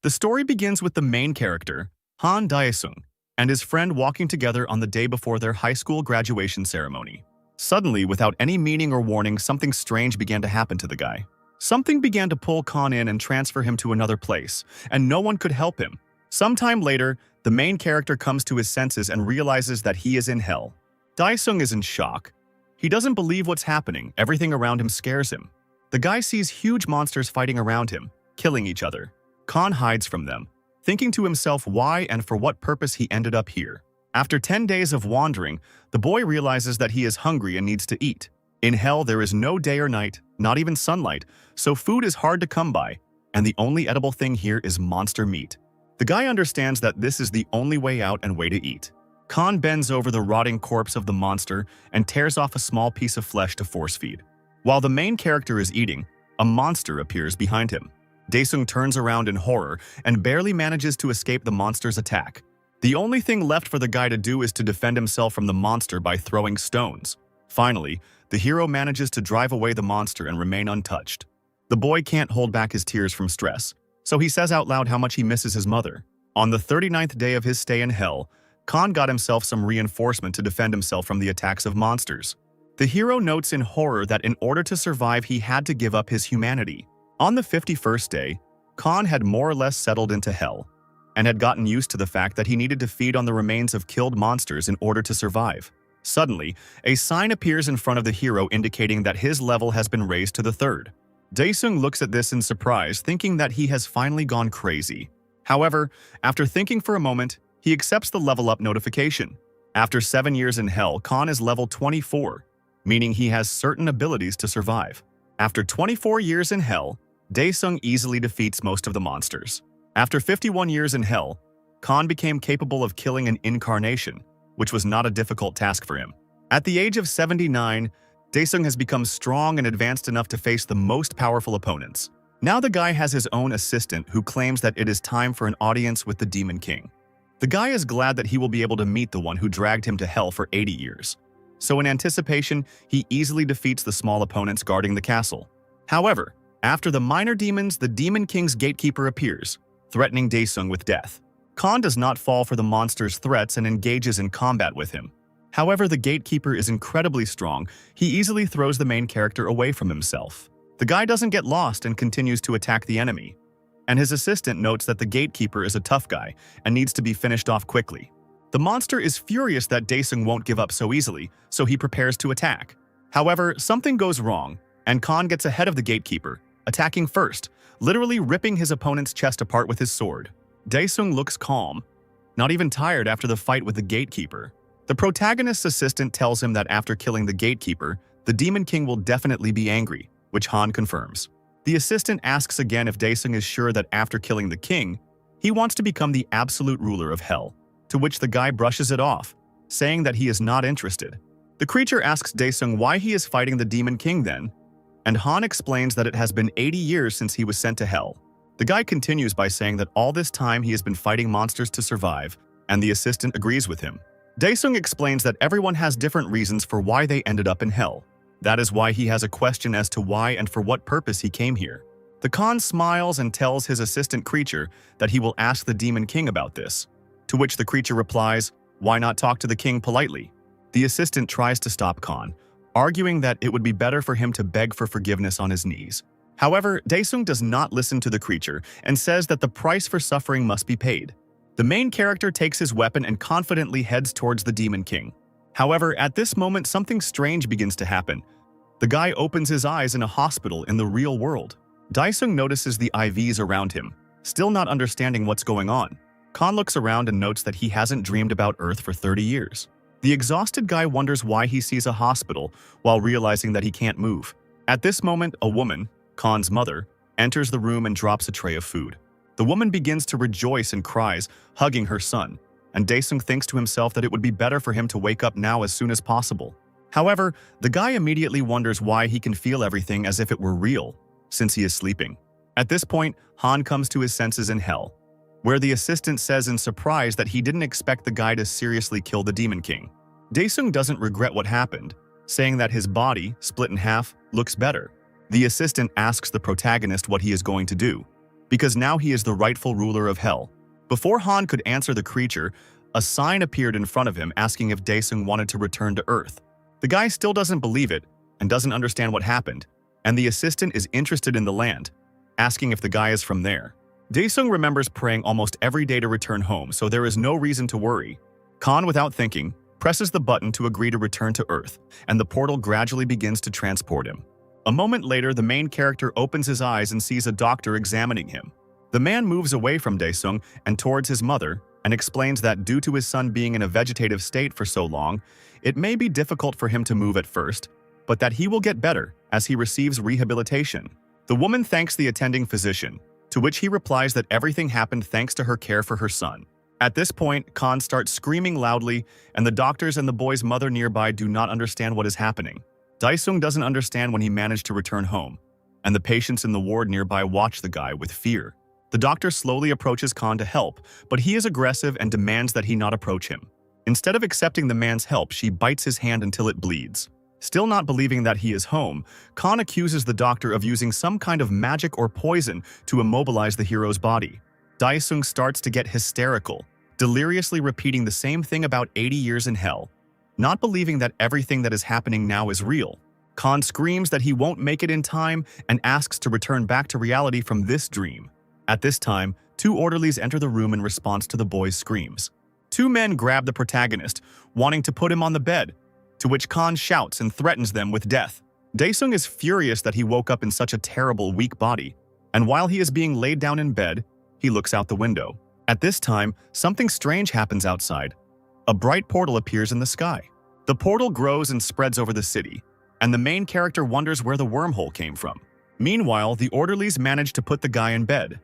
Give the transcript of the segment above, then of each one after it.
The story begins with the main character, Han Daesung, and his friend walking together on the day before their high school graduation ceremony. Suddenly, without any meaning or warning, something strange began to happen to the guy. Something began to pull Khan in and transfer him to another place, and no one could help him. Sometime later, the main character comes to his senses and realizes that he is in hell. Daesung is in shock. He doesn't believe what's happening. Everything around him scares him. The guy sees huge monsters fighting around him, killing each other. Khan hides from them, thinking to himself why and for what purpose he ended up here. After 10 days of wandering, the boy realizes that he is hungry and needs to eat. In hell, there is no day or night, not even sunlight, so food is hard to come by, and the only edible thing here is monster meat. The guy understands that this is the only way out and way to eat. Khan bends over the rotting corpse of the monster and tears off a small piece of flesh to force feed. While the main character is eating, a monster appears behind him. Daesung turns around in horror and barely manages to escape the monster's attack. The only thing left for the guy to do is to defend himself from the monster by throwing stones. Finally, the hero manages to drive away the monster and remain untouched. The boy can't hold back his tears from stress, so he says out loud how much he misses his mother. On the 39th day of his stay in hell, Khan got himself some reinforcement to defend himself from the attacks of monsters. The hero notes in horror that in order to survive, he had to give up his humanity. On the 51st day, Khan had more or less settled into hell and had gotten used to the fact that he needed to feed on the remains of killed monsters in order to survive. Suddenly, a sign appears in front of the hero indicating that his level has been raised to the 3rd. Daesung looks at this in surprise, thinking that he has finally gone crazy. However, after thinking for a moment, he accepts the level up notification. After 7 years in hell, Khan is level 24, meaning he has certain abilities to survive. After 24 years in hell, Daesung easily defeats most of the monsters. After 51 years in hell, Khan became capable of killing an incarnation, which was not a difficult task for him. At the age of 79, Daesung has become strong and advanced enough to face the most powerful opponents. Now the guy has his own assistant who claims that it is time for an audience with the Demon King. The guy is glad that he will be able to meet the one who dragged him to hell for 80 years. So in anticipation, he easily defeats the small opponents guarding the castle. However, after the minor demons, the Demon King's gatekeeper appears, threatening Daesung with death. Khan does not fall for the monster's threats and engages in combat with him. However, the gatekeeper is incredibly strong. He easily throws the main character away from himself. The guy doesn't get lost and continues to attack the enemy. And his assistant notes that the gatekeeper is a tough guy and needs to be finished off quickly. The monster is furious that Daesung won't give up so easily, so he prepares to attack. However, something goes wrong, and Khan gets ahead of the gatekeeper, attacking first, literally ripping his opponent's chest apart with his sword. Daesung looks calm, not even tired after the fight with the gatekeeper. The protagonist's assistant tells him that after killing the gatekeeper, the Demon King will definitely be angry, which Han confirms. The assistant asks again if Daesung is sure that after killing the king, he wants to become the absolute ruler of hell, to which the guy brushes it off, saying that he is not interested. The creature asks Daesung why he is fighting the Demon King then, and Han explains that it has been 80 years since he was sent to hell. The guy continues by saying that all this time he has been fighting monsters to survive, and the assistant agrees with him. Daesung explains that everyone has different reasons for why they ended up in hell. That is why he has a question as to why and for what purpose he came here. The Khan smiles and tells his assistant creature that he will ask the Demon King about this, to which the creature replies, "Why not talk to the king politely?" The assistant tries to stop Khan, arguing that it would be better for him to beg for forgiveness on his knees. However, Daesung does not listen to the creature and says that the price for suffering must be paid. The main character takes his weapon and confidently heads towards the Demon King. However, at this moment, something strange begins to happen. The guy opens his eyes in a hospital in the real world. Daesung notices the IVs around him, still not understanding what's going on. Khan looks around and notes that he hasn't dreamed about Earth for 30 years. The exhausted guy wonders why he sees a hospital while realizing that he can't move. At this moment, a woman, Khan's mother, enters the room and drops a tray of food. The woman begins to rejoice and cries, hugging her son, and Daesung thinks to himself that it would be better for him to wake up now as soon as possible. However, the guy immediately wonders why he can feel everything as if it were real, since he is sleeping. At this point, Han comes to his senses in hell, where the assistant says in surprise that he didn't expect the guy to seriously kill the Demon King. Daesung doesn't regret what happened, saying that his body, split in half, looks better. The assistant asks the protagonist what he is going to do, because now he is the rightful ruler of hell. Before Han could answer the creature, a sign appeared in front of him asking if Daesung wanted to return to Earth. The guy still doesn't believe it and doesn't understand what happened, and the assistant is interested in the land, asking if the guy is from there. Daesung remembers praying almost every day to return home, so there is no reason to worry. Khan, without thinking, presses the button to agree to return to Earth, and the portal gradually begins to transport him. A moment later, the main character opens his eyes and sees a doctor examining him. The man moves away from Daesung and towards his mother and explains that due to his son being in a vegetative state for so long, it may be difficult for him to move at first, but that he will get better as he receives rehabilitation. The woman thanks the attending physician, to which he replies that everything happened thanks to her care for her son. At this point, Khan starts screaming loudly, and the doctors and the boy's mother nearby do not understand what is happening. Daesung doesn't understand when he managed to return home, and the patients in the ward nearby watch the guy with fear. The doctor slowly approaches Khan to help, but he is aggressive and demands that he not approach him. Instead of accepting the man's help, she bites his hand until it bleeds. Still not believing that he is home, Khan accuses the doctor of using some kind of magic or poison to immobilize the hero's body. Daesung starts to get hysterical, deliriously repeating the same thing about 80 years in hell. Not believing that everything that is happening now is real, Khan screams that he won't make it in time and asks to return back to reality from this dream. At this time, two orderlies enter the room in response to the boy's screams. Two men grab the protagonist, wanting to put him on the bed, to which Khan shouts and threatens them with death. Daesung is furious that he woke up in such a terrible, weak body, and while he is being laid down in bed, he looks out the window. At this time, something strange happens outside. A bright portal appears in the sky. The portal grows and spreads over the city, and the main character wonders where the wormhole came from. Meanwhile, the orderlies manage to put the guy in bed,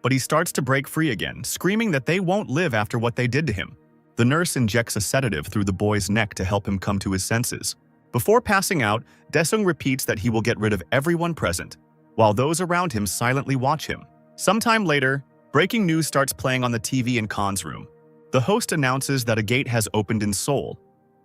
but he starts to break free again, screaming that they won't live after what they did to him. The nurse injects a sedative through the boy's neck to help him come to his senses. Before passing out, Daesung repeats that he will get rid of everyone present, while those around him silently watch him. Sometime later, breaking news starts playing on the TV in Khan's room. The host announces that a gate has opened in Seoul,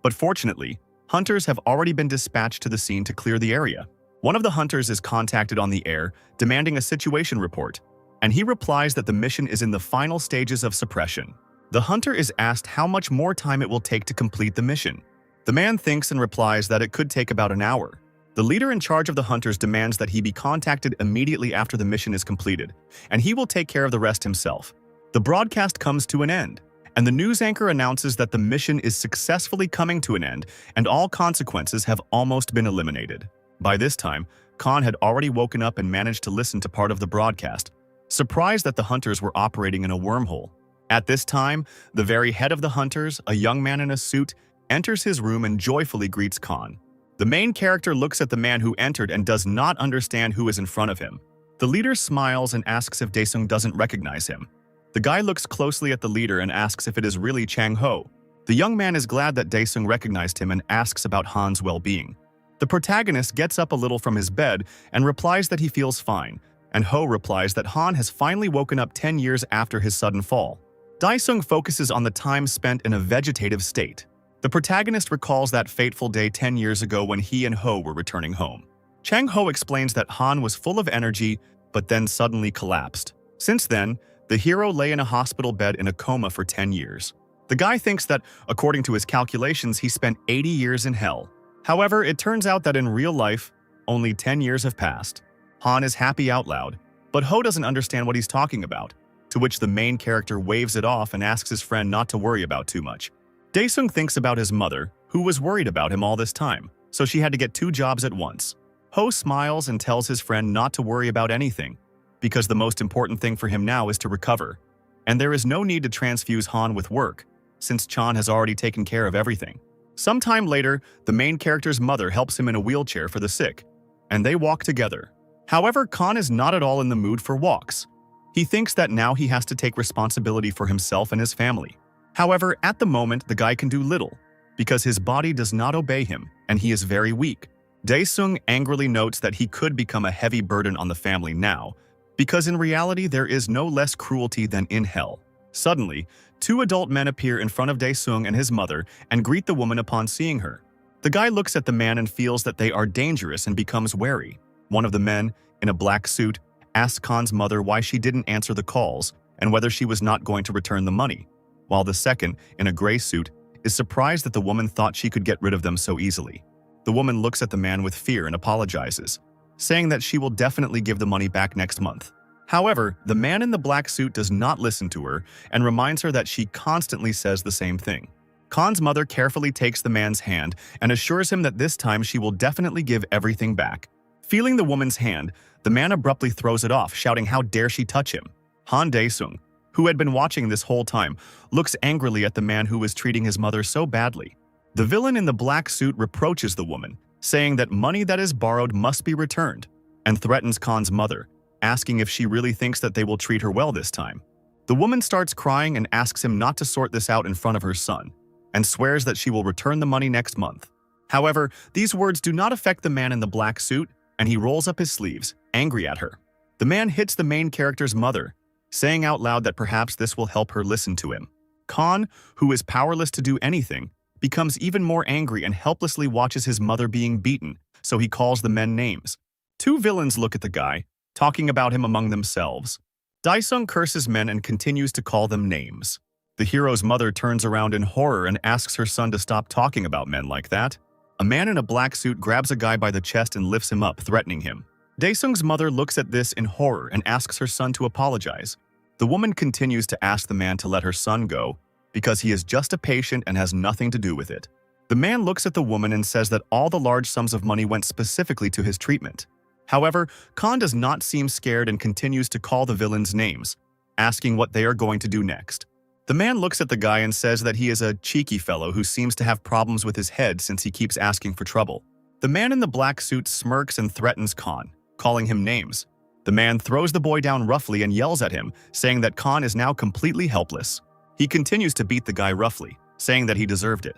but fortunately, hunters have already been dispatched to the scene to clear the area. One of the hunters is contacted on the air, demanding a situation report, and he replies that the mission is in the final stages of suppression. The hunter is asked how much more time it will take to complete the mission. The man thinks and replies that it could take about an hour. The leader in charge of the hunters demands that he be contacted immediately after the mission is completed, and he will take care of the rest himself. The broadcast comes to an end, and the news anchor announces that the mission is successfully coming to an end and all consequences have almost been eliminated. By this time, Khan had already woken up and managed to listen to part of the broadcast, surprised that the hunters were operating in a wormhole. At this time, the very head of the hunters, a young man in a suit, enters his room and joyfully greets Khan. The main character looks at the man who entered and does not understand who is in front of him. The leader smiles and asks if Daesung doesn't recognize him. The guy looks closely at the leader and asks if it is really Chang Ho. The young man is glad that Daesung recognized him and asks about Han's well-being. The protagonist gets up a little from his bed and replies that he feels fine, and Ho replies that Han has finally woken up 10 years after his sudden fall. Daesung focuses on the time spent in a vegetative state. The protagonist recalls that fateful day 10 years ago when he and Ho were returning home. Chang Ho explains that Han was full of energy, but then suddenly collapsed. Since then, the hero lay in a hospital bed in a coma for 10 years. The guy thinks that, according to his calculations, he spent 80 years in hell. However, it turns out that in real life, only 10 years have passed. Han is happy out loud, but Ho doesn't understand what he's talking about, to which the main character waves it off and asks his friend not to worry about too much. Daesung thinks about his mother, who was worried about him all this time, so she had to get 2 jobs at once. Ho smiles and tells his friend not to worry about anything, because the most important thing for him now is to recover, and there is no need to transfuse Han with work, since Chan has already taken care of everything. Sometime later, the main character's mother helps him in a wheelchair for the sick, and they walk together. However, Khan is not at all in the mood for walks. He thinks that now he has to take responsibility for himself and his family. However, at the moment, the guy can do little, because his body does not obey him, and he is very weak. Daesung angrily notes that he could become a heavy burden on the family now, because in reality there is no less cruelty than in hell. Suddenly, 2 adult men appear in front of Daesung and his mother and greet the woman upon seeing her. The guy looks at the man and feels that they are dangerous and becomes wary. One of the men, in a black suit, asks Khan's mother why she didn't answer the calls and whether she was not going to return the money, while the second, in a gray suit, is surprised that the woman thought she could get rid of them so easily. The woman looks at the man with fear and apologizes, saying that she will definitely give the money back next month. However, the man in the black suit does not listen to her and reminds her that she constantly says the same thing. Khan's mother carefully takes the man's hand and assures him that this time she will definitely give everything back. Feeling the woman's hand, the man abruptly throws it off, shouting how dare she touch him. Han Dae-sung, who had been watching this whole time, looks angrily at the man who was treating his mother so badly. The villain in the black suit reproaches the woman, saying that money that is borrowed must be returned, and threatens Khan's mother, asking if she really thinks that they will treat her well this time. The woman starts crying and asks him not to sort this out in front of her son, and swears that she will return the money next month. However, these words do not affect the man in the black suit, and he rolls up his sleeves, angry at her. The man hits the main character's mother, saying out loud that perhaps this will help her listen to him. Khan, who is powerless to do anything, becomes even more angry and helplessly watches his mother being beaten, so he calls the men names. Two villains look at the guy, talking about him among themselves. Dae-sung curses men and continues to call them names. The hero's mother turns around in horror and asks her son to stop talking about men like that. A man in a black suit grabs a guy by the chest and lifts him up, threatening him. Dae-sung's mother looks at this in horror and asks her son to apologize. The woman continues to ask the man to let her son go because he is just a patient and has nothing to do with it. The man looks at the woman and says that all the large sums of money went specifically to his treatment. However, Khan does not seem scared and continues to call the villains names, asking what they are going to do next. The man looks at the guy and says that he is a cheeky fellow who seems to have problems with his head since he keeps asking for trouble. The man in the black suit smirks and threatens Khan, calling him names. The man throws the boy down roughly and yells at him, saying that Khan is now completely helpless. He continues to beat the guy roughly, saying that he deserved it.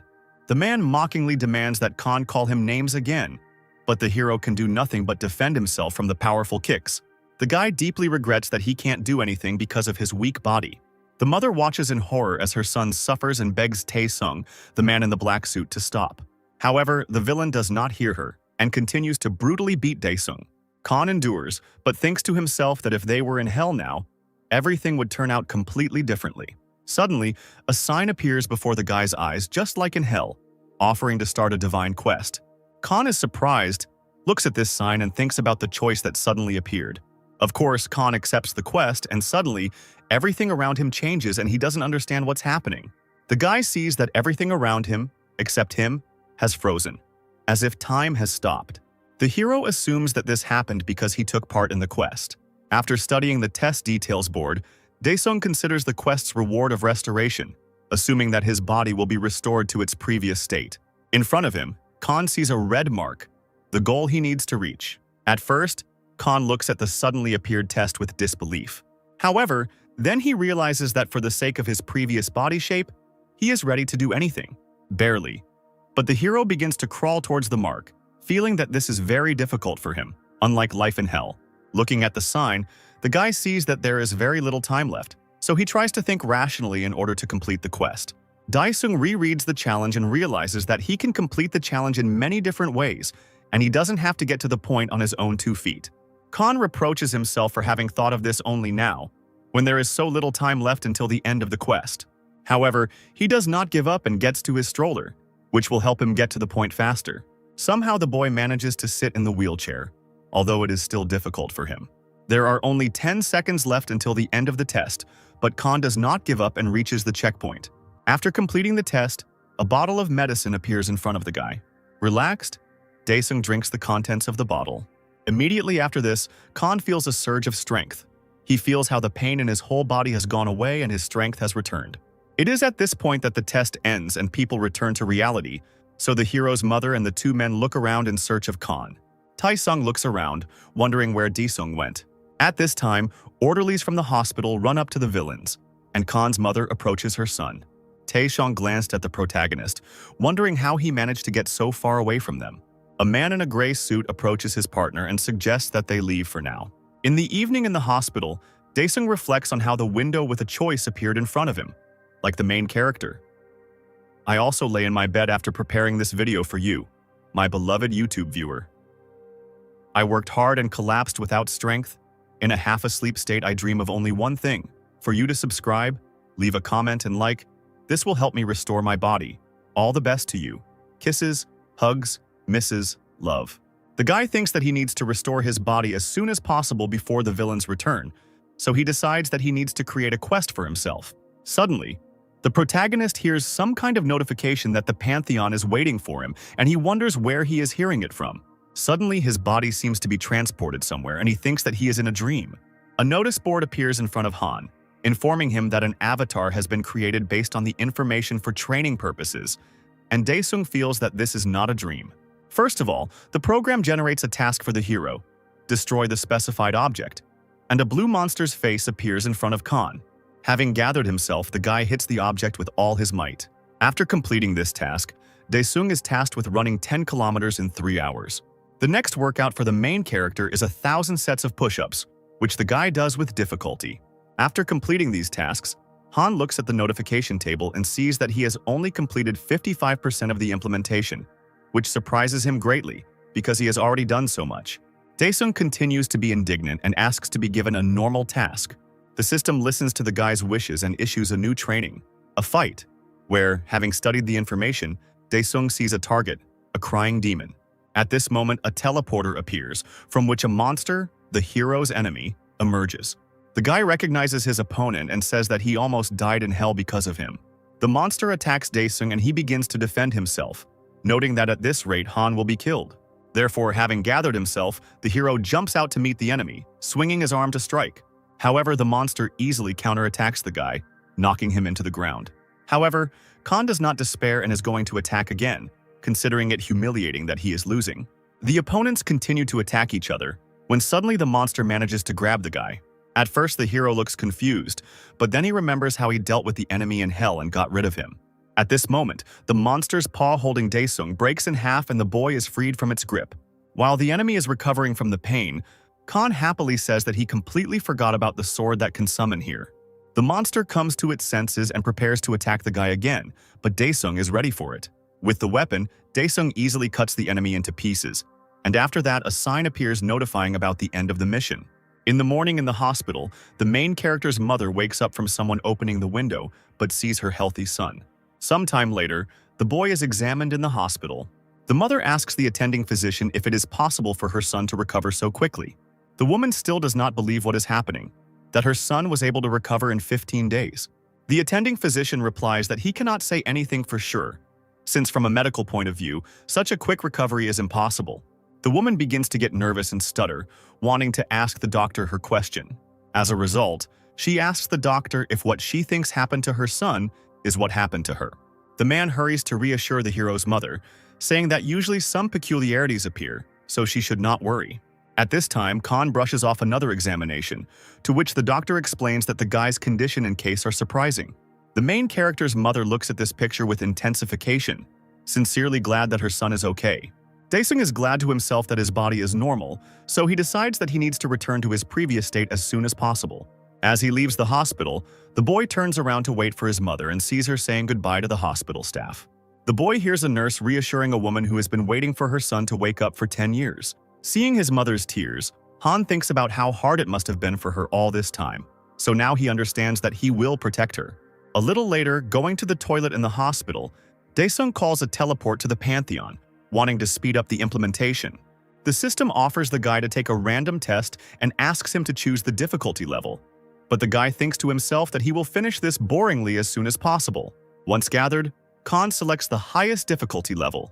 The man mockingly demands that Khan call him names again, but the hero can do nothing but defend himself from the powerful kicks. The guy deeply regrets that he can't do anything because of his weak body. The mother watches in horror as her son suffers and begs Tae-sung, the man in the black suit, to stop. However, the villain does not hear her and continues to brutally beat Dae-sung. Khan endures, but thinks to himself that if they were in hell now, everything would turn out completely differently. Suddenly, a sign appears before the guy's eyes, just like in hell, offering to start a divine quest. Khan is surprised, looks at this sign and thinks about the choice that suddenly appeared. Of course, Khan accepts the quest and suddenly, everything around him changes and he doesn't understand what's happening. The guy sees that everything around him, except him, has frozen, as if time has stopped. The hero assumes that this happened because he took part in the quest. After studying the test details board, Dae-sung considers the quest's reward of restoration, assuming that his body will be restored to its previous state. In front of him, Khan sees a red mark, the goal he needs to reach. At first, Khan looks at the suddenly appeared test with disbelief. However, then he realizes that for the sake of his previous body shape, he is ready to do anything. Barely. But the hero begins to crawl towards the mark, feeling that this is very difficult for him, unlike life in hell. Looking at the sign, the guy sees that there is very little time left, so he tries to think rationally in order to complete the quest. Dae-sung rereads the challenge and realizes that he can complete the challenge in many different ways, and he doesn't have to get to the point on his own 2 feet. Khan reproaches himself for having thought of this only now, when there is so little time left until the end of the quest. However, he does not give up and gets to his stroller, which will help him get to the point faster. Somehow the boy manages to sit in the wheelchair, although it is still difficult for him. There are only 10 seconds left until the end of the test, but Khan does not give up and reaches the checkpoint. After completing the test, a bottle of medicine appears in front of the guy. Relaxed, Dae-sung drinks the contents of the bottle. Immediately after this, Khan feels a surge of strength. He feels how the pain in his whole body has gone away and his strength has returned. It is at this point that the test ends and people return to reality, so the hero's mother and the 2 men look around in search of Khan. Tae-sung looks around, wondering where Dae-sung went. At this time, orderlies from the hospital run up to the villains, and Khan's mother approaches her son. Tae-sung glanced at the protagonist, wondering how he managed to get so far away from them. A man in a gray suit approaches his partner and suggests that they leave for now. In the evening in the hospital, Dae-sung reflects on how the window with a choice appeared in front of him, like the main character. I also lay in my bed after preparing this video for you, my beloved YouTube viewer. I worked hard and collapsed without strength. In a half-asleep state, I dream of only one thing: for you to subscribe, leave a comment, and like. This will help me restore my body. All the best to you. Kisses, hugs, misses, love. The guy thinks that he needs to restore his body as soon as possible before the villains return, so he decides that he needs to create a quest for himself. Suddenly, the protagonist hears some kind of notification that the Pantheon is waiting for him, and he wonders where he is hearing it from. Suddenly, his body seems to be transported somewhere, and he thinks that he is in a dream. A notice board appears in front of Han, informing him that an avatar has been created based on the information for training purposes, and Daesung feels that this is not a dream. First of all, the program generates a task for the hero: destroy the specified object, and a blue monster's face appears in front of Khan. Having gathered himself, the guy hits the object with all his might. After completing this task, Daesung is tasked with running 10 kilometers in 3 hours. The next workout for the main character is 1,000 sets of push-ups, which the guy does with difficulty. After completing these tasks, Han looks at the notification table and sees that he has only completed 55% of the implementation, which surprises him greatly because he has already done so much. Daesung continues to be indignant and asks to be given a normal task. The system listens to the guy's wishes and issues a new training, a fight, where, having studied the information, Daesung sees a target, a crying demon. At this moment, a teleporter appears, from which a monster, the hero's enemy, emerges. The guy recognizes his opponent and says that he almost died in hell because of him. The monster attacks Daesung and he begins to defend himself, noting that at this rate Han will be killed. Therefore, having gathered himself, the hero jumps out to meet the enemy, swinging his arm to strike. However, the monster easily counterattacks the guy, knocking him into the ground. However, Khan does not despair and is going to attack again, considering it humiliating that he is losing. The opponents continue to attack each other, when suddenly the monster manages to grab the guy. At first, the hero looks confused, but then he remembers how he dealt with the enemy in hell and got rid of him. At this moment, the monster's paw holding Daesung breaks in half and the boy is freed from its grip. While the enemy is recovering from the pain, Khan happily says that he completely forgot about the sword that can summon here. The monster comes to its senses and prepares to attack the guy again, but Daesung is ready for it. With the weapon, Daesung easily cuts the enemy into pieces, and after that a sign appears notifying about the end of the mission. In the morning in the hospital, the main character's mother wakes up from someone opening the window, but sees her healthy son. Sometime later, the boy is examined in the hospital. The mother asks the attending physician if it is possible for her son to recover so quickly. The woman still does not believe what is happening, that her son was able to recover in 15 days. The attending physician replies that he cannot say anything for sure, since from a medical point of view, such a quick recovery is impossible. The woman begins to get nervous and stutter, wanting to ask the doctor her question. As a result, she asks the doctor if what she thinks happened to her son is what happened to her. The man hurries to reassure the hero's mother, saying that usually some peculiarities appear, so she should not worry. At this time, Khan brushes off another examination, to which the doctor explains that the guy's condition and case are surprising. The main character's mother looks at this picture with intensification, sincerely glad that her son is okay. Daesung is glad to himself that his body is normal, so he decides that he needs to return to his previous state as soon as possible. As he leaves the hospital, the boy turns around to wait for his mother and sees her saying goodbye to the hospital staff. The boy hears a nurse reassuring a woman who has been waiting for her son to wake up for 10 years. Seeing his mother's tears, Han thinks about how hard it must have been for her all this time, so now he understands that he will protect her. A little later, going to the toilet in the hospital, Daesung calls a teleport to the Pantheon, wanting to speed up the implementation. The system offers the guy to take a random test and asks him to choose the difficulty level. But the guy thinks to himself that he will finish this boringly as soon as possible. Once gathered, Khan selects the highest difficulty level,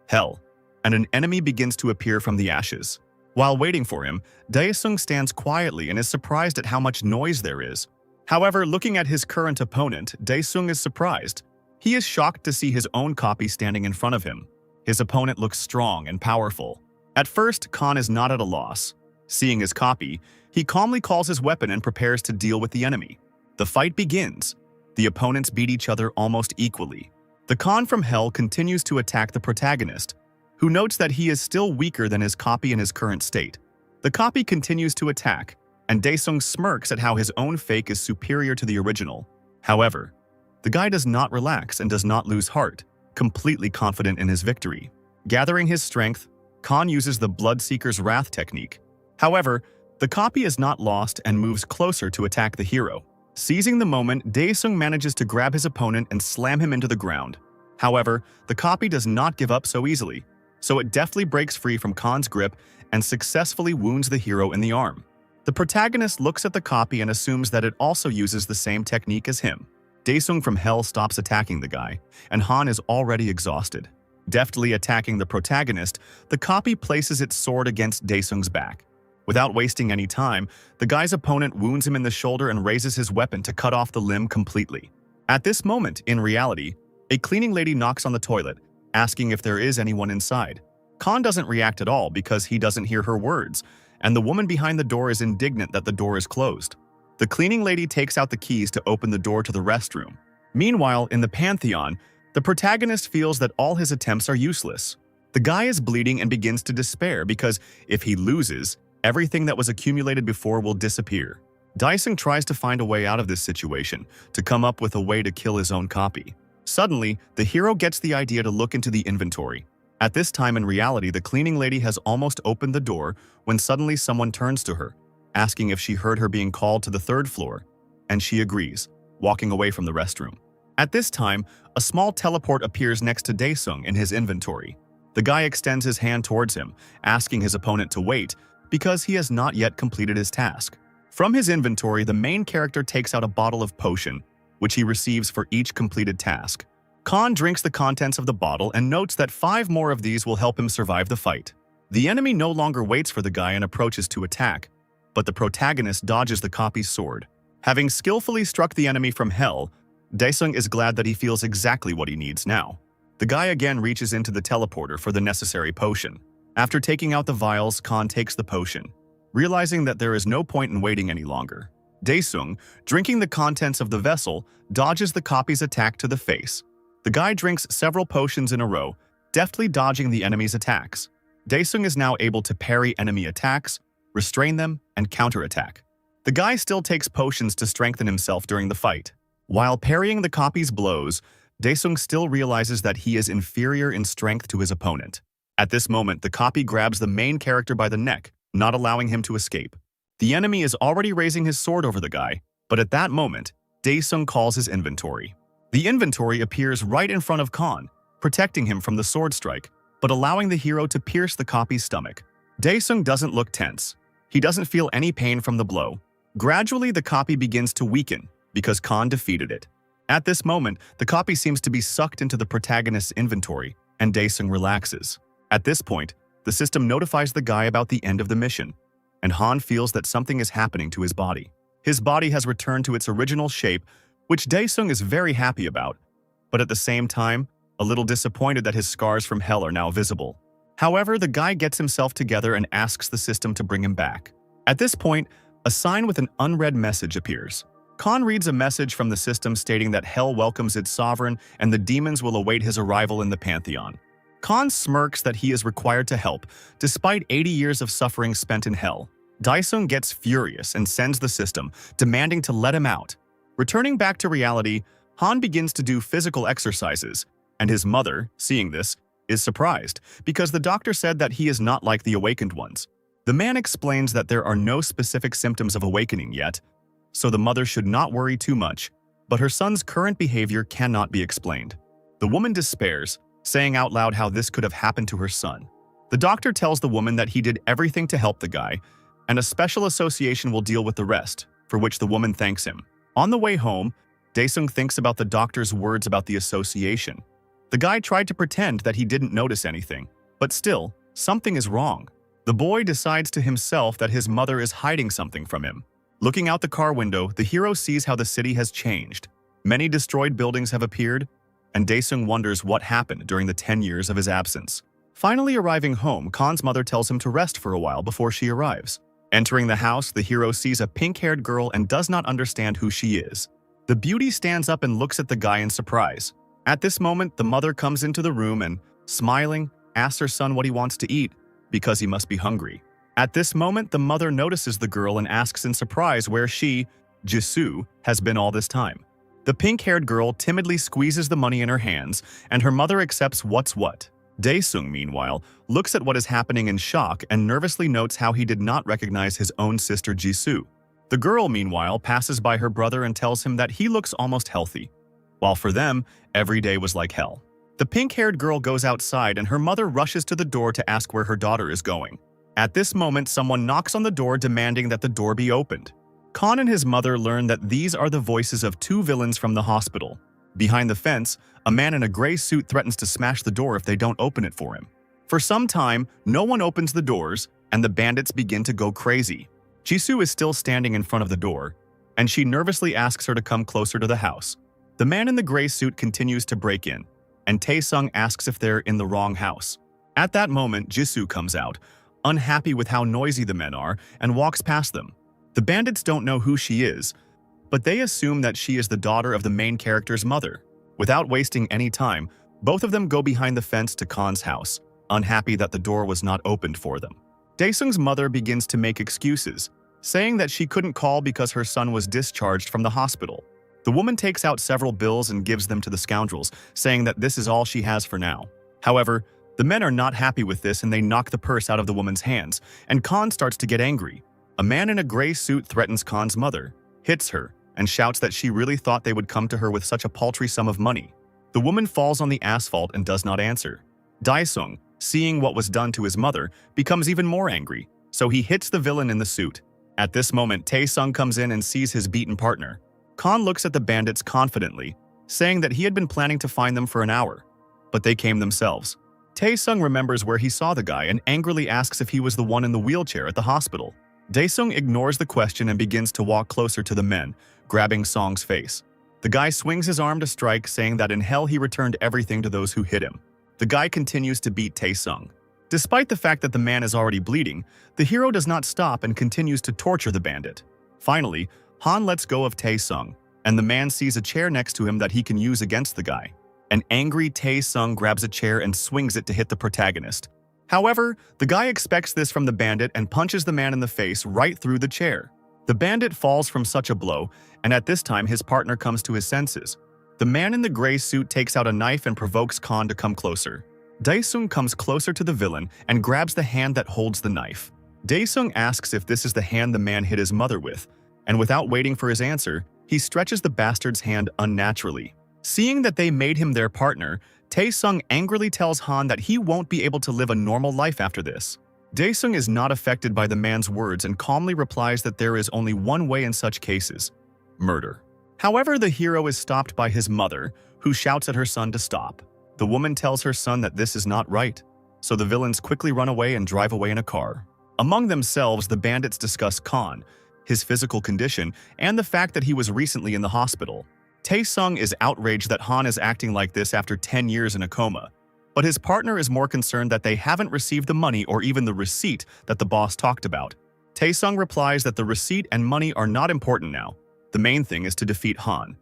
Hell, and an enemy begins to appear from the ashes. While waiting for him, Daesung stands quietly and is surprised at how much noise there is. However, looking at his current opponent, Daesung is surprised. He is shocked to see his own copy standing in front of him. His opponent looks strong and powerful. At first, Khan is not at a loss. Seeing his copy, he calmly calls his weapon and prepares to deal with the enemy. The fight begins. The opponents beat each other almost equally. The Khan from Hell continues to attack the protagonist, who notes that he is still weaker than his copy in his current state. The copy continues to attack, and Daesung smirks at how his own fake is superior to the original. However, the guy does not relax and does not lose heart, completely confident in his victory. Gathering his strength, Khan uses the Bloodseeker's Wrath technique. However, The copy is not lost and moves closer to attack the hero. Seizing the moment, Daesung manages to grab his opponent and slam him into the ground. However, the copy does not give up so easily, so it deftly breaks free from Khan's grip and successfully wounds the hero in the arm. The protagonist looks at the copy and assumes that it also uses the same technique as him. Daesung from Hell stops attacking the guy, and Han is already exhausted. Deftly attacking the protagonist, the copy places its sword against Daesung's back. Without wasting any time, the guy's opponent wounds him in the shoulder and raises his weapon to cut off the limb completely. At this moment, in reality, a cleaning lady knocks on the toilet, asking if there is anyone inside. Khan doesn't react at all because he doesn't hear her words, and the woman behind the door is indignant that the door is closed. The cleaning lady takes out the keys to open the door to the restroom. Meanwhile, in the Pantheon, the protagonist feels that all his attempts are useless. The guy is bleeding and begins to despair because if he loses, everything that was accumulated before will disappear. Daesung tries to find a way out of this situation, to come up with a way to kill his own copy. Suddenly, the hero gets the idea to look into the inventory. At this time in reality, the cleaning lady has almost opened the door when suddenly someone turns to her, asking if she heard her being called to the third floor, and she agrees, walking away from the restroom. At this time, a small teleport appears next to Daesung in his inventory. The guy extends his hand towards him, asking his opponent to wait because he has not yet completed his task. From his inventory, the main character takes out a bottle of potion, which he receives for each completed task. Khan drinks the contents of the bottle and notes that 5 more of these will help him survive the fight. The enemy no longer waits for the guy and approaches to attack, but the protagonist dodges the copy's sword. Having skillfully struck the enemy from hell, Daesung is glad that he feels exactly what he needs now. The guy again reaches into the teleporter for the necessary potion. After taking out the vials, Khan takes the potion, realizing that there is no point in waiting any longer. Daesung, drinking the contents of the vessel, dodges the copy's attack to the face. The guy drinks several potions in a row, deftly dodging the enemy's attacks. Daesung is now able to parry enemy attacks, restrain them, and counterattack. The guy still takes potions to strengthen himself during the fight. While parrying the copy's blows, Daesung still realizes that he is inferior in strength to his opponent. At this moment, the copy grabs the main character by the neck, not allowing him to escape. The enemy is already raising his sword over the guy, but at that moment, Daesung calls his inventory. The inventory appears right in front of Khan, protecting him from the sword strike, but allowing the hero to pierce the copy's stomach. Daesung doesn't look tense. He doesn't feel any pain from the blow. Gradually, the copy begins to weaken because Khan defeated it. At this moment, the copy seems to be sucked into the protagonist's inventory, and Daesung relaxes. At this point, the system notifies the guy about the end of the mission, and Han feels that something is happening to his body. His body has returned to its original shape, which Daesung is very happy about, but at the same time, a little disappointed that his scars from hell are now visible. However, the guy gets himself together and asks the system to bring him back. At this point, a sign with an unread message appears. Khan reads a message from the system stating that hell welcomes its sovereign and the demons will await his arrival in the Pantheon. Khan smirks that he is required to help, despite 80 years of suffering spent in hell. Daesung gets furious and sends the system, demanding to let him out. Returning back to reality, Han begins to do physical exercises, and his mother, seeing this, is surprised because the doctor said that he is not like the awakened ones. The man explains that there are no specific symptoms of awakening yet, so the mother should not worry too much, but her son's current behavior cannot be explained. The woman despairs, saying out loud how this could have happened to her son. The doctor tells the woman that he did everything to help the guy, and a special association will deal with the rest, for which the woman thanks him. On the way home, Daesung thinks about the doctor's words about the association. The guy tried to pretend that he didn't notice anything, but still, something is wrong. The boy decides to himself that his mother is hiding something from him. Looking out the car window, the hero sees how the city has changed. Many destroyed buildings have appeared, and Daesung wonders what happened during the 10 years of his absence. Finally arriving home, Khan's mother tells him to rest for a while before she arrives. Entering the house, the hero sees a pink-haired girl and does not understand who she is. The beauty stands up and looks at the guy in surprise. At this moment, the mother comes into the room and, smiling, asks her son what he wants to eat, because he must be hungry. At this moment, the mother notices the girl and asks in surprise where she, Jisoo, has been all this time. The pink-haired girl timidly squeezes the money in her hands, and her mother accepts what's what. Daesung, meanwhile, looks at what is happening in shock and nervously notes how he did not recognize his own sister Jisoo. The girl, meanwhile, passes by her brother and tells him that he looks almost healthy, while for them, every day was like hell. The pink-haired girl goes outside and her mother rushes to the door to ask where her daughter is going. At this moment, someone knocks on the door demanding that the door be opened. Khan and his mother learn that these are the voices of two villains from the hospital. Behind the fence, a man in a gray suit threatens to smash the door if they don't open it for him. For some time, no one opens the doors, and the bandits begin to go crazy. Jisoo is still standing in front of the door, and she nervously asks her to come closer to the house. The man in the gray suit continues to break in, and Taesung asks if they're in the wrong house. At that moment, Jisoo comes out, unhappy with how noisy the men are, and walks past them. The bandits don't know who she is, but they assume that she is the daughter of the main character's mother. Without wasting any time, both of them go behind the fence to Khan's house, unhappy that the door was not opened for them. Daesung's mother begins to make excuses, saying that she couldn't call because her son was discharged from the hospital. The woman takes out several bills and gives them to the scoundrels, saying that this is all she has for now. However, the men are not happy with this and they knock the purse out of the woman's hands, and Khan starts to get angry. A man in a gray suit threatens Khan's mother, hits her, and shouts that she really thought they would come to her with such a paltry sum of money. The woman falls on the asphalt and does not answer. Daesung, seeing what was done to his mother, becomes even more angry, so he hits the villain in the suit. At this moment, Taesung comes in and sees his beaten partner. Khan looks at the bandits confidently, saying that he had been planning to find them for an hour, but they came themselves. Taesung remembers where he saw the guy and angrily asks if he was the one in the wheelchair at the hospital. Daesung ignores the question and begins to walk closer to the men, grabbing Song's face. The guy swings his arm to strike, saying that in hell he returned everything to those who hit him. The guy continues to beat Taesung. Despite the fact that the man is already bleeding, the hero does not stop and continues to torture the bandit. Finally, Han lets go of Taesung, and the man sees a chair next to him that he can use against the guy. An angry Taesung grabs a chair and swings it to hit the protagonist. However, the guy expects this from the bandit and punches the man in the face right through the chair. The bandit falls from such a blow, and at this time his partner comes to his senses. The man in the gray suit takes out a knife and provokes Khan to come closer. Daesung comes closer to the villain and grabs the hand that holds the knife. Daesung asks if this is the hand the man hit his mother with, and without waiting for his answer, he stretches the bastard's hand unnaturally. Seeing that they made him their partner, Taesung angrily tells Han that he won't be able to live a normal life after this. Daesung is not affected by the man's words and calmly replies that there is only one way in such cases: murder. However, the hero is stopped by his mother, who shouts at her son to stop. The woman tells her son that this is not right, so the villains quickly run away and drive away in a car. Among themselves, the bandits discuss Khan, his physical condition, and the fact that he was recently in the hospital. Taesung is outraged that Han is acting like this after 10 years in a coma, but his partner is more concerned that they haven't received the money or even the receipt that the boss talked about. Taesung replies that the receipt and money are not important now. The main thing is to defeat Han.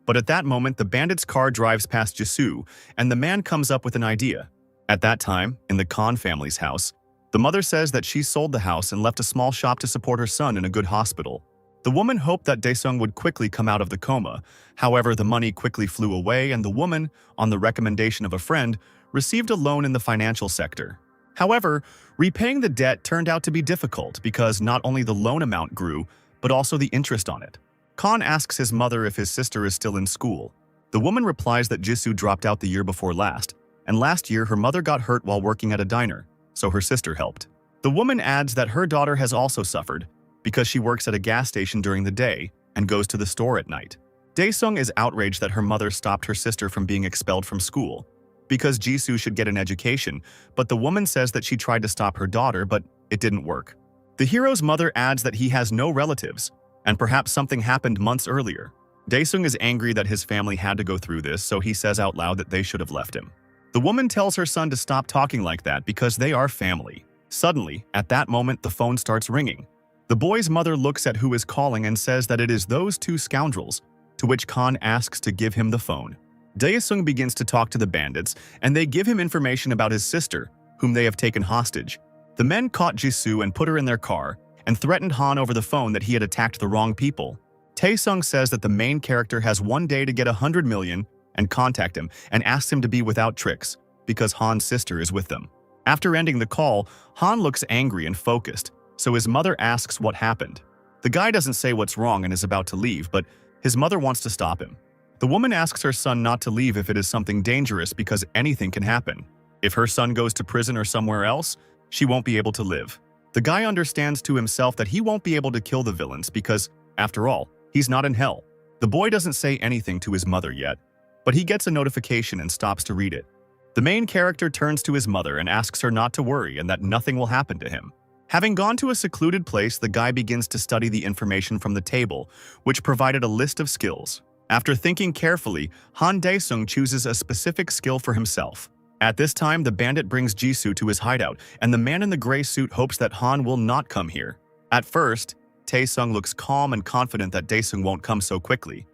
But at that moment, the bandit's car drives past Jisoo, and the man comes up with an idea. At that time, in the Khan family's house, the mother says that she sold the house and left a small shop to support her son in a good hospital. The woman hoped that Daesung would quickly come out of the coma. However, the money quickly flew away, and the woman, on the recommendation of a friend, received a loan in the financial sector. However, repaying the debt turned out to be difficult because not only the loan amount grew, but also the interest on it. Khan asks his mother if his sister is still in school. The woman replies that Jisoo dropped out the year before last, and last year her mother got hurt while working at a diner, so her sister helped. The woman adds that her daughter has also suffered because she works at a gas station during the day and goes to the store at night. Daesung is outraged that her mother stopped her sister from being expelled from school because Jisoo should get an education, but the woman says that she tried to stop her daughter, but it didn't work. The hero's mother adds that he has no relatives, and perhaps something happened months earlier. Daesung is angry that his family had to go through this, so he says out loud that they should have left him. The woman tells her son to stop talking like that because they are family. Suddenly, at that moment, the phone starts ringing. The boy's mother looks at who is calling and says that it is those two scoundrels, to which Khan asks to give him the phone. Daesung begins to talk to the bandits, and they give him information about his sister, whom they have taken hostage. The men caught Jisoo and put her in their car, and threatened Han over the phone that he had attacked the wrong people. Taesung says that the main character has one day to get 100 million and contact him and asks him to be without tricks, because Han's sister is with them. After ending the call, Han looks angry and focused, so his mother asks what happened. The guy doesn't say what's wrong and is about to leave, but his mother wants to stop him. The woman asks her son not to leave if it is something dangerous because anything can happen. If her son goes to prison or somewhere else, she won't be able to live. The guy understands to himself that he won't be able to kill the villains because, after all, he's not in hell. The boy doesn't say anything to his mother yet, but he gets a notification and stops to read it. The main character turns to his mother and asks her not to worry and that nothing will happen to him. Having gone to a secluded place, the guy begins to study the information from the table, which provided a list of skills. After thinking carefully, Han Dae-sung chooses a specific skill for himself. At this time, the bandit brings Jisoo to his hideout, and the man in the gray suit hopes that Han will not come here. At first, Tae-sung looks calm and confident that Dae-sung won't come so quickly.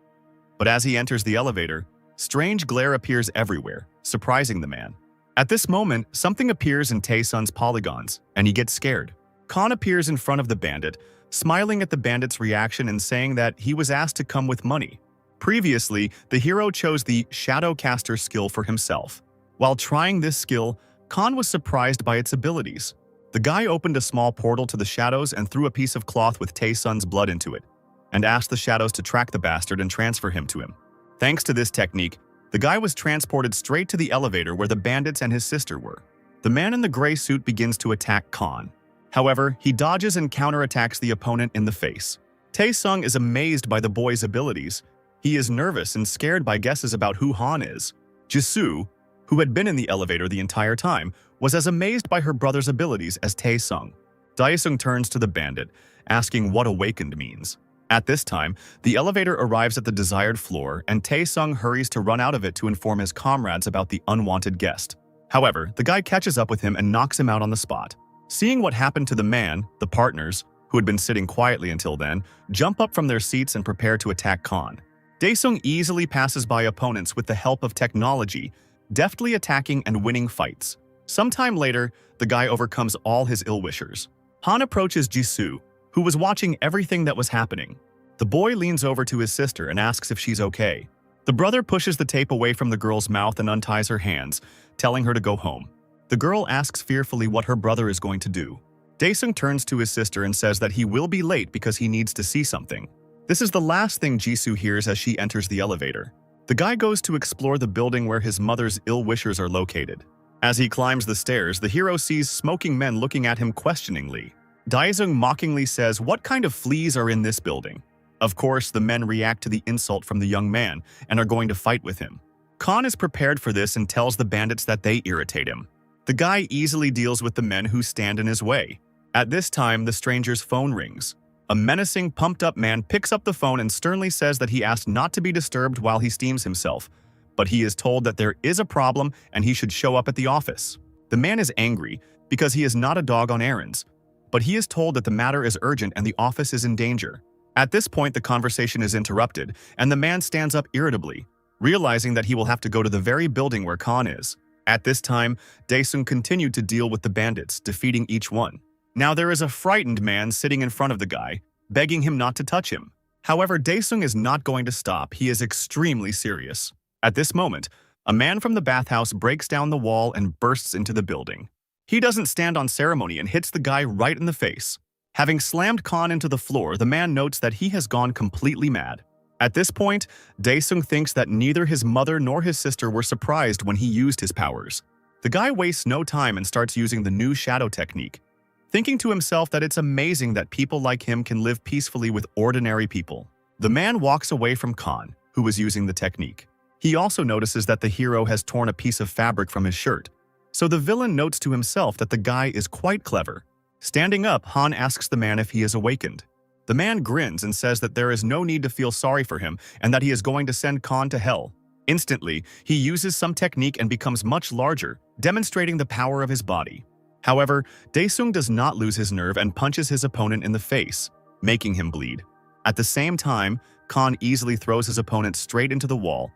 But as he enters the elevator, strange glare appears everywhere, surprising the man. At this moment, something appears in Tae-sung's polygons, and he gets scared. Khan appears in front of the bandit, smiling at the bandit's reaction and saying that he was asked to come with money. Previously, the hero chose the Shadow Caster skill for himself. While trying this skill, Khan was surprised by its abilities. The guy opened a small portal to the shadows and threw a piece of cloth with Tae-sung's blood into it, and asked the shadows to track the bastard and transfer him to him. Thanks to this technique, the guy was transported straight to the elevator where the bandits and his sister were. The man in the gray suit begins to attack Khan. However, he dodges and counterattacks the opponent in the face. Tae-sung is amazed by the boy's abilities. He is nervous and scared by guesses about who Han is. Jisoo, who had been in the elevator the entire time, was as amazed by her brother's abilities as Tae-sung. Dae-sung turns to the bandit, asking what awakened means. At this time, the elevator arrives at the desired floor, and Tae-sung hurries to run out of it to inform his comrades about the unwanted guest. However, the guy catches up with him and knocks him out on the spot. Seeing what happened to the man, the partners, who had been sitting quietly until then, jump up from their seats and prepare to attack Khan. Dae-sung easily passes by opponents with the help of technology, deftly attacking and winning fights. Sometime later, the guy overcomes all his ill-wishers. Han approaches Jisoo, who was watching everything that was happening. The boy leans over to his sister and asks if she's okay. The brother pushes the tape away from the girl's mouth and unties her hands, telling her to go home. The girl asks fearfully what her brother is going to do. Dae-sung turns to his sister and says that he will be late because he needs to see something. This is the last thing Jisoo hears as she enters the elevator. The guy goes to explore the building where his mother's ill-wishers are located. As he climbs the stairs, the hero sees smoking men looking at him questioningly. Dae-sung mockingly says, "What kind of fleas are in this building?" Of course, the men react to the insult from the young man and are going to fight with him. Khan is prepared for this and tells the bandits that they irritate him. The guy easily deals with the men who stand in his way. At this time, the stranger's phone rings. A menacing, pumped-up man picks up the phone and sternly says that he asked not to be disturbed while he steams himself, but he is told that there is a problem and he should show up at the office. The man is angry because he is not a dog on errands, but he is told that the matter is urgent and the office is in danger. At this point, the conversation is interrupted, and the man stands up irritably, realizing that he will have to go to the very building where Khan is. At this time, Dae-sung continued to deal with the bandits, defeating each one. Now there is a frightened man sitting in front of the guy, begging him not to touch him. However, Dae-sung is not going to stop. He is extremely serious. At this moment, a man from the bathhouse breaks down the wall and bursts into the building. He doesn't stand on ceremony and hits the guy right in the face. Having slammed Khan into the floor, the man notes that he has gone completely mad. At this point, Dae-sung thinks that neither his mother nor his sister were surprised when he used his powers. The guy wastes no time and starts using the new shadow technique, thinking to himself that it's amazing that people like him can live peacefully with ordinary people. The man walks away from Khan, who was using the technique. He also notices that the hero has torn a piece of fabric from his shirt, so the villain notes to himself that the guy is quite clever. Standing up, Han asks the man if he is awakened. The man grins and says that there is no need to feel sorry for him and that he is going to send Khan to hell. Instantly, he uses some technique and becomes much larger, demonstrating the power of his body. However, Dae-sung does not lose his nerve and punches his opponent in the face, making him bleed. At the same time, Khan easily throws his opponent straight into the wall,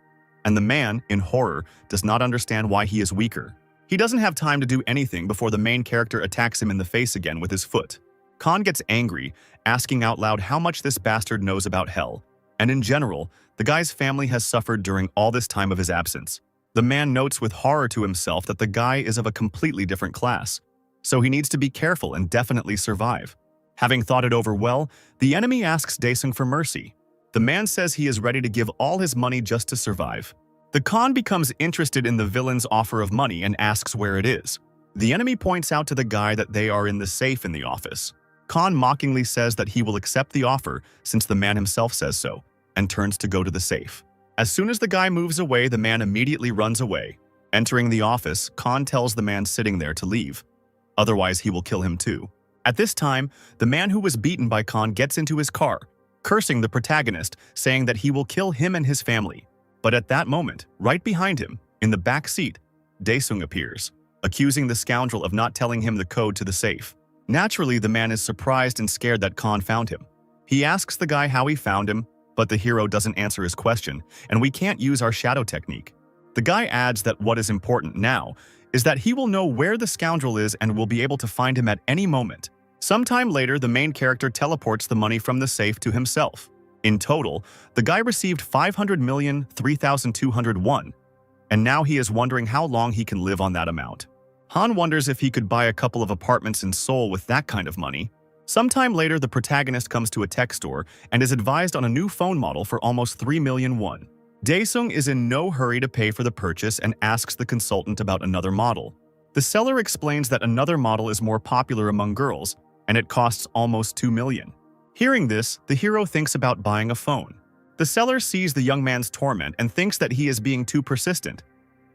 and the man, in horror, does not understand why he is weaker. He doesn't have time to do anything before the main character attacks him in the face again with his foot. Khan gets angry, asking out loud how much this bastard knows about hell, and in general, the guy's family has suffered during all this time of his absence. The man notes with horror to himself that the guy is of a completely different class, so he needs to be careful and definitely survive. Having thought it over well, the enemy asks Daesung for mercy. The man says he is ready to give all his money just to survive. The Khan becomes interested in the villain's offer of money and asks where it is. The enemy points out to the guy that they are in the safe in the office. Khan mockingly says that he will accept the offer since the man himself says so, and turns to go to the safe. As soon as the guy moves away, the man immediately runs away. Entering the office, Khan tells the man sitting there to leave. Otherwise, he will kill him too. At this time, the man who was beaten by Khan gets into his car, cursing the protagonist, saying that he will kill him and his family. But at that moment, right behind him, in the back seat, Daesung appears, accusing the scoundrel of not telling him the code to the safe. Naturally, the man is surprised and scared that Khan found him. He asks the guy how he found him, but the hero doesn't answer his question, and we can't use our shadow technique. The guy adds that what is important now is that he will know where the scoundrel is and will be able to find him at any moment. Sometime later, the main character teleports the money from the safe to himself. In total, the guy received 500,003,201, and now he is wondering how long he can live on that amount. Han wonders if he could buy a couple of apartments in Seoul with that kind of money. Sometime later, the protagonist comes to a tech store and is advised on a new phone model for almost 3 million won. Daesung is in no hurry to pay for the purchase and asks the consultant about another model. The seller explains that another model is more popular among girls, and it costs almost 2 million. Hearing this, the hero thinks about buying a phone. The seller sees the young man's torment and thinks that he is being too persistent,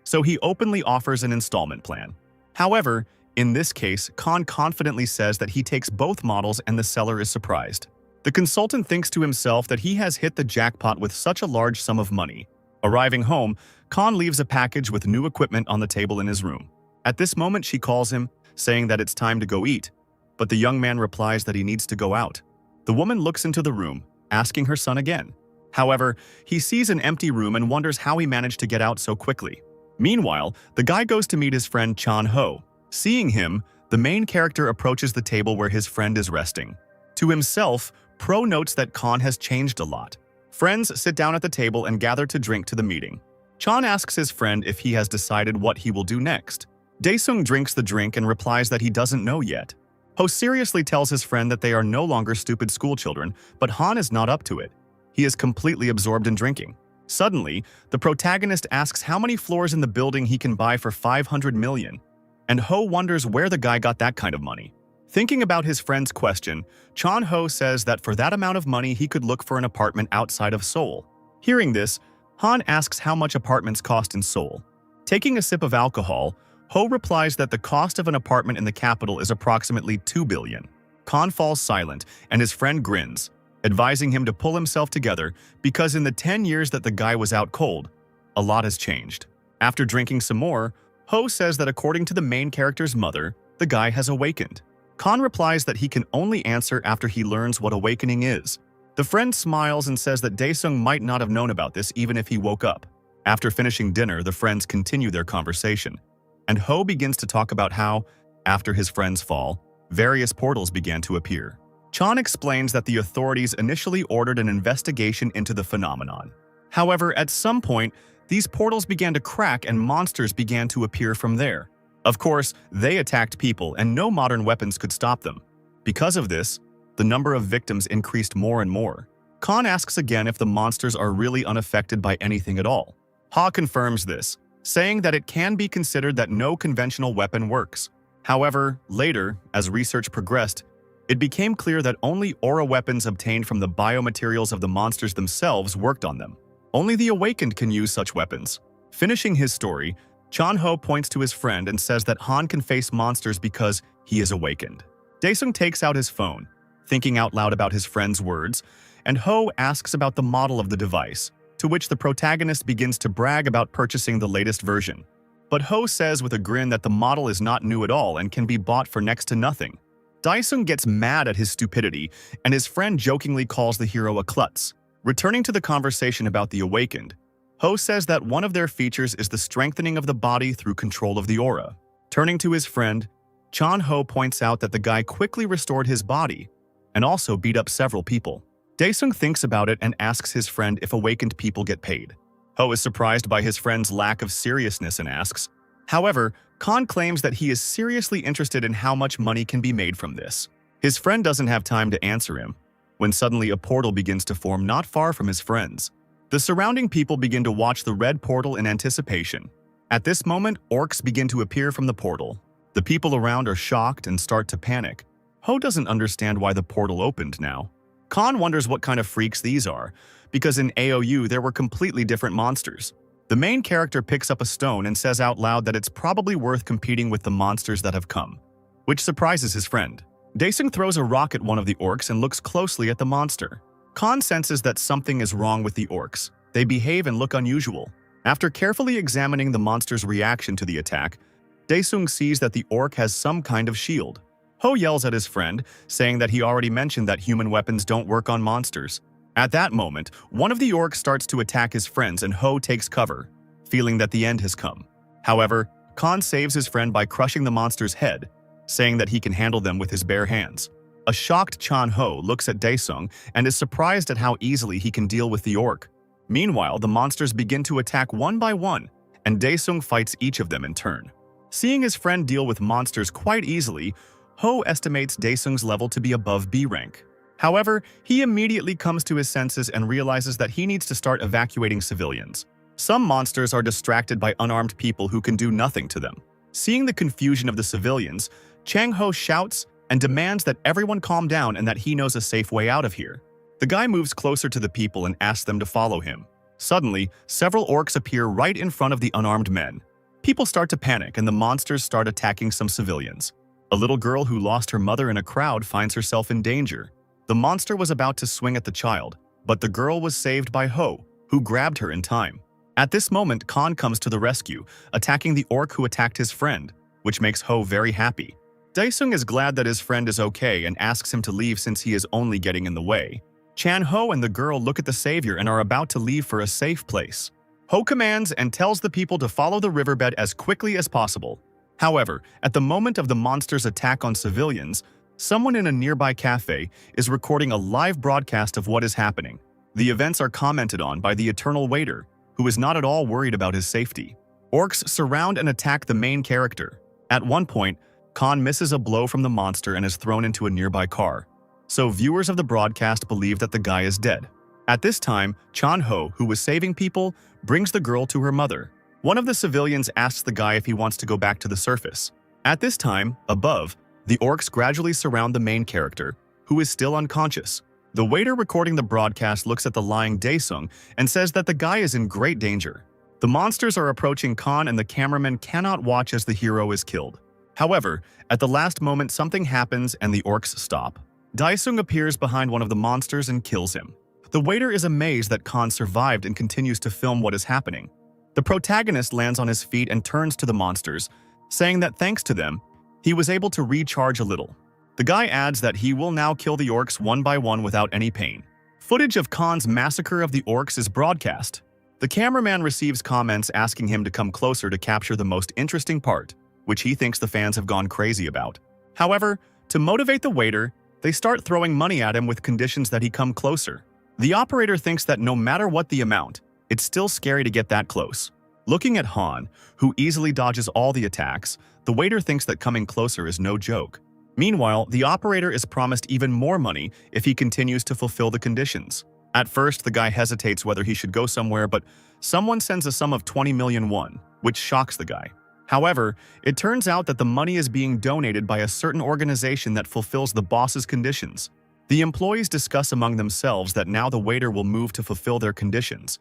so he openly offers an installment plan. However, in this case, Khan confidently says that he takes both models and the seller is surprised. The consultant thinks to himself that he has hit the jackpot with such a large sum of money. Arriving home, Khan leaves a package with new equipment on the table in his room. At this moment, she calls him, saying that it's time to go eat, but the young man replies that he needs to go out. The woman looks into the room, asking her son again. However, he sees an empty room and wonders how he managed to get out so quickly. Meanwhile, the guy goes to meet his friend Chan Ho. Seeing him, the main character approaches the table where his friend is resting. To himself, Pro notes that Khan has changed a lot. Friends sit down at the table and gather to drink to the meeting. Chan asks his friend if he has decided what he will do next. Daesung drinks the drink and replies that he doesn't know yet. Ho seriously tells his friend that they are no longer stupid schoolchildren, but Han is not up to it. He is completely absorbed in drinking. Suddenly, the protagonist asks how many floors in the building he can buy for 500 million, and Ho wonders where the guy got that kind of money. Thinking about his friend's question, Chan Ho says that for that amount of money he could look for an apartment outside of Seoul. Hearing this, Han asks how much apartments cost in Seoul. Taking a sip of alcohol, Ho replies that the cost of an apartment in the capital is approximately 2 billion. Khan falls silent and his friend grins, advising him to pull himself together because in the 10 years that the guy was out cold, a lot has changed. After drinking some more, Ho says that according to the main character's mother, the guy has awakened. Khan replies that he can only answer after he learns what awakening is. The friend smiles and says that Daesung might not have known about this even if he woke up. After finishing dinner, the friends continue their conversation, and Ho begins to talk about how, after his friend's fall, various portals began to appear. Chan explains that the authorities initially ordered an investigation into the phenomenon. However, at some point, these portals began to crack and monsters began to appear from there. Of course, they attacked people and no modern weapons could stop them. Because of this, the number of victims increased more and more. Khan asks again if the monsters are really unaffected by anything at all. Ha confirms this, saying that it can be considered that no conventional weapon works. However, later, as research progressed, it became clear that only aura weapons obtained from the biomaterials of the monsters themselves worked on them. Only the awakened can use such weapons. Finishing his story, Chan Ho points to his friend and says that Han can face monsters because he is awakened. Daesung takes out his phone, thinking out loud about his friend's words, and Ho asks about the model of the device, to which the protagonist begins to brag about purchasing the latest version. But Ho says with a grin that the model is not new at all and can be bought for next to nothing. Daesung gets mad at his stupidity, and his friend jokingly calls the hero a klutz. Returning to the conversation about the awakened, Ho says that one of their features is the strengthening of the body through control of the aura. Turning to his friend, Chan Ho points out that the guy quickly restored his body and also beat up several people. Daesung thinks about it and asks his friend if awakened people get paid. Ho is surprised by his friend's lack of seriousness and asks. However, Khan claims that he is seriously interested in how much money can be made from this. His friend doesn't have time to answer him, when suddenly a portal begins to form not far from his friends. The surrounding people begin to watch the red portal in anticipation. At this moment, orcs begin to appear from the portal. The people around are shocked and start to panic. Ho doesn't understand why the portal opened now. Khan wonders what kind of freaks these are, because in AOU there were completely different monsters. The main character picks up a stone and says out loud that it's probably worth competing with the monsters that have come, which surprises his friend. Daesung throws a rock at one of the orcs and looks closely at the monster. Khan senses that something is wrong with the orcs. They behave and look unusual. After carefully examining the monster's reaction to the attack, Daesung sees that the orc has some kind of shield. Ho yells at his friend, saying that he already mentioned that human weapons don't work on monsters. At that moment, one of the orcs starts to attack his friends and Ho takes cover, feeling that the end has come. However, Khan saves his friend by crushing the monster's head, saying that he can handle them with his bare hands. A shocked Chan Ho looks at Daesung and is surprised at how easily he can deal with the orc. Meanwhile, the monsters begin to attack one by one, and Daesung fights each of them in turn. Seeing his friend deal with monsters quite easily, Ho estimates Daesung's level to be above B rank. However, he immediately comes to his senses and realizes that he needs to start evacuating civilians. Some monsters are distracted by unarmed people who can do nothing to them. Seeing the confusion of the civilians, Chang Ho shouts and demands that everyone calm down and that he knows a safe way out of here. The guy moves closer to the people and asks them to follow him. Suddenly, several orcs appear right in front of the unarmed men. People start to panic and the monsters start attacking some civilians. A little girl who lost her mother in a crowd finds herself in danger. The monster was about to swing at the child, but the girl was saved by Ho, who grabbed her in time. At this moment, Khan comes to the rescue, attacking the orc who attacked his friend, which makes Ho very happy. Daesung is glad that his friend is okay and asks him to leave since he is only getting in the way. Chan Ho and the girl look at the savior and are about to leave for a safe place. Ho commands and tells the people to follow the riverbed as quickly as possible. However, at the moment of the monster's attack on civilians, someone in a nearby cafe is recording a live broadcast of what is happening. The events are commented on by the eternal waiter, who is not at all worried about his safety. Orcs surround and attack the main character. At one point, Khan misses a blow from the monster and is thrown into a nearby car. So viewers of the broadcast believe that the guy is dead. At this time, Chan Ho, who was saving people, brings the girl to her mother. One of the civilians asks the guy if he wants to go back to the surface. At this time, above, the orcs gradually surround the main character, who is still unconscious. The waiter recording the broadcast looks at the lying Daesung and says that the guy is in great danger. The monsters are approaching Khan and the cameraman cannot watch as the hero is killed. However, at the last moment something happens and the orcs stop. Daesung appears behind one of the monsters and kills him. The waiter is amazed that Khan survived and continues to film what is happening. The protagonist lands on his feet and turns to the monsters, saying that thanks to them, he was able to recharge a little. The guy adds that he will now kill the orcs one by one without any pain. Footage of Khan's massacre of the orcs is broadcast. The cameraman receives comments asking him to come closer to capture the most interesting part, which he thinks the fans have gone crazy about. However, to motivate the waiter, they start throwing money at him with conditions that he come closer. The operator thinks that no matter what the amount, it's still scary to get that close. Looking at Han, who easily dodges all the attacks, the waiter thinks that coming closer is no joke. Meanwhile, the operator is promised even more money if he continues to fulfill the conditions. At first, the guy hesitates whether he should go somewhere, but someone sends a sum of 20 million won, which shocks the guy. However, it turns out that the money is being donated by a certain organization that fulfills the boss's conditions. The employees discuss among themselves that now the waiter will move to fulfill their conditions,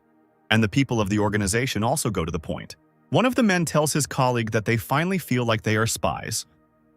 and the people of the organization also go to the point. One of the men tells his colleague that they finally feel like they are spies,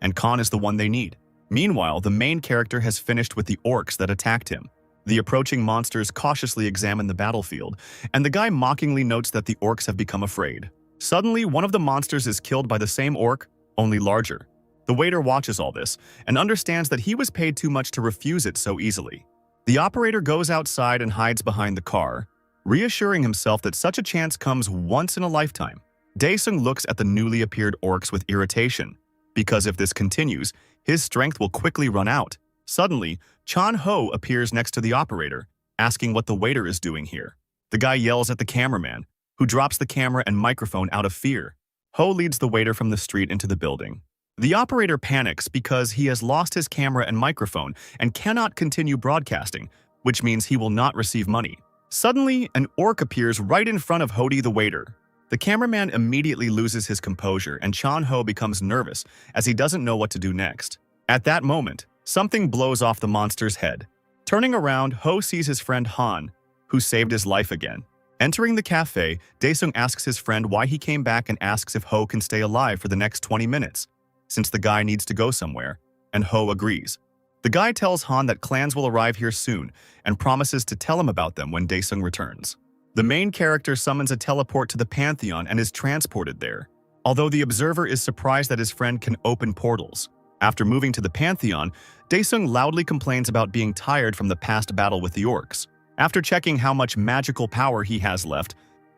and Khan is the one they need. Meanwhile, the main character has finished with the orcs that attacked him. The approaching monsters cautiously examine the battlefield, and the guy mockingly notes that the orcs have become afraid. Suddenly, one of the monsters is killed by the same orc, only larger. The waiter watches all this and understands that he was paid too much to refuse it so easily. The operator goes outside and hides behind the car, reassuring himself that such a chance comes once in a lifetime. Daesung looks at the newly appeared orcs with irritation, because if this continues, his strength will quickly run out. Suddenly, Chan Ho appears next to the operator, asking what the waiter is doing here. The guy yells at the cameraman, who drops the camera and microphone out of fear. Ho leads the waiter from the street into the building. The operator panics because he has lost his camera and microphone and cannot continue broadcasting, which means he will not receive money. Suddenly, an orc appears right in front of Hody the waiter. The cameraman immediately loses his composure and Chan Ho becomes nervous as he doesn't know what to do next. At that moment, something blows off the monster's head. Turning around, Ho sees his friend Han, who saved his life again. Entering the cafe, Daesung asks his friend why he came back and asks if Ho can stay alive for the next 20 minutes, since the guy needs to go somewhere, and Ho agrees. The guy tells Han that clans will arrive here soon and promises to tell him about them when Daesung returns. The main character summons a teleport to the Pantheon and is transported there, although the observer is surprised that his friend can open portals. After moving to the Pantheon, Daesung loudly complains about being tired from the past battle with the orcs. After checking how much magical power he has left,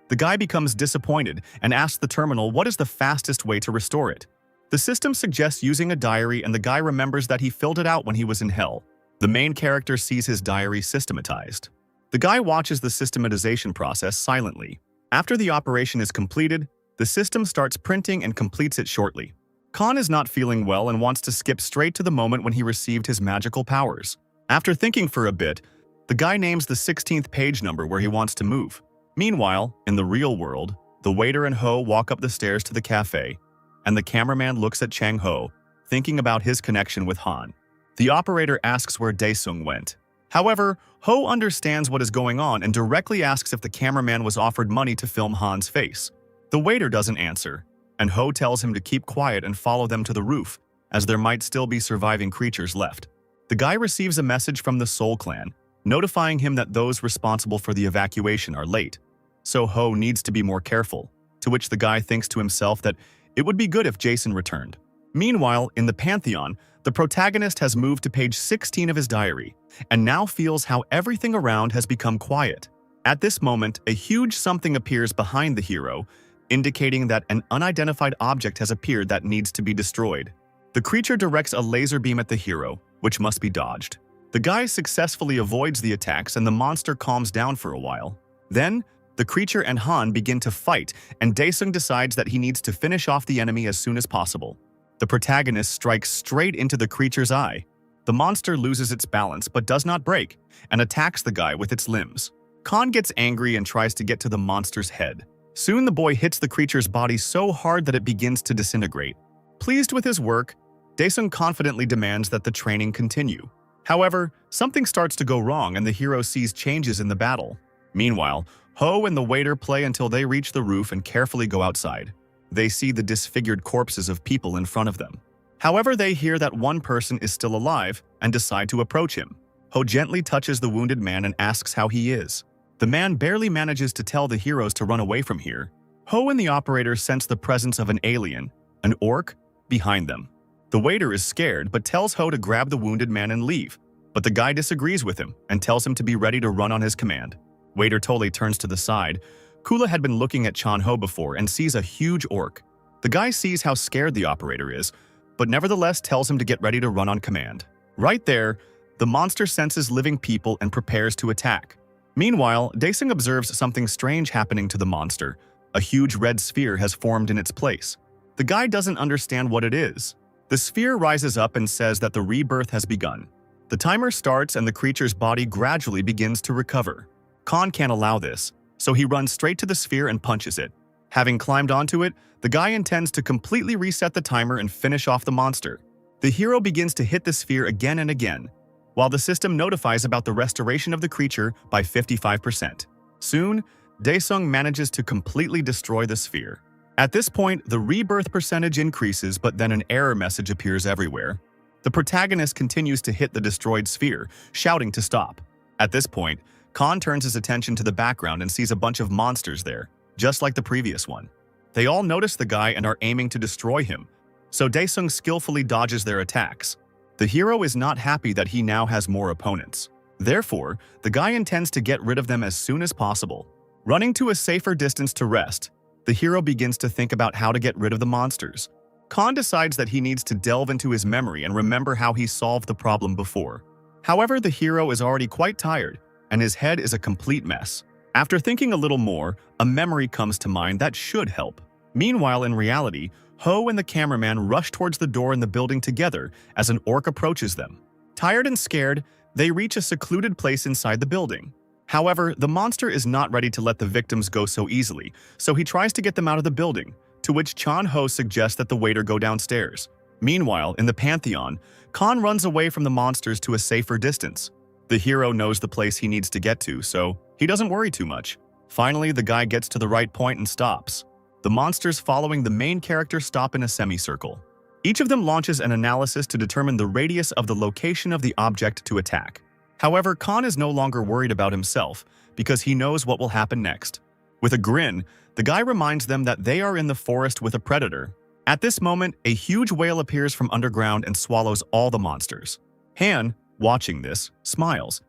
the guy becomes disappointed and asks the terminal what is the fastest way to restore it. The system suggests using a diary and the guy remembers that he filled it out when he was in hell. The main character sees his diary systematized. The guy watches the systematization process silently. After the operation is completed, the system starts printing and completes it shortly. Khan is not feeling well and wants to skip straight to the moment when he received his magical powers. After thinking for a bit, the guy names the 16th page number where he wants to move. Meanwhile, in the real world, the waiter and Ho walk up the stairs to the cafe, and the cameraman looks at Chang Ho, thinking about his connection with Han. The operator asks where Daesung went. However, Ho understands what is going on and directly asks if the cameraman was offered money to film Han's face. The waiter doesn't answer, and Ho tells him to keep quiet and follow them to the roof, as there might still be surviving creatures left. The guy receives a message from the Soul Clan, notifying him that those responsible for the evacuation are late. So Ho needs to be more careful, to which the guy thinks to himself that it would be good if Jason returned. Meanwhile, in the Pantheon, the protagonist has moved to page 16 of his diary, and now feels how everything around has become quiet. At this moment, a huge something appears behind the hero, indicating that an unidentified object has appeared that needs to be destroyed. The creature directs a laser beam at the hero, which must be dodged. The guy successfully avoids the attacks and the monster calms down for a while. Then, the creature and Han begin to fight, and Daesung decides that he needs to finish off the enemy as soon as possible. The protagonist strikes straight into the creature's eye. The monster loses its balance but does not break, and attacks the guy with its limbs. Khan gets angry and tries to get to the monster's head. Soon the boy hits the creature's body so hard that it begins to disintegrate. Pleased with his work, Daesung confidently demands that the training continue. However, something starts to go wrong and the hero sees changes in the battle. Meanwhile, Ho and the waiter play until they reach the roof and carefully go outside. They see the disfigured corpses of people in front of them. However, they hear that one person is still alive and decide to approach him. Ho gently touches the wounded man and asks how he is. The man barely manages to tell the heroes to run away from here. Ho and the operator sense the presence of an alien, an orc, behind them. The waiter is scared but tells Ho to grab the wounded man and leave, but the guy disagrees with him and tells him to be ready to run on his command. Waiter Tole turns to the side. Kula had been looking at Chan Ho before and sees a huge orc. The guy sees how scared the operator is, but nevertheless tells him to get ready to run on command. Right there, the monster senses living people and prepares to attack. Meanwhile, Daesung observes something strange happening to the monster. A huge red sphere has formed in its place. The guy doesn't understand what it is. The sphere rises up and says that the rebirth has begun. The timer starts and the creature's body gradually begins to recover. Khan can't allow this, so he runs straight to the sphere and punches it. Having climbed onto it, the guy intends to completely reset the timer and finish off the monster. The hero begins to hit the sphere again and again, while the system notifies about the restoration of the creature by 55%. Soon, Daesung manages to completely destroy the sphere. At this point, the rebirth percentage increases, but then an error message appears everywhere. The protagonist continues to hit the destroyed sphere, shouting to stop. At this point, Khan turns his attention to the background and sees a bunch of monsters there, just like the previous one. They all notice the guy and are aiming to destroy him, so Daesung skillfully dodges their attacks. The hero is not happy that he now has more opponents. Therefore, the guy intends to get rid of them as soon as possible. Running to a safer distance to rest, the hero begins to think about how to get rid of the monsters. Khan decides that he needs to delve into his memory and remember how he solved the problem before. However, the hero is already quite tired, and his head is a complete mess. After thinking a little more, a memory comes to mind that should help. Meanwhile, in reality, Ho and the cameraman rush towards the door in the building together as an orc approaches them. Tired and scared, they reach a secluded place inside the building. However, the monster is not ready to let the victims go so easily, so he tries to get them out of the building, to which Chan-ho suggests that the waiter go downstairs. Meanwhile, in the Pantheon, Khan runs away from the monsters to a safer distance. The hero knows the place he needs to get to, so he doesn't worry too much. Finally, the guy gets to the right point and stops. The monsters following the main character stop in a semicircle. Each of them launches an analysis to determine the radius of the location of the object to attack. However, Khan is no longer worried about himself because he knows what will happen next. With a grin, the guy reminds them that they are in the forest with a predator. At this moment, a huge whale appears from underground and swallows all the monsters. Han, watching this, smiles,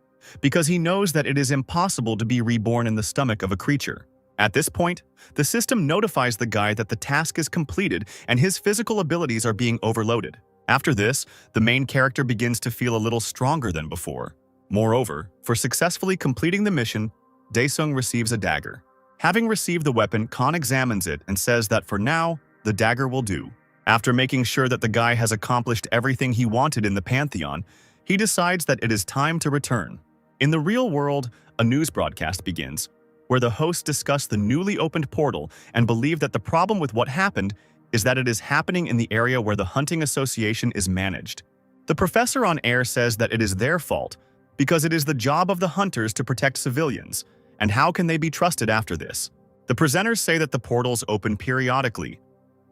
because he knows that it is impossible to be reborn in the stomach of a creature. At this point, the system notifies the guy that the task is completed and his physical abilities are being overloaded. After this, the main character begins to feel a little stronger than before. Moreover, for successfully completing the mission, Daesung receives a dagger. Having received the weapon, Khan examines it and says that for now, the dagger will do. After making sure that the guy has accomplished everything he wanted in the Pantheon, he decides that it is time to return. In the real world, a news broadcast begins, where the hosts discuss the newly opened portal and believe that the problem with what happened is that it is happening in the area where the hunting association is managed. The professor on air says that it is their fault because it is the job of the hunters to protect civilians, and how can they be trusted after this? The presenters say that the portals open periodically,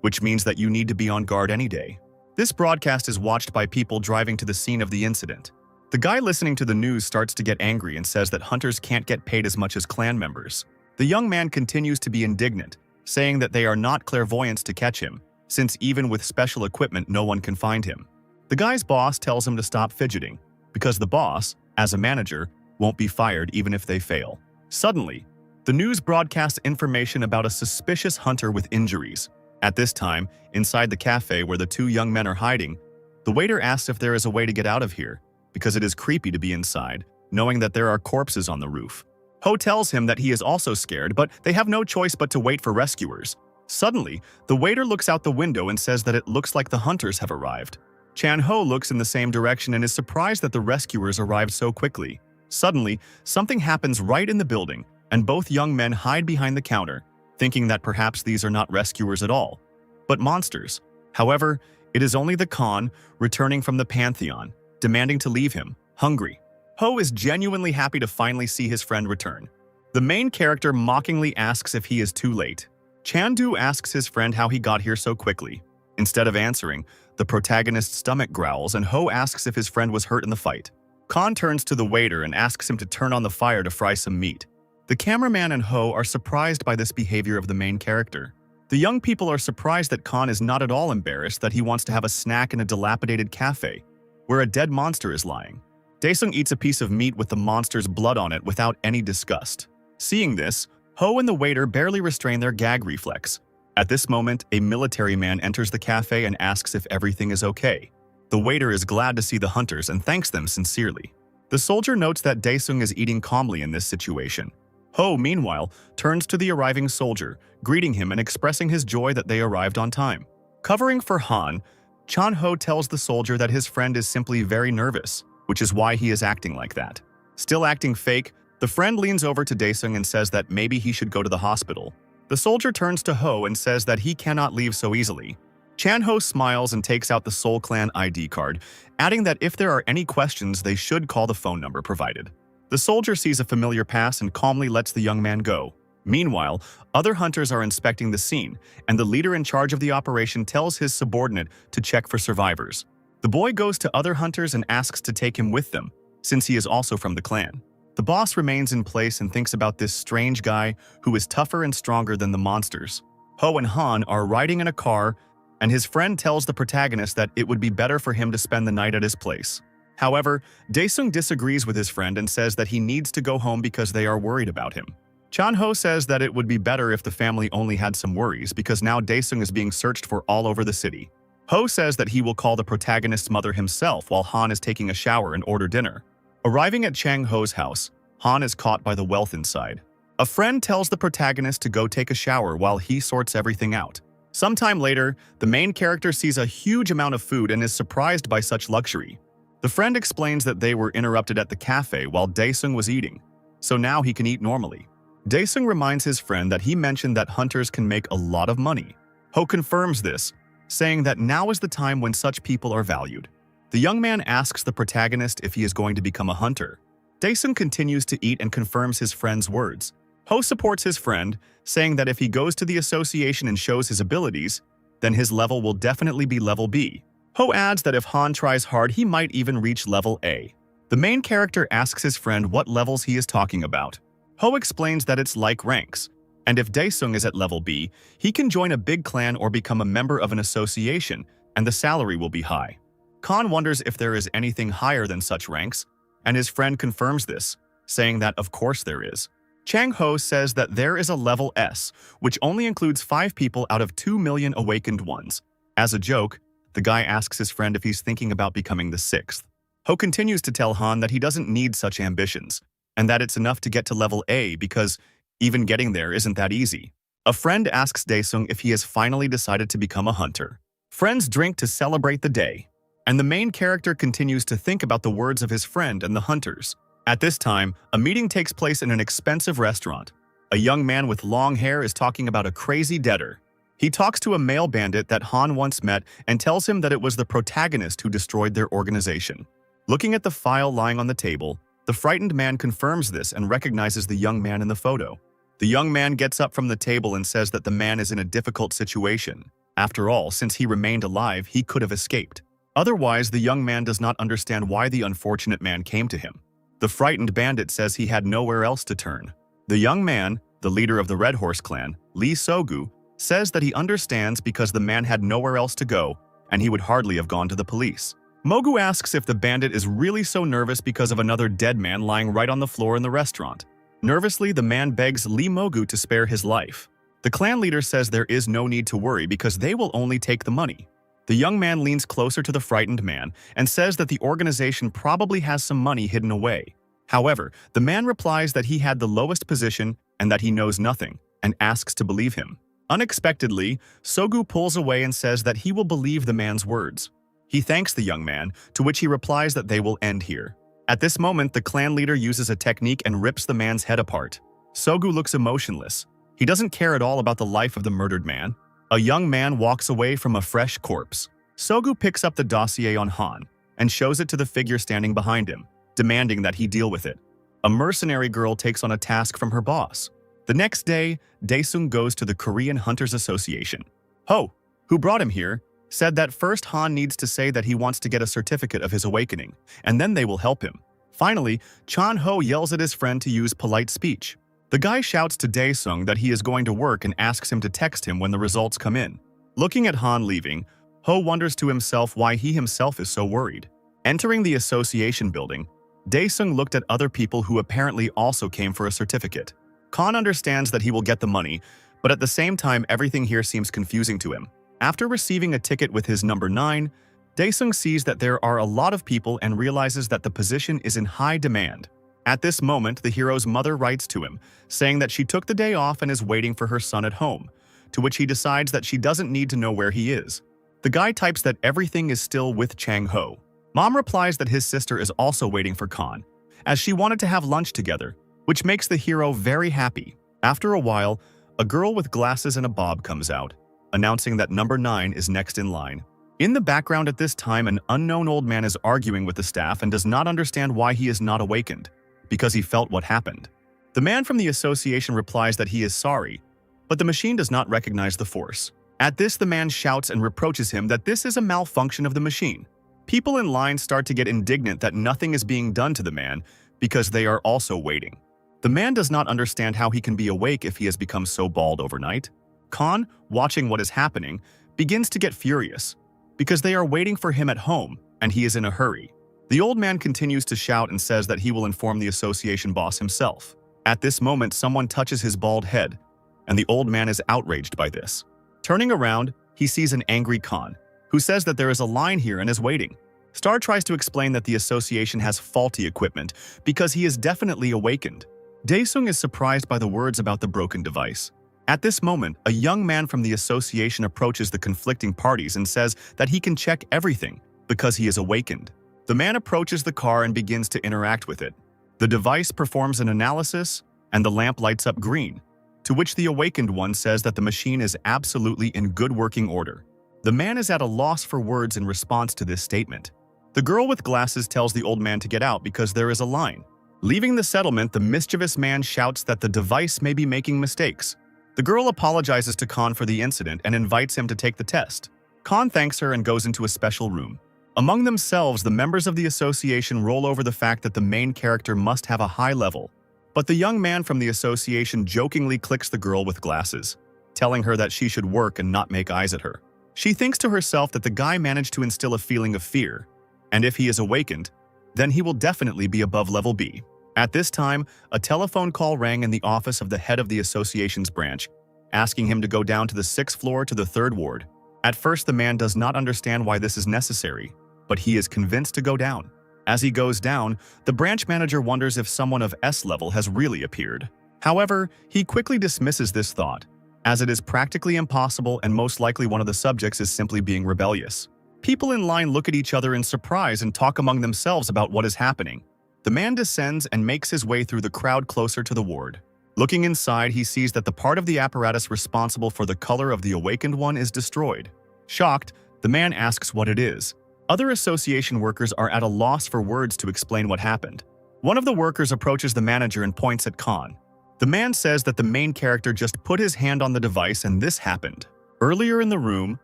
which means that you need to be on guard any day. This broadcast is watched by people driving to the scene of the incident. The guy listening to the news starts to get angry and says that hunters can't get paid as much as clan members. The young man continues to be indignant, saying that they are not clairvoyants to catch him, since even with special equipment no one can find him. The guy's boss tells him to stop fidgeting, because the boss, as a manager, won't be fired even if they fail. Suddenly, the news broadcasts information about a suspicious hunter with injuries. At this time, inside the cafe where the two young men are hiding, the waiter asks if there is a way to get out of here, because it is creepy to be inside, knowing that there are corpses on the roof. Ho tells him that he is also scared, but they have no choice but to wait for rescuers. Suddenly, the waiter looks out the window and says that it looks like the hunters have arrived. Chan-ho looks in the same direction and is surprised that the rescuers arrived so quickly. Suddenly, something happens right in the building, and both young men hide behind the counter, thinking that perhaps these are not rescuers at all, but monsters. However, it is only the Khan, returning from the Pantheon, demanding to leave him, hungry. Ho is genuinely happy to finally see his friend return. The main character mockingly asks if he is too late. Chandu asks his friend how he got here so quickly. Instead of answering, the protagonist's stomach growls and Ho asks if his friend was hurt in the fight. Khan turns to the waiter and asks him to turn on the fire to fry some meat. The cameraman and Ho are surprised by this behavior of the main character. The young people are surprised that Khan is not at all embarrassed that he wants to have a snack in a dilapidated cafe, where a dead monster is lying. Daesung eats a piece of meat with the monster's blood on it without any disgust. Seeing this, Ho and the waiter barely restrain their gag reflex. At this moment, a military man enters the cafe and asks if everything is okay. The waiter is glad to see the hunters and thanks them sincerely. The soldier notes that Daesung is eating calmly in this situation. Ho, meanwhile, turns to the arriving soldier, greeting him and expressing his joy that they arrived on time. Covering for Han, Chan-ho tells the soldier that his friend is simply very nervous, which is why he is acting like that. Still acting fake, the friend leans over to Daesung and says that maybe he should go to the hospital. The soldier turns to Ho and says that he cannot leave so easily. Chan-ho smiles and takes out the Seoul Clan ID card, adding that if there are any questions, they should call the phone number provided. The soldier sees a familiar pass and calmly lets the young man go. Meanwhile, other hunters are inspecting the scene, and the leader in charge of the operation tells his subordinate to check for survivors. The boy goes to other hunters and asks to take him with them, since he is also from the clan. The boss remains in place and thinks about this strange guy who is tougher and stronger than the monsters. Ho and Han are riding in a car, and his friend tells the protagonist that it would be better for him to spend the night at his place. However, Daesung disagrees with his friend and says that he needs to go home because they are worried about him. Chan-ho says that it would be better if the family only had some worries because now Daesung is being searched for all over the city. Ho says that he will call the protagonist's mother himself while Han is taking a shower and order dinner. Arriving at Chang Ho's house, Han is caught by the wealth inside. A friend tells the protagonist to go take a shower while he sorts everything out. Sometime later, the main character sees a huge amount of food and is surprised by such luxury. The friend explains that they were interrupted at the cafe while Daesung was eating, so now he can eat normally. Daesung reminds his friend that he mentioned that hunters can make a lot of money. Ho confirms this, saying that now is the time when such people are valued. The young man asks the protagonist if he is going to become a hunter. Daesung continues to eat and confirms his friend's words. Ho supports his friend, saying that if he goes to the association and shows his abilities, then his level will definitely be level B. Ho adds that if Han tries hard, he might even reach level A. The main character asks his friend what levels he is talking about. Ho explains that it's like ranks, and if Daesung is at level B, he can join a big clan or become a member of an association, and the salary will be high. Khan wonders if there is anything higher than such ranks, and his friend confirms this, saying that of course there is. Chang Ho says that there is a level S, which only includes 5 people out of 2 million awakened ones. As a joke, the guy asks his friend if he's thinking about becoming the 6th. Ho continues to tell Han that he doesn't need such ambitions, and that it's enough to get to level A because even getting there isn't that easy. A friend asks Daesung if he has finally decided to become a hunter. Friends drink to celebrate the day, and the main character continues to think about the words of his friend and the hunters. At this time, a meeting takes place in an expensive restaurant. A young man with long hair is talking about a crazy debtor. He talks to a male bandit that Han once met and tells him that it was the protagonist who destroyed their organization. Looking at the file lying on the table, the frightened man confirms this and recognizes the young man in the photo. The young man gets up from the table and says that the man is in a difficult situation. After all, since he remained alive, he could have escaped. Otherwise, the young man does not understand why the unfortunate man came to him. The frightened bandit says he had nowhere else to turn. The young man, the leader of the Red Horse clan, Lee Sogu, says that he understands because the man had nowhere else to go, and he would hardly have gone to the police. Mogu asks if the bandit is really so nervous because of another dead man lying right on the floor in the restaurant. Nervously, the man begs Lee Mogu to spare his life. The clan leader says there is no need to worry because they will only take the money. The young man leans closer to the frightened man and says that the organization probably has some money hidden away. However, the man replies that he had the lowest position and that he knows nothing, and asks to believe him. Unexpectedly, Sogu pulls away and says that he will believe the man's words. He thanks the young man, to which he replies that they will end here. At this moment, the clan leader uses a technique and rips the man's head apart. Sogu looks emotionless. He doesn't care at all about the life of the murdered man. A young man walks away from a fresh corpse. Sogu picks up the dossier on Han and shows it to the figure standing behind him, demanding that he deal with it. A mercenary girl takes on a task from her boss. The next day, Daesung goes to the Korean Hunters Association. Ho, who brought him here, said that first Han needs to say that he wants to get a certificate of his awakening, and then they will help him. Finally, Chan Ho yells at his friend to use polite speech. The guy shouts to Daesung that he is going to work and asks him to text him when the results come in. Looking at Han leaving, Ho wonders to himself why he himself is so worried. Entering the association building, Daesung looked at other people who apparently also came for a certificate. Khan understands that he will get the money, but at the same time everything here seems confusing to him. After receiving a ticket with his number 9, Daesung sees that there are a lot of people and realizes that the position is in high demand. At this moment, the hero's mother writes to him, saying that she took the day off and is waiting for her son at home, to which he decides that she doesn't need to know where he is. The guy types that everything is still with Chang Ho. Mom replies that his sister is also waiting for Khan, as she wanted to have lunch together, which makes the hero very happy. After a while, a girl with glasses and a bob comes out, announcing that number 9 is next in line. In the background at this time, an unknown old man is arguing with the staff and does not understand why he is not awakened, because he felt what happened. The man from the association replies that he is sorry, but the machine does not recognize the force. At this, the man shouts and reproaches him that this is a malfunction of the machine. People in line start to get indignant that nothing is being done to the man because they are also waiting. The man does not understand how he can be awake if he has become so bald overnight. Khan, watching what is happening, begins to get furious because they are waiting for him at home and he is in a hurry. The old man continues to shout and says that he will inform the association boss himself. At this moment, someone touches his bald head, and the old man is outraged by this. Turning around, he sees an angry Khan, who says that there is a line here and is waiting. Star tries to explain that the association has faulty equipment because he is definitely awakened. Daesung is surprised by the words about the broken device. At this moment, a young man from the association approaches the conflicting parties and says that he can check everything because he is awakened. The man approaches the car and begins to interact with it. The device performs an analysis, and the lamp lights up green, to which the awakened one says that the machine is absolutely in good working order. The man is at a loss for words in response to this statement. The girl with glasses tells the old man to get out because there is a line. Leaving the settlement, the mischievous man shouts that the device may be making mistakes. The girl apologizes to Khan for the incident and invites him to take the test. Khan thanks her and goes into a special room. Among themselves, the members of the association roll over the fact that the main character must have a high level. But the young man from the association jokingly clicks the girl with glasses, telling her that she should work and not make eyes at her. She thinks to herself that the guy managed to instill a feeling of fear, and if he is awakened, then he will definitely be above level B. At this time, a telephone call rang in the office of the head of the association's branch, asking him to go down to the 6th floor to the 3rd ward. At first, the man does not understand why this is necessary, but he is convinced to go down. As he goes down, the branch manager wonders if someone of S level has really appeared. However, he quickly dismisses this thought, as it is practically impossible and most likely one of the subjects is simply being rebellious. People in line look at each other in surprise and talk among themselves about what is happening. The man descends and makes his way through the crowd closer to the ward. Looking inside, he sees that the part of the apparatus responsible for the color of the awakened one is destroyed. Shocked, the man asks what it is. Other association workers are at a loss for words to explain what happened. One of the workers approaches the manager and points at Khan. The man says that the main character just put his hand on the device and this happened. Earlier in the room,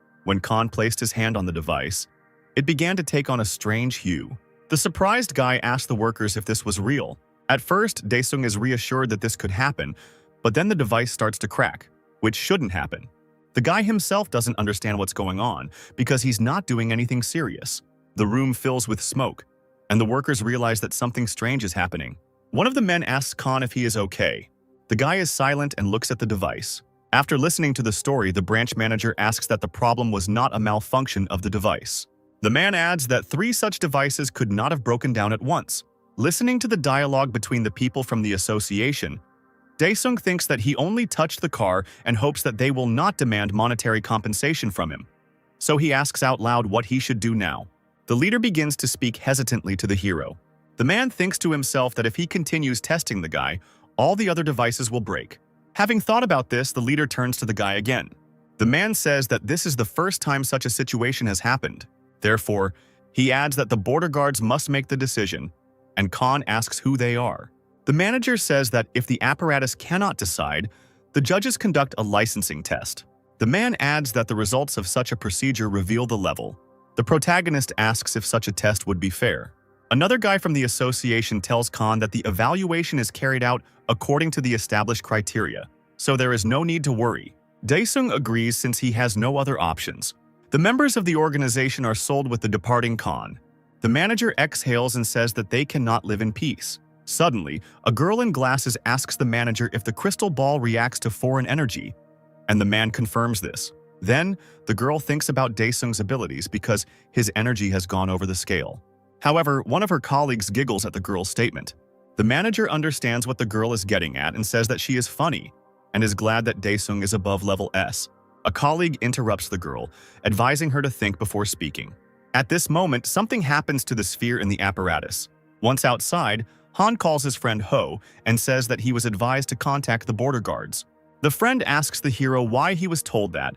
when Khan placed his hand on the device, it began to take on a strange hue. The surprised guy asked the workers if this was real. At first, Daesung is reassured that this could happen, but then the device starts to crack, which shouldn't happen. The guy himself doesn't understand what's going on because he's not doing anything serious. The room fills with smoke, and the workers realize that something strange is happening. One of the men asks Khan if he is okay. The guy is silent and looks at the device. After listening to the story, the branch manager asks that the problem was not a malfunction of the device. The man adds that 3 such devices could not have broken down at once. Listening to the dialogue between the people from the association, Daesung thinks that he only touched the car and hopes that they will not demand monetary compensation from him. So he asks out loud what he should do now. The leader begins to speak hesitantly to the hero. The man thinks to himself that if he continues testing the guy, all the other devices will break. Having thought about this, the leader turns to the guy again. The man says that this is the first time such a situation has happened. Therefore, he adds that the border guards must make the decision, and Khan asks who they are. The manager says that if the apparatus cannot decide, the judges conduct a licensing test. The man adds that the results of such a procedure reveal the level. The protagonist asks if such a test would be fair. Another guy from the association tells Khan that the evaluation is carried out according to the established criteria, so there is no need to worry. Daesung agrees since he has no other options. The members of the organization are sold with the departing Khan. The manager exhales and says that they cannot live in peace. Suddenly, a girl in glasses asks the manager if the crystal ball reacts to foreign energy, and the man confirms this. Then, the girl thinks about Daesung's abilities because his energy has gone over the scale. However, one of her colleagues giggles at the girl's statement. The manager understands what the girl is getting at and says that she is funny, and is glad that Daesung is above level S. A colleague interrupts the girl, advising her to think before speaking. At this moment, something happens to the sphere in the apparatus. Once outside, Han calls his friend Ho and says that he was advised to contact the border guards. The friend asks the hero why he was told that,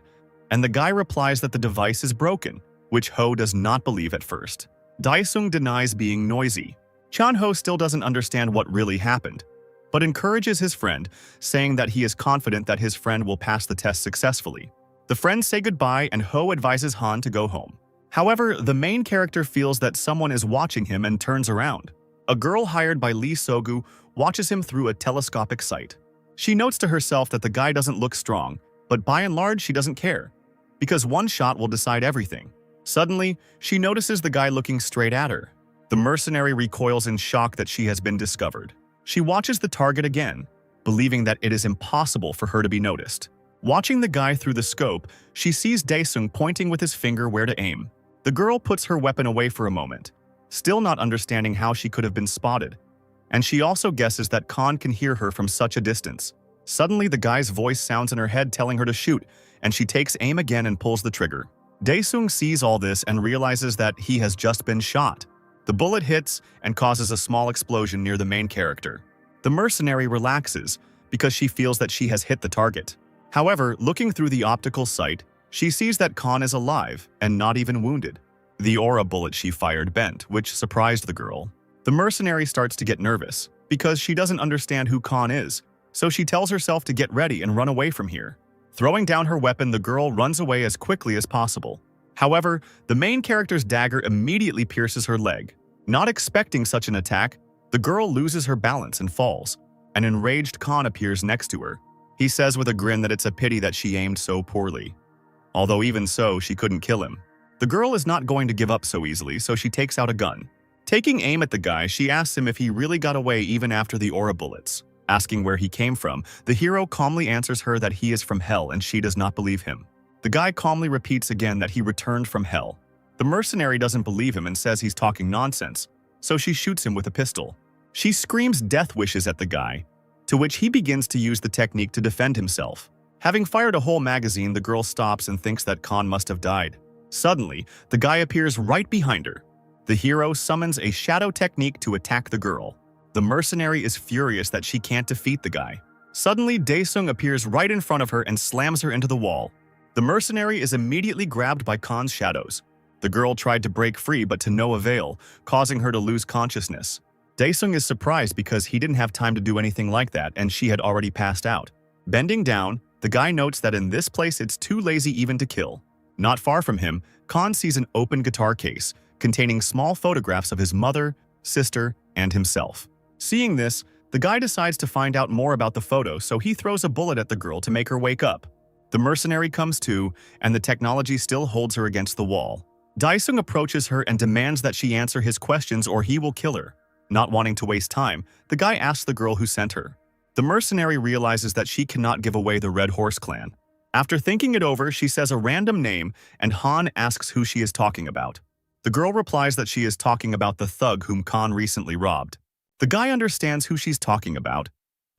and the guy replies that the device is broken, which Ho does not believe at first. Daesung denies being noisy. Chan-ho still doesn't understand what really happened, but encourages his friend, saying that he is confident that his friend will pass the test successfully. The friends say goodbye and Ho advises Han to go home. However, the main character feels that someone is watching him and turns around. A girl hired by Lee Sogu watches him through a telescopic sight. She notes to herself that the guy doesn't look strong, but by and large she doesn't care, because one shot will decide everything. Suddenly, she notices the guy looking straight at her. The mercenary recoils in shock that she has been discovered. She watches the target again, believing that it is impossible for her to be noticed. Watching the guy through the scope, she sees Daesung pointing with his finger where to aim. The girl puts her weapon away for a moment, still not understanding how she could have been spotted. and she also guesses that Khan can hear her from such a distance. Suddenly, the guy's voice sounds in her head telling her to shoot, and she takes aim again and pulls the trigger. Daesung sees all this and realizes that he has just been shot. The bullet hits and causes a small explosion near the main character. The mercenary relaxes because she feels that she has hit the target. However, looking through the optical sight, she sees that Khan is alive and not even wounded. The aura bullet she fired bent, which surprised the girl. The mercenary starts to get nervous because she doesn't understand who Khan is, so she tells herself to get ready and run away from here. Throwing down her weapon, the girl runs away as quickly as possible. However, the main character's dagger immediately pierces her leg. Not expecting such an attack, the girl loses her balance and falls. An enraged Khan appears next to her. He says with a grin that it's a pity that she aimed so poorly. Although even so, she couldn't kill him. The girl is not going to give up so easily, so she takes out a gun. Taking aim at the guy, she asks him if he really got away even after the aura bullets. Asking where he came from, the hero calmly answers her that he is from hell and she does not believe him. The guy calmly repeats again that he returned from hell. The mercenary doesn't believe him and says he's talking nonsense, so she shoots him with a pistol. She screams death wishes at the guy, to which he begins to use the technique to defend himself. Having fired a whole magazine, the girl stops and thinks that Khan must have died. Suddenly, the guy appears right behind her. The hero summons a shadow technique to attack the girl. The mercenary is furious that she can't defeat the guy. Suddenly, Daesung appears right in front of her and slams her into the wall. The mercenary is immediately grabbed by Khan's shadows. The girl tried to break free, but to no avail, causing her to lose consciousness. Daesung is surprised because he didn't have time to do anything like that and she had already passed out. Bending down, the guy notes that in this place it's too lazy even to kill. Not far from him, Khan sees an open guitar case containing small photographs of his mother, sister, and himself. Seeing this, the guy decides to find out more about the photo, so he throws a bullet at the girl to make her wake up. The mercenary comes to, and the technology still holds her against the wall. Daesung approaches her and demands that she answer his questions or he will kill her. Not wanting to waste time, the guy asks the girl who sent her. The mercenary realizes that she cannot give away the Red Horse clan. After thinking it over, she says a random name, and Han asks who she is talking about. The girl replies that she is talking about the thug whom Khan recently robbed. The guy understands who she's talking about,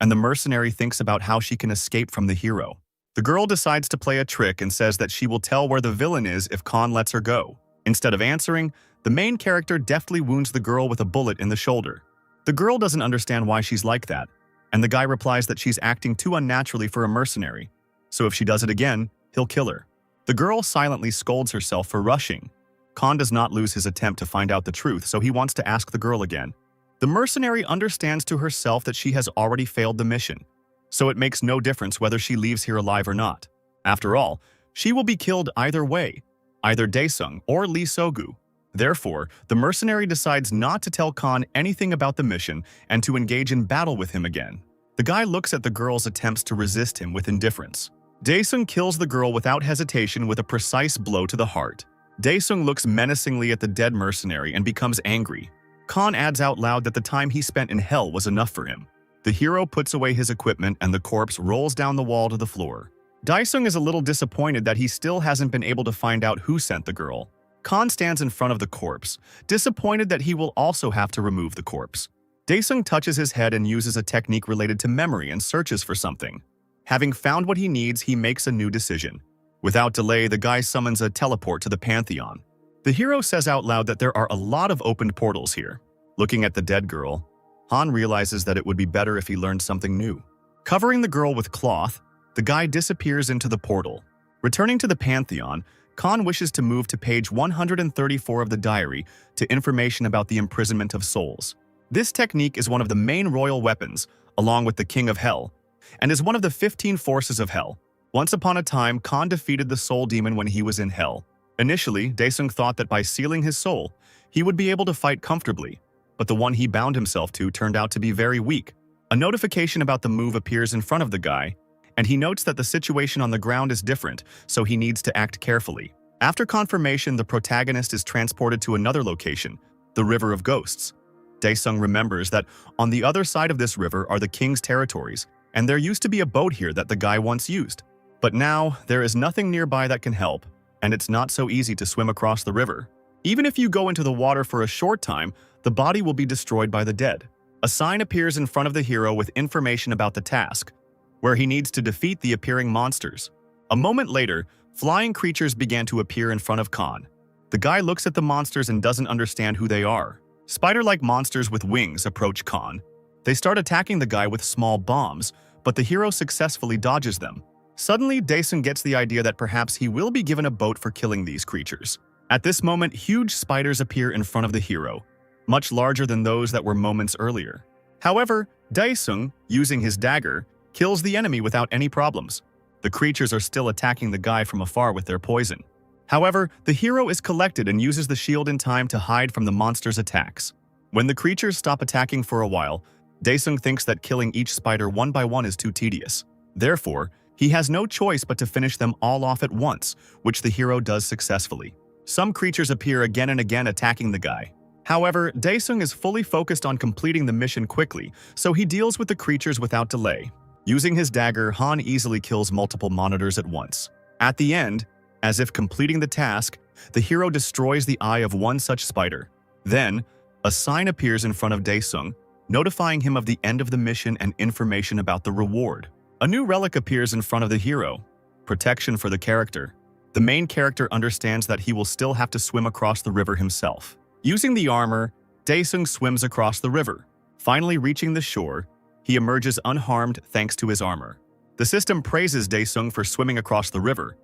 and the mercenary thinks about how she can escape from the hero. The girl decides to play a trick and says that she will tell where the villain is if Khan lets her go. Instead of answering, the main character deftly wounds the girl with a bullet in the shoulder. The girl doesn't understand why she's like that, and the guy replies that she's acting too unnaturally for a mercenary, so if she does it again, he'll kill her. The girl silently scolds herself for rushing. Khan does not lose his attempt to find out the truth, so he wants to ask the girl again. The mercenary understands to herself that she has already failed the mission, so it makes no difference whether she leaves here alive or not. After all, she will be killed either way, either Daesung or Lee Sogu. Therefore, the mercenary decides not to tell Khan anything about the mission and to engage in battle with him again. The guy looks at the girl's attempts to resist him with indifference. Daesung kills the girl without hesitation with a precise blow to the heart. Daesung looks menacingly at the dead mercenary and becomes angry. Khan adds out loud that the time he spent in hell was enough for him. The hero puts away his equipment and the corpse rolls down the wall to the floor. Daesung is a little disappointed that he still hasn't been able to find out who sent the girl. Khan stands in front of the corpse, disappointed that he will also have to remove the corpse. Daesung touches his head and uses a technique related to memory and searches for something. Having found what he needs, he makes a new decision. Without delay, the guy summons a teleport to the Pantheon. The hero says out loud that there are a lot of opened portals here. Looking at the dead girl, Han realizes that it would be better if he learned something new. Covering the girl with cloth, the guy disappears into the portal. Returning to the Pantheon, Khan wishes to move to page 134 of the diary to information about the imprisonment of souls. This technique is one of the main royal weapons, along with the King of Hell, and is one of the 15 forces of Hell. Once upon a time, Khan defeated the soul demon when he was in Hell. Initially, Daesung thought that by sealing his soul, he would be able to fight comfortably, but the one he bound himself to turned out to be very weak. A notification about the move appears in front of the guy, and he notes that the situation on the ground is different, so he needs to act carefully. After confirmation, the protagonist is transported to another location, the River of Ghosts. Daesung remembers that on the other side of this river are the king's territories, and there used to be a boat here that the guy once used. But now, there is nothing nearby that can help, and it's not so easy to swim across the river. Even if you go into the water for a short time, the body will be destroyed by the dead. A sign appears in front of the hero with information about the task, where he needs to defeat the appearing monsters. A moment later, flying creatures began to appear in front of Khan. The guy looks at the monsters and doesn't understand who they are. Spider-like monsters with wings approach Khan. They start attacking the guy with small bombs, but the hero successfully dodges them. Suddenly, Daesung gets the idea that perhaps he will be given a boat for killing these creatures. At this moment, huge spiders appear in front of the hero, much larger than those that were moments earlier. However, Daesung, using his dagger, kills the enemy without any problems. The creatures are still attacking the guy from afar with their poison. However, the hero is collected and uses the shield in time to hide from the monster's attacks. When the creatures stop attacking for a while, Daesung thinks that killing each spider one by one is too tedious. Therefore, he has no choice but to finish them all off at once, which the hero does successfully. Some creatures appear again and again attacking the guy. However, Daesung is fully focused on completing the mission quickly, so he deals with the creatures without delay. Using his dagger, Han easily kills multiple monitors at once. At the end, as if completing the task, the hero destroys the eye of one such spider. Then, a sign appears in front of Daesung, notifying him of the end of the mission and information about the reward. A new relic appears in front of the hero, protection for the character. The main character understands that he will still have to swim across the river himself. Using the armor, Daesung swims across the river. Finally reaching the shore, he emerges unharmed thanks to his armor. The system praises Daesung for swimming across the river,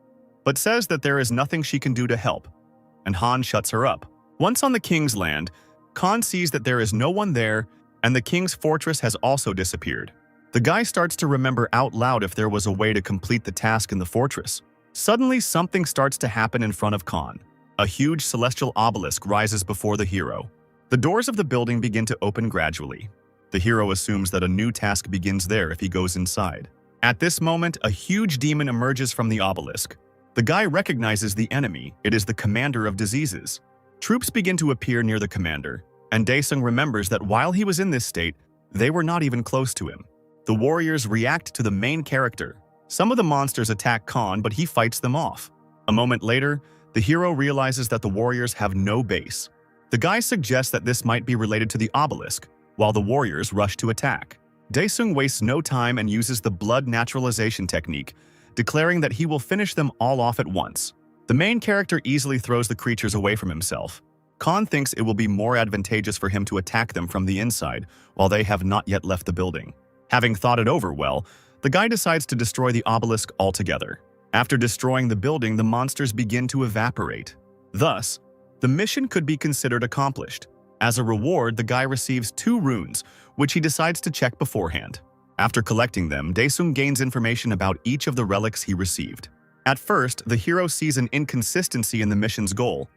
but says that there is nothing she can do to help, and Han shuts her up. Once on the king's land, Khan sees that there is no one there, and the king's fortress has also disappeared. The guy starts to remember out loud if there was a way to complete the task in the fortress. Suddenly, something starts to happen in front of Khan. A huge celestial obelisk rises before the hero. The doors of the building begin to open gradually. The hero assumes that a new task begins there if he goes inside. At this moment, a huge demon emerges from the obelisk. The guy recognizes the enemy. It is the commander of diseases. Troops begin to appear near the commander, and Daesung remembers that while he was in this state, they were not even close to him. The warriors react to the main character. Some of the monsters attack Khan, but he fights them off. A moment later, the hero realizes that the warriors have no base. The guy suggests that this might be related to the obelisk, while the warriors rush to attack. Daesung wastes no time and uses the blood naturalization technique, declaring that he will finish them all off at once. The main character easily throws the creatures away from himself. Khan thinks it will be more advantageous for him to attack them from the inside, while they have not yet left the building. Having thought it over well, the guy decides to destroy the obelisk altogether. After destroying the building, the monsters begin to evaporate. Thus, the mission could be considered accomplished. As a reward, the guy receives 2 runes, which he decides to check beforehand. After collecting them, Daesung gains information about each of the relics he received. At first, the hero sees an inconsistency in the mission's goal,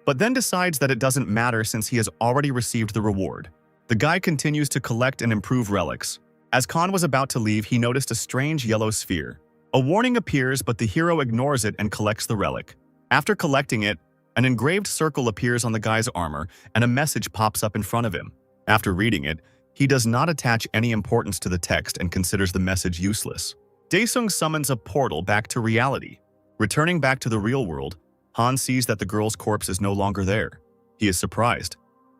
but then decides that it doesn't matter since he has already received the reward. The guy continues to collect and improve relics. As Khan was about to leave, he noticed a strange yellow sphere. A warning appears, but the hero ignores it and collects the relic. After collecting it, an engraved circle appears on the guy's armor, and a message pops up in front of him. After reading it, he does not attach any importance to the text and considers the message useless. Daesung summons a portal back to reality. Returning back to the real world, Han sees that the girl's corpse is no longer there. He is surprised,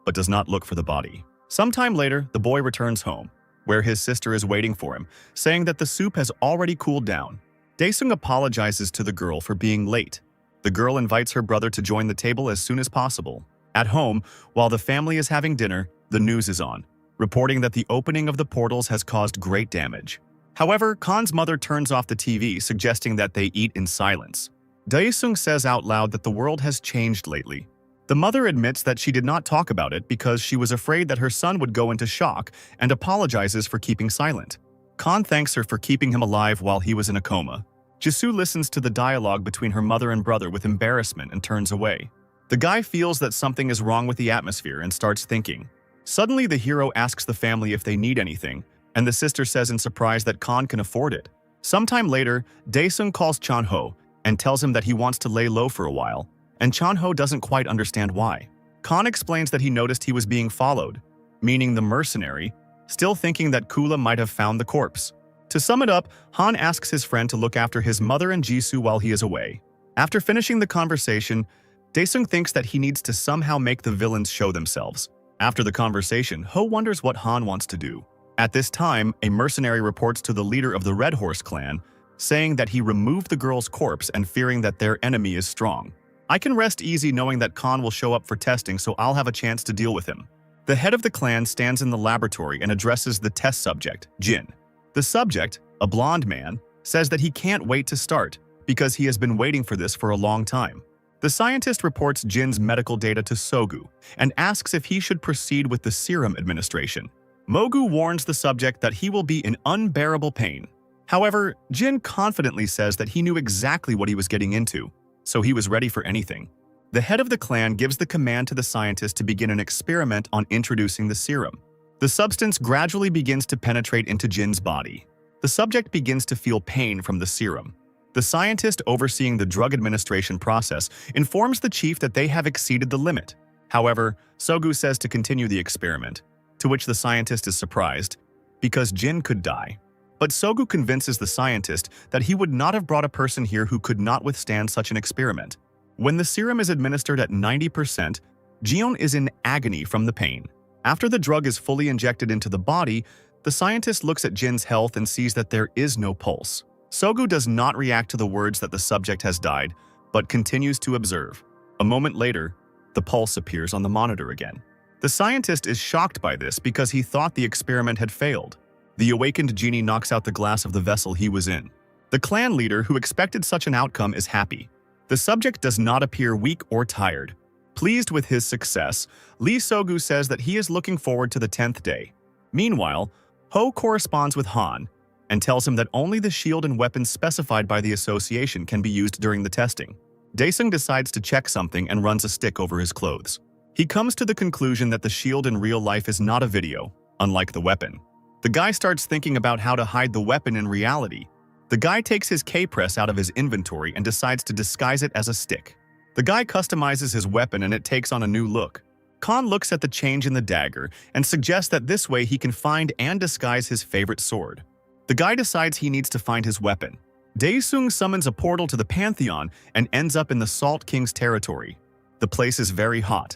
but does not look for the body. Sometime later, the boy returns home, where his sister is waiting for him, saying that the soup has already cooled down. Daesung apologizes to the girl for being late. The girl invites her brother to join the table as soon as possible. At home, while the family is having dinner, the news is on, reporting that the opening of the portals has caused great damage. However, Khan's mother turns off the TV, suggesting that they eat in silence. Daesung says out loud that the world has changed lately. The mother admits that she did not talk about it because she was afraid that her son would go into shock and apologizes for keeping silent. Khan thanks her for keeping him alive while he was in a coma. Jisoo listens to the dialogue between her mother and brother with embarrassment and turns away. The guy feels that something is wrong with the atmosphere and starts thinking. Suddenly, the hero asks the family if they need anything, and the sister says in surprise that Khan can afford it. Sometime later, Daesung calls Chanho and tells him that he wants to lay low for a while, and Chanho doesn't quite understand why. Khan explains that he noticed he was being followed, meaning the mercenary, still thinking that Kula might have found the corpse. To sum it up, Han asks his friend to look after his mother and Jisoo while he is away. After finishing the conversation, Daesung thinks that he needs to somehow make the villains show themselves. After the conversation, Ho wonders what Han wants to do. At this time, a mercenary reports to the leader of the Red Horse clan, saying that he removed the girl's corpse and fearing that their enemy is strong. I can rest easy knowing that Khan will show up for testing, so I'll have a chance to deal with him. The head of the clan stands in the laboratory and addresses the test subject, Jin. The subject, a blonde man, says that he can't wait to start because he has been waiting for this for a long time. The scientist reports Jin's medical data to Sogu and asks if he should proceed with the serum administration. Mogu warns the subject that he will be in unbearable pain. However, Jin confidently says that he knew exactly what he was getting into, so he was ready for anything. The head of the clan gives the command to the scientist to begin an experiment on introducing the serum. The substance gradually begins to penetrate into Jin's body. The subject begins to feel pain from the serum. The scientist overseeing the drug administration process informs the chief that they have exceeded the limit. However, Sogu says to continue the experiment, to which the scientist is surprised, because Jin could die. But Sogu convinces the scientist that he would not have brought a person here who could not withstand such an experiment. When the serum is administered at 90%, Jion is in agony from the pain. After the drug is fully injected into the body, the scientist looks at Jin's health and sees that there is no pulse. Sogu does not react to the words that the subject has died, but continues to observe. A moment later, the pulse appears on the monitor again. The scientist is shocked by this because he thought the experiment had failed. The awakened genie knocks out the glass of the vessel he was in. The clan leader, who expected such an outcome, is happy. The subject does not appear weak or tired. Pleased with his success, Lee Sogu says that he is looking forward to the 10th day. Meanwhile, Ho corresponds with Han and tells him that only the shield and weapons specified by the association can be used during the testing. Daesung decides to check something and runs a stick over his clothes. He comes to the conclusion that the shield in real life is not a video, unlike the weapon. The guy starts thinking about how to hide the weapon in reality. The guy takes his K-press out of his inventory and decides to disguise it as a stick. The guy customizes his weapon and it takes on a new look. Khan looks at the change in the dagger and suggests that this way he can find and disguise his favorite sword. The guy decides he needs to find his weapon. Daesung summons a portal to the Pantheon and ends up in the Salt King's territory. The place is very hot,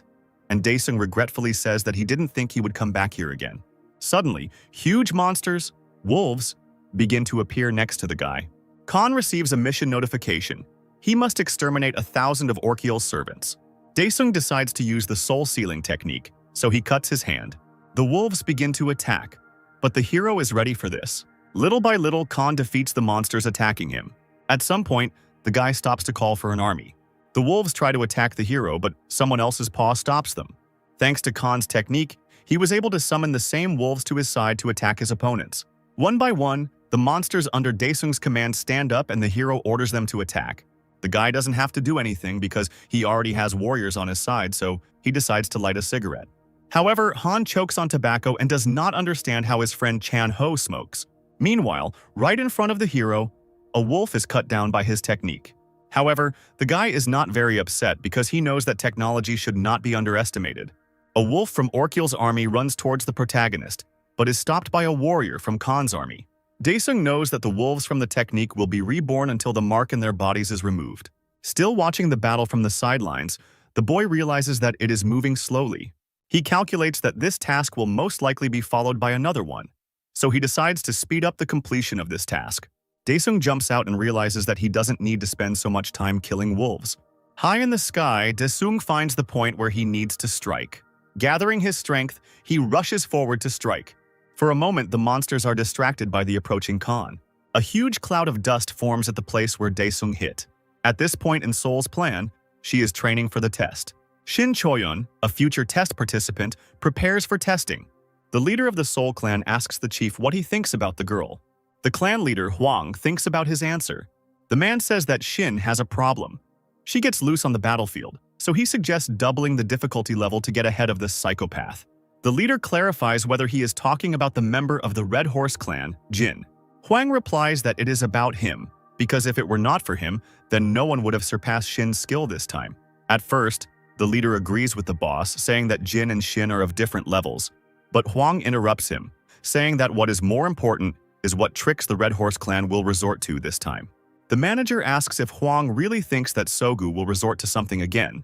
and Daesung regretfully says that he didn't think he would come back here again. Suddenly, huge monsters, wolves, begin to appear next to the guy. Khan receives a mission notification. He must exterminate 1,000 of Orkiel's servants. Daesung decides to use the soul sealing technique, so he cuts his hand. The wolves begin to attack, but the hero is ready for this. Little by little, Khan defeats the monsters attacking him. At some point, the guy stops to call for an army. The wolves try to attack the hero, but someone else's paw stops them. Thanks to Khan's technique, he was able to summon the same wolves to his side to attack his opponents. One by one, the monsters under Daesung's command stand up and the hero orders them to attack. The guy doesn't have to do anything because he already has warriors on his side, so he decides to light a cigarette. However, Han chokes on tobacco and does not understand how his friend Chan Ho smokes. Meanwhile, right in front of the hero, a wolf is cut down by his technique. However, the guy is not very upset because he knows that technology should not be underestimated. A wolf from Orkiel's army runs towards the protagonist, but is stopped by a warrior from Khan's army. Daesung knows that the wolves from the technique will be reborn until the mark in their bodies is removed. Still watching the battle from the sidelines, the boy realizes that it is moving slowly. He calculates that this task will most likely be followed by another one, so he decides to speed up the completion of this task. Daesung jumps out and realizes that he doesn't need to spend so much time killing wolves. High in the sky, Daesung finds the point where he needs to strike. Gathering his strength, he rushes forward to strike. For a moment, the monsters are distracted by the approaching Khan. A huge cloud of dust forms at the place where Daesung hit. At this point in Seoul's plan, she is training for the test. Shin Choyeon, a future test participant, prepares for testing. The leader of the Seoul clan asks the chief what he thinks about the girl. The clan leader, Hwang, thinks about his answer. The man says that Shin has a problem. She gets loose on the battlefield, so he suggests doubling the difficulty level to get ahead of this psychopath. The leader clarifies whether he is talking about the member of the Red Horse clan, Jin. Hwang replies that it is about him, because if it were not for him, then no one would have surpassed Shin's skill this time. At first, the leader agrees with the boss, saying that Jin and Shin are of different levels. But Hwang interrupts him, saying that what is more important is what tricks the Red Horse clan will resort to this time. The manager asks if Hwang really thinks that Sogu will resort to something again.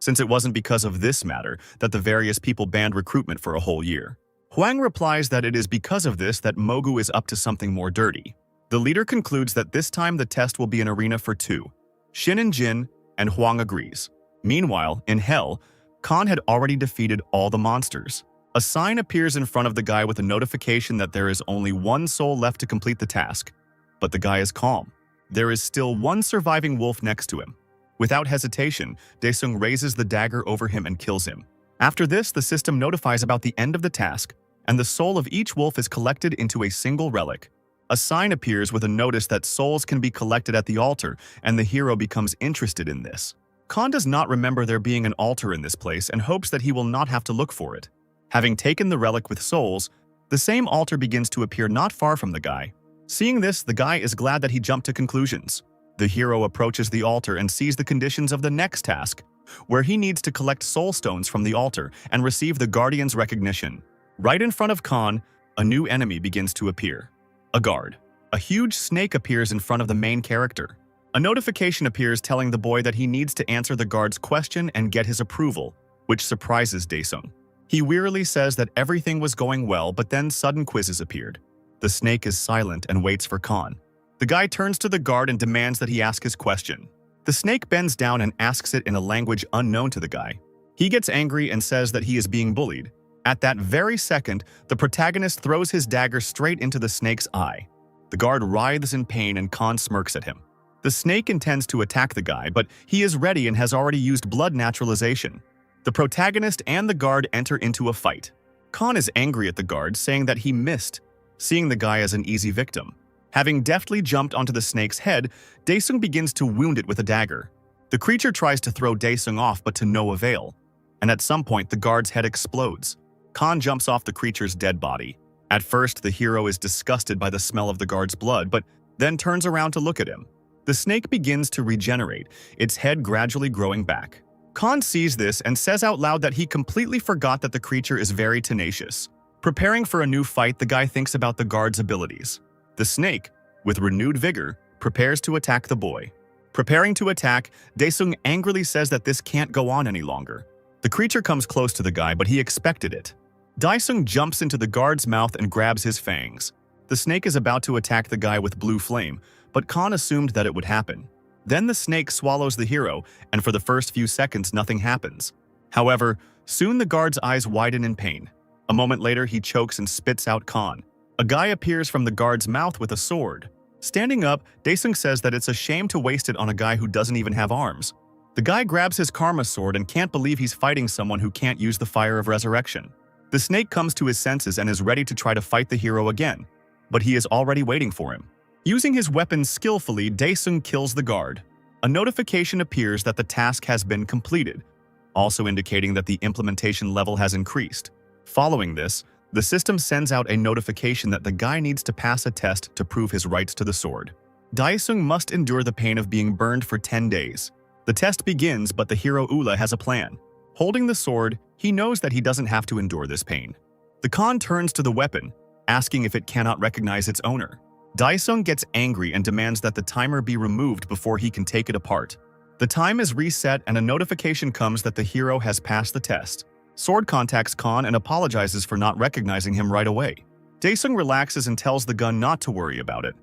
since it wasn't because of this matter that the various people banned recruitment for a whole year. Huang replies that it is because of this that Mogu is up to something more dirty. The leader concludes that this time the test will be an arena for two, Shin and Jin, and Huang agrees. Meanwhile, in Hell, Khan had already defeated all the monsters. A sign appears in front of the guy with a notification that there is only one soul left to complete the task. But the guy is calm. There is still one surviving wolf next to him. Without hesitation, Daesung raises the dagger over him and kills him. After this, the system notifies about the end of the task, and the soul of each wolf is collected into a single relic. A sign appears with a notice that souls can be collected at the altar, and the hero becomes interested in this. Khan does not remember there being an altar in this place and hopes that he will not have to look for it. Having taken the relic with souls, the same altar begins to appear not far from the guy. Seeing this, the guy is glad that he jumped to conclusions. The hero approaches the altar and sees the conditions of the next task, where he needs to collect soul stones from the altar and receive the guardian's recognition. Right in front of Khan, a new enemy begins to appear. A guard. A huge snake appears in front of the main character. A notification appears telling the boy that he needs to answer the guard's question and get his approval, which surprises Daesung. He wearily says that everything was going well, but then sudden quizzes appeared. The snake is silent and waits for Khan. The guy turns to the guard and demands that he ask his question. The snake bends down and asks it in a language unknown to the guy. He gets angry and says that he is being bullied. At that very second, the protagonist throws his dagger straight into the snake's eye. The guard writhes in pain and Khan smirks at him. The snake intends to attack the guy, but he is ready and has already used blood naturalization. The protagonist and the guard enter into a fight. Khan is angry at the guard, saying that he missed, seeing the guy as an easy victim. Having deftly jumped onto the snake's head, Daesung begins to wound it with a dagger. The creature tries to throw Daesung off, but to no avail. And at some point, the guard's head explodes. Khan jumps off the creature's dead body. At first, the hero is disgusted by the smell of the guard's blood, but then turns around to look at him. The snake begins to regenerate, its head gradually growing back. Khan sees this and says out loud that he completely forgot that the creature is very tenacious. Preparing for a new fight, the guy thinks about the guard's abilities. The snake, with renewed vigor, prepares to attack the boy. Preparing to attack, Daesung angrily says that this can't go on any longer. The creature comes close to the guy, but he expected it. Daesung jumps into the guard's mouth and grabs his fangs. The snake is about to attack the guy with blue flame, but Khan assumed that it would happen. Then the snake swallows the hero, and for the first few seconds nothing happens. However, soon the guard's eyes widen in pain. A moment later, he chokes and spits out Khan. A guy appears from the guard's mouth with a sword. Standing up, Daesung says that it's a shame to waste it on a guy who doesn't even have arms. The guy grabs his karma sword and can't believe he's fighting someone who can't use the fire of resurrection. The snake comes to his senses and is ready to try to fight the hero again, but he is already waiting for him. Using his weapon skillfully, Daesung kills the guard. A notification appears that the task has been completed, also indicating that the implementation level has increased. Following this, the system sends out a notification that the guy needs to pass a test to prove his rights to the sword. Daesung must endure the pain of being burned for 10 days. The test begins, but the hero Ula has a plan. Holding the sword, he knows that he doesn't have to endure this pain. The Khan turns to the weapon, asking if it cannot recognize its owner. Daesung gets angry and demands that the timer be removed before he can take it apart. The time is reset and a notification comes that the hero has passed the test. Sword contacts Khan and apologizes for not recognizing him right away. Daesung relaxes and tells the gun not to worry about it.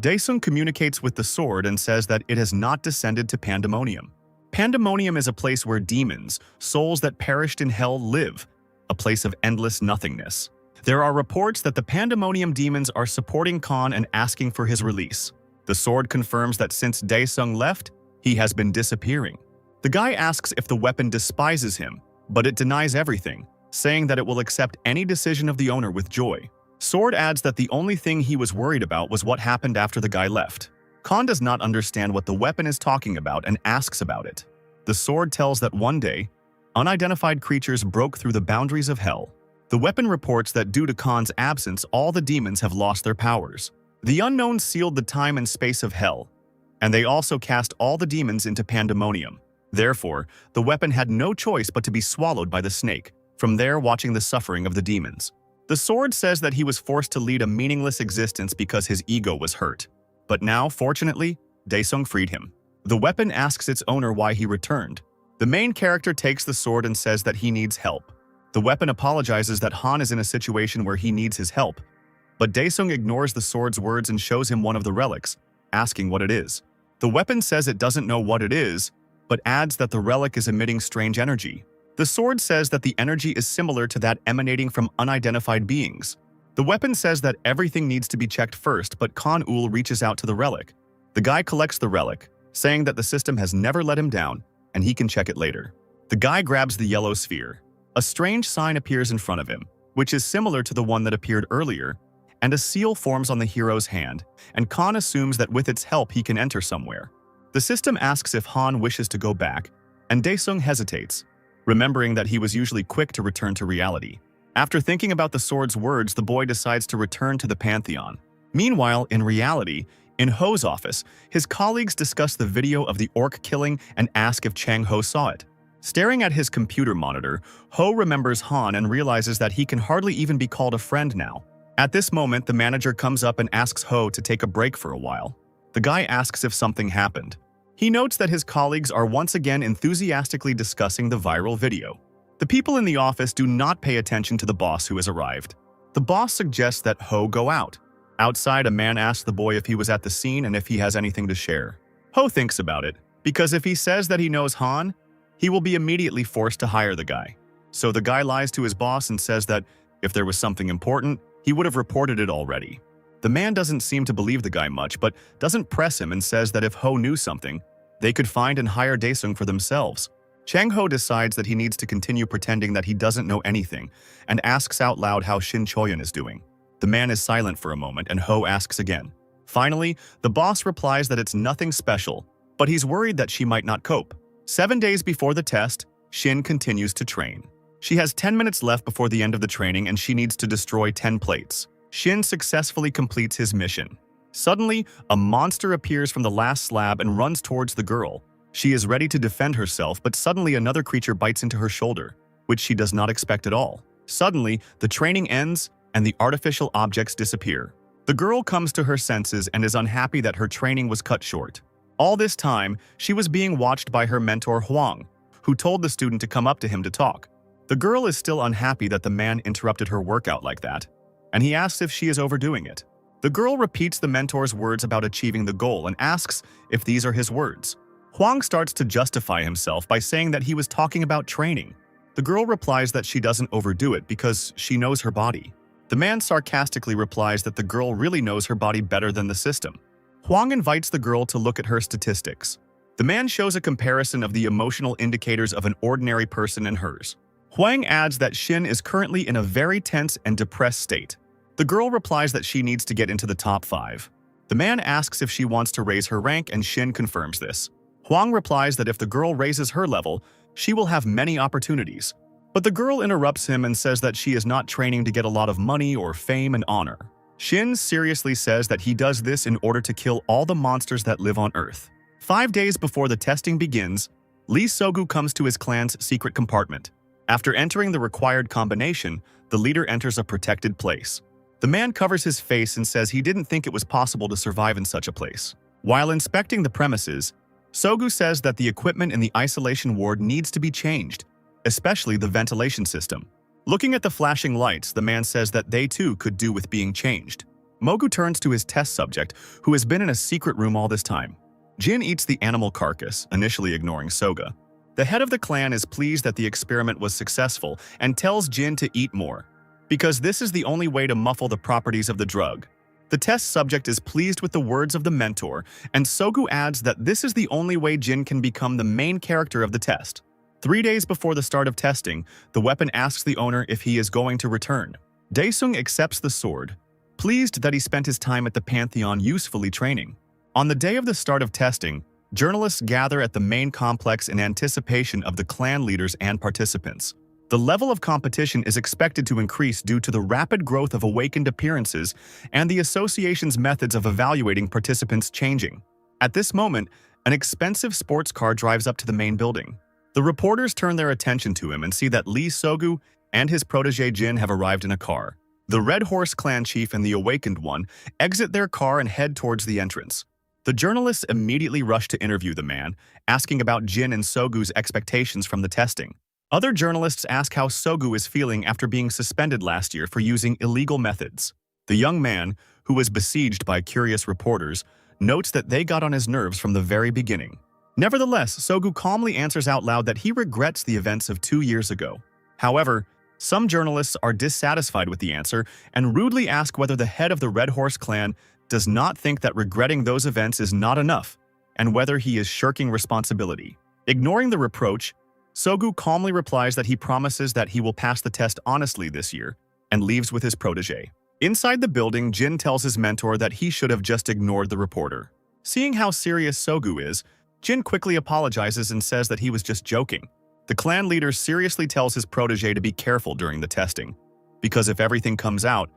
Daesung communicates with the sword and says that it has not descended to Pandemonium. Pandemonium is a place where demons, souls that perished in hell, live, a place of endless nothingness. There are reports that the Pandemonium demons are supporting Khan and asking for his release. The sword confirms that since Daesung left, he has been disappearing. The guy asks if the weapon despises him, but it denies everything, saying that it will accept any decision of the owner with joy. Sword adds that the only thing he was worried about was what happened after the guy left. Khan does not understand what the weapon is talking about and asks about it. The sword tells that one day, unidentified creatures broke through the boundaries of hell. The weapon reports that due to Khan's absence, all the demons have lost their powers. The unknown sealed the time and space of hell, and they also cast all the demons into Pandemonium. Therefore, the weapon had no choice but to be swallowed by the snake, from there watching the suffering of the demons. The sword says that he was forced to lead a meaningless existence because his ego was hurt. But now, fortunately, Daesung freed him. The weapon asks its owner why he returned. The main character takes the sword and says that he needs help. The weapon apologizes that Han is in a situation where he needs his help, but Daesung ignores the sword's words and shows him one of the relics, asking what it is. The weapon says it doesn't know what it is, but adds that the relic is emitting strange energy. The sword says that the energy is similar to that emanating from unidentified beings. The weapon says that everything needs to be checked first, but Kan-ul reaches out to the relic. The guy collects the relic, saying that the system has never let him down, and he can check it later. The guy grabs the yellow sphere. A strange sign appears in front of him, which is similar to the one that appeared earlier, and a seal forms on the hero's hand, and Kan assumes that with its help he can enter somewhere. The system asks if Han wishes to go back, and Daesung hesitates, remembering that he was usually quick to return to reality. After thinking about the sword's words, the boy decides to return to the Pantheon. Meanwhile, in reality, in Ho's office, his colleagues discuss the video of the orc killing and ask if Chang-ho saw it. Staring at his computer monitor, Ho remembers Han and realizes that he can hardly even be called a friend now. At this moment, the manager comes up and asks Ho to take a break for a while. The guy asks if something happened. He notes that his colleagues are once again enthusiastically discussing the viral video. The people in the office do not pay attention to the boss who has arrived. The boss suggests that Ho go out. Outside, a man asks the boy if he was at the scene and if he has anything to share. Ho thinks about it, because if he says that he knows Han, he will be immediately forced to hire the guy. So the guy lies to his boss and says that if there was something important, he would have reported it already. The man doesn't seem to believe the guy much, but doesn't press him and says that if Ho knew something, they could find and hire Daesung for themselves. Chang-ho decides that he needs to continue pretending that he doesn't know anything and asks out loud how Shin Choyun is doing. The man is silent for a moment and Ho asks again. Finally, the boss replies that it's nothing special, but he's worried that she might not cope. 7 days before the test, Shin continues to train. She has 10 minutes left before the end of the training and she needs to destroy 10 plates. Shin successfully completes his mission. Suddenly, a monster appears from the last slab and runs towards the girl. She is ready to defend herself, but suddenly another creature bites into her shoulder, which she does not expect at all. Suddenly, the training ends and the artificial objects disappear. The girl comes to her senses and is unhappy that her training was cut short. All this time, she was being watched by her mentor Huang, who told the student to come up to him to talk. The girl is still unhappy that the man interrupted her workout like that, and he asks if she is overdoing it. The girl repeats the mentor's words about achieving the goal and asks if these are his words. Huang starts to justify himself by saying that he was talking about training. The girl replies that she doesn't overdo it because she knows her body. The man sarcastically replies that the girl really knows her body better than the system. Huang invites the girl to look at her statistics. The man shows a comparison of the emotional indicators of an ordinary person and hers. Huang adds that Shin is currently in a very tense and depressed state. The girl replies that she needs to get into the top 5. The man asks if she wants to raise her rank and Shin confirms this. Huang replies that if the girl raises her level, she will have many opportunities. But the girl interrupts him and says that she is not training to get a lot of money or fame and honor. Shin seriously says that he does this in order to kill all the monsters that live on Earth. 5 days before the testing begins, Lee Sogu comes to his clan's secret compartment. After entering the required combination, the leader enters a protected place. The man covers his face and says he didn't think it was possible to survive in such a place. While inspecting the premises, Sogu says that the equipment in the isolation ward needs to be changed, especially the ventilation system. Looking at the flashing lights, the man says that they too could do with being changed. Mogu turns to his test subject, who has been in a secret room all this time. Jin eats the animal carcass, initially ignoring Soga. The head of the clan is pleased that the experiment was successful and tells Jin to eat more, because this is the only way to muffle the properties of the drug. The test subject is pleased with the words of the mentor, and Sogu adds that this is the only way Jin can become the main character of the test. 3 days before the start of testing, the weapon asks the owner if he is going to return. Daesung accepts the sword, pleased that he spent his time at the Pantheon usefully training. On the day of the start of testing, journalists gather at the main complex in anticipation of the clan leaders and participants. The level of competition is expected to increase due to the rapid growth of awakened appearances and the association's methods of evaluating participants changing. At this moment, an expensive sports car drives up to the main building. The reporters turn their attention to him and see that Lee Sogu and his protege Jin have arrived in a car. The Red Horse clan chief and the awakened one exit their car and head towards the entrance. The journalists immediately rush to interview the man, asking about Jin and Sogu's expectations from the testing. Other journalists ask how Sogu is feeling after being suspended last year for using illegal methods. The young man, who was besieged by curious reporters, notes that they got on his nerves from the very beginning. Nevertheless, Sogu calmly answers out loud that he regrets the events of 2 years ago. However, some journalists are dissatisfied with the answer and rudely ask whether the head of the Red Horse clan does not think that regretting those events is not enough, and whether he is shirking responsibility. Ignoring the reproach, Sogu calmly replies that he promises that he will pass the test honestly this year, and leaves with his protege. Inside the building, Jin tells his mentor that he should have just ignored the reporter. Seeing how serious Sogu is, Jin quickly apologizes and says that he was just joking. The clan leader seriously tells his protege to be careful during the testing, because if everything comes out,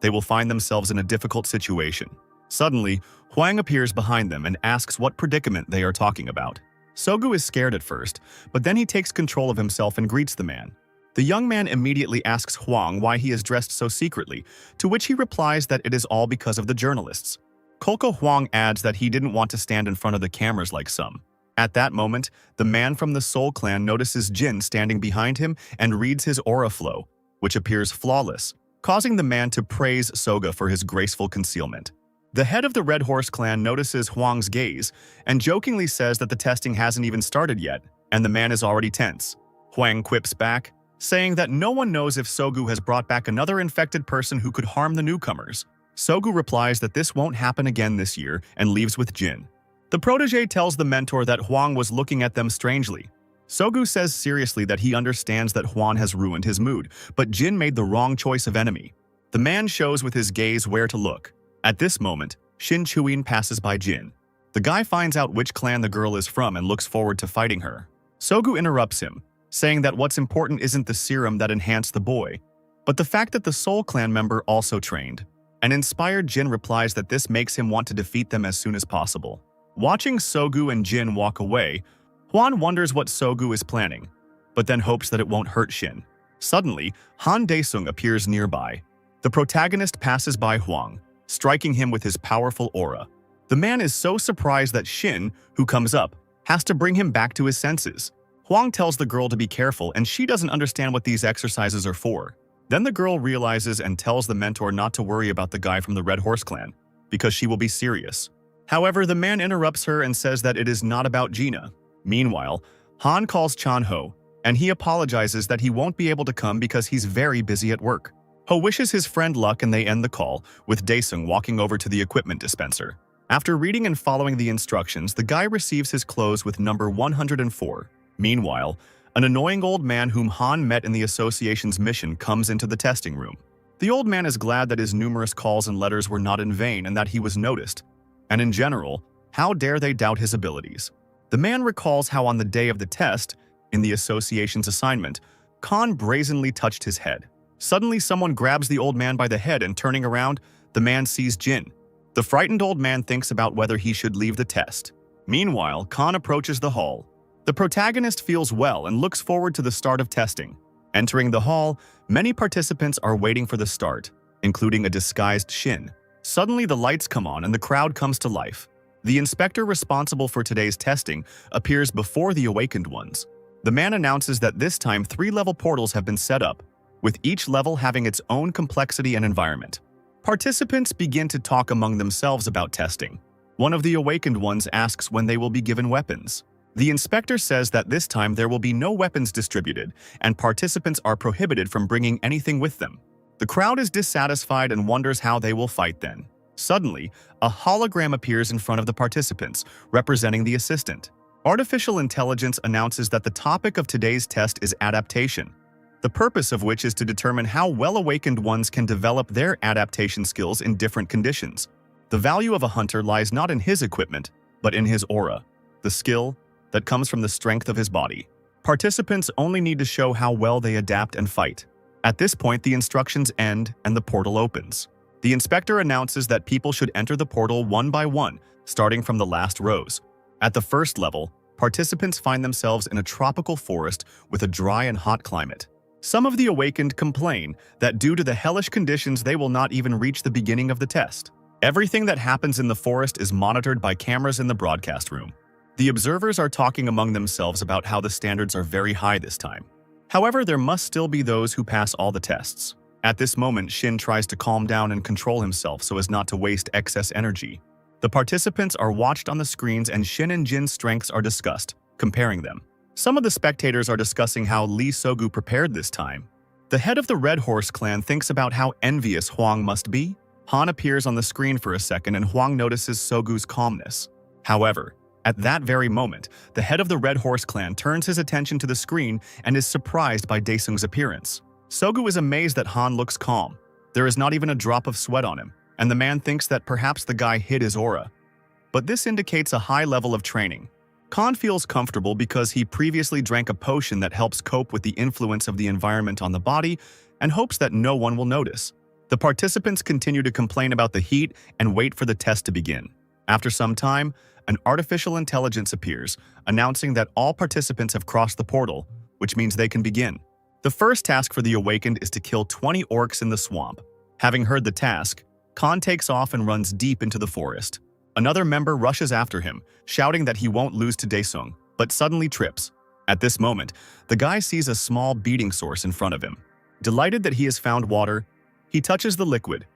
they will find themselves in a difficult situation. Suddenly, Huang appears behind them and asks what predicament they are talking about. Sogu is scared at first, but then he takes control of himself and greets the man. The young man immediately asks Huang why he is dressed so secretly, to which he replies that it is all because of the journalists. Kolko Huang adds that he didn't want to stand in front of the cameras like some. At that moment, the man from the Soul Clan notices Jin standing behind him and reads his aura flow, which appears flawless, causing the man to praise Soga for his graceful concealment. The head of the Red Horse clan notices Huang's gaze and jokingly says that the testing hasn't even started yet, and the man is already tense. Huang quips back, saying that no one knows if Sogu has brought back another infected person who could harm the newcomers. Sogu replies that this won't happen again this year and leaves with Jin. The protege tells the mentor that Huang was looking at them strangely. Sogu says seriously that he understands that Huang has ruined his mood, but Jin made the wrong choice of enemy. The man shows with his gaze where to look. At this moment, Shin Chuin passes by Jin. The guy finds out which clan the girl is from and looks forward to fighting her. Sogu interrupts him, saying that what's important isn't the serum that enhanced the boy, but the fact that the Soul Clan member also trained. An inspired Jin replies that this makes him want to defeat them as soon as possible. Watching Sogu and Jin walk away, Huan wonders what Sogu is planning, but then hopes that it won't hurt Shin. Suddenly, Han Daesung appears nearby. The protagonist passes by Huang, striking him with his powerful aura. The man is so surprised that Shin, who comes up, has to bring him back to his senses. Huang tells the girl to be careful, and she doesn't understand what these exercises are for. Then the girl realizes and tells the mentor not to worry about the guy from the Red Horse clan, because she will be serious. However, the man interrupts her and says that it is not about Gina. Meanwhile, Han calls Chan Ho, and he apologizes that he won't be able to come because he's very busy at work. Ho wishes his friend luck and they end the call, with Daesung walking over to the equipment dispenser. After reading and following the instructions, the guy receives his clothes with number 104. Meanwhile, an annoying old man whom Han met in the association's mission comes into the testing room. The old man is glad that his numerous calls and letters were not in vain and that he was noticed. And in general, how dare they doubt his abilities? The man recalls how on the day of the test, in the association's assignment, Khan brazenly touched his head. Suddenly, someone grabs the old man by the head and turning around, the man sees Jin. The frightened old man thinks about whether he should leave the test. Meanwhile, Khan approaches the hall. The protagonist feels well and looks forward to the start of testing. Entering the hall, many participants are waiting for the start, including a disguised Shin. Suddenly, the lights come on and the crowd comes to life. The inspector responsible for today's testing appears before the awakened ones. The man announces that this time 3-level portals have been set up, with each level having its own complexity and environment. Participants begin to talk among themselves about testing. One of the awakened ones asks when they will be given weapons. The inspector says that this time there will be no weapons distributed, and participants are prohibited from bringing anything with them. The crowd is dissatisfied and wonders how they will fight then. Suddenly, a hologram appears in front of the participants, representing the assistant. Artificial intelligence announces that the topic of today's test is adaptation, the purpose of which is to determine how well-awakened ones can develop their adaptation skills in different conditions. The value of a hunter lies not in his equipment, but in his aura, the skill that comes from the strength of his body. Participants only need to show how well they adapt and fight. At this point, the instructions end and the portal opens. The inspector announces that people should enter the portal one by one, starting from the last rows. At the first level, participants find themselves in a tropical forest with a dry and hot climate. Some of the awakened complain that due to the hellish conditions they will not even reach the beginning of the test. Everything that happens in the forest is monitored by cameras in the broadcast room. The observers are talking among themselves about how the standards are very high this time. However, there must still be those who pass all the tests. At this moment, Shin tries to calm down and control himself so as not to waste excess energy. The participants are watched on the screens and Shin and Jin's strengths are discussed, comparing them. Some of the spectators are discussing how Lee Sogu prepared this time. The head of the Red Horse clan thinks about how envious Huang must be. Han appears on the screen for a second and Huang notices Sogu's calmness. However, at that very moment, the head of the Red Horse clan turns his attention to the screen and is surprised by Daesung's appearance. Sogu is amazed that Han looks calm. There is not even a drop of sweat on him, and the man thinks that perhaps the guy hid his aura. But this indicates a high level of training. Khan feels comfortable because he previously drank a potion that helps cope with the influence of the environment on the body and hopes that no one will notice. The participants continue to complain about the heat and wait for the test to begin. After some time, an artificial intelligence appears, announcing that all participants have crossed the portal, which means they can begin. The first task for the Awakened is to kill 20 orcs in the swamp. Having heard the task, Khan takes off and runs deep into the forest. Another member rushes after him, shouting that he won't lose to Daesung, but suddenly trips. At this moment, the guy sees a small beating source in front of him. Delighted that he has found water, he touches the liquid.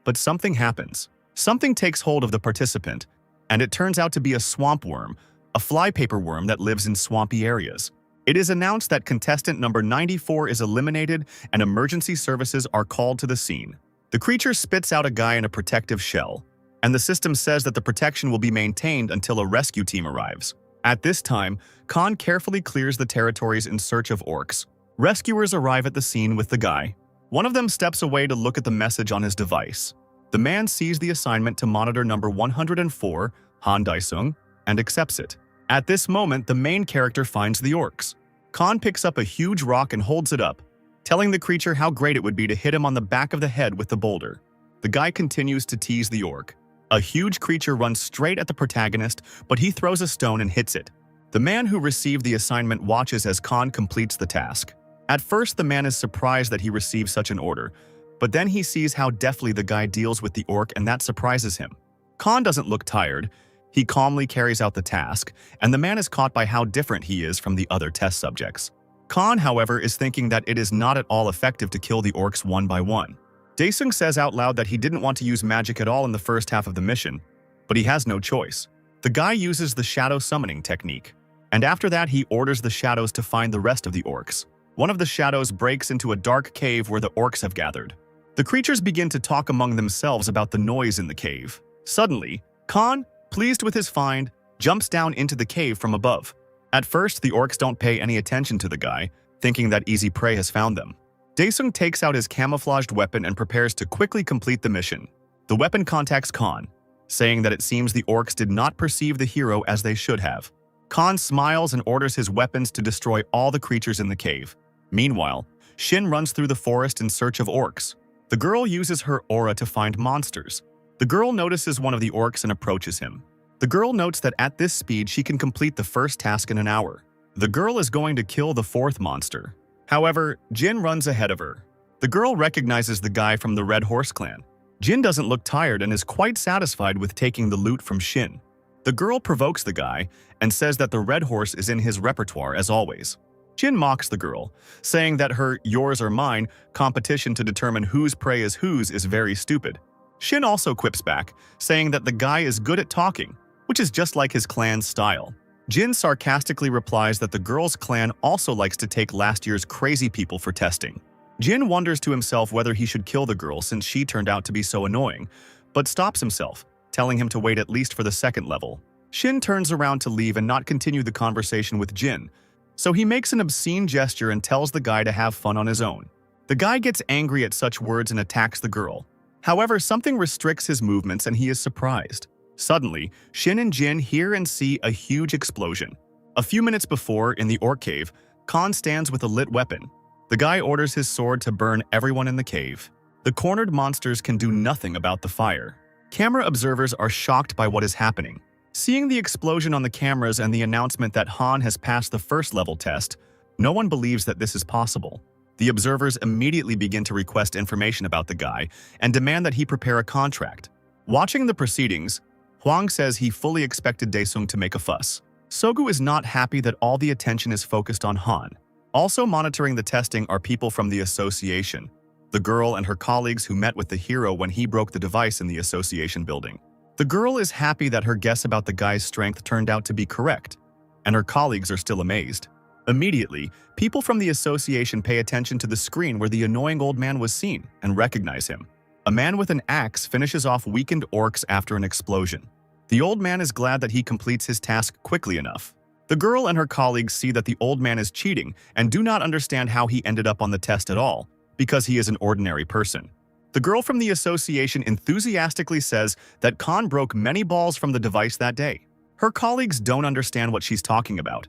But something happens. Something takes hold of the participant, and it turns out to be a swamp worm, a flypaper worm that lives in swampy areas. It is announced that contestant number 94 is eliminated and emergency services are called to the scene. The creature spits out a guy in a protective shell, and the system says that the protection will be maintained until a rescue team arrives. At this time, Khan carefully clears the territories in search of orcs. Rescuers arrive at the scene with the guy. One of them steps away to look at the message on his device. The man sees the assignment to monitor number 104, Han Daesung, and accepts it. At this moment, the main character finds the orcs. Khan picks up a huge rock and holds it up, telling the creature how great it would be to hit him on the back of the head with the boulder. The guy continues to tease the orc. A huge creature runs straight at the protagonist, but he throws a stone and hits it. The man who received the assignment watches as Khan completes the task. At first, the man is surprised that he received such an order, but then he sees how deftly the guy deals with the orc and that surprises him. Khan doesn't look tired. He calmly carries out the task, and the man is caught by how different he is from the other test subjects. Khan, however, is thinking that it is not at all effective to kill the orcs one by one. Daesung says out loud that he didn't want to use magic at all in the first half of the mission, but he has no choice. The guy uses the shadow summoning technique, and after that he orders the shadows to find the rest of the orcs. One of the shadows breaks into a dark cave where the orcs have gathered. The creatures begin to talk among themselves about the noise in the cave. Suddenly, Khan, pleased with his find, jumps down into the cave from above. At first, the orcs don't pay any attention to the guy, thinking that easy prey has found them. Daesung takes out his camouflaged weapon and prepares to quickly complete the mission. The weapon contacts Khan, saying that it seems the orcs did not perceive the hero as they should have. Khan smiles and orders his weapons to destroy all the creatures in the cave. Meanwhile, Shin runs through the forest in search of orcs. The girl uses her aura to find monsters. The girl notices one of the orcs and approaches him. The girl notes that at this speed she can complete the first task in an hour. The girl is going to kill the fourth monster. However, Jin runs ahead of her. The girl recognizes the guy from the Red Horse clan. Jin doesn't look tired and is quite satisfied with taking the loot from Shin. The girl provokes the guy and says that the Red Horse is in his repertoire as always. Jin mocks the girl, saying that her yours or mine competition to determine whose prey is whose is very stupid. Shin also quips back, saying that the guy is good at talking, which is just like his clan's style. Jin sarcastically replies that the girl's clan also likes to take last year's crazy people for testing. Jin wonders to himself whether he should kill the girl since she turned out to be so annoying, but stops himself, telling him to wait at least for the second level. Shin turns around to leave and not continue the conversation with Jin, so he makes an obscene gesture and tells the guy to have fun on his own. The guy gets angry at such words and attacks the girl. However, something restricts his movements and he is surprised. Suddenly, Shin and Jin hear and see a huge explosion. A few minutes before, in the orc cave, Khan stands with a lit weapon. The guy orders his sword to burn everyone in the cave. The cornered monsters can do nothing about the fire. Camera observers are shocked by what is happening. Seeing the explosion on the cameras and the announcement that Han has passed the first level test, no one believes that this is possible. The observers immediately begin to request information about the guy and demand that he prepare a contract. Watching the proceedings, Hwang says he fully expected Daesung to make a fuss. Sogu is not happy that all the attention is focused on Han. Also monitoring the testing are people from the association, the girl and her colleagues who met with the hero when he broke the device in the association building. The girl is happy that her guess about the guy's strength turned out to be correct, and her colleagues are still amazed. Immediately, people from the association pay attention to the screen where the annoying old man was seen and recognize him. A man with an axe finishes off weakened orcs after an explosion. The old man is glad that he completes his task quickly enough. The girl and her colleagues see that the old man is cheating and do not understand how he ended up on the test at all, because he is an ordinary person. The girl from the association enthusiastically says that Khan broke many balls from the device that day. Her colleagues don't understand what she's talking about,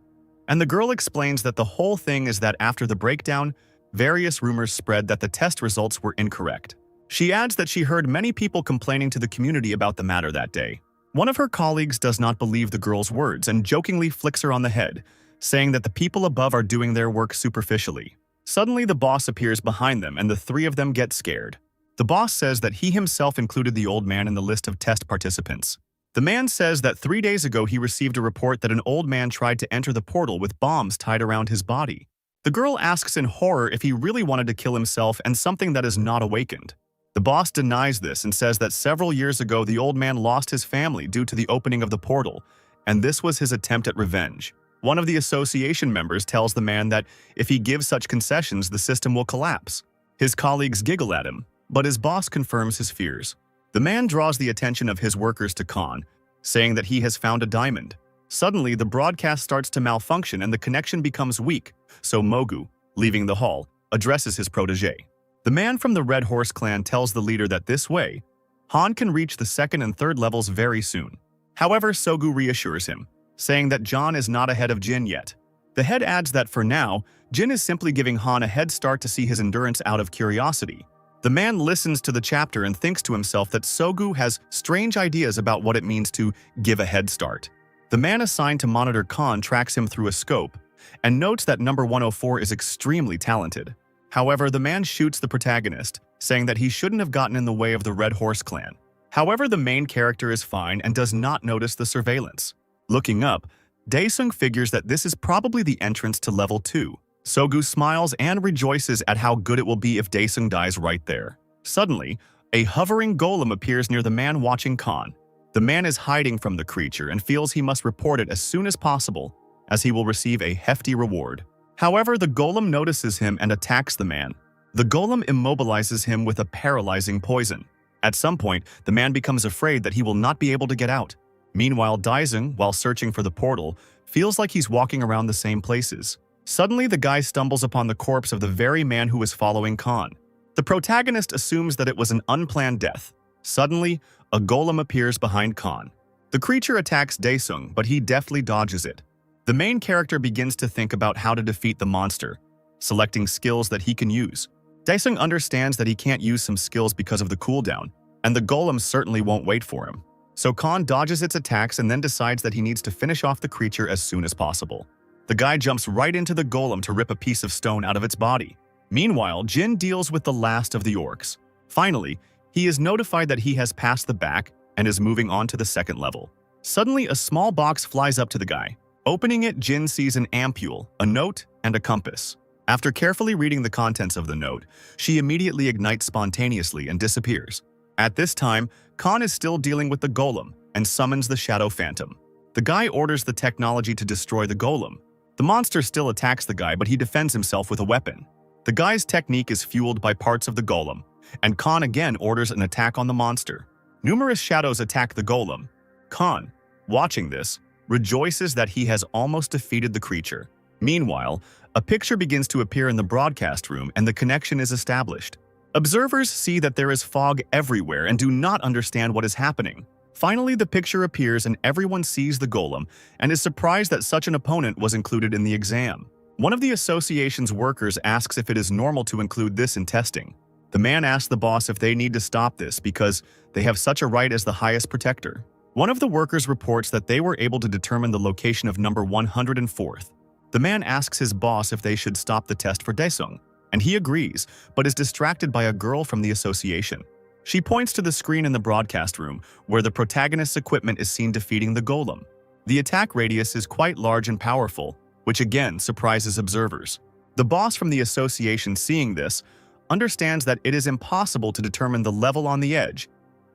and the girl explains that the whole thing is that after the breakdown, various rumors spread that the test results were incorrect. She adds that she heard many people complaining to the community about the matter that day. One of her colleagues does not believe the girl's words and jokingly flicks her on the head, saying that the people above are doing their work superficially. Suddenly, the boss appears behind them and the three of them get scared. The boss says that he himself included the old man in the list of test participants. The man says that 3 days ago he received a report that an old man tried to enter the portal with bombs tied around his body. The girl asks in horror if he really wanted to kill himself and something that is not awakened. The boss denies this and says that several years ago the old man lost his family due to the opening of the portal, and this was his attempt at revenge. One of the association members tells the man that if he gives such concessions, the system will collapse. His colleagues giggle at him, but his boss confirms his fears. The man draws the attention of his workers to Khan, saying that he has found a diamond. Suddenly, the broadcast starts to malfunction and the connection becomes weak, so Mogu, leaving the hall, addresses his protege. The man from the Red Horse clan tells the leader that this way, Han can reach the 2nd and 3rd levels very soon. However, Sogu reassures him, saying that John is not ahead of Jin yet. The head adds that for now, Jin is simply giving Han a head start to see his endurance out of curiosity. The man listens to the chapter and thinks to himself that Sogu has strange ideas about what it means to give a head start. The man assigned to monitor Khan tracks him through a scope and notes that number 104 is extremely talented. However, the man shoots the protagonist, saying that he shouldn't have gotten in the way of the Red Horse clan. However, the main character is fine and does not notice the surveillance. Looking up, Daesung figures that this is probably the entrance to level 2. Sogu smiles and rejoices at how good it will be if Daesung dies right there. Suddenly, a hovering golem appears near the man watching Khan. The man is hiding from the creature and feels he must report it as soon as possible, as he will receive a hefty reward. However, the golem notices him and attacks the man. The golem immobilizes him with a paralyzing poison. At some point, the man becomes afraid that he will not be able to get out. Meanwhile, Daesung, while searching for the portal, feels like he's walking around the same places. Suddenly, the guy stumbles upon the corpse of the very man who was following Khan. The protagonist assumes that it was an unplanned death. Suddenly, a golem appears behind Khan. The creature attacks Daesung, but he deftly dodges it. The main character begins to think about how to defeat the monster, selecting skills that he can use. Daesung understands that he can't use some skills because of the cooldown, and the golem certainly won't wait for him. So Khan dodges its attacks and then decides that he needs to finish off the creature as soon as possible. The guy jumps right into the golem to rip a piece of stone out of its body. Meanwhile, Jin deals with the last of the orcs. Finally, he is notified that he has passed the back and is moving on to the 2nd level. Suddenly, a small box flies up to the guy. Opening it, Jin sees an ampule, a note, and a compass. After carefully reading the contents of the note, she immediately ignites spontaneously and disappears. At this time, Khan is still dealing with the golem and summons the Shadow Phantom. The guy orders the technology to destroy the golem. The monster still attacks the guy, but he defends himself with a weapon. The guy's technique is fueled by parts of the golem, and Khan again orders an attack on the monster. Numerous shadows attack the golem. Khan, watching this, rejoices that he has almost defeated the creature. Meanwhile, a picture begins to appear in the broadcast room and the connection is established. Observers see that there is fog everywhere and do not understand what is happening. Finally, the picture appears and everyone sees the golem and is surprised that such an opponent was included in the exam. One of the association's workers asks if it is normal to include this in testing. The man asks the boss if they need to stop this because they have such a right as the highest protector. One of the workers reports that they were able to determine the location of number 104th. The man asks his boss if they should stop the test for Daesung, and he agrees, but is distracted by a girl from the association. She points to the screen in the broadcast room, where the protagonist's equipment is seen defeating the golem. The attack radius is quite large and powerful, which again surprises observers. The boss from the association, seeing this, understands that it is impossible to determine the level on the edge,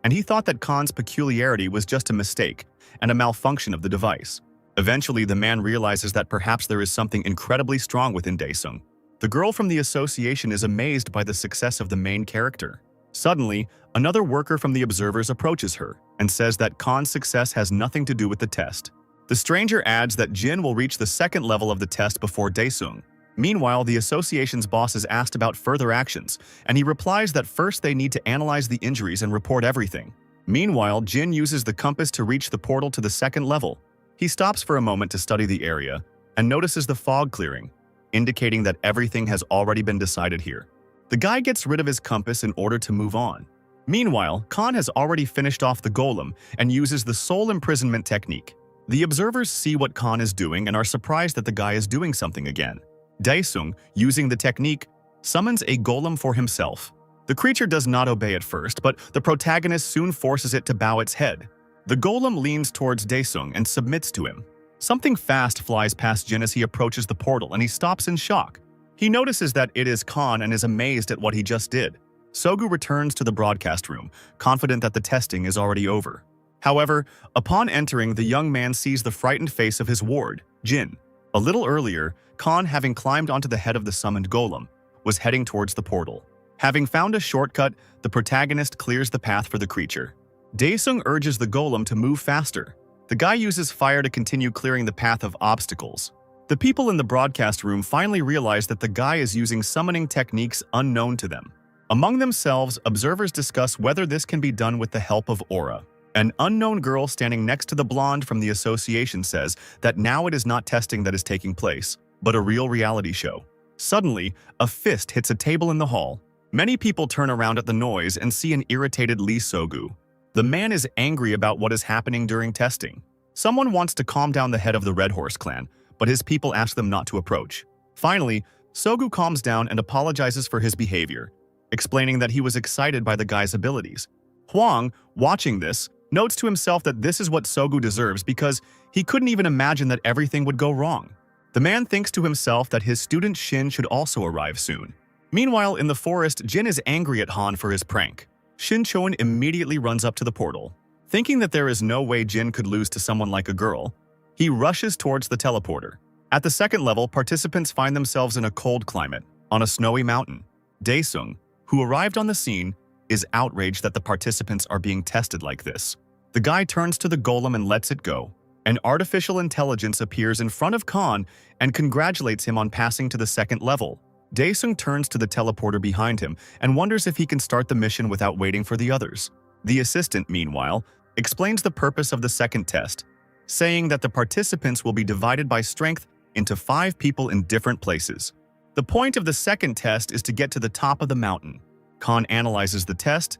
and he thought that Khan's peculiarity was just a mistake and a malfunction of the device. Eventually, the man realizes that perhaps there is something incredibly strong within Daesung. The girl from the association is amazed by the success of the main character. Suddenly, another worker from the observers approaches her and says that Khan's success has nothing to do with the test. The stranger adds that Jin will reach the second level of the test before Daesung. Meanwhile, the association's boss is asked about further actions, and he replies that first they need to analyze the injuries and report everything. Meanwhile, Jin uses the compass to reach the portal to the second level. He stops for a moment to study the area and notices the fog clearing, indicating that everything has already been decided here. The guy gets rid of his compass in order to move on. Meanwhile, Khan has already finished off the golem and uses the soul imprisonment technique. The observers see what Khan is doing and are surprised that the guy is doing something again. Daesung, using the technique, summons a golem for himself. The creature does not obey at first, but the protagonist soon forces it to bow its head. The golem leans towards Daesung and submits to him. Something fast flies past Jin as he approaches the portal, and he stops in shock. He notices that it is Khan and is amazed at what he just did. Sogu returns to the broadcast room, confident that the testing is already over. However, upon entering, the young man sees the frightened face of his ward, Jin. A little earlier, Khan, having climbed onto the head of the summoned golem, was heading towards the portal. Having found a shortcut, the protagonist clears the path for the creature. Daesung urges the golem to move faster. The guy uses fire to continue clearing the path of obstacles. The people in the broadcast room finally realize that the guy is using summoning techniques unknown to them. Among themselves, observers discuss whether this can be done with the help of aura. An unknown girl standing next to the blonde from the association says that now it is not testing that is taking place, but a real reality show. Suddenly, a fist hits a table in the hall. Many people turn around at the noise and see an irritated Lee Sogu. The man is angry about what is happening during testing. Someone wants to calm down the head of the Red Horse clan, but his people ask them not to approach. Finally, Sogu calms down and apologizes for his behavior, explaining that he was excited by the guy's abilities. Huang, watching this, notes to himself that this is what Sogu deserves because he couldn't even imagine that everything would go wrong. The man thinks to himself that his student Shin should also arrive soon. Meanwhile, in the forest, Jin is angry at Han for his prank. Shin Chon immediately runs up to the portal. Thinking that there is no way Jin could lose to someone like a girl, he rushes towards the teleporter. At the second level, participants find themselves in a cold climate, on a snowy mountain. Daesung, who arrived on the scene, is outraged that the participants are being tested like this. The guy turns to the golem and lets it go. An artificial intelligence appears in front of Khan and congratulates him on passing to the second level. Daesung turns to the teleporter behind him and wonders if he can start the mission without waiting for the others. The assistant, meanwhile, explains the purpose of the second test, saying that the participants will be divided by strength into 5 people in different places. The point of the second test is to get to the top of the mountain. Khan analyzes the test.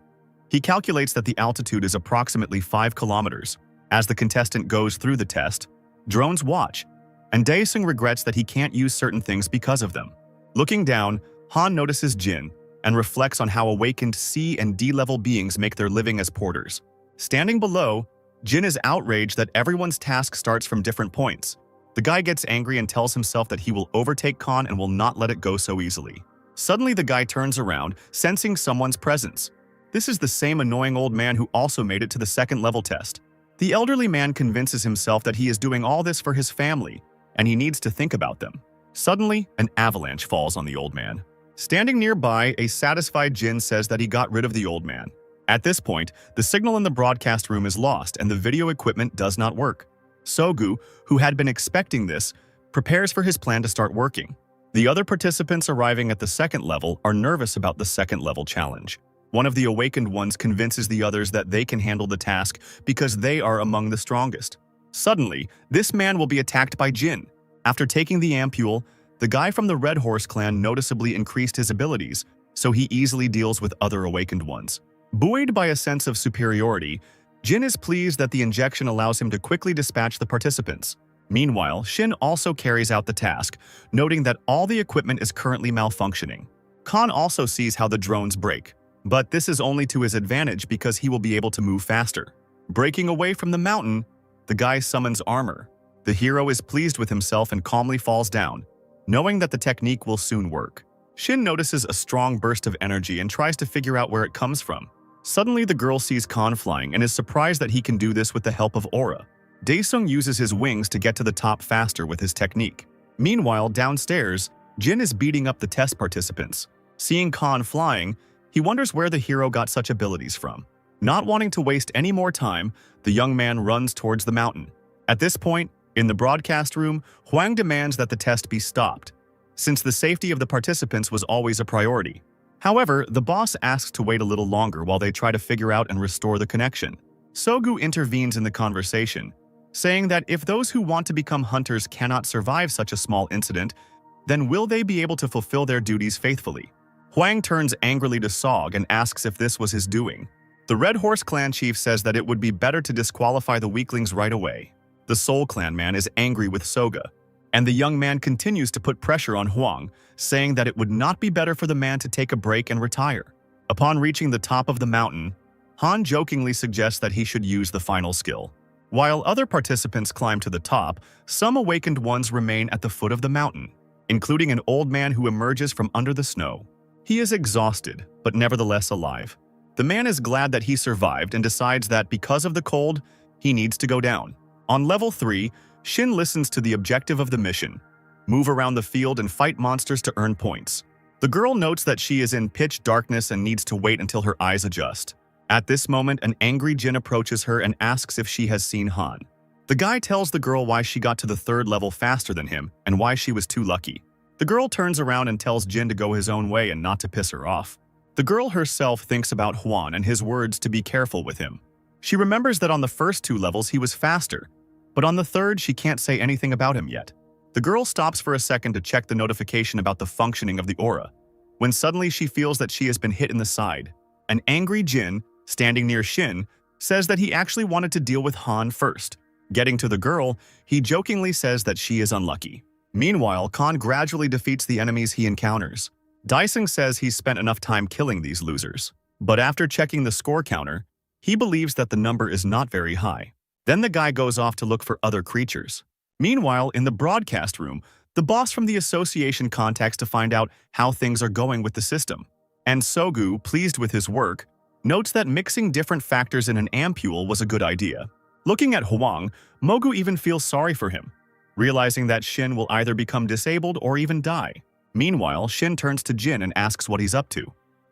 He calculates that the altitude is approximately 5 kilometers. As the contestant goes through the test, drones watch, and Daesung regrets that he can't use certain things because of them. Looking down, Han notices Jin and reflects on how awakened C and D-level beings make their living as porters. Standing below, Jin is outraged that everyone's task starts from different points. The guy gets angry and tells himself that he will overtake Khan and will not let it go so easily. Suddenly, the guy turns around, sensing someone's presence. This is the same annoying old man who also made it to the second level test. The elderly man convinces himself that he is doing all this for his family, and he needs to think about them. Suddenly, an avalanche falls on the old man. Standing nearby, a satisfied Jin says that he got rid of the old man. At this point, the signal in the broadcast room is lost and the video equipment does not work. Sogu, who had been expecting this, prepares for his plan to start working. The other participants arriving at the second level are nervous about the second level challenge. One of the awakened ones convinces the others that they can handle the task because they are among the strongest. Suddenly, this man will be attacked by Jin. After taking the ampule, the guy from the Red Horse clan noticeably increased his abilities, so he easily deals with other awakened ones. Buoyed by a sense of superiority, Jin is pleased that the injection allows him to quickly dispatch the participants. Meanwhile, Shin also carries out the task, noting that all the equipment is currently malfunctioning. Khan also sees how the drones break. But this is only to his advantage because he will be able to move faster. Breaking away from the mountain, the guy summons armor. The hero is pleased with himself and calmly falls down, knowing that the technique will soon work. Shin notices a strong burst of energy and tries to figure out where it comes from. Suddenly, the girl sees Khan flying and is surprised that he can do this with the help of aura. Daesung uses his wings to get to the top faster with his technique. Meanwhile, downstairs, Jin is beating up the test participants. Seeing Khan flying, he wonders where the hero got such abilities from. Not wanting to waste any more time, the young man runs towards the mountain. At this point, in the broadcast room, Huang demands that the test be stopped, since the safety of the participants was always a priority. However, the boss asks to wait a little longer while they try to figure out and restore the connection. Sogu intervenes in the conversation, saying that if those who want to become hunters cannot survive such a small incident, then will they be able to fulfill their duties faithfully? Huang turns angrily to Sog and asks if this was his doing. The Red Horse clan chief says that it would be better to disqualify the weaklings right away. The Soul clan man is angry with Soga, and the young man continues to put pressure on Huang, saying that it would not be better for the man to take a break and retire. Upon reaching the top of the mountain, Han jokingly suggests that he should use the final skill. While other participants climb to the top, some awakened ones remain at the foot of the mountain, including an old man who emerges from under the snow. He is exhausted, but nevertheless alive. The man is glad that he survived and decides that because of the cold, he needs to go down. On level 3, Shin listens to the objective of the mission: move around the field and fight monsters to earn points. The girl notes that she is in pitch darkness and needs to wait until her eyes adjust. At this moment, an angry Jin approaches her and asks if she has seen Han. The guy tells the girl why she got to the 3rd level faster than him and why she was too lucky. The girl turns around and tells Jin to go his own way and not to piss her off. The girl herself thinks about Huan and his words to be careful with him. She remembers that on the first 2 levels he was faster, but on the 3rd she can't say anything about him yet. The girl stops for a second to check the notification about the functioning of the aura, when suddenly she feels that she has been hit in the side. An angry Jin, standing near Shin, says that he actually wanted to deal with Han first. Getting to the girl, he jokingly says that she is unlucky. Meanwhile, Khan gradually defeats the enemies he encounters. Daesung says he's spent enough time killing these losers, but after checking the score counter, he believes that the number is not very high. Then the guy goes off to look for other creatures. Meanwhile, in the broadcast room, the boss from the association contacts to find out how things are going with the system. And Sogu, pleased with his work, notes that mixing different factors in an ampule was a good idea. Looking at Huang, Mogu even feels sorry for him, realizing that Shin will either become disabled or even die. Meanwhile, Shin turns to Jin and asks what he's up to.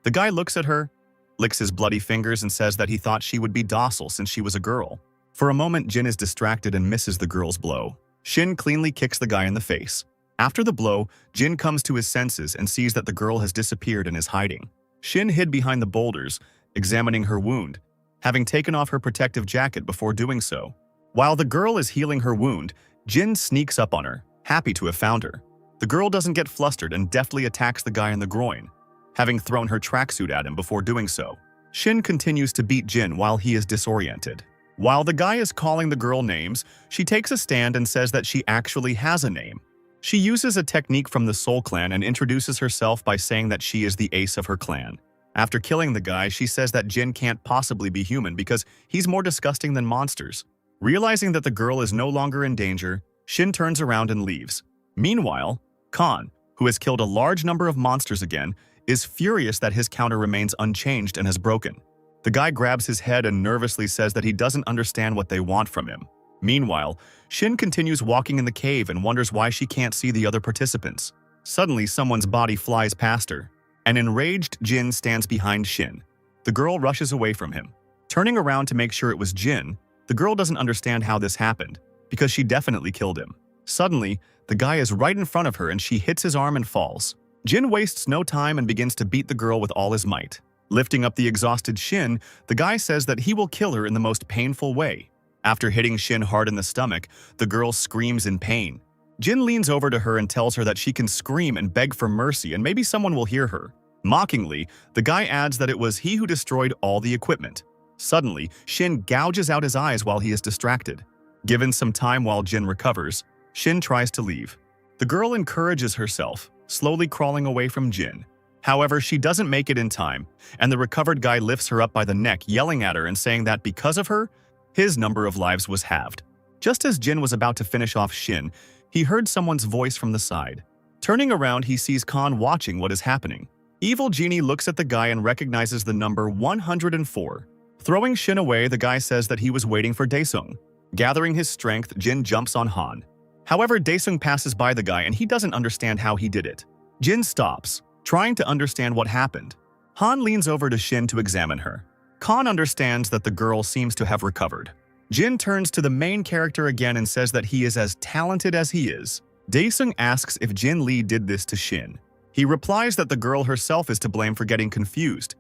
The guy looks at her, licks his bloody fingers and says that he thought she would be docile since she was a girl. For a moment, Jin is distracted and misses the girl's blow. Shin cleanly kicks the guy in the face. After the blow, Jin comes to his senses and sees that the girl has disappeared and is hiding. Shin hid behind the boulders, examining her wound, having taken off her protective jacket before doing so. While the girl is healing her wound, Jin sneaks up on her, happy to have found her. The girl doesn't get flustered and deftly attacks the guy in the groin, having thrown her tracksuit at him before doing so. Shin continues to beat Jin while he is disoriented. While the guy is calling the girl names, she takes a stand and says that she actually has a name. She uses a technique from the Soul Clan and introduces herself by saying that she is the ace of her clan. After killing the guy, she says that Jin can't possibly be human because he's more disgusting than monsters. Realizing that the girl is no longer in danger, Shin turns around and leaves. Meanwhile, Khan, who has killed a large number of monsters again, is furious that his counter remains unchanged and has broken. The guy grabs his head and nervously says that he doesn't understand what they want from him. Meanwhile, Shin continues walking in the cave and wonders why she can't see the other participants. Suddenly, someone's body flies past her. An enraged Jin stands behind Shin. The girl rushes away from him. Turning around to make sure it was Jin, the girl doesn't understand how this happened, because she definitely killed him. Suddenly, the guy is right in front of her and she hits his arm and falls. Jin wastes no time and begins to beat the girl with all his might. Lifting up the exhausted Shin, the guy says that he will kill her in the most painful way. After hitting Shin hard in the stomach, the girl screams in pain. Jin leans over to her and tells her that she can scream and beg for mercy and maybe someone will hear her. Mockingly, the guy adds that it was he who destroyed all the equipment. Suddenly, Shin gouges out his eyes while he is distracted. Given some time while Jin recovers, Shin tries to leave. The girl encourages herself, slowly crawling away from Jin. However, she doesn't make it in time, and the recovered guy lifts her up by the neck, yelling at her and saying that because of her, his number of lives was halved. Just as Jin was about to finish off Shin, he heard someone's voice from the side. Turning around, he sees Khan watching what is happening. Evil Genie looks at the guy and recognizes the number 104. Throwing Shin away, the guy says that he was waiting for Daesung. Gathering his strength, Jin jumps on Han. However, Daesung passes by the guy and he doesn't understand how he did it. Jin stops, trying to understand what happened. Han leans over to Shin to examine her. Khan understands that the girl seems to have recovered. Jin turns to the main character again and says that he is as talented as he is. Daesung asks if Jin Lee did this to Shin. He replies that the girl herself is to blame for getting confused,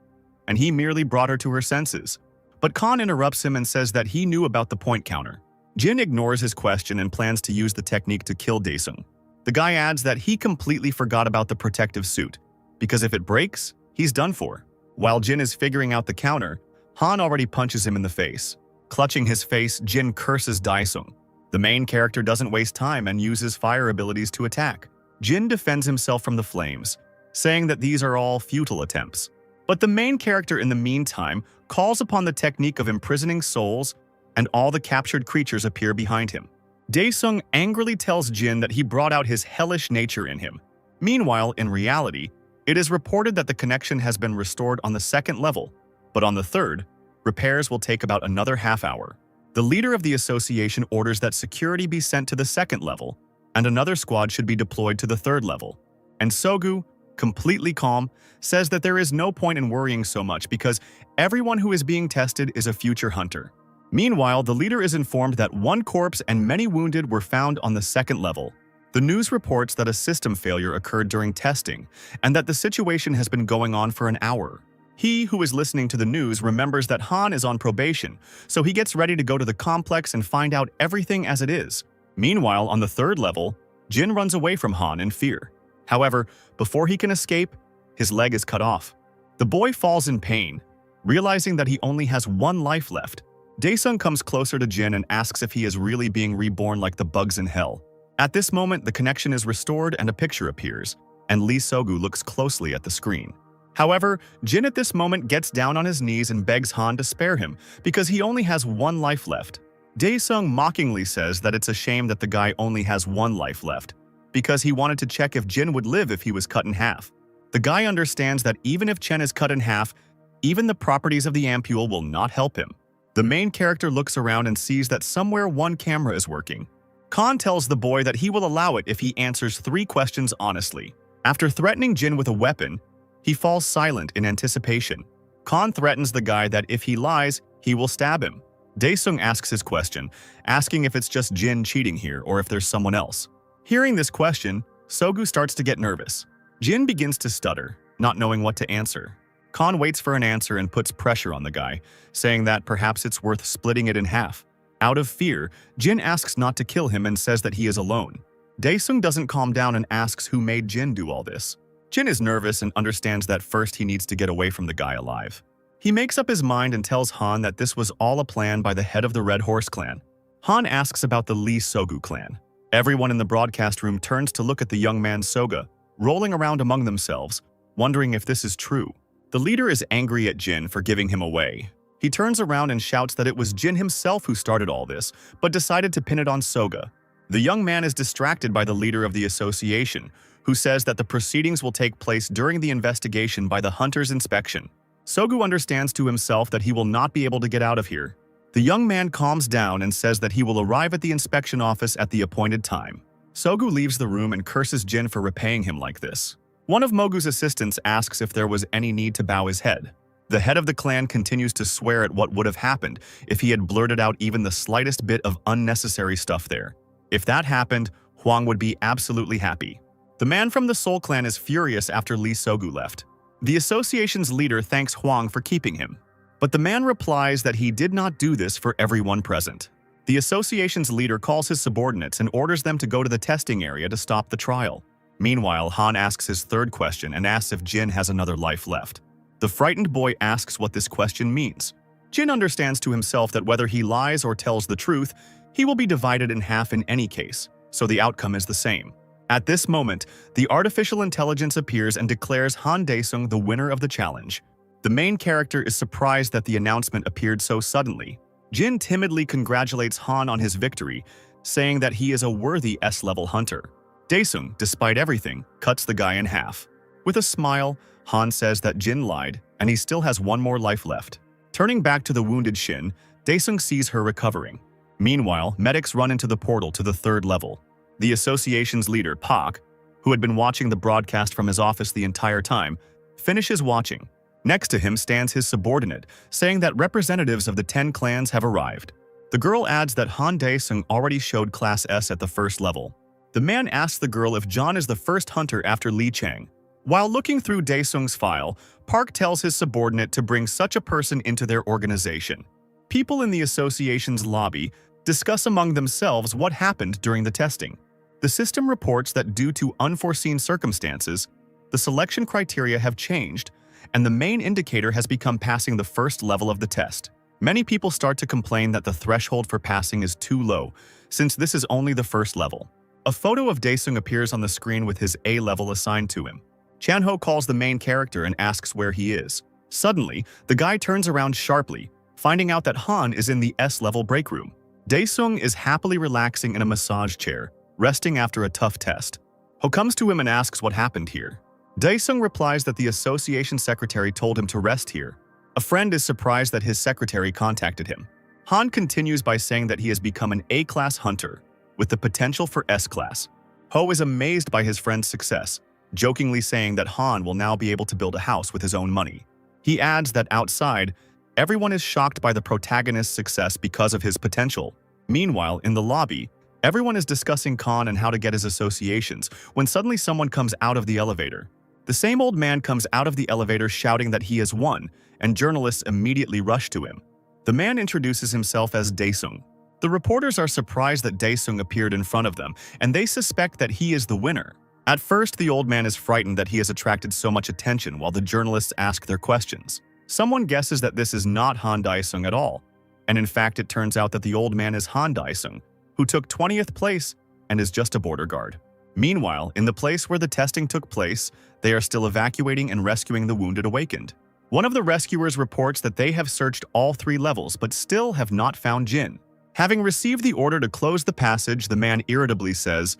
and he merely brought her to her senses. But Khan interrupts him and says that he knew about the point counter. Jin ignores his question and plans to use the technique to kill Daesung. The guy adds that he completely forgot about the protective suit, because if it breaks, he's done for. While Jin is figuring out the counter, Han already punches him in the face. Clutching his face, Jin curses Daesung. The main character doesn't waste time and uses fire abilities to attack. Jin defends himself from the flames, saying that these are all futile attempts. But the main character in the meantime calls upon the technique of imprisoning souls, and all the captured creatures appear behind him. Daesung angrily tells Jin that he brought out his hellish nature in him. Meanwhile, in reality, it is reported that the connection has been restored on the second level, but on the third, repairs will take about another half hour. The leader of the association orders that security be sent to the second level, and another squad should be deployed to the third level. And Sogu, completely calm, says that there is no point in worrying so much because everyone who is being tested is a future hunter. Meanwhile, the leader is informed that one corpse and many wounded were found on the second level. The news reports that a system failure occurred during testing and that the situation has been going on for an hour. He who is listening to the news remembers that Han is on probation, so he gets ready to go to the complex and find out everything as it is. Meanwhile, on the third level, Jin runs away from Han in fear. However, before he can escape, his leg is cut off. The boy falls in pain, realizing that he only has one life left. Daesung comes closer to Jin and asks if he is really being reborn like the bugs in hell. At this moment, the connection is restored and a picture appears, and Lee Sogu looks closely at the screen. However, Jin at this moment gets down on his knees and begs Han to spare him because he only has one life left. Daesung mockingly says that it's a shame that the guy only has one life left, because he wanted to check if Jin would live if he was cut in half. The guy understands that even if Chen is cut in half, even the properties of the ampule will not help him. The main character looks around and sees that somewhere one camera is working. Khan tells the boy that he will allow it if he answers 3 questions honestly. After threatening Jin with a weapon, he falls silent in anticipation. Khan threatens the guy that if he lies, he will stab him. Daesung asks his question, asking if it's just Jin cheating here or if there's someone else. Hearing this question, Sogu starts to get nervous. Jin begins to stutter, not knowing what to answer. Khan waits for an answer and puts pressure on the guy, saying that perhaps it's worth splitting it in half. Out of fear, Jin asks not to kill him and says that he is alone. Daesung doesn't calm down and asks who made Jin do all this. Jin is nervous and understands that first he needs to get away from the guy alive. He makes up his mind and tells Han that this was all a plan by the head of the Red Horse clan. Han asks about the Lee Sogu clan. Everyone in the broadcast room turns to look at the young man Soga, rolling around among themselves, wondering if this is true. The leader is angry at Jin for giving him away. He turns around and shouts that it was Jin himself who started all this, but decided to pin it on Soga. The young man is distracted by the leader of the association, who says that the proceedings will take place during the investigation by the hunter's inspection. Sogu understands to himself that he will not be able to get out of here. The young man calms down and says that he will arrive at the inspection office at the appointed time. Sogu leaves the room and curses Jin for repaying him like this. One of Mogu's assistants asks if there was any need to bow his head. The head of the clan continues to swear at what would have happened if he had blurted out even the slightest bit of unnecessary stuff there. If that happened, Huang would be absolutely happy. The man from the Soul clan is furious after Lee Sogu left. The association's leader thanks Huang for keeping him, but the man replies that he did not do this for everyone present. The association's leader calls his subordinates and orders them to go to the testing area to stop the trial. Meanwhile, Han asks his third question and asks if Jin has another life left. The frightened boy asks what this question means. Jin understands to himself that whether he lies or tells the truth, he will be divided in half in any case, so the outcome is the same. At this moment, the artificial intelligence appears and declares Han Dae-sung the winner of the challenge. The main character is surprised that the announcement appeared so suddenly. Jin timidly congratulates Han on his victory, saying that he is a worthy S-level hunter. Dae-sung, despite everything, cuts the guy in half. With a smile, Han says that Jin lied, and he still has one more life left. Turning back to the wounded Shin, Dae-sung sees her recovering. Meanwhile, medics run into the portal to the 3rd level. The association's leader, Pak, who had been watching the broadcast from his office the entire time, finishes watching. Next to him stands his subordinate, saying that representatives of the 10 clans have arrived. The girl adds that Han Dae-sung already showed Class S at the 1st level. The man asks the girl if John is the first hunter after Li Chang. While looking through Dae-sung's file, Park tells his subordinate to bring such a person into their organization. People in the association's lobby discuss among themselves what happened during the testing. The system reports that due to unforeseen circumstances, the selection criteria have changed, and the main indicator has become passing the 1st level of the test. Many people start to complain that the threshold for passing is too low, since this is only the 1st level. A photo of Dae-sung appears on the screen with his A level assigned to him. Chan-ho calls the main character and asks where he is. Suddenly, the guy turns around sharply, finding out that Han is in the S-level break room. Dae-sung is happily relaxing in a massage chair, resting after a tough test. Ho comes to him and asks what happened here. Dae-sung replies that the association secretary told him to rest here. A friend is surprised that his secretary contacted him. Han continues by saying that he has become an A-class hunter, with the potential for S-class. Ho is amazed by his friend's success, jokingly saying that Han will now be able to build a house with his own money. He adds that outside, everyone is shocked by the protagonist's success because of his potential. Meanwhile, in the lobby, everyone is discussing Khan and how to get his associations when suddenly someone comes out of the elevator. The same old man comes out of the elevator shouting that he has won, and journalists immediately rush to him. The man introduces himself as Dae-sung. The reporters are surprised that Dae-sung appeared in front of them, and they suspect that he is the winner. At first, the old man is frightened that he has attracted so much attention while the journalists ask their questions. Someone guesses that this is not Han Dae-sung at all, and in fact it turns out that the old man is Han Dae-sung, who took 20th place and is just a border guard. Meanwhile, in the place where the testing took place, they are still evacuating and rescuing the wounded awakened. One of the rescuers reports that they have searched all 3 levels but still have not found Jin. Having received the order to close the passage, the man irritably says,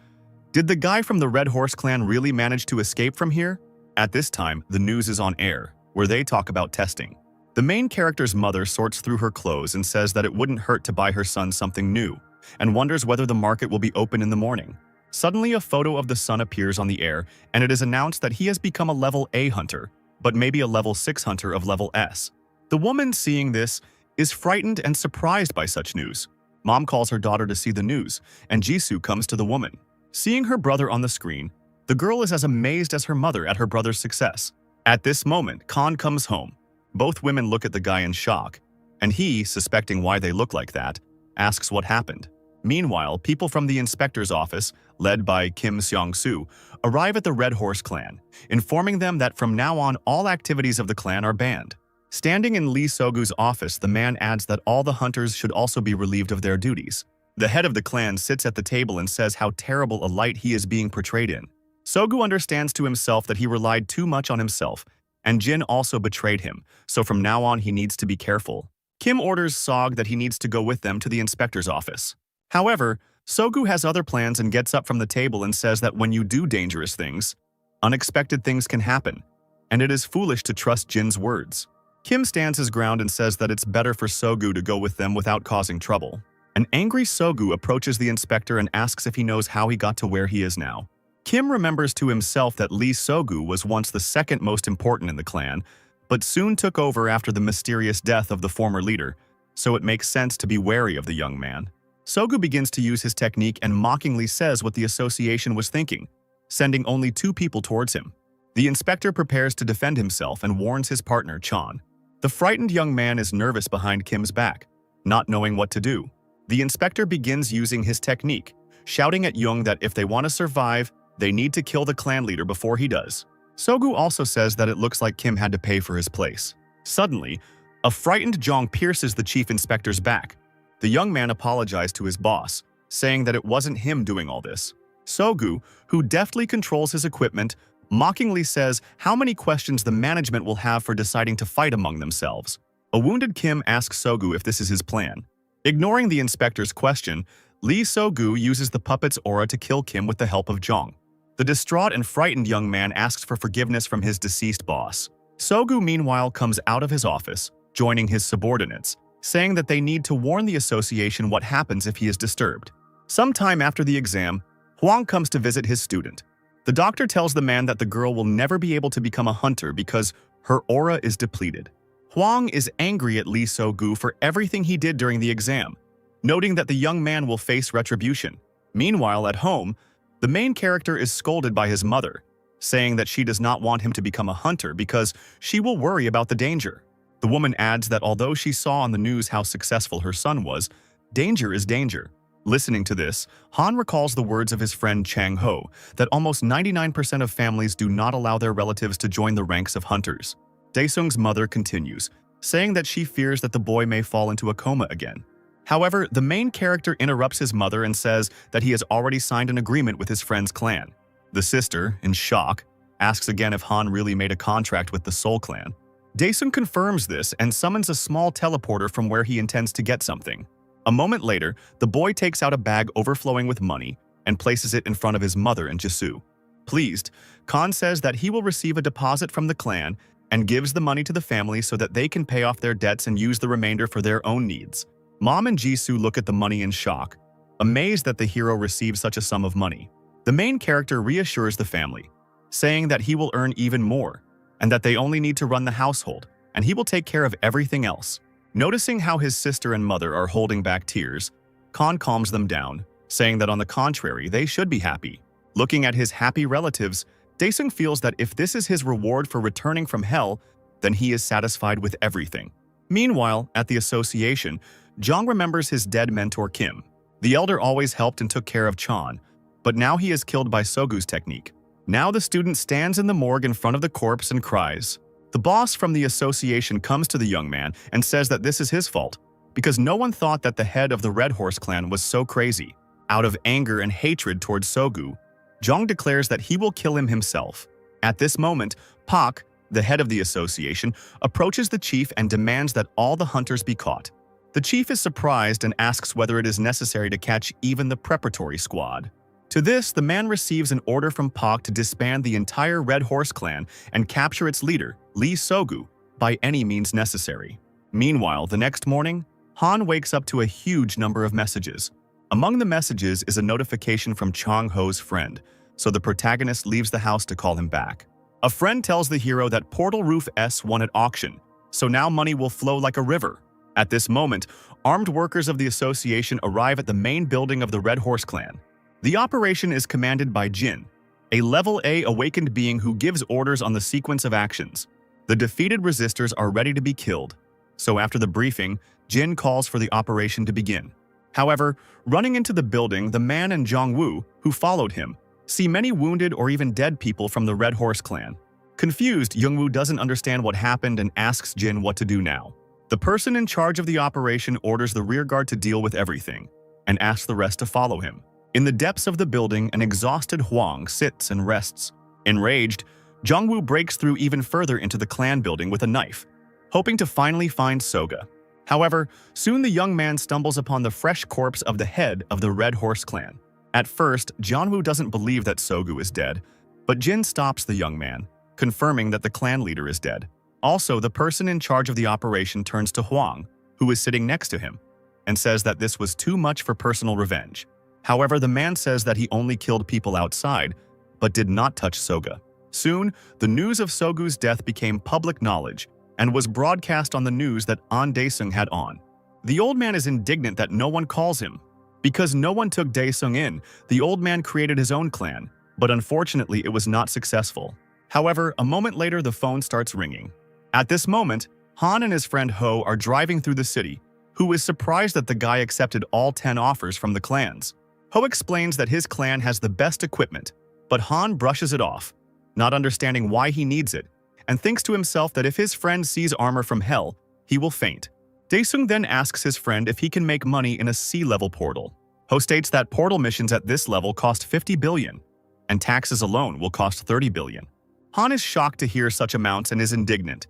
"Did the guy from the Red Horse clan really manage to escape from here?" At this time, the news is on air, where they talk about testing. The main character's mother sorts through her clothes and says that it wouldn't hurt to buy her son something new, and wonders whether the market will be open in the morning. Suddenly, a photo of the son appears on the air, and it is announced that he has become a level A hunter, but maybe a level 6 hunter of level S. The woman seeing this is frightened and surprised by such news. Mom calls her daughter to see the news, and Jisoo comes to the woman. Seeing her brother on the screen, the girl is as amazed as her mother at her brother's success. At this moment, Khan comes home. Both women look at the guy in shock, and he, suspecting why they look like that, asks what happened. Meanwhile, people from the inspector's office, led by Kim Seong-soo, arrive at the Red Horse clan, informing them that from now on all activities of the clan are banned. Standing in Lee Sogu's office, the man adds that all the hunters should also be relieved of their duties. The head of the clan sits at the table and says how terrible a light he is being portrayed in. Sogu understands to himself that he relied too much on himself, and Jin also betrayed him, so from now on he needs to be careful. Kim orders Sog that he needs to go with them to the inspector's office. However, Sogu has other plans and gets up from the table and says that when you do dangerous things, unexpected things can happen, and it is foolish to trust Jin's words. Kim stands his ground and says that it's better for Sogu to go with them without causing trouble. An angry Sogu approaches the inspector and asks if he knows how he got to where he is now. Kim remembers to himself that Lee Sogu was once the second most important in the clan, but soon took over after the mysterious death of the former leader, so it makes sense to be wary of the young man. Sogu begins to use his technique and mockingly says what the association was thinking, sending only 2 people towards him. The inspector prepares to defend himself and warns his partner, Chan. The frightened young man is nervous behind Kim's back, not knowing what to do. The inspector begins using his technique, shouting at Young that if they want to survive, they need to kill the clan leader before he does. Sogu also says that it looks like Kim had to pay for his place. Suddenly, a frightened Jong pierces the chief inspector's back. The young man apologized to his boss, saying that it wasn't him doing all this. Sogu, who deftly controls his equipment, mockingly says how many questions the management will have for deciding to fight among themselves. A wounded Kim asks Sogu if this is his plan. Ignoring the inspector's question, Lee Sogu uses the puppet's aura to kill Kim with the help of Jong. The distraught and frightened young man asks for forgiveness from his deceased boss. Sogu, meanwhile, comes out of his office, joining his subordinates, saying that they need to warn the association what happens if he is disturbed. Sometime after the exam, Huang comes to visit his student. The doctor tells the man that the girl will never be able to become a hunter because her aura is depleted. Huang is angry at Lee So-gu for everything he did during the exam, noting that the young man will face retribution. Meanwhile, at home, the main character is scolded by his mother, saying that she does not want him to become a hunter because she will worry about the danger. The woman adds that although she saw on the news how successful her son was, danger is danger. Listening to this, Han recalls the words of his friend Chang Ho that almost 99% of families do not allow their relatives to join the ranks of hunters. Daesung's mother continues, saying that she fears that the boy may fall into a coma again. However, the main character interrupts his mother and says that he has already signed an agreement with his friend's clan. The sister, in shock, asks again if Han really made a contract with the Soul Clan. Daesung confirms this and summons a small teleporter from where he intends to get something. A moment later, the boy takes out a bag overflowing with money and places it in front of his mother and Jisoo. Pleased, Khan says that he will receive a deposit from the clan and gives the money to the family so that they can pay off their debts and use the remainder for their own needs. Mom and Jisoo look at the money in shock, amazed that the hero receives such a sum of money. The main character reassures the family, saying that he will earn even more and that they only need to run the household and he will take care of everything else. Noticing how his sister and mother are holding back tears, Khan calms them down, saying that on the contrary, they should be happy. Looking at his happy relatives, Daesung feels that if this is his reward for returning from hell, then he is satisfied with everything. Meanwhile, at the association, Jong remembers his dead mentor Kim. The elder always helped and took care of Chan, but now he is killed by Sogu's technique. Now the student stands in the morgue in front of the corpse and cries. The boss from the association comes to the young man and says that this is his fault, because no one thought that the head of the Red Horse clan was so crazy. Out of anger and hatred towards Sogu, Jong declares that he will kill him himself. At this moment, Pak, the head of the association, approaches the chief and demands that all the hunters be caught. The chief is surprised and asks whether it is necessary to catch even the preparatory squad. To this, the man receives an order from Pak to disband the entire Red Horse clan and capture its leader, Lee Sogu, by any means necessary. Meanwhile, the next morning, Han wakes up to a huge number of messages. Among the messages is a notification from Chang Ho's friend, so the protagonist leaves the house to call him back. A friend tells the hero that Portal Roof S won at auction, so now money will flow like a river. At this moment, armed workers of the association arrive at the main building of the Red Horse clan. The operation is commanded by Jin, a level A awakened being who gives orders on the sequence of actions. The defeated resistors are ready to be killed, so after the briefing, Jin calls for the operation to begin. However, running into the building, the man and Jong-woo, who followed him, see many wounded or even dead people from the Red Horse clan. Confused, Young-woo doesn't understand what happened and asks Jin what to do now. The person in charge of the operation orders the rearguard to deal with everything and asks the rest to follow him. In the depths of the building, an exhausted Huang sits and rests. Enraged, Jong-woo breaks through even further into the clan building with a knife, hoping to finally find Soga. However, soon the young man stumbles upon the fresh corpse of the head of the Red Horse clan. At first, Jong-woo doesn't believe that Sogu is dead, but Jin stops the young man, confirming that the clan leader is dead. Also, the person in charge of the operation turns to Huang, who is sitting next to him, and says that this was too much for personal revenge. However, the man says that he only killed people outside, but did not touch Soga. Soon, the news of Sogu's death became public knowledge and was broadcast on the news that An Daesung had on. The old man is indignant that no one calls him. Because no one took Daesung in, the old man created his own clan, but unfortunately it was not successful. However, a moment later the phone starts ringing. At this moment, Han and his friend Ho are driving through the city, who is surprised that the guy accepted all 10 offers from the clans. Ho explains that his clan has the best equipment, but Han brushes it off, not understanding why he needs it, and thinks to himself that if his friend sees armor from hell, he will faint. Daesung then asks his friend if he can make money in a sea-level portal. Ho states that portal missions at this level cost 50 billion, and taxes alone will cost 30 billion. Han is shocked to hear such amounts and is indignant,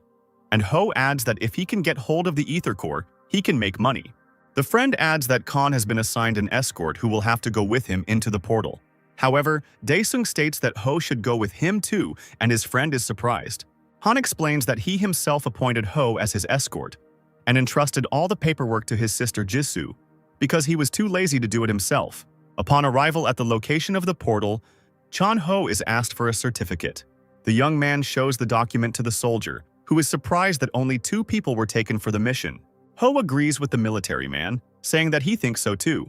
and Ho adds that if he can get hold of the ether core, he can make money. The friend adds that Khan has been assigned an escort who will have to go with him into the portal. However, Daesung states that Ho should go with him too, and his friend is surprised. Han explains that he himself appointed Ho as his escort and entrusted all the paperwork to his sister Jisoo because he was too lazy to do it himself. Upon arrival at the location of the portal, Chan Ho is asked for a certificate. The young man shows the document to the soldier, who is surprised that only 2 people were taken for the mission. Ho agrees with the military man, saying that he thinks so too.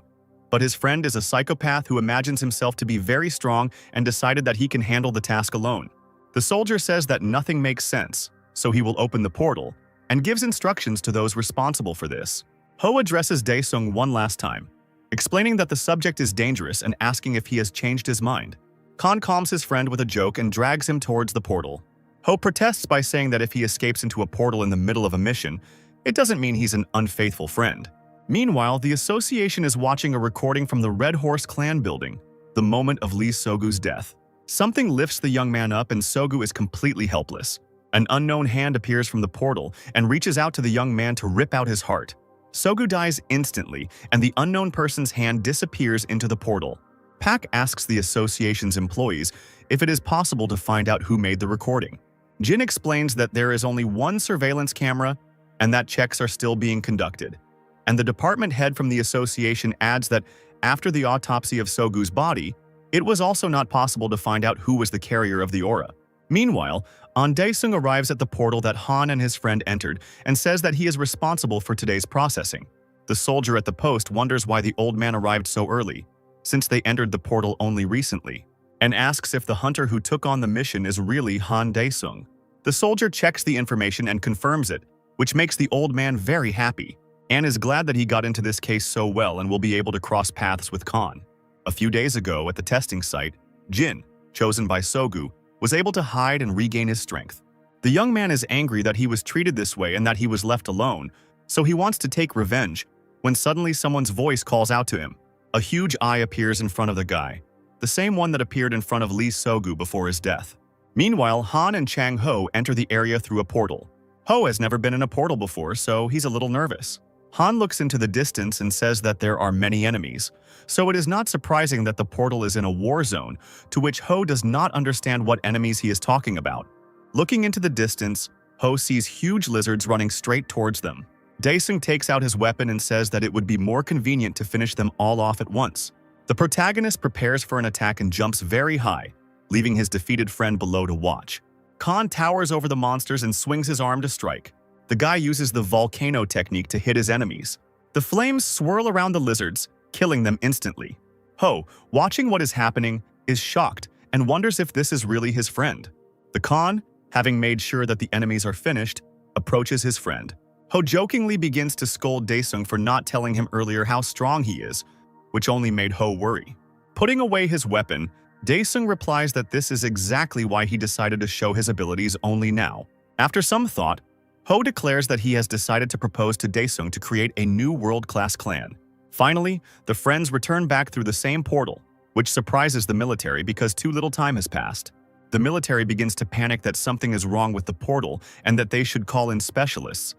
But his friend is a psychopath who imagines himself to be very strong and decided that he can handle the task alone. The soldier says that nothing makes sense, so he will open the portal and gives instructions to those responsible for this. Ho addresses Daesung one last time, explaining that the subject is dangerous and asking if he has changed his mind. Khan calms his friend with a joke and drags him towards the portal. Ho protests by saying that if he escapes into a portal in the middle of a mission, it doesn't mean he's an unfaithful friend. Meanwhile, the association is watching a recording from the Red Horse clan building, the moment of Lee Sogu's death. Something lifts the young man up and Sogu is completely helpless. An unknown hand appears from the portal and reaches out to the young man to rip out his heart. Sogu dies instantly, and the unknown person's hand disappears into the portal. Pak asks the association's employees if it is possible to find out who made the recording. Jin explains that there is only one surveillance camera and that checks are still being conducted. And the department head from the association adds that after the autopsy of Sogu's body, it was also not possible to find out who was the carrier of the aura. Meanwhile, An Daesung arrives at the portal that Han and his friend entered and says that he is responsible for today's processing. The soldier at the post wonders why the old man arrived so early, since they entered the portal only recently, and asks if the hunter who took on the mission is really Han Daesung. The soldier checks the information and confirms it, which makes the old man very happy. Anne is glad that he got into this case so well and will be able to cross paths with Khan. A few days ago at the testing site, Jin, chosen by Sogu, was able to hide and regain his strength. The young man is angry that he was treated this way and that he was left alone, so he wants to take revenge, when suddenly someone's voice calls out to him. A huge eye appears in front of the guy, the same one that appeared in front of Lee Sogu before his death. Meanwhile, Han and Chang Ho enter the area through a portal. Ho has never been in a portal before, so he's a little nervous. Han looks into the distance and says that there are many enemies, so it is not surprising that the portal is in a war zone, to which Ho does not understand what enemies he is talking about. Looking into the distance, Ho sees huge lizards running straight towards them. Daesung takes out his weapon and says that it would be more convenient to finish them all off at once. The protagonist prepares for an attack and jumps very high, leaving his defeated friend below to watch. Khan towers over the monsters and swings his arm to strike. The guy uses the volcano technique to hit his enemies. The flames swirl around the lizards, killing them instantly. Ho, watching what is happening, is shocked and wonders if this is really his friend. The Khan, having made sure that the enemies are finished, approaches his friend. Ho jokingly begins to scold Daesung for not telling him earlier how strong he is, which only made Ho worry. Putting away his weapon, Daesung replies that this is exactly why he decided to show his abilities only now. After some thought, Ho declares that he has decided to propose to Daesung to create a new world-class clan. Finally, the friends return back through the same portal, which surprises the military because too little time has passed. The military begins to panic that something is wrong with the portal and that they should call in specialists.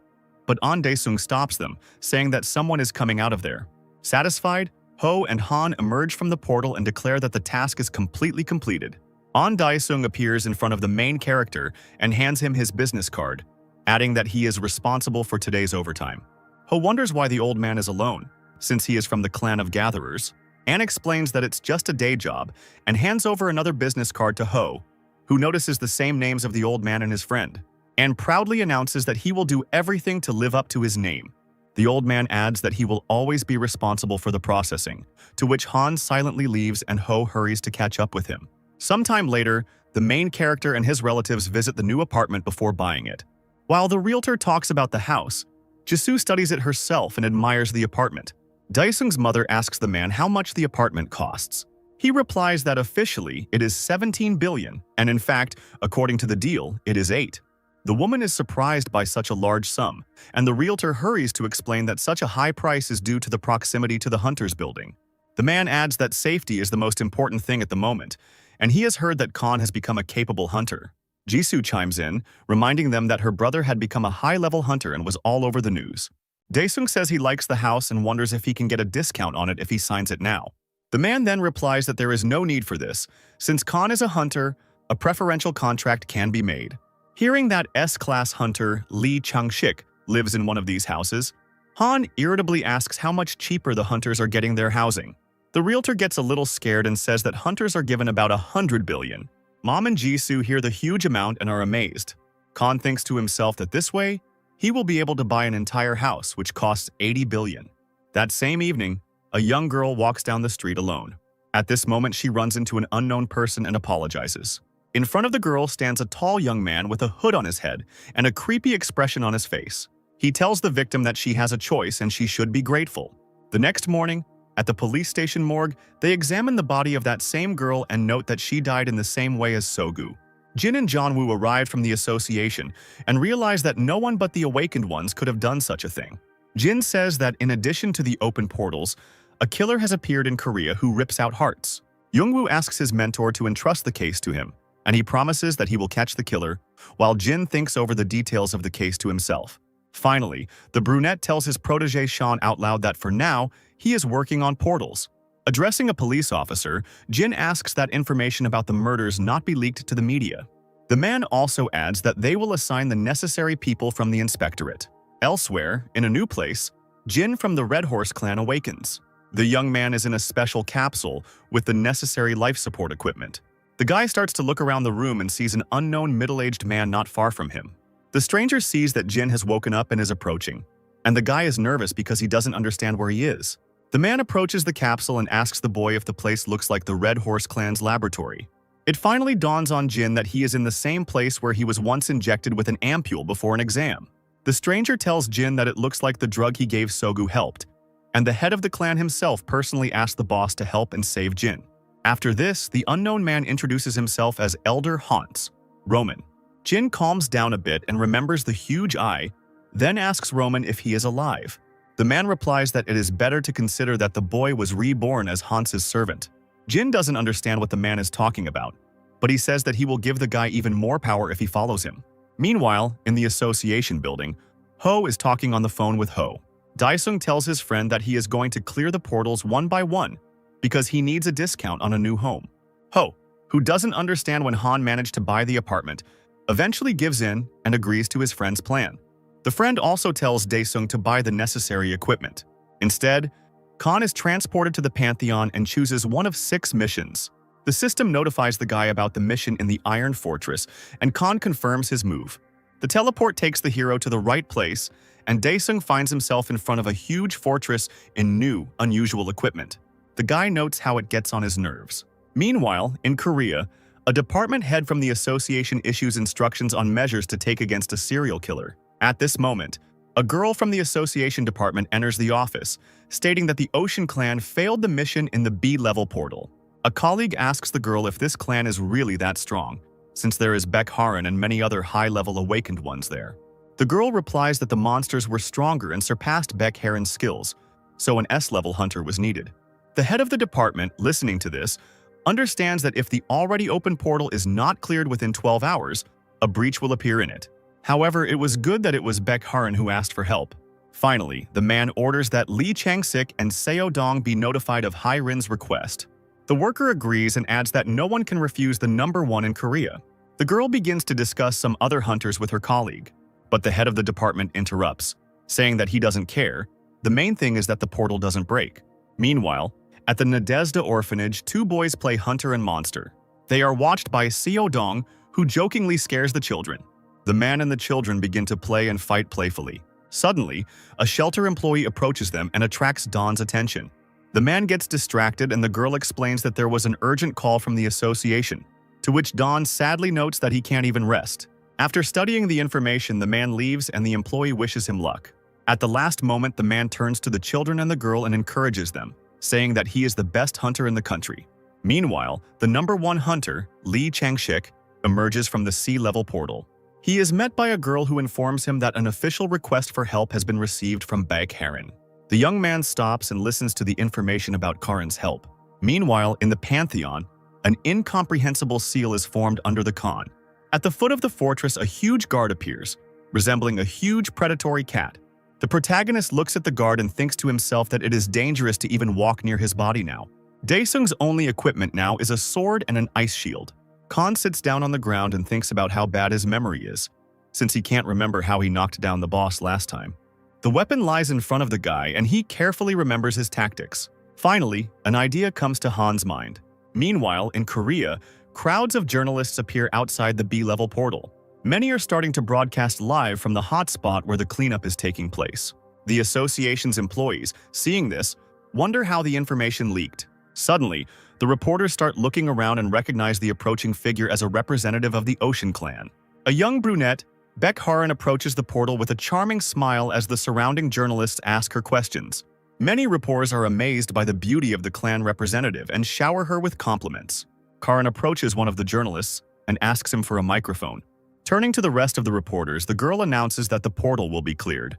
But An Daesung stops them, saying that someone is coming out of there. Satisfied, Ho and Han emerge from the portal and declare that the task is completely completed. An Daesung appears in front of the main character and hands him his business card, adding that he is responsible for today's overtime. Ho wonders why the old man is alone, since he is from the clan of gatherers. Anne explains that it's just a day job and hands over another business card to Ho, who notices the same names of the old man and his friend, and proudly announces that he will do everything to live up to his name. The old man adds that he will always be responsible for the processing, to which Han silently leaves and Ho hurries to catch up with him. Sometime later, the main character and his relatives visit the new apartment before buying it. While the realtor talks about the house, Jisoo studies it herself and admires the apartment. Daesung's mother asks the man how much the apartment costs. He replies that officially it is 17 billion, and in fact, according to the deal, it is 8. The woman is surprised by such a large sum, and the realtor hurries to explain that such a high price is due to the proximity to the Hunter's building. The man adds that safety is the most important thing at the moment, and he has heard that Khan has become a capable hunter. Jisoo chimes in, reminding them that her brother had become a high-level hunter and was all over the news. Daesung says he likes the house and wonders if he can get a discount on it if he signs it now. The man then replies that there is no need for this. Since Khan is a hunter, a preferential contract can be made. Hearing that S-class hunter Lee Chang-shik lives in one of these houses, Han irritably asks how much cheaper the hunters are getting their housing. The realtor gets a little scared and says that hunters are given about 100 billion. Mom and Jisoo hear the huge amount and are amazed. Khan thinks to himself that this way, he will be able to buy an entire house which costs 80 billion. That same evening, a young girl walks down the street alone. At this moment, she runs into an unknown person and apologizes. In front of the girl stands a tall young man with a hood on his head and a creepy expression on his face. He tells the victim that she has a choice and she should be grateful. The next morning, at the police station morgue, they examine the body of that same girl and note that she died in the same way as Sogu. Jin and Jongwoo arrived from the association and realize that no one but the awakened ones could have done such a thing. Jin says that in addition to the open portals, a killer has appeared in Korea who rips out hearts. Jongwoo asks his mentor to entrust the case to him, and he promises that he will catch the killer, while Jin thinks over the details of the case to himself. Finally, the brunette tells his protege Sean out loud that for now, he is working on portals. Addressing a police officer, Jin asks that information about the murders not be leaked to the media. The man also adds that they will assign the necessary people from the inspectorate. Elsewhere, in a new place, Jin from the Red Horse clan awakens. The young man is in a special capsule with the necessary life support equipment. The guy starts to look around the room and sees an unknown middle-aged man not far from him. The stranger sees that Jin has woken up and is approaching, and the guy is nervous because he doesn't understand where he is. The man approaches the capsule and asks the boy if the place looks like the Red Horse clan's laboratory. It finally dawns on Jin that he is in the same place where he was once injected with an ampule before an exam. The stranger tells Jin that it looks like the drug he gave Sogu helped, and the head of the clan himself personally asked the boss to help and save Jin. After this, the unknown man introduces himself as Elder Hans Roman. Jin calms down a bit and remembers the huge eye, then asks Roman if he is alive. The man replies that it is better to consider that the boy was reborn as Hans's servant. Jin doesn't understand what the man is talking about, but he says that he will give the guy even more power if he follows him. Meanwhile, in the association building, Ho is talking on the phone with Ho. Daesung tells his friend that he is going to clear the portals one by one because he needs a discount on a new home. Ho, who doesn't understand when Han managed to buy the apartment, eventually gives in and agrees to his friend's plan. The friend also tells Daesung to buy the necessary equipment. Instead, Khan is transported to the Pantheon and chooses one of 6 missions. The system notifies the guy about the mission in the Iron Fortress, and Khan confirms his move. The teleport takes the hero to the right place, and Daesung finds himself in front of a huge fortress in new, unusual equipment. The guy notes how it gets on his nerves. Meanwhile, in Korea, a department head from the association issues instructions on measures to take against a serial killer. At this moment, a girl from the association department enters the office, stating that the Ocean Clan failed the mission in the B-level portal. A colleague asks the girl if this clan is really that strong, since there is Baek Haran and many other high-level awakened ones there. The girl replies that the monsters were stronger and surpassed Baek Haran's skills, so an S-level hunter was needed. The head of the department, listening to this, understands that if the already open portal is not cleared within 12 hours, a breach will appear in it. However, it was good that it was Baek Haran who asked for help. Finally, the man orders that Lee Chang-sik and Seo Dong be notified of Hai-rin's request. The worker agrees and adds that no one can refuse the number 1 in Korea. The girl begins to discuss some other hunters with her colleague, but the head of the department interrupts, saying that he doesn't care. The main thing is that the portal doesn't break. Meanwhile, at the Nadezhda orphanage, 2 boys play hunter and monster. They are watched by Seo Dong, who jokingly scares the children. The man and the children begin to play and fight playfully. Suddenly, a shelter employee approaches them and attracts Don's attention. The man gets distracted and the girl explains that there was an urgent call from the association, to which Don sadly notes that he can't even rest. After studying the information, the man leaves and the employee wishes him luck. At the last moment, the man turns to the children and the girl and encourages them, saying that he is the best hunter in the country. Meanwhile, the number 1 hunter, Lee Chang-shik, emerges from the sea-level portal. He is met by a girl who informs him that an official request for help has been received from Baek Haran. The young man stops and listens to the information about Karin's help. Meanwhile, in the Pantheon, an incomprehensible seal is formed under the Khan. At the foot of the fortress, a huge guard appears, resembling a huge predatory cat. The protagonist looks at the guard and thinks to himself that it is dangerous to even walk near his body now. Daesung's only equipment now is a sword and an ice shield. Khan sits down on the ground and thinks about how bad his memory is, since he can't remember how he knocked down the boss last time. The weapon lies in front of the guy, and he carefully remembers his tactics. Finally, an idea comes to Han's mind. Meanwhile, in Korea, crowds of journalists appear outside the B-level portal. Many are starting to broadcast live from the hotspot where the cleanup is taking place. The association's employees, seeing this, wonder how the information leaked. Suddenly, the reporters start looking around and recognize the approaching figure as a representative of the Ocean Clan. A young brunette, Baek Haran, approaches the portal with a charming smile as the surrounding journalists ask her questions. Many reporters are amazed by the beauty of the clan representative and shower her with compliments. Karin approaches one of the journalists and asks him for a microphone. Turning to the rest of the reporters, the girl announces that the portal will be cleared,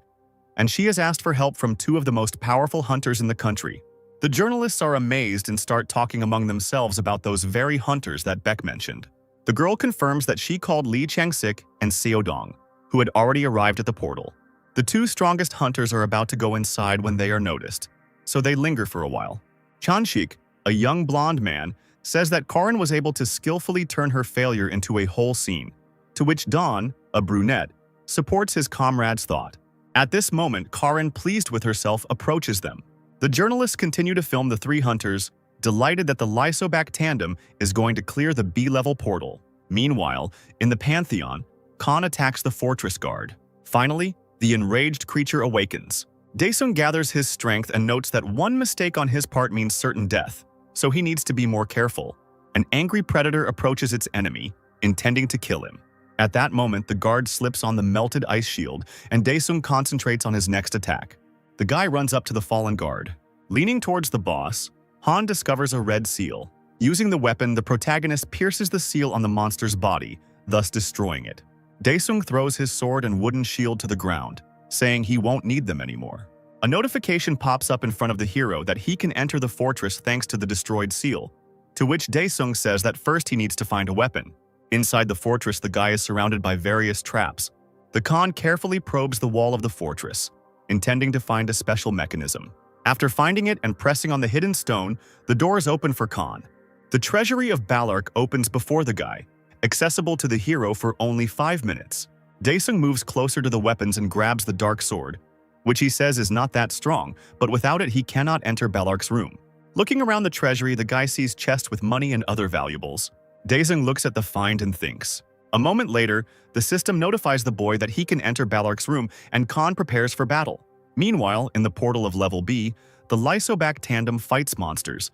and she has asked for help from two of the most powerful hunters in the country. The journalists are amazed and start talking among themselves about those very hunters that Baek mentioned. The girl confirms that she called Lee Chang-sik and Seo Dong, who had already arrived at the portal. The two strongest hunters are about to go inside when they are noticed, so they linger for a while. Chan-shik, a young blonde man, says that Karin was able to skillfully turn her failure into a whole scene, to which Dawn, a brunette, supports his comrade's thought. At this moment, Karin, pleased with herself, approaches them. The journalists continue to film the three hunters, delighted that the Lysobak tandem is going to clear the B-level portal. Meanwhile, in the Pantheon, Khan attacks the fortress guard. Finally, the enraged creature awakens. Daesung gathers his strength and notes that one mistake on his part means certain death, so he needs to be more careful. An angry predator approaches its enemy, intending to kill him. At that moment, the guard slips on the melted ice shield, and Daesung concentrates on his next attack. The guy runs up to the fallen guard. Leaning towards the boss, Han discovers a red seal. Using the weapon, the protagonist pierces the seal on the monster's body, thus destroying it. Daesung throws his sword and wooden shield to the ground, saying he won't need them anymore. A notification pops up in front of the hero that he can enter the fortress thanks to the destroyed seal, to which Daesung says that first he needs to find a weapon. Inside the fortress, the guy is surrounded by various traps. The Khan carefully probes the wall of the fortress, intending to find a special mechanism. After finding it and pressing on the hidden stone, the doors open for Khan. The treasury of Balark opens before the guy, accessible to the hero for only 5 minutes. Daesung moves closer to the weapons and grabs the dark sword, which he says is not that strong, but without it he cannot enter Balark's room. Looking around the treasury, the guy sees chests with money and other valuables. Daesung looks at the find and thinks. A moment later, the system notifies the boy that he can enter Balark's room, and Khan prepares for battle. Meanwhile, in the portal of Level B, the Lysobak tandem fights monsters,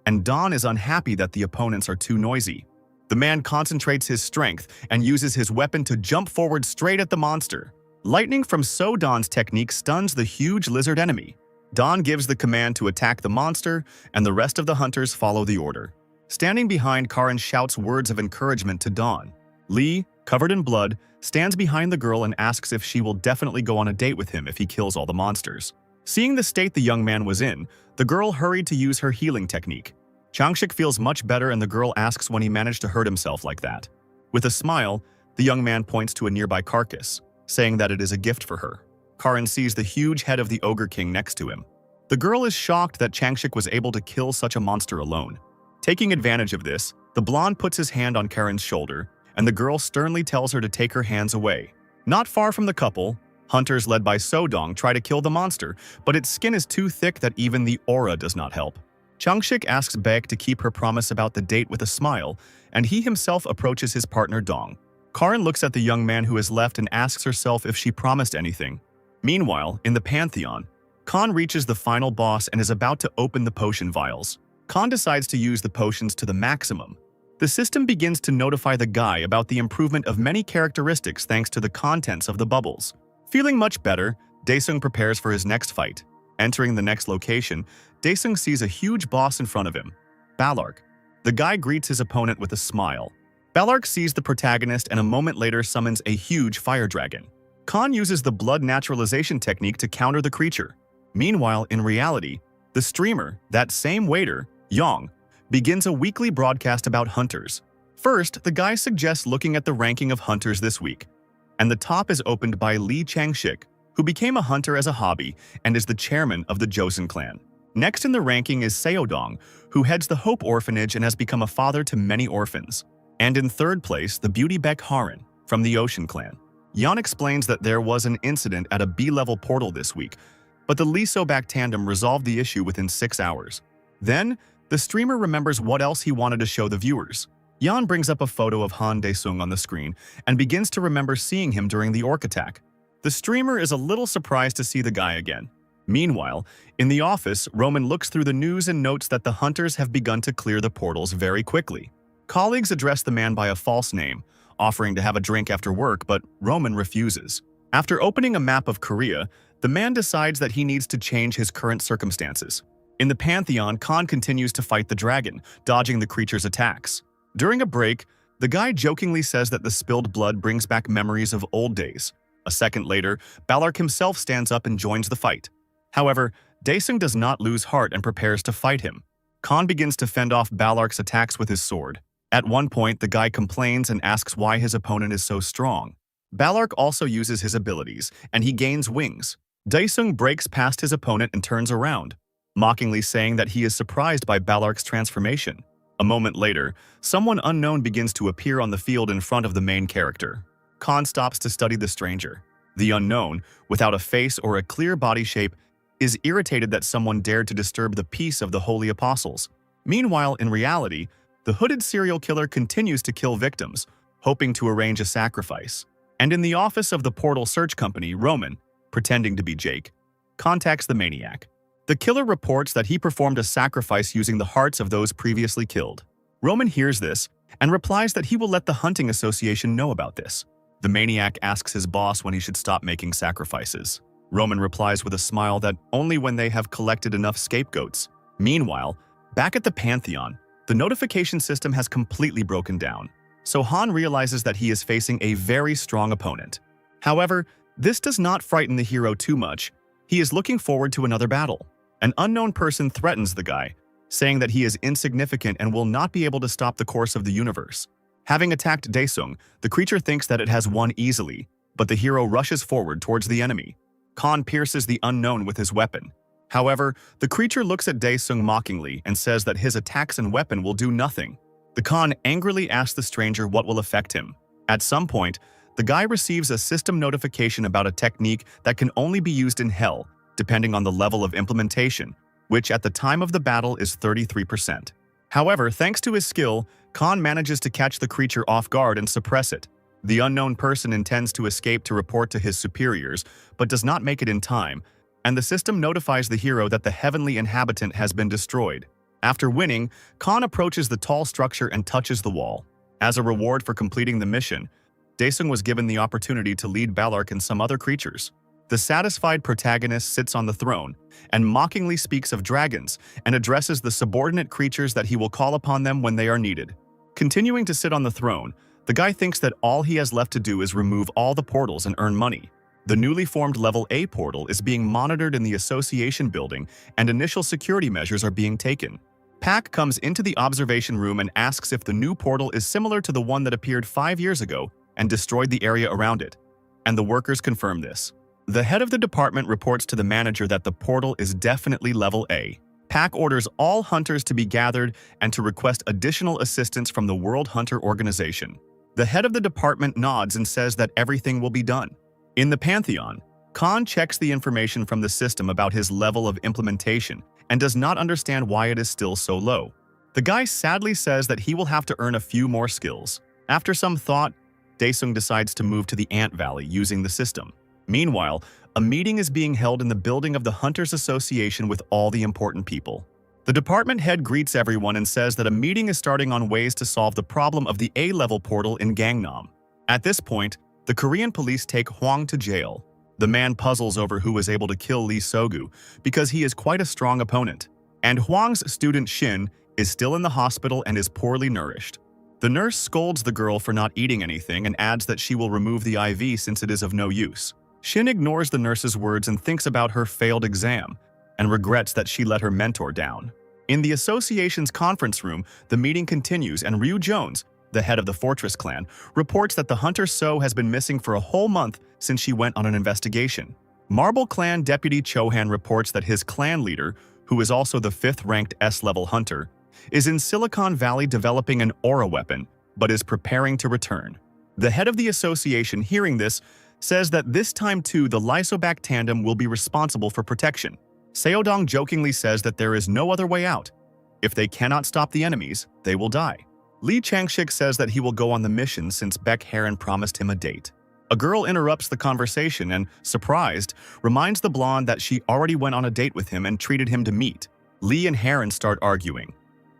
and Dawn is unhappy that the opponents are too noisy. The man concentrates his strength and uses his weapon to jump forward straight at the monster. Lightning from So Dawn's technique stuns the huge lizard enemy. Dawn gives the command to attack the monster, and the rest of the hunters follow the order. Standing behind, Karin shouts words of encouragement to Dawn. Lee, covered in blood, stands behind the girl and asks if she will definitely go on a date with him if he kills all the monsters. Seeing the state the young man was in, the girl hurried to use her healing technique. Changshik feels much better, and the girl asks when he managed to hurt himself like that. With a smile, the young man points to a nearby carcass, saying that it is a gift for her. Karin sees the huge head of the Ogre King next to him. The girl is shocked that Changshik was able to kill such a monster alone. Taking advantage of this, the blonde puts his hand on Karin's shoulder, and the girl sternly tells her to take her hands away. Not far from the couple, hunters led by Sodong try to kill the monster, but its skin is too thick that even the aura does not help. Changshik asks Baek to keep her promise about the date with a smile, and he himself approaches his partner Dong. Karin looks at the young man who has left and asks herself if she promised anything. Meanwhile, in the Pantheon, Khan reaches the final boss and is about to open the potion vials. Khan decides to use the potions to the maximum. The system begins to notify the guy about the improvement of many characteristics thanks to the contents of the bubbles. Feeling much better, Daesung prepares for his next fight. Entering the next location, Daesung sees a huge boss in front of him, Balark. The guy greets his opponent with a smile. Balark sees the protagonist and a moment later summons a huge fire dragon. Khan uses the blood naturalization technique to counter the creature. Meanwhile, in reality, the streamer, that same waiter, Yang, begins a weekly broadcast about hunters. First, the guy suggests looking at the ranking of hunters this week, and the top is opened by Li Changshik, who became a hunter as a hobby and is the chairman of the Joseon clan. Next in the ranking is Seodong, who heads the Hope Orphanage and has become a father to many orphans. And in third place, the beauty Baek Harin, from the Ocean clan. Yan explains that there was an incident at a B-level portal this week, but the Lee So-bak tandem resolved the issue within 6 hours. Then, the streamer remembers what else he wanted to show the viewers. Yan brings up a photo of Han Dae-sung on the screen and begins to remember seeing him during the orc attack. The streamer is a little surprised to see the guy again. Meanwhile, in the office, Roman looks through the news and notes that the hunters have begun to clear the portals very quickly. Colleagues address the man by a false name, offering to have a drink after work, but Roman refuses. After opening a map of Korea, the man decides that he needs to change his current circumstances. In the Pantheon, Khan continues to fight the dragon, dodging the creature's attacks. During a break, the guy jokingly says that the spilled blood brings back memories of old days. A second later, Ballark himself stands up and joins the fight. However, Daesung does not lose heart and prepares to fight him. Khan begins to fend off Ballark's attacks with his sword. At one point, the guy complains and asks why his opponent is so strong. Ballark also uses his abilities, and he gains wings. Daesung breaks past his opponent and turns around, mockingly saying that he is surprised by Ballark's transformation. A moment later, someone unknown begins to appear on the field in front of the main character. Khan stops to study the stranger. The unknown, without a face or a clear body shape, is irritated that someone dared to disturb the peace of the holy apostles. Meanwhile, in reality, the hooded serial killer continues to kill victims, hoping to arrange a sacrifice. And in the office of the portal search company, Roman, pretending to be Jake, contacts the maniac. The killer reports that he performed a sacrifice using the hearts of those previously killed. Roman hears this and replies that he will let the hunting association know about this. The maniac asks his boss when he should stop making sacrifices. Roman replies with a smile that only when they have collected enough scapegoats. Meanwhile, back at the Pantheon, the notification system has completely broken down, so Han realizes that he is facing a very strong opponent. However, this does not frighten the hero too much. He is looking forward to another battle. An unknown person threatens the guy, saying that he is insignificant and will not be able to stop the course of the universe. Having attacked Daesung, the creature thinks that it has won easily, but the hero rushes forward towards the enemy. Khan pierces the unknown with his weapon. However, the creature looks at Daesung mockingly and says that his attacks and weapon will do nothing. The Khan angrily asks the stranger what will affect him. At some point, the guy receives a system notification about a technique that can only be used in Hell, depending on the level of implementation, which at the time of the battle is 33%. However, thanks to his skill, Khan manages to catch the creature off guard and suppress it. The unknown person intends to escape to report to his superiors, but does not make it in time, and the system notifies the hero that the heavenly inhabitant has been destroyed. After winning, Khan approaches the tall structure and touches the wall. As a reward for completing the mission, Daesung was given the opportunity to lead Ballark and some other creatures. The satisfied protagonist sits on the throne and mockingly speaks of dragons and addresses the subordinate creatures that he will call upon them when they are needed. Continuing to sit on the throne, the guy thinks that all he has left to do is remove all the portals and earn money. The newly formed Level A portal is being monitored in the association building and initial security measures are being taken. Pak comes into the observation room and asks if the new portal is similar to the one that appeared 5 years ago and destroyed the area around it, and the workers confirm this. The head of the department reports to the manager that the portal is definitely Level A. Pak orders all hunters to be gathered and to request additional assistance from the World Hunter Organization. The head of the department nods and says that everything will be done. In the Pantheon, Khan checks the information from the system about his level of implementation and does not understand why it is still so low. The guy sadly says that he will have to earn a few more skills. After some thought, Daesung decides to move to the Ant Valley using the system. Meanwhile, a meeting is being held in the building of the Hunters Association with all the important people. The department head greets everyone and says that a meeting is starting on ways to solve the problem of the A-level portal in Gangnam. At this point, the Korean police take Hwang to jail. The man puzzles over who was able to kill Lee Sogu because he is quite a strong opponent. And Hwang's student Shin is still in the hospital and is poorly nourished. The nurse scolds the girl for not eating anything and adds that she will remove the IV since it is of no use. Shin ignores the nurse's words and thinks about her failed exam, and regrets that she let her mentor down. In the association's conference room, the meeting continues and Ryu Jones, the head of the Fortress clan, reports that the hunter So has been missing for a whole month since she went on an investigation. Marble Clan Deputy Chohan reports that his clan leader, who is also the 5th-ranked S-level hunter, is in Silicon Valley developing an aura weapon, but is preparing to return. The head of the association, hearing this, says that this time too the Lysobak tandem will be responsible for protection. Seodong jokingly says that there is no other way out. If they cannot stop the enemies, they will die. Lee Changshik says that he will go on the mission since Beck Heron promised him a date. A girl interrupts the conversation and, surprised, reminds the blonde that she already went on a date with him and treated him to meet. Lee and Heron start arguing,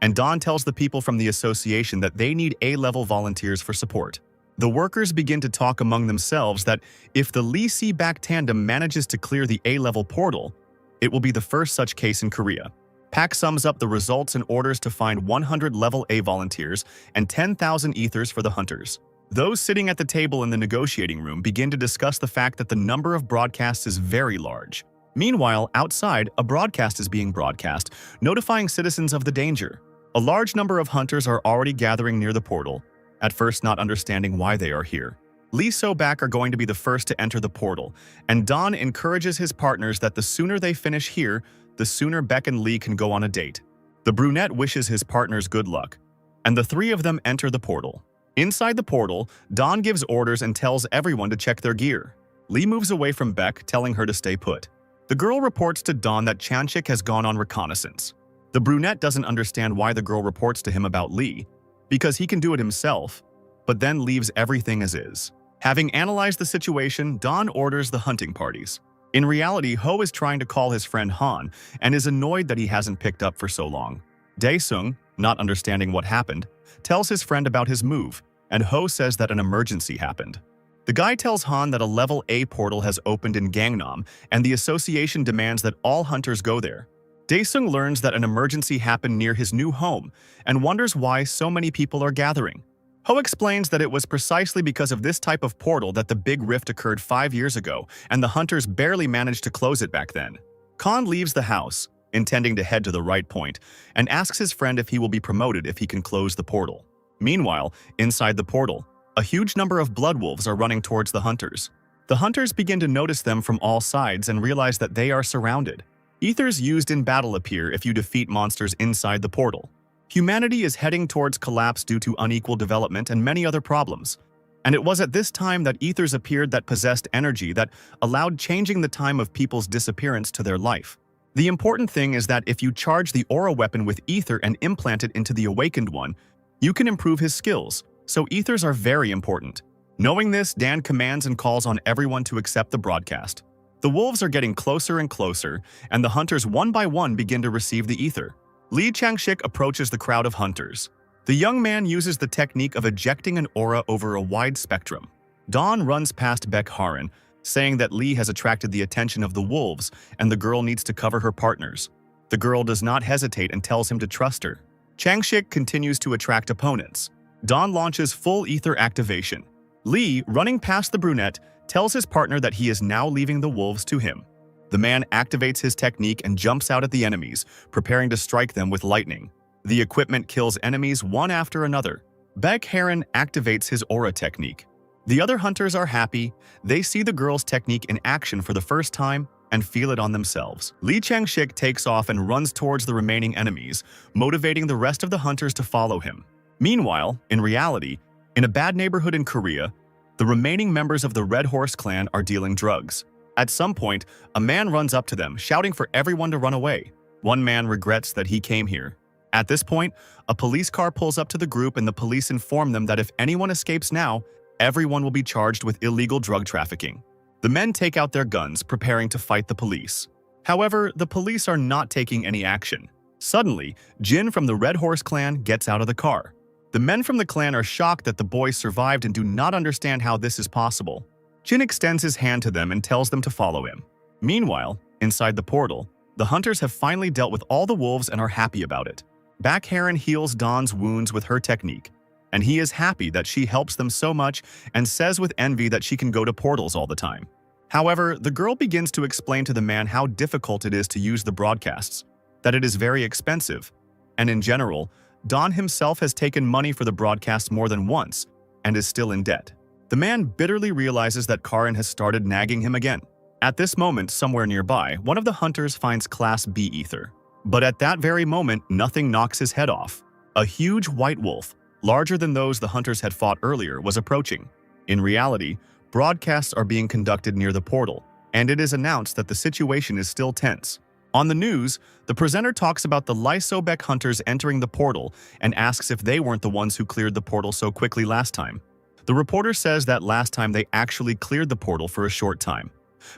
and Dawn tells the people from the association that they need A-level volunteers for support. The workers begin to talk among themselves that if the Lee C-Back tandem manages to clear the A-level portal, it will be the first such case in Korea. Pak sums up the results and orders to find 100 level A volunteers and 10,000 ethers for the hunters. Those sitting at the table in the negotiating room begin to discuss the fact that the number of broadcasts is very large. Meanwhile, outside, a broadcast is being broadcast, notifying citizens of the danger. A large number of hunters are already gathering near the portal, at first not understanding why they are here. Lee So-Bak are going to be the first to enter the portal, and Don encourages his partners that the sooner they finish here, the sooner Beck and Lee can go on a date. The brunette wishes his partners good luck, and the three of them enter the portal. Inside the portal, Don gives orders and tells everyone to check their gear. Lee moves away from Beck, telling her to stay put. The girl reports to Don that Chanchik has gone on reconnaissance. The brunette doesn't understand why the girl reports to him about Lee, because he can do it himself, but then leaves everything as is. Having analyzed the situation, Don orders the hunting parties. In reality, Ho is trying to call his friend Han and is annoyed that he hasn't picked up for so long. Dae-sung, not understanding what happened, tells his friend about his move, and Ho says that an emergency happened. The guy tells Han that a level A portal has opened in Gangnam, and the association demands that all hunters go there. Dae-sung learns that an emergency happened near his new home and wonders why so many people are gathering. Ho explains that it was precisely because of this type of portal that the big rift occurred 5 years ago, and the hunters barely managed to close it back then. Khan leaves the house, intending to head to the right point, and asks his friend if he will be promoted if he can close the portal. Meanwhile, inside the portal, a huge number of blood wolves are running towards the hunters. The hunters begin to notice them from all sides and realize that they are surrounded. Ethers used in battle appear if you defeat monsters inside the portal. Humanity is heading towards collapse due to unequal development and many other problems. And it was at this time that ethers appeared that possessed energy that allowed changing the time of people's disappearance to their life. The important thing is that if you charge the aura weapon with ether and implant it into the awakened one, you can improve his skills, so ethers are very important. Knowing this, Dan commands and calls on everyone to accept the broadcast. The wolves are getting closer and closer, and the hunters one by one begin to receive the ether. Lee Changshik approaches the crowd of hunters. The young man uses the technique of ejecting an aura over a wide spectrum. Dawn runs past Beck Haran, saying that Lee has attracted the attention of the wolves and the girl needs to cover her partners. The girl does not hesitate and tells him to trust her. Changshik continues to attract opponents. Dawn launches full ether activation. Lee, running past the brunette, tells his partner that he is now leaving the wolves to him. The man activates his technique and jumps out at the enemies, preparing to strike them with lightning. The equipment kills enemies one after another. Beck Heron activates his aura technique. The other hunters are happy. They see the girl's technique in action for the first time and feel it on themselves. Lee Changshik takes off and runs towards the remaining enemies, motivating the rest of the hunters to follow him. Meanwhile, in reality, in a bad neighborhood in Korea, the remaining members of the Red Horse clan are dealing drugs. At some point, a man runs up to them, shouting for everyone to run away. One man regrets that he came here. At this point, a police car pulls up to the group and the police inform them that if anyone escapes now, everyone will be charged with illegal drug trafficking. The men take out their guns, preparing to fight the police. However, the police are not taking any action. Suddenly, Jin from the Red Horse clan gets out of the car. The men from the clan are shocked that the boys survived and do not understand how this is possible. Jin extends his hand to them and tells them to follow him. Meanwhile, inside the portal, the hunters have finally dealt with all the wolves and are happy about it. Back Heron heals Dawn's wounds with her technique, and he is happy that she helps them so much and says with envy that she can go to portals all the time. However, the girl begins to explain to the man how difficult it is to use the broadcasts, that it is very expensive, and in general, Don himself has taken money for the broadcast more than once and is still in debt. The man bitterly realizes that Karin has started nagging him again. At this moment, somewhere nearby, one of the hunters finds Class B ether. But at that very moment, nothing knocks his head off. A huge white wolf, larger than those the hunters had fought earlier, was approaching. In reality, broadcasts are being conducted near the portal, and it is announced that the situation is still tense. On the news, the presenter talks about the Lysobek hunters entering the portal and asks if they weren't the ones who cleared the portal so quickly last time. The reporter says that last time they actually cleared the portal for a short time.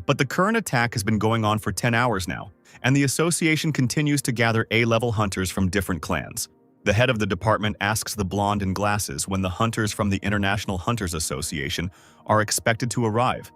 But the current attack has been going on for 10 hours now, and the association continues to gather A-level hunters from different clans. The head of the department asks the blonde in glasses when the hunters from the International Hunters Association are expected to arrive,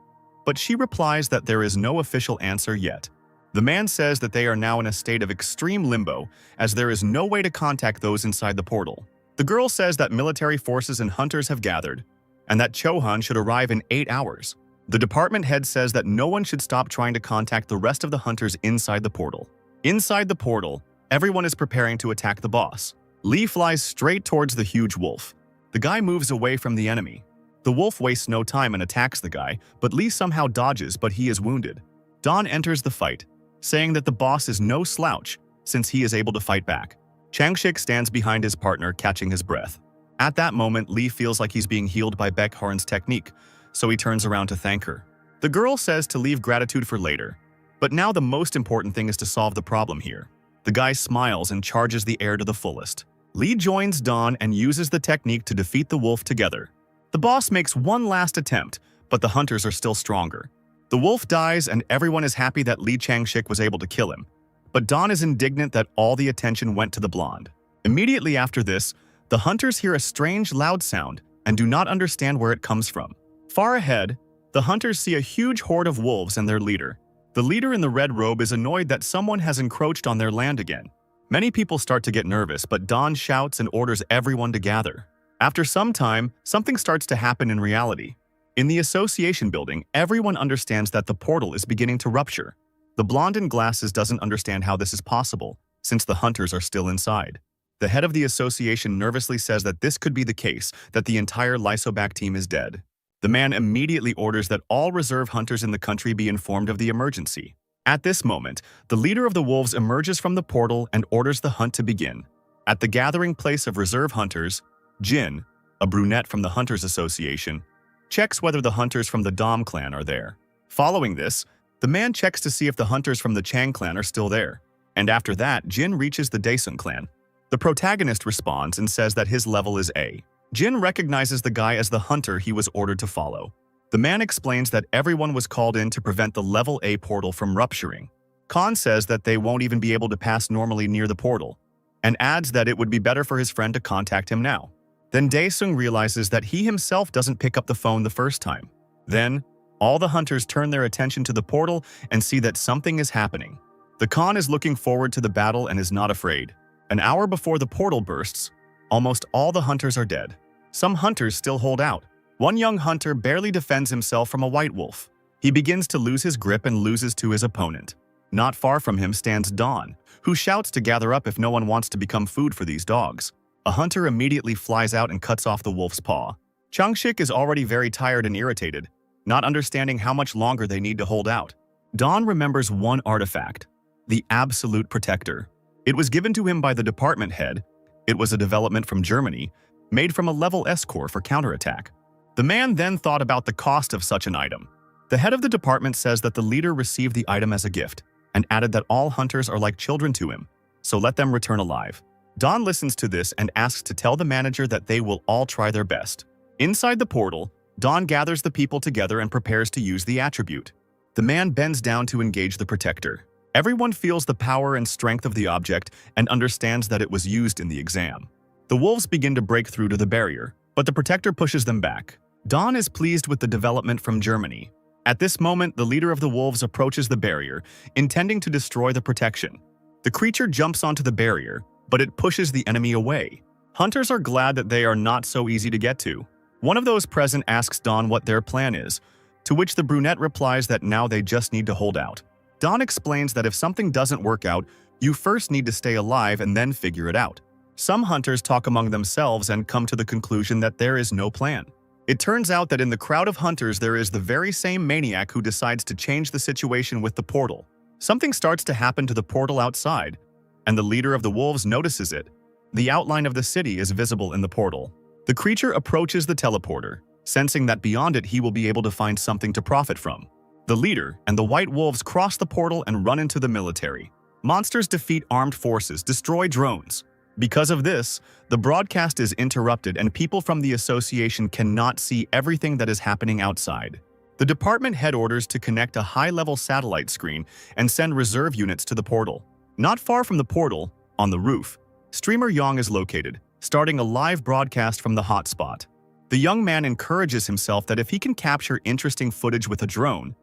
but she replies that there is no official answer yet. The man says that they are now in a state of extreme limbo, as there is no way to contact those inside the portal. The girl says that military forces and hunters have gathered, and that Chohan should arrive in 8 hours. The department head says that no one should stop trying to contact the rest of the hunters inside the portal. Inside the portal, everyone is preparing to attack the boss. Lee flies straight towards the huge wolf. The guy moves away from the enemy. The wolf wastes no time and attacks the guy, but Lee somehow dodges, but he is wounded. Don enters the fight, saying that the boss is no slouch since he is able to fight back. Changshik stands behind his partner, catching his breath. At that moment, Lee feels like he's being healed by Beckharn's technique, so he turns around to thank her. The girl says to leave gratitude for later, but now the most important thing is to solve the problem here. The guy smiles and charges the air to the fullest. Lee joins Don and uses the technique to defeat the wolf together. The boss makes one last attempt, but the hunters are still stronger. The wolf dies and everyone is happy that Lee Changshik was able to kill him, but Don is indignant that all the attention went to the blonde. Immediately after this, the hunters hear a strange loud sound and do not understand where it comes from. Far ahead, the hunters see a huge horde of wolves and their leader. The leader in the red robe is annoyed that someone has encroached on their land again. Many people start to get nervous, but Don shouts and orders everyone to gather. After some time, something starts to happen in reality. In the association building, everyone understands that the portal is beginning to rupture. The blonde in glasses doesn't understand how this is possible, since the hunters are still inside. The head of the association nervously says that this could be the case, that the entire Lysobak team is dead. The man immediately orders that all reserve hunters in the country be informed of the emergency. At this moment, the leader of the wolves emerges from the portal and orders the hunt to begin. At the gathering place of reserve hunters, Jin, a brunette from the Hunters Association, checks whether the hunters from the Dom clan are there. Following this, the man checks to see if the hunters from the Chang clan are still there. And after that, Jin reaches the Daesung clan. The protagonist responds and says that his level is A. Jin recognizes the guy as the hunter he was ordered to follow. The man explains that everyone was called in to prevent the level A portal from rupturing. Khan says that they won't even be able to pass normally near the portal, and adds that it would be better for his friend to contact him now. Then Daesung realizes that he himself doesn't pick up the phone the first time. Then, all the hunters turn their attention to the portal and see that something is happening. The Khan is looking forward to the battle and is not afraid. An hour before the portal bursts, almost all the hunters are dead. Some hunters still hold out. One young hunter barely defends himself from a white wolf. He begins to lose his grip and loses to his opponent. Not far from him stands Don, who shouts to gather up if no one wants to become food for these dogs. A hunter immediately flies out and cuts off the wolf's paw. Changshik is already very tired and irritated, not understanding how much longer they need to hold out. Don remembers one artifact, the Absolute Protector. It was given to him by the department head. It was a development from Germany, made from a level S core for counterattack. The man then thought about the cost of such an item. The head of the department says that the leader received the item as a gift, and added that all hunters are like children to him, so let them return alive. Don listens to this and asks to tell the manager that they will all try their best. Inside the portal, Don gathers the people together and prepares to use the attribute. The man bends down to engage the protector. Everyone feels the power and strength of the object and understands that it was used in the exam. The wolves begin to break through to the barrier, but the protector pushes them back. Don is pleased with the development from Germany. At this moment, the leader of the wolves approaches the barrier, intending to destroy the protection. The creature jumps onto the barrier, but it pushes the enemy away. Hunters are glad that they are not so easy to get to. One of those present asks Don what their plan is, to which the brunette replies that now they just need to hold out. Dawn explains that if something doesn't work out, you first need to stay alive and then figure it out. Some hunters talk among themselves and come to the conclusion that there is no plan. It turns out that in the crowd of hunters there is the very same maniac who decides to change the situation with the portal. Something starts to happen to the portal outside, and the leader of the wolves notices it. The outline of the city is visible in the portal. The creature approaches the teleporter, sensing that beyond it he will be able to find something to profit from. The leader and the white wolves cross the portal and run into the military. Monsters defeat armed forces, destroy drones. Because of this, the broadcast is interrupted and people from the association cannot see everything that is happening outside. The department head orders to connect a high-level satellite screen and send reserve units to the portal. Not far from the portal, on the roof, streamer Yang is located, starting a live broadcast from the hotspot. The young man encourages himself that if he can capture interesting footage with a drone,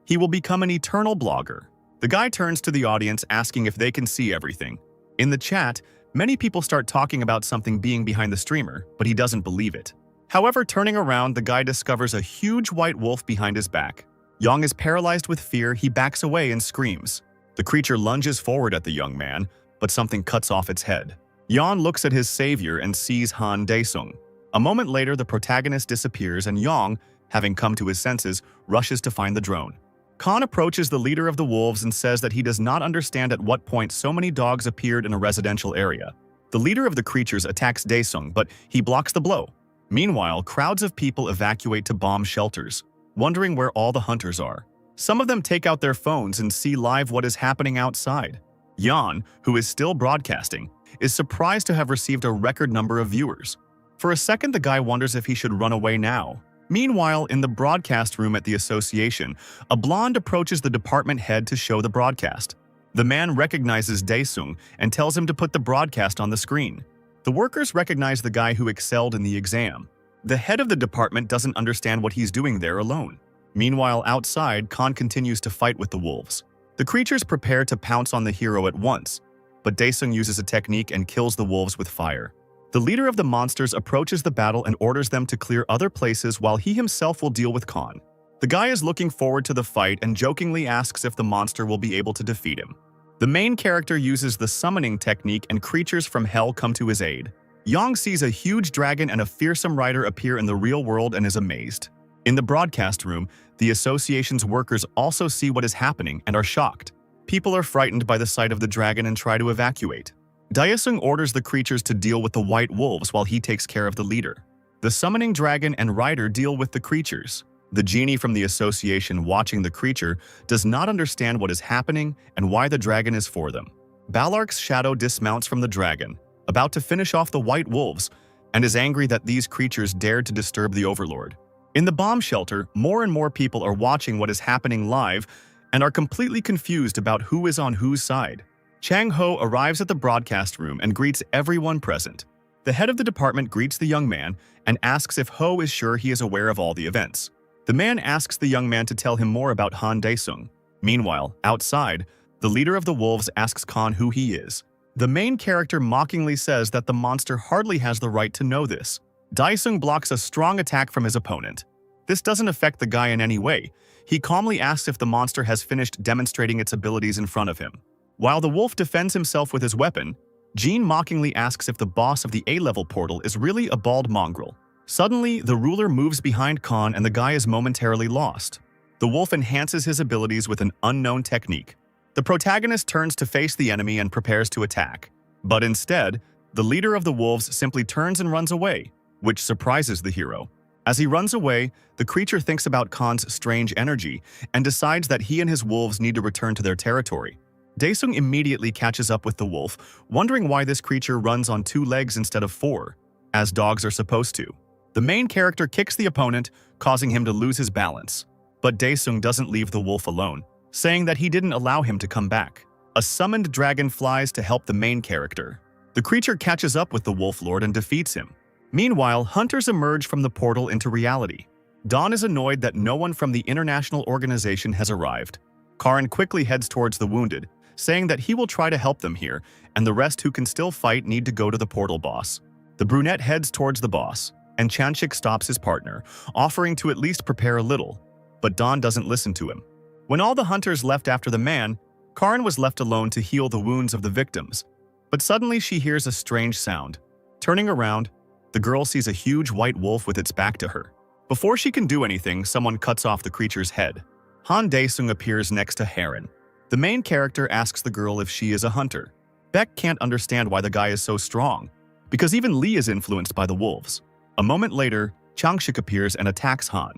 he will become an eternal blogger. The guy turns to the audience asking if they can see everything. In the chat, many people start talking about something being behind the streamer, but he doesn't believe it. However, turning around, the guy discovers a huge white wolf behind his back. Yang is paralyzed with fear, he backs away and screams. The creature lunges forward at the young man, but something cuts off its head. Yang looks at his savior and sees Han Daesung. A moment later, the protagonist disappears and Yang, having come to his senses, rushes to find the drone. Khan approaches the leader of the wolves and says that he does not understand at what point so many dogs appeared in a residential area. The leader of the creatures attacks Daesung, but he blocks the blow. Meanwhile, crowds of people evacuate to bomb shelters, wondering where all the hunters are. Some of them take out their phones and see live what is happening outside. Yan, who is still broadcasting, is surprised to have received a record number of viewers. For a second, the guy wonders if he should run away now. Meanwhile, in the broadcast room at the association, a blonde approaches the department head to show the broadcast. The man recognizes Daesung and tells him to put the broadcast on the screen. The workers recognize the guy who excelled in the exam. The head of the department doesn't understand what he's doing there alone. Meanwhile, outside, Khan continues to fight with the wolves. The creatures prepare to pounce on the hero at once, but Daesung uses a technique and kills the wolves with fire. The leader of the monsters approaches the battle and orders them to clear other places while he himself will deal with Khan. The guy is looking forward to the fight and jokingly asks if the monster will be able to defeat him. The main character uses the summoning technique and creatures from hell come to his aid. Yang sees a huge dragon and a fearsome rider appear in the real world and is amazed. In the broadcast room, the association's workers also see what is happening and are shocked. People are frightened by the sight of the dragon and try to evacuate. Daesung orders the creatures to deal with the white wolves while he takes care of the leader. The summoning dragon and rider deal with the creatures. The genie from the association watching the creature does not understand what is happening and why the dragon is for them. Balark's shadow dismounts from the dragon, about to finish off the white wolves, and is angry that these creatures dared to disturb the overlord. In the bomb shelter, more and more people are watching what is happening live and are completely confused about who is on whose side. Chang Ho arrives at the broadcast room and greets everyone present. The head of the department greets the young man and asks if Ho is sure he is aware of all the events. The man asks the young man to tell him more about Han Daesung. Meanwhile, outside, the leader of the wolves asks Khan who he is. The main character mockingly says that the monster hardly has the right to know this. Daesung blocks a strong attack from his opponent. This doesn't affect the guy in any way. He calmly asks if the monster has finished demonstrating its abilities in front of him. While the wolf defends himself with his weapon, Jean mockingly asks if the boss of the A-level portal is really a bald mongrel. Suddenly, the ruler moves behind Khan and the guy is momentarily lost. The wolf enhances his abilities with an unknown technique. The protagonist turns to face the enemy and prepares to attack. But instead, the leader of the wolves simply turns and runs away, which surprises the hero. As he runs away, the creature thinks about Khan's strange energy and decides that he and his wolves need to return to their territory. Daesung immediately catches up with the wolf, wondering why this creature runs on 2 legs instead of 4, as dogs are supposed to. The main character kicks the opponent, causing him to lose his balance. But Daesung doesn't leave the wolf alone, saying that he didn't allow him to come back. A summoned dragon flies to help the main character. The creature catches up with the wolf lord and defeats him. Meanwhile, hunters emerge from the portal into reality. Dawn is annoyed that no one from the international organization has arrived. Karin quickly heads towards the wounded, saying that he will try to help them here, and the rest who can still fight need to go to the portal boss. The brunette heads towards the boss, and Chanchik stops his partner, offering to at least prepare a little. but Dawn doesn't listen to him. When all the hunters left after the man, Karin was left alone to heal the wounds of the victims. But suddenly she hears a strange sound. Turning around, the girl sees a huge white wolf with its back to her. Before she can do anything, someone cuts off the creature's head. Han Dae-sung appears next to Heron. The main character asks the girl if she is a hunter. Beck can't understand why the guy is so strong, because even Lee is influenced by the wolves. A moment later, Changshik appears and attacks Han.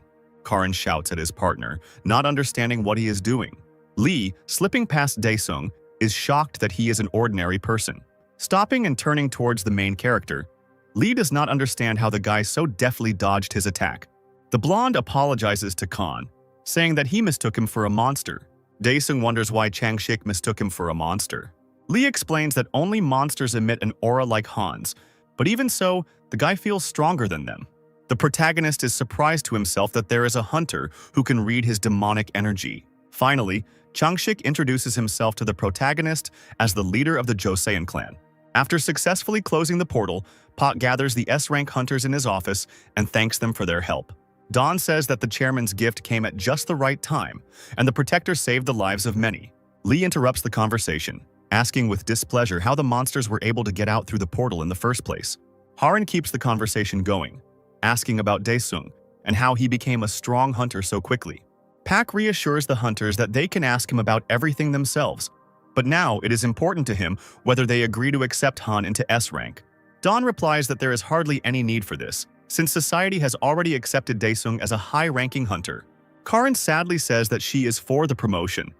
Karin shouts at his partner, not understanding what he is doing. Lee, slipping past Dae-sung, is shocked that he is an ordinary person. Stopping and turning towards the main character, Lee does not understand how the guy so deftly dodged his attack. The blonde apologizes to Khan, saying that he mistook him for a monster. Dae-sung wonders why Changshik mistook him for a monster. Lee explains that only monsters emit an aura like Han's, but even so, the guy feels stronger than them. The protagonist is surprised to himself that there is a hunter who can read his demonic energy. Finally, Changshik introduces himself to the protagonist as the leader of the Joseon clan. After successfully closing the portal, Pot gathers the S-rank hunters in his office and thanks them for their help. Dawn says that the chairman's gift came at just the right time, and the protector saved the lives of many. Lee interrupts the conversation, asking with displeasure how the monsters were able to get out through the portal in the first place. Harin keeps the conversation going, asking about Dae-sung and how he became a strong hunter so quickly. Pak reassures the hunters that they can ask him about everything themselves, but now it is important to him whether they agree to accept Han into S rank. Dawn replies that there is hardly any need for this, since society has already accepted Dae-sung as a high-ranking hunter. Karin sadly says that she is for the promotion,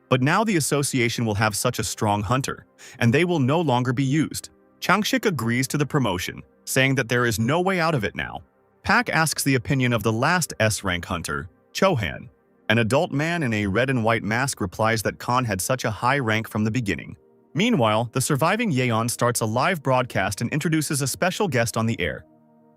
but now the association will have such a strong hunter, and they will no longer be used. Changshik agrees to the promotion, saying that there is no way out of it now. Pak asks the opinion of the last S-rank hunter, Chohan. An adult man in a red and white mask replies that Khan had such a high rank from the beginning. Meanwhile, the surviving Yeon starts a live broadcast and introduces a special guest on the air,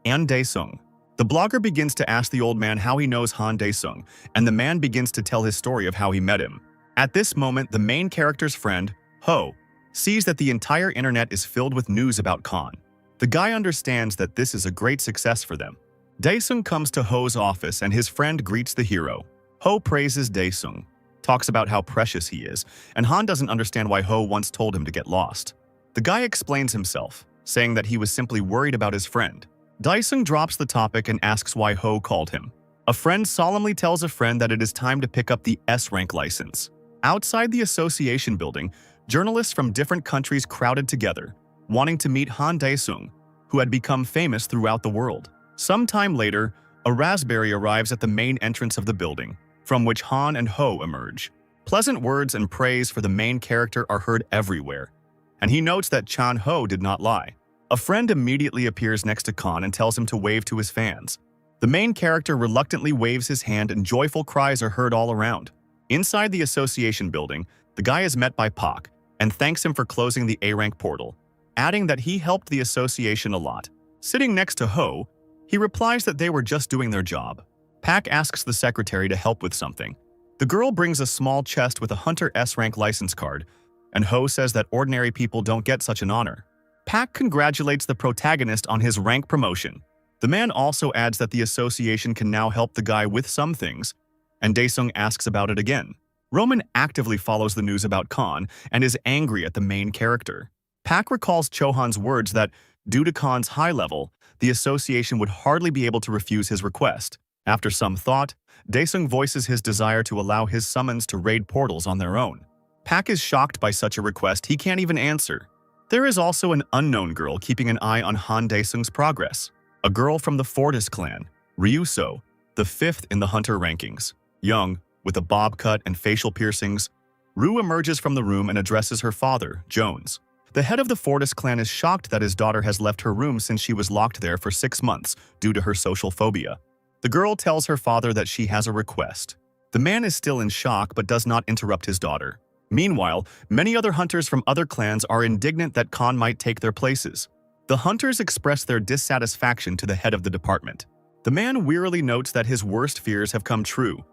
Han Dae-sung. The blogger begins to ask the old man how he knows Han Dae-sung, and the man begins to tell his story of how he met him. At this moment, the main character's friend, Ho, sees that the entire internet is filled with news about Khan. The guy understands that this is a great success for them. Dae-sung comes to Ho's office and his friend greets the hero. Ho praises Dae-sung, talks about how precious he is, and Han doesn't understand why Ho once told him to get lost. The guy explains himself, saying that he was simply worried about his friend. Dae-sung drops the topic and asks why Ho called him. A friend solemnly tells a friend that it is time to pick up the S-rank license. Outside the association building, journalists from different countries crowded together, wanting to meet Han Dae-sung, who had become famous throughout the world. Some time later, a raspberry arrives at the main entrance of the building, from which Han and Ho emerge. Pleasant words and praise for the main character are heard everywhere, and he notes that Chan Ho did not lie. A friend immediately appears next to Khan and tells him to wave to his fans. The main character reluctantly waves his hand and joyful cries are heard all around. Inside the association building, the guy is met by Pak and thanks him for closing the A-rank portal, adding that he helped the association a lot. Sitting next to Ho, he replies that they were just doing their job. Pak asks the secretary to help with something. The girl brings a small chest with a Hunter S-rank license card, and Ho says that ordinary people don't get such an honor. Pak congratulates the protagonist on his rank promotion. The man also adds that the association can now help the guy with some things, and Dae-sung asks about it again. Roman actively follows the news about Khan and is angry at the main character. Pak recalls Chohan's words that, due to Khan's high level, the association would hardly be able to refuse his request. After some thought, Dae-sung voices his desire to allow his summons to raid portals on their own. Pak is shocked by such a request he can't even answer. There is also an unknown girl keeping an eye on Han Dae-sung's progress. A girl from the Fortis clan, Ryuso, the 5th in the hunter rankings. Young, with a bob cut and facial piercings, Rue emerges from the room and addresses her father, Jones. The head of the Fortis clan is shocked that his daughter has left her room since she was locked there for 6 months due to her social phobia. The girl tells her father that she has a request. The man is still in shock but does not interrupt his daughter. Meanwhile, many other hunters from other clans are indignant that Khan might take their places. The hunters express their dissatisfaction to the head of the department. The man wearily notes that his worst fears have come true,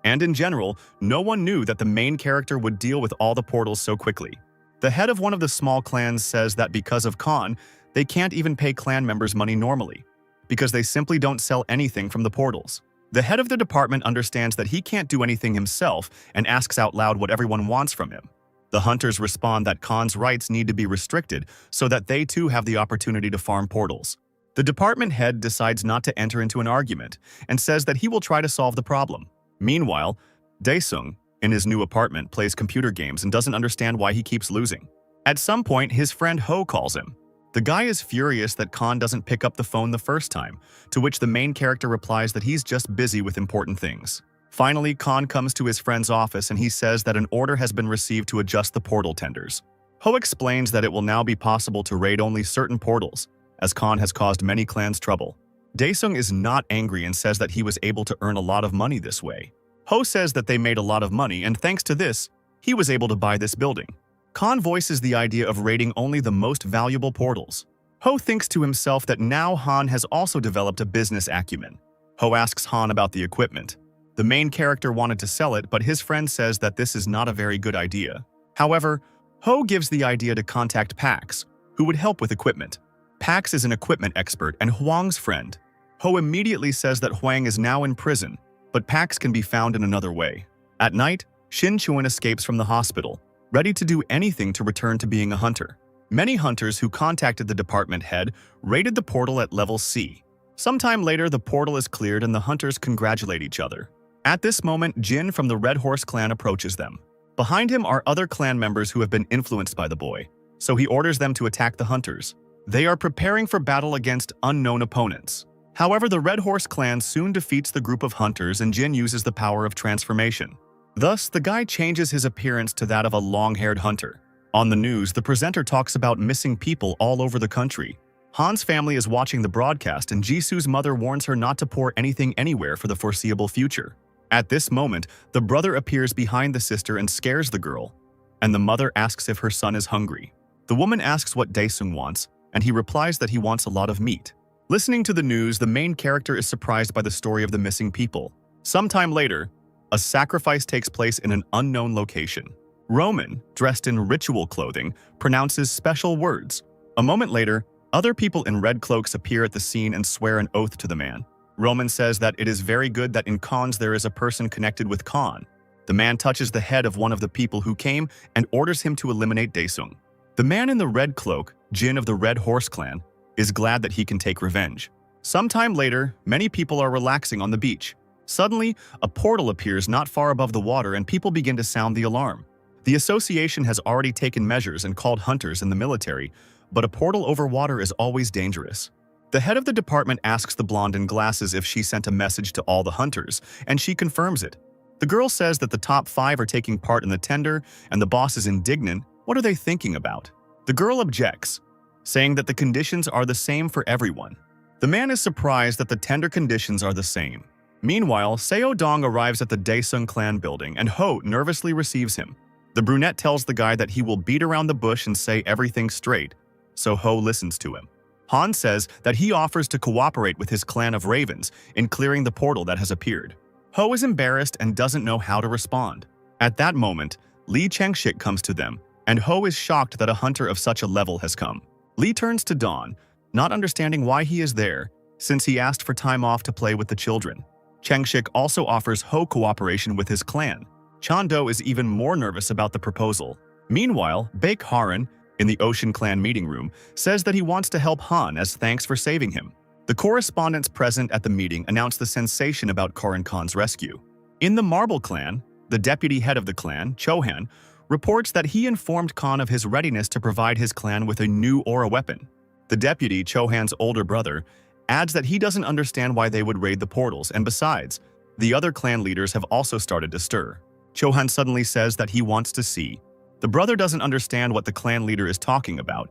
and in general, no one knew that the main character would deal with all the portals so quickly. The head of one of the small clans says that because of Khan, they can't even pay clan members money normally, because they simply don't sell anything from the portals. The head of the department understands that he can't do anything himself and asks out loud what everyone wants from him. The hunters respond that Khan's rights need to be restricted so that they too have the opportunity to farm portals. The department head decides not to enter into an argument and says that he will try to solve the problem. Meanwhile, Daesung, in his new apartment, plays computer games and doesn't understand why he keeps losing. At some point, his friend Ho calls him. The guy is furious that Khan doesn't pick up the phone the first time, to which the main character replies that he's just busy with important things. Finally, Khan comes to his friend's office and he says that an order has been received to adjust the portal tenders. Ho explains that it will now be possible to raid only certain portals, as Khan has caused many clans trouble. Daesung is not angry and says that he was able to earn a lot of money this way. Ho says that they made a lot of money and thanks to this, he was able to buy this building. Khan voices the idea of raiding only the most valuable portals. Ho thinks to himself that now Han has also developed a business acumen. Ho asks Han about the equipment. The main character wanted to sell it, but his friend says that this is not a very good idea. However, Ho gives the idea to contact Pax, who would help with equipment. Pax is an equipment expert and Huang's friend. Ho immediately says that Huang is now in prison, but Pax can be found in another way. At night, Shin Chuan escapes from the hospital, ready to do anything to return to being a hunter. Many hunters who contacted the department head raided the portal at level C. Sometime later, the portal is cleared and the hunters congratulate each other. At this moment, Jin from the Red Horse clan approaches them. Behind him are other clan members who have been influenced by the boy, so he orders them to attack the hunters. They are preparing for battle against unknown opponents. However, the Red Horse clan soon defeats the group of hunters and Jin uses the power of transformation. Thus, the guy changes his appearance to that of a long-haired hunter. On the news, the presenter talks about missing people all over the country. Han's family is watching the broadcast and Jisoo's mother warns her not to pour anything anywhere for the foreseeable future. At this moment, the brother appears behind the sister and scares the girl, and the mother asks if her son is hungry. The woman asks what Daesung wants, and he replies that he wants a lot of meat. Listening to the news, the main character is surprised by the story of the missing people. Sometime later, a sacrifice takes place in an unknown location. Roman, dressed in ritual clothing, pronounces special words. A moment later, other people in red cloaks appear at the scene and swear an oath to the man. Roman says that it is very good that in Khans there is a person connected with Khan. The man touches the head of one of the people who came and orders him to eliminate Daesung. The man in the red cloak, Jin of the Red Horse clan, is glad that he can take revenge. Sometime later, many people are relaxing on the beach. Suddenly, a portal appears not far above the water and people begin to sound the alarm. The association has already taken measures and called hunters in the military, but a portal over water is always dangerous. The head of the department asks the blonde in glasses if she sent a message to all the hunters, and she confirms it. The girl says that the top 5 are taking part in the tender, and the boss is indignant. What are they thinking about? The girl objects, saying that the conditions are the same for everyone. The man is surprised that the tender conditions are the same. Meanwhile, Seo Dong arrives at the Daesung clan building, and Ho nervously receives him. The brunette tells the guy that he will beat around the bush and say everything straight, so Ho listens to him. Han says that he offers to cooperate with his clan of ravens in clearing the portal that has appeared. Ho is embarrassed and doesn't know how to respond. At that moment, Lee Chengshik comes to them, and Ho is shocked that a hunter of such a level has come. Lee turns to Dawn, not understanding why he is there, since he asked for time off to play with the children. Chengshik also offers Ho cooperation with his clan. Chando is even more nervous about the proposal. Meanwhile, Baek Haran, in the Ocean Clan meeting room, says that he wants to help Han as thanks for saving him. The correspondents present at the meeting announce the sensation about Karan Khan's rescue. In the Marble Clan, the deputy head of the clan, Chohan, reports that he informed Khan of his readiness to provide his clan with a new aura weapon. The deputy, Chohan's older brother, adds that he doesn't understand why they would raid the portals, and besides, the other clan leaders have also started to stir. Chohan suddenly says that he wants to see. The brother doesn't understand what the clan leader is talking about,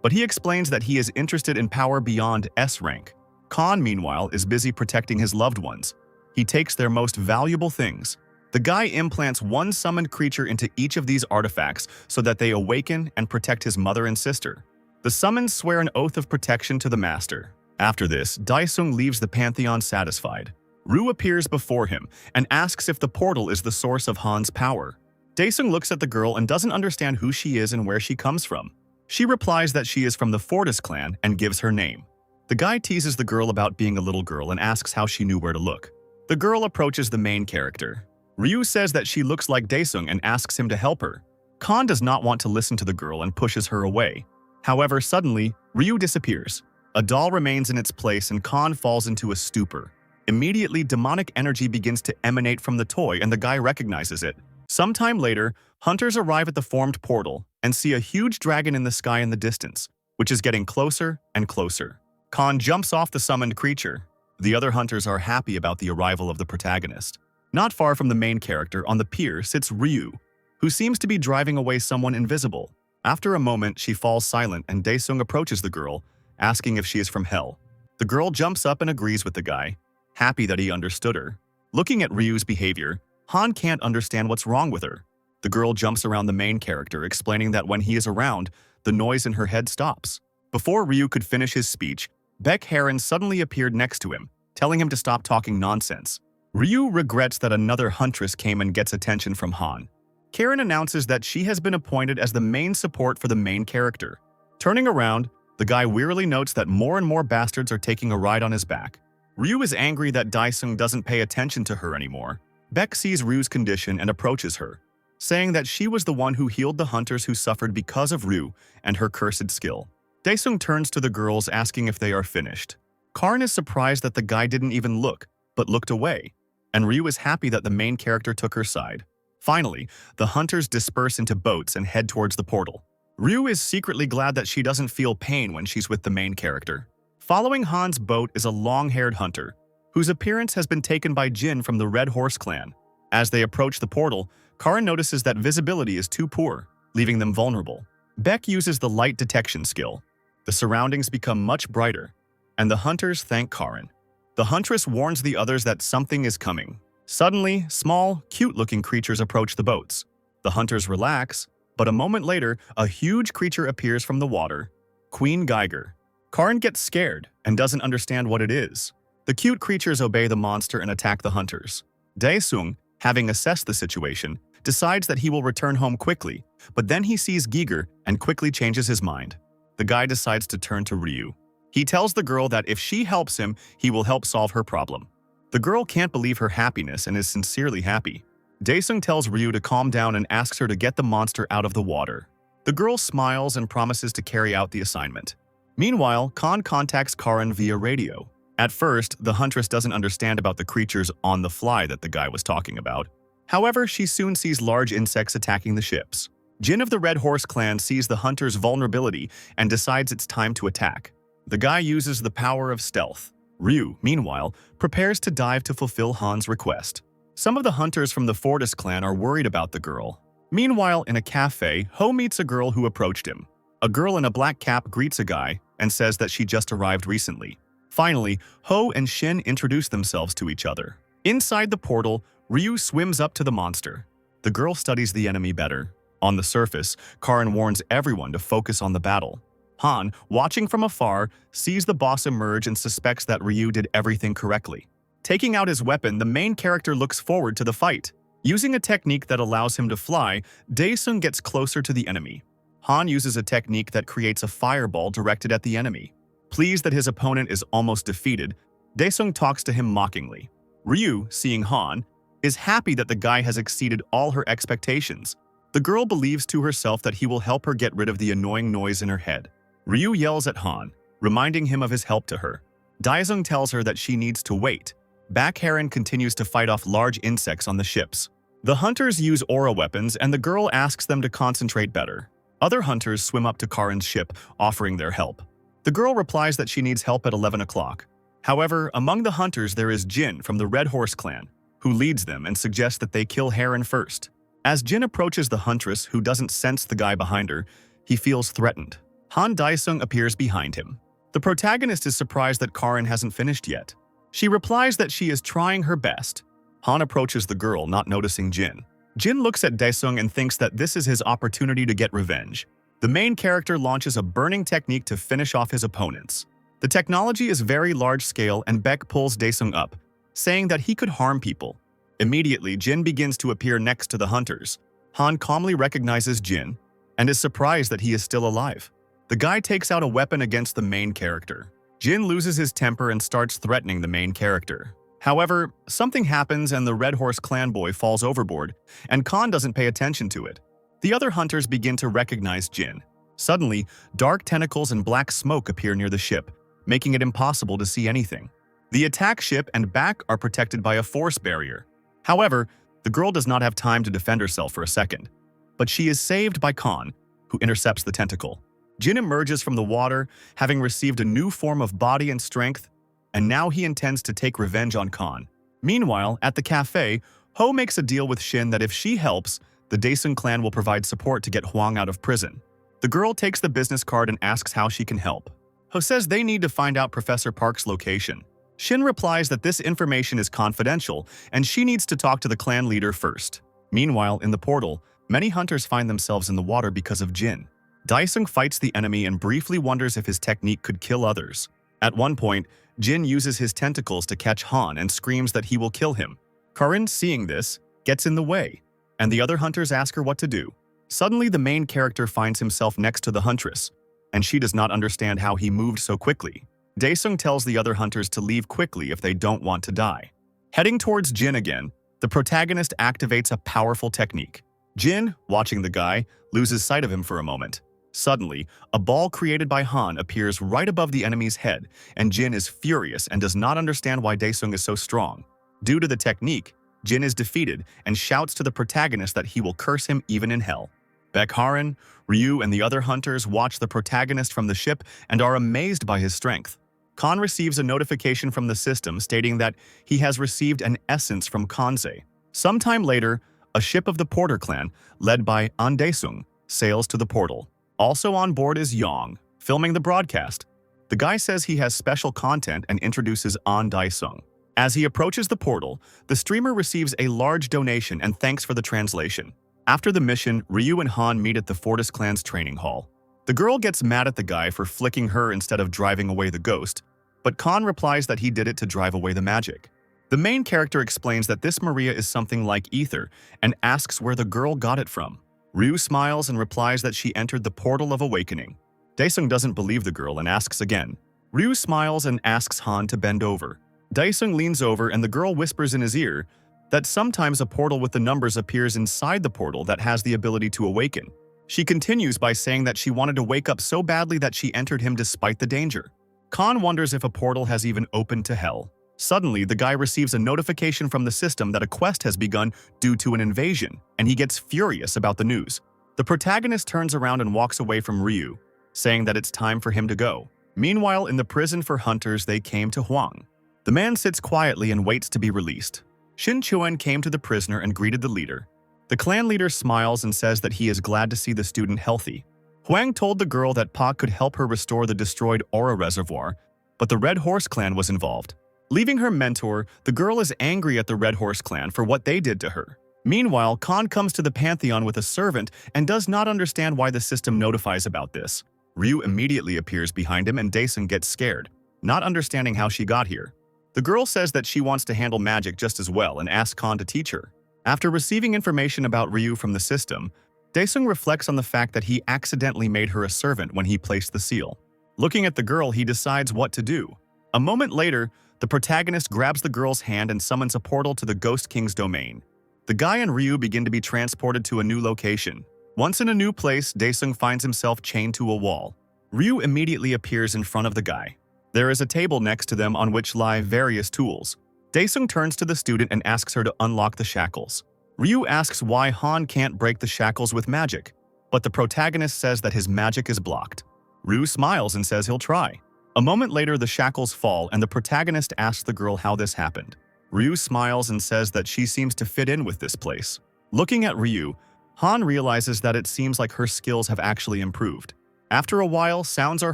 but he explains that he is interested in power beyond S rank. Khan, meanwhile, is busy protecting his loved ones. He takes their most valuable things. The guy implants one summoned creature into each of these artifacts so that they awaken and protect his mother and sister. The summons swear an oath of protection to the master. After this, Daesung leaves the pantheon satisfied. Ru appears before him and asks if the portal is the source of Han's power. Daesung looks at the girl and doesn't understand who she is and where she comes from. She replies that she is from the Fortis clan and gives her name. The guy teases the girl about being a little girl and asks how she knew where to look. The girl approaches the main character. Ryu says that she looks like Daesung and asks him to help her. Kan does not want to listen to the girl and pushes her away. However, suddenly, Ryu disappears. A doll remains in its place and Kan falls into a stupor. Immediately, demonic energy begins to emanate from the toy and the guy recognizes it. Sometime later, hunters arrive at the formed portal and see a huge dragon in the sky in the distance, which is getting closer and closer. Kan jumps off the summoned creature. The other hunters are happy about the arrival of the protagonist. Not far from the main character, on the pier, sits Ryu, who seems to be driving away someone invisible. After a moment, she falls silent and Daesung approaches the girl, asking if she is from hell. The girl jumps up and agrees with the guy, happy that he understood her. Looking at Ryu's behavior, Han can't understand what's wrong with her. The girl jumps around the main character, explaining that when he is around, the noise in her head stops. Before Ryu could finish his speech, Beck Heron suddenly appeared next to him, telling him to stop talking nonsense. Ryu regrets that another huntress came and gets attention from Han. Karen announces that she has been appointed as the main support for the main character. Turning around, the guy wearily notes that more and more bastards are taking a ride on his back. Ryu is angry that Daesung doesn't pay attention to her anymore. Beck sees Ryu's condition and approaches her, saying that she was the one who healed the hunters who suffered because of Ryu and her cursed skill. Daesung turns to the girls asking if they are finished. Karn is surprised that the guy didn't even look, but looked away, and Ryu is happy that the main character took her side. Finally, the hunters disperse into boats and head towards the portal. Ryu is secretly glad that she doesn't feel pain when she's with the main character. Following Han's boat is a long-haired hunter, whose appearance has been taken by Jin from the Red Horse clan. As they approach the portal, Karin notices that visibility is too poor, leaving them vulnerable. Beck uses the light detection skill. The surroundings become much brighter, and the hunters thank Karin. The huntress warns the others that something is coming. Suddenly, small, cute-looking creatures approach the boats. The hunters relax, but a moment later, a huge creature appears from the water. Queen Geiger. Karin gets scared and doesn't understand what it is. The cute creatures obey the monster and attack the hunters. Daesung, having assessed the situation, decides that he will return home quickly, but then he sees Giger and quickly changes his mind. The guy decides to turn to Ryu. He tells the girl that if she helps him, he will help solve her problem. The girl can't believe her happiness and is sincerely happy. Daesung tells Ryu to calm down and asks her to get the monster out of the water. The girl smiles and promises to carry out the assignment. Meanwhile, Khan contacts Karin via radio. At first, the huntress doesn't understand about the creatures on the fly that the guy was talking about. However, she soon sees large insects attacking the ships. Jin of the Red Horse clan sees the hunter's vulnerability and decides it's time to attack. The guy uses the power of stealth. Ryu, meanwhile, prepares to dive to fulfill Han's request. Some of the hunters from the Fortis clan are worried about the girl. Meanwhile, in a cafe, Ho meets a girl who approached him. A girl in a black cap greets a guy and says that she just arrived recently. Finally, Ho and Shin introduce themselves to each other. Inside the portal, Ryu swims up to the monster. The girl studies the enemy better. On the surface, Karin warns everyone to focus on the battle. Han, watching from afar, sees the boss emerge and suspects that Ryu did everything correctly. Taking out his weapon, the main character looks forward to the fight. Using a technique that allows him to fly, Daesung gets closer to the enemy. Han uses a technique that creates a fireball directed at the enemy. Pleased that his opponent is almost defeated, Daesung talks to him mockingly. Ryu, seeing Han, is happy that the guy has exceeded all her expectations. The girl believes to herself that he will help her get rid of the annoying noise in her head. Ryu yells at Han, reminding him of his help to her. Daesung tells her that she needs to wait. Back Heron continues to fight off large insects on the ships. The hunters use aura weapons and the girl asks them to concentrate better. Other hunters swim up to Karin's ship, offering their help. The girl replies that she needs help at 11 o'clock. However, among the hunters there is Jin from the Red Horse clan, who leads them and suggests that they kill Heron first. As Jin approaches the huntress, who doesn't sense the guy behind her, he feels threatened. Han Daesung appears behind him. The protagonist is surprised that Karin hasn't finished yet. She replies that she is trying her best. Han approaches the girl, not noticing Jin. Jin looks at Daesung and thinks that this is his opportunity to get revenge. The main character launches a burning technique to finish off his opponents. The technology is very large-scale and Beck pulls Daesung up, saying that he could harm people. Immediately, Jin begins to appear next to the hunters. Han calmly recognizes Jin and is surprised that he is still alive. The guy takes out a weapon against the main character. Jin loses his temper and starts threatening the main character. However, something happens and the Red Horse clan boy falls overboard, and Khan doesn't pay attention to it. The other hunters begin to recognize Jin. Suddenly, dark tentacles and black smoke appear near the ship, making it impossible to see anything. The attack ship and back are protected by a force barrier. However, the girl does not have time to defend herself for a second, but she is saved by Khan, who intercepts the tentacle. Jin emerges from the water, having received a new form of body and strength, and now he intends to take revenge on Khan. Meanwhile, at the cafe, Ho makes a deal with Shin that if she helps, the Daesung clan will provide support to get Hwang out of prison. The girl takes the business card and asks how she can help. Ho says they need to find out Professor Park's location. Shin replies that this information is confidential and she needs to talk to the clan leader first. Meanwhile, in the portal, many hunters find themselves in the water because of Jin. Daesung fights the enemy and briefly wonders if his technique could kill others. At one point, Jin uses his tentacles to catch Han and screams that he will kill him. Karin, seeing this, gets in the way, and the other hunters ask her what to do. Suddenly, the main character finds himself next to the huntress, and she does not understand how he moved so quickly. Daesung tells the other hunters to leave quickly if they don't want to die. Heading towards Jin again, the protagonist activates a powerful technique. Jin, watching the guy, loses sight of him for a moment. Suddenly, a ball created by Han appears right above the enemy's head, and Jin is furious and does not understand why Daesung is so strong. Due to the technique, Jin is defeated and shouts to the protagonist that he will curse him even in hell. Baekharan, Ryu, and the other hunters watch the protagonist from the ship and are amazed by his strength. Khan receives a notification from the system stating that he has received an essence from Kanze. Sometime later, a ship of the Porter clan, led by An Daesung, sails to the portal. Also on board is Yong, filming the broadcast. The guy says he has special content and introduces An Daesung. As he approaches the portal, the streamer receives a large donation and thanks for the translation. After the mission, Ryu and Han meet at the Fortis clan's training hall. The girl gets mad at the guy for flicking her instead of driving away the ghost, but Khan replies that he did it to drive away the magic. The main character explains that this Maria is something like ether and asks where the girl got it from. Ryu smiles and replies that she entered the portal of awakening. Daesung doesn't believe the girl and asks again. Ryu smiles and asks Han to bend over. Daesung leans over and the girl whispers in his ear that sometimes a portal with the numbers appears inside the portal that has the ability to awaken. She continues by saying that she wanted to wake up so badly that she entered him despite the danger. Khan wonders if a portal has even opened to hell. Suddenly, the guy receives a notification from the system that a quest has begun due to an invasion, and he gets furious about the news. The protagonist turns around and walks away from Ryu, saying that it's time for him to go. Meanwhile, in the prison for hunters, they came to Hwang. The man sits quietly and waits to be released. Shin Chuan came to the prisoner and greeted the leader. The clan leader smiles and says that he is glad to see the student healthy. Hwang told the girl that Pa could help her restore the destroyed aura reservoir, but the Red Horse clan was involved. Leaving her mentor, the girl is angry at the Red Horse clan for what they did to her. Meanwhile, Khan comes to the Pantheon with a servant and does not understand why the system notifies about this. Ryu immediately appears behind him and Daesung gets scared, not understanding how she got here. The girl says that she wants to handle magic just as well and asks Khan to teach her. After receiving information about Ryu from the system, Daesung reflects on the fact that he accidentally made her a servant when he placed the seal. Looking at the girl, he decides what to do. A moment later, the protagonist grabs the girl's hand and summons a portal to the Ghost King's domain. The guy and Ryu begin to be transported to a new location. Once in a new place, Daesung finds himself chained to a wall. Ryu immediately appears in front of the guy. There is a table next to them on which lie various tools. Daesung turns to the student and asks her to unlock the shackles. Ryu asks why Han can't break the shackles with magic, but the protagonist says that his magic is blocked. Ryu smiles and says he'll try. A moment later, the shackles fall and the protagonist asks the girl how this happened. Ryu smiles and says that she seems to fit in with this place. Looking at Ryu, Han realizes that it seems like her skills have actually improved. After a while, sounds are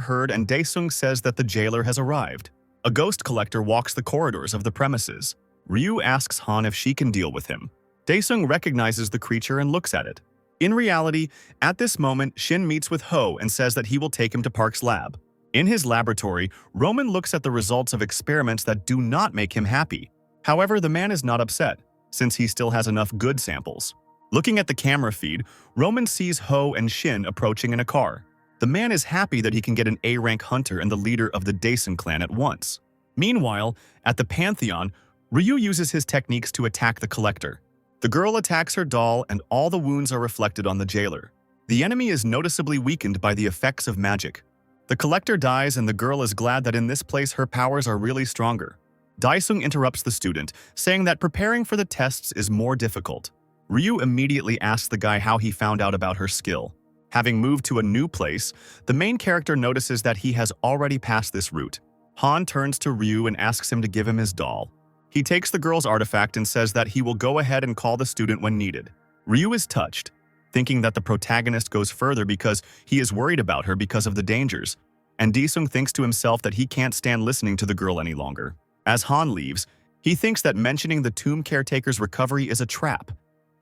heard and Daesung says that the jailer has arrived. A ghost collector walks the corridors of the premises. Ryu asks Han if she can deal with him. Daesung recognizes the creature and looks at it. In reality, at this moment, Shin meets with Ho and says that he will take him to Park's lab. In his laboratory, Roman looks at the results of experiments that do not make him happy. However, the man is not upset, since he still has enough good samples. Looking at the camera feed, Roman sees Ho and Shin approaching in a car. The man is happy that he can get an A-rank hunter and the leader of the Daesung clan at once. Meanwhile, at the Pantheon, Ryu uses his techniques to attack the collector. The girl attacks her doll and all the wounds are reflected on the jailer. The enemy is noticeably weakened by the effects of magic. The collector dies and the girl is glad that in this place her powers are really stronger. Daesung interrupts the student, saying that preparing for the tests is more difficult. Ryu immediately asks the guy how he found out about her skill. Having moved to a new place, the main character notices that he has already passed this route. Han turns to Ryu and asks him to give him his doll. He takes the girl's artifact and says that he will go ahead and call the student when needed. Ryu is touched, thinking that the protagonist goes further because he is worried about her because of the dangers, and Daesung thinks to himself that he can't stand listening to the girl any longer. As Han leaves, he thinks that mentioning the tomb caretaker's recovery is a trap,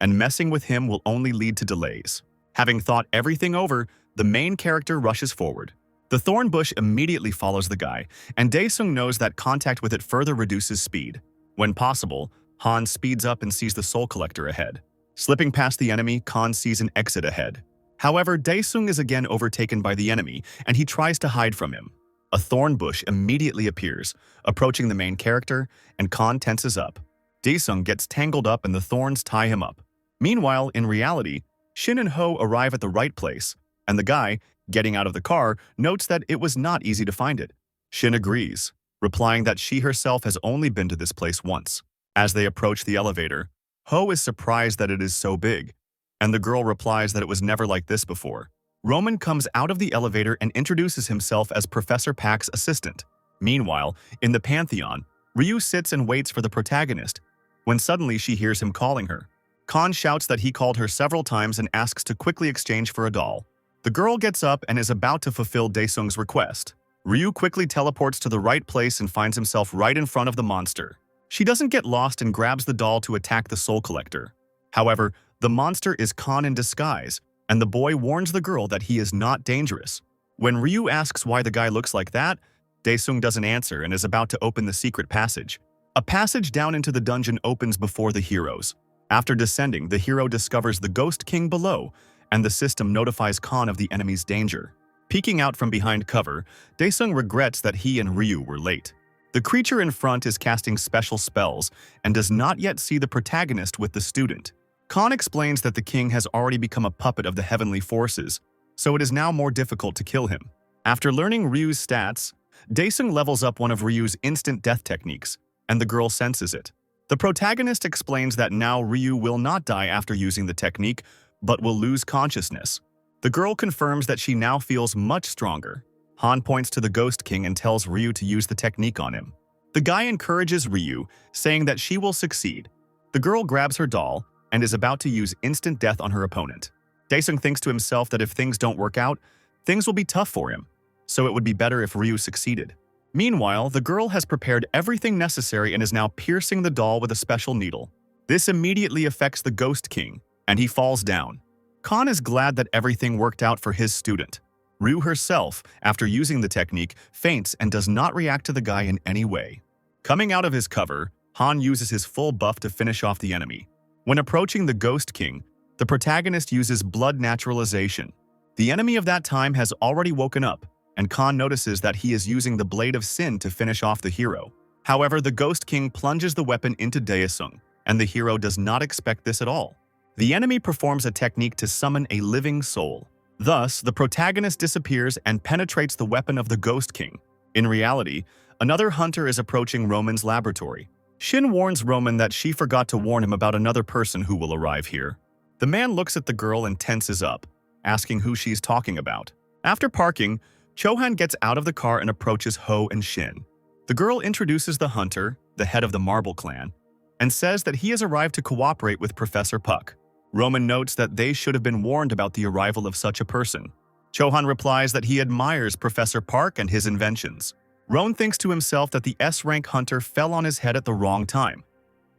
and messing with him will only lead to delays. Having thought everything over, the main character rushes forward. The thorn bush immediately follows the guy, and Daesung knows that contact with it further reduces speed. When possible, Han speeds up and sees the soul collector ahead. Slipping past the enemy, Khan sees an exit ahead. However, Daesung is again overtaken by the enemy, and he tries to hide from him. A thorn bush immediately appears, approaching the main character, and Khan tenses up. Daesung gets tangled up and the thorns tie him up. Meanwhile, in reality, Shin and Ho arrive at the right place, and the guy, getting out of the car, notes that it was not easy to find it. Shin agrees, replying that she herself has only been to this place once. As they approach the elevator, Ho is surprised that it is so big, and the girl replies that it was never like this before. Roman comes out of the elevator and introduces himself as Professor Pak's assistant. Meanwhile, in the Pantheon, Ryu sits and waits for the protagonist, when suddenly she hears him calling her. Khan shouts that he called her several times and asks to quickly exchange for a doll. The girl gets up and is about to fulfill Daesung's request. Ryu quickly teleports to the right place and finds himself right in front of the monster. She doesn't get lost and grabs the doll to attack the soul collector. However, the monster is Khan in disguise, and the boy warns the girl that he is not dangerous. When Ryu asks why the guy looks like that, Daesung doesn't answer and is about to open the secret passage. A passage down into the dungeon opens before the heroes. After descending, the hero discovers the Ghost King below, and the system notifies Khan of the enemy's danger. Peeking out from behind cover, Daesung regrets that he and Ryu were late. The creature in front is casting special spells and does not yet see the protagonist with the student. Khan explains that the king has already become a puppet of the heavenly forces, so it is now more difficult to kill him. After learning Ryu's stats, Daesung levels up one of Ryu's instant death techniques, and the girl senses it. The protagonist explains that now Ryu will not die after using the technique, but will lose consciousness. The girl confirms that she now feels much stronger. Han points to the Ghost King and tells Ryu to use the technique on him. The guy encourages Ryu, saying that she will succeed. The girl grabs her doll and is about to use instant death on her opponent. Daesung thinks to himself that if things don't work out, things will be tough for him, so it would be better if Ryu succeeded. Meanwhile, the girl has prepared everything necessary and is now piercing the doll with a special needle. This immediately affects the Ghost King, and he falls down. Khan is glad that everything worked out for his student. Ryu herself, after using the technique, faints and does not react to the guy in any way. Coming out of his cover, Han uses his full buff to finish off the enemy. When approaching the Ghost King, the protagonist uses blood naturalization. The enemy of that time has already woken up, and Khan notices that he is using the Blade of Sin to finish off the hero. However, the Ghost King plunges the weapon into Daesung, and the hero does not expect this at all. The enemy performs a technique to summon a living soul. Thus, the protagonist disappears and penetrates the weapon of the Ghost King. In reality, another hunter is approaching Roman's laboratory. Shin warns Roman that she forgot to warn him about another person who will arrive here. The man looks at the girl and tenses up, asking who she's talking about. After parking, Chohan gets out of the car and approaches Ho and Shin. The girl introduces the hunter, the head of the Marble Clan, and says that he has arrived to cooperate with Professor Puck. Roman notes that they should have been warned about the arrival of such a person. Chohan replies that he admires Professor Park and his inventions. Roan thinks to himself that the S-rank hunter fell on his head at the wrong time.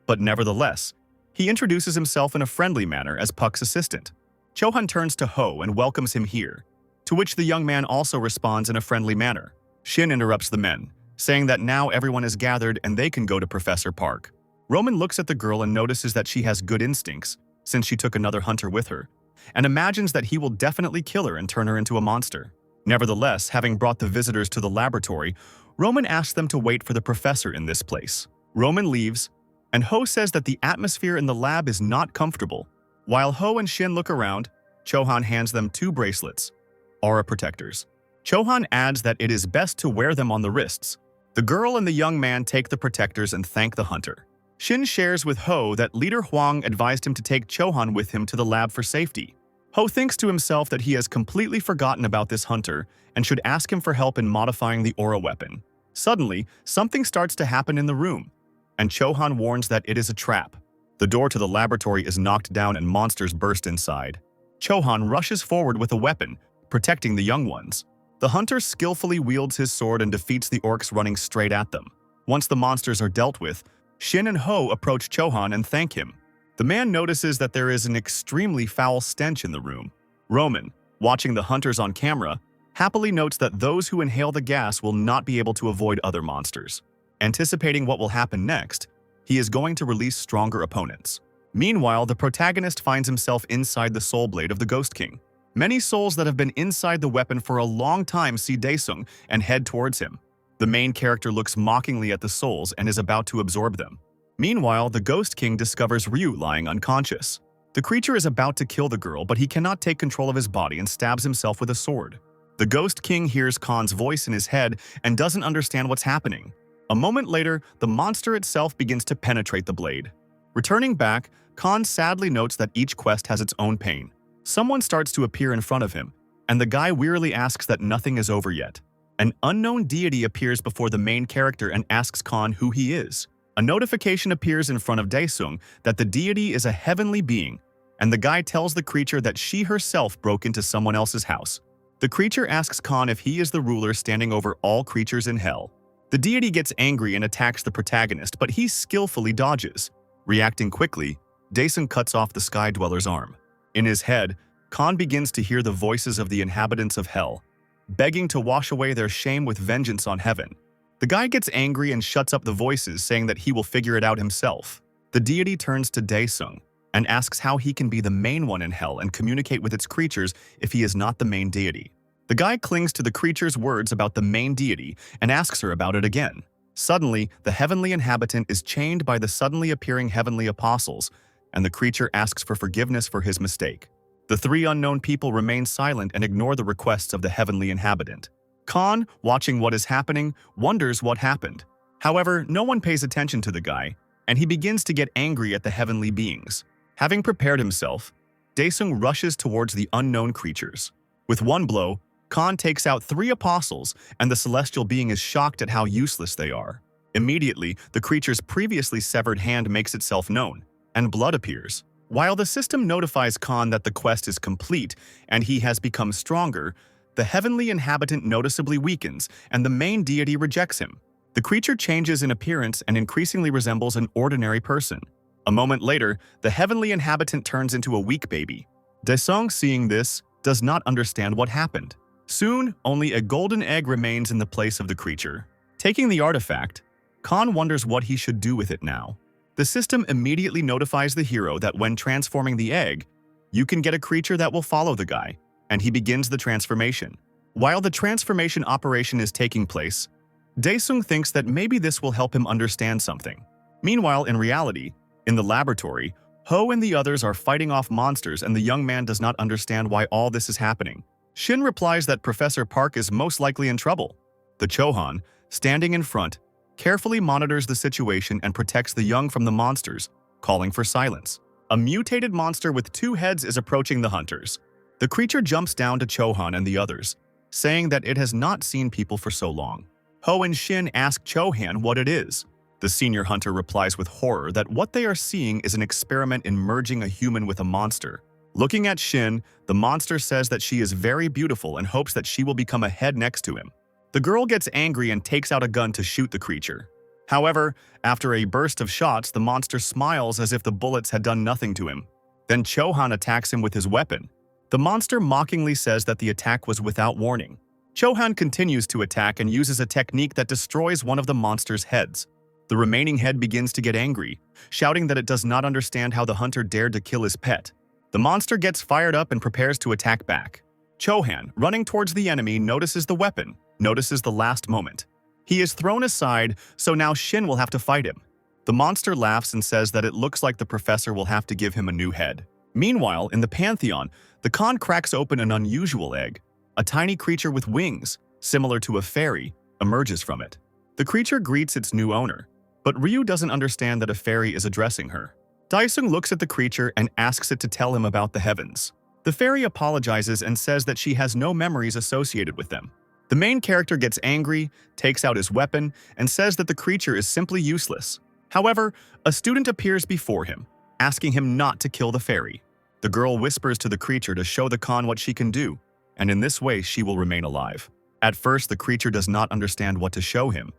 But nevertheless, he introduces himself in a friendly manner as Puck's assistant. Chohan turns to Ho and welcomes him here, to which the young man also responds in a friendly manner. Shin interrupts the men, saying that now everyone is gathered and they can go to Professor Park. Roman looks at the girl and notices that she has good instincts, since she took another hunter with her, and imagines that he will definitely kill her and turn her into a monster. Nevertheless, having brought the visitors to the laboratory, Roman asks them to wait for the professor in this place. Roman leaves, and Ho says that the atmosphere in the lab is not comfortable. While Ho and Shin look around, Chohan hands them 2 bracelets, aura protectors. Chohan adds that it is best to wear them on the wrists. The girl and the young man take the protectors and thank the hunter. Shin shares with Ho that Leader Huang advised him to take Chohan with him to the lab for safety. Ho thinks to himself that he has completely forgotten about this hunter and should ask him for help in modifying the aura weapon. Suddenly, something starts to happen in the room, and Chohan warns that it is a trap. The door to the laboratory is knocked down and monsters burst inside. Chohan rushes forward with a weapon, protecting the young ones. The hunter skillfully wields his sword and defeats the orcs running straight at them. Once the monsters are dealt with, Shin and Ho approach Chohan and thank him. The man notices that there is an extremely foul stench in the room. Roman, watching the hunters on camera, happily notes that those who inhale the gas will not be able to avoid other monsters. Anticipating what will happen next, he is going to release stronger opponents. Meanwhile, the protagonist finds himself inside the soul blade of the Ghost King. Many souls that have been inside the weapon for a long time see Daesung and head towards him. The main character looks mockingly at the souls and is about to absorb them. Meanwhile, the Ghost King discovers Ryu lying unconscious. The creature is about to kill the girl, but he cannot take control of his body and stabs himself with a sword. The Ghost King hears Khan's voice in his head and doesn't understand what's happening. A moment later, the monster itself begins to penetrate the blade. Returning back, Khan sadly notes that each quest has its own pain. Someone starts to appear in front of him, and the guy wearily asks that nothing is over yet. An unknown deity appears before the main character and asks Khan who he is. A notification appears in front of Daesung that the deity is a heavenly being, and the guy tells the creature that she herself broke into someone else's house. The creature asks Khan if he is the ruler standing over all creatures in hell. The deity gets angry and attacks the protagonist, but he skillfully dodges. Reacting quickly, Daesung cuts off the Sky Dweller's arm. In his head, Khan begins to hear the voices of the inhabitants of hell, begging to wash away their shame with vengeance on heaven. The guy gets angry and shuts up the voices, saying that he will figure it out himself. The deity turns to Daesung and asks how he can be the main one in hell and communicate with its creatures if he is not the main deity. The guy clings to the creature's words about the main deity and asks her about it again. Suddenly, the heavenly inhabitant is chained by the suddenly appearing heavenly apostles, and the creature asks for forgiveness for his mistake. The 3 unknown people remain silent and ignore the requests of the heavenly inhabitant. Khan, watching what is happening, wonders what happened. However, no one pays attention to the guy, and he begins to get angry at the heavenly beings. Having prepared himself, Daesung rushes towards the unknown creatures. With one blow, Khan takes out 3 apostles, and the celestial being is shocked at how useless they are. Immediately, the creature's previously severed hand makes itself known, and blood appears. While the system notifies Khan that the quest is complete and he has become stronger, the heavenly inhabitant noticeably weakens, and the main deity rejects him. The creature changes in appearance and increasingly resembles an ordinary person. A moment later, the heavenly inhabitant turns into a weak baby. Daesung, seeing this, does not understand what happened. Soon, only a golden egg remains in the place of the creature. Taking the artifact, Khan wonders what he should do with it now. The system immediately notifies the hero that when transforming the egg, you can get a creature that will follow the guy, and he begins the transformation. While the transformation operation is taking place, Daesung thinks that maybe this will help him understand something. Meanwhile, in reality, in the laboratory, Ho and the others are fighting off monsters, and the young man does not understand why all this is happening. Shin replies that Professor Park is most likely in trouble. The Chohan, standing in front, carefully monitors the situation and protects the young from the monsters, calling for silence. A mutated monster with 2 heads is approaching the hunters. The creature jumps down to Chohan and the others, saying that it has not seen people for so long. Ho and Shin ask Chohan what it is. The senior hunter replies with horror that what they are seeing is an experiment in merging a human with a monster. Looking at Shin, the monster says that she is very beautiful and hopes that she will become a head next to him. The girl gets angry and takes out a gun to shoot the creature. However, after a burst of shots, the monster smiles as if the bullets had done nothing to him. Then Chohan attacks him with his weapon. The monster mockingly says that the attack was without warning. Chohan continues to attack and uses a technique that destroys one of the monster's heads. The remaining head begins to get angry, shouting that it does not understand how the hunter dared to kill his pet. The monster gets fired up and prepares to attack back. Chohan, running towards the enemy, notices the weapon, notices the last moment. He is thrown aside, so now Shin will have to fight him. The monster laughs and says that it looks like the professor will have to give him a new head. Meanwhile, in the Pantheon, the Khan cracks open an unusual egg. A tiny creature with wings, similar to a fairy, emerges from it. The creature greets its new owner, but Ryu doesn't understand that a fairy is addressing her. Daesung looks at the creature and asks it to tell him about the heavens. The fairy apologizes and says that she has no memories associated with them. The main character gets angry, takes out his weapon, and says that the creature is simply useless. However, a student appears before him, asking him not to kill the fairy. The girl whispers to the creature to show the Khan what she can do, and in this way she will remain alive. At first, the creature does not understand what to show him,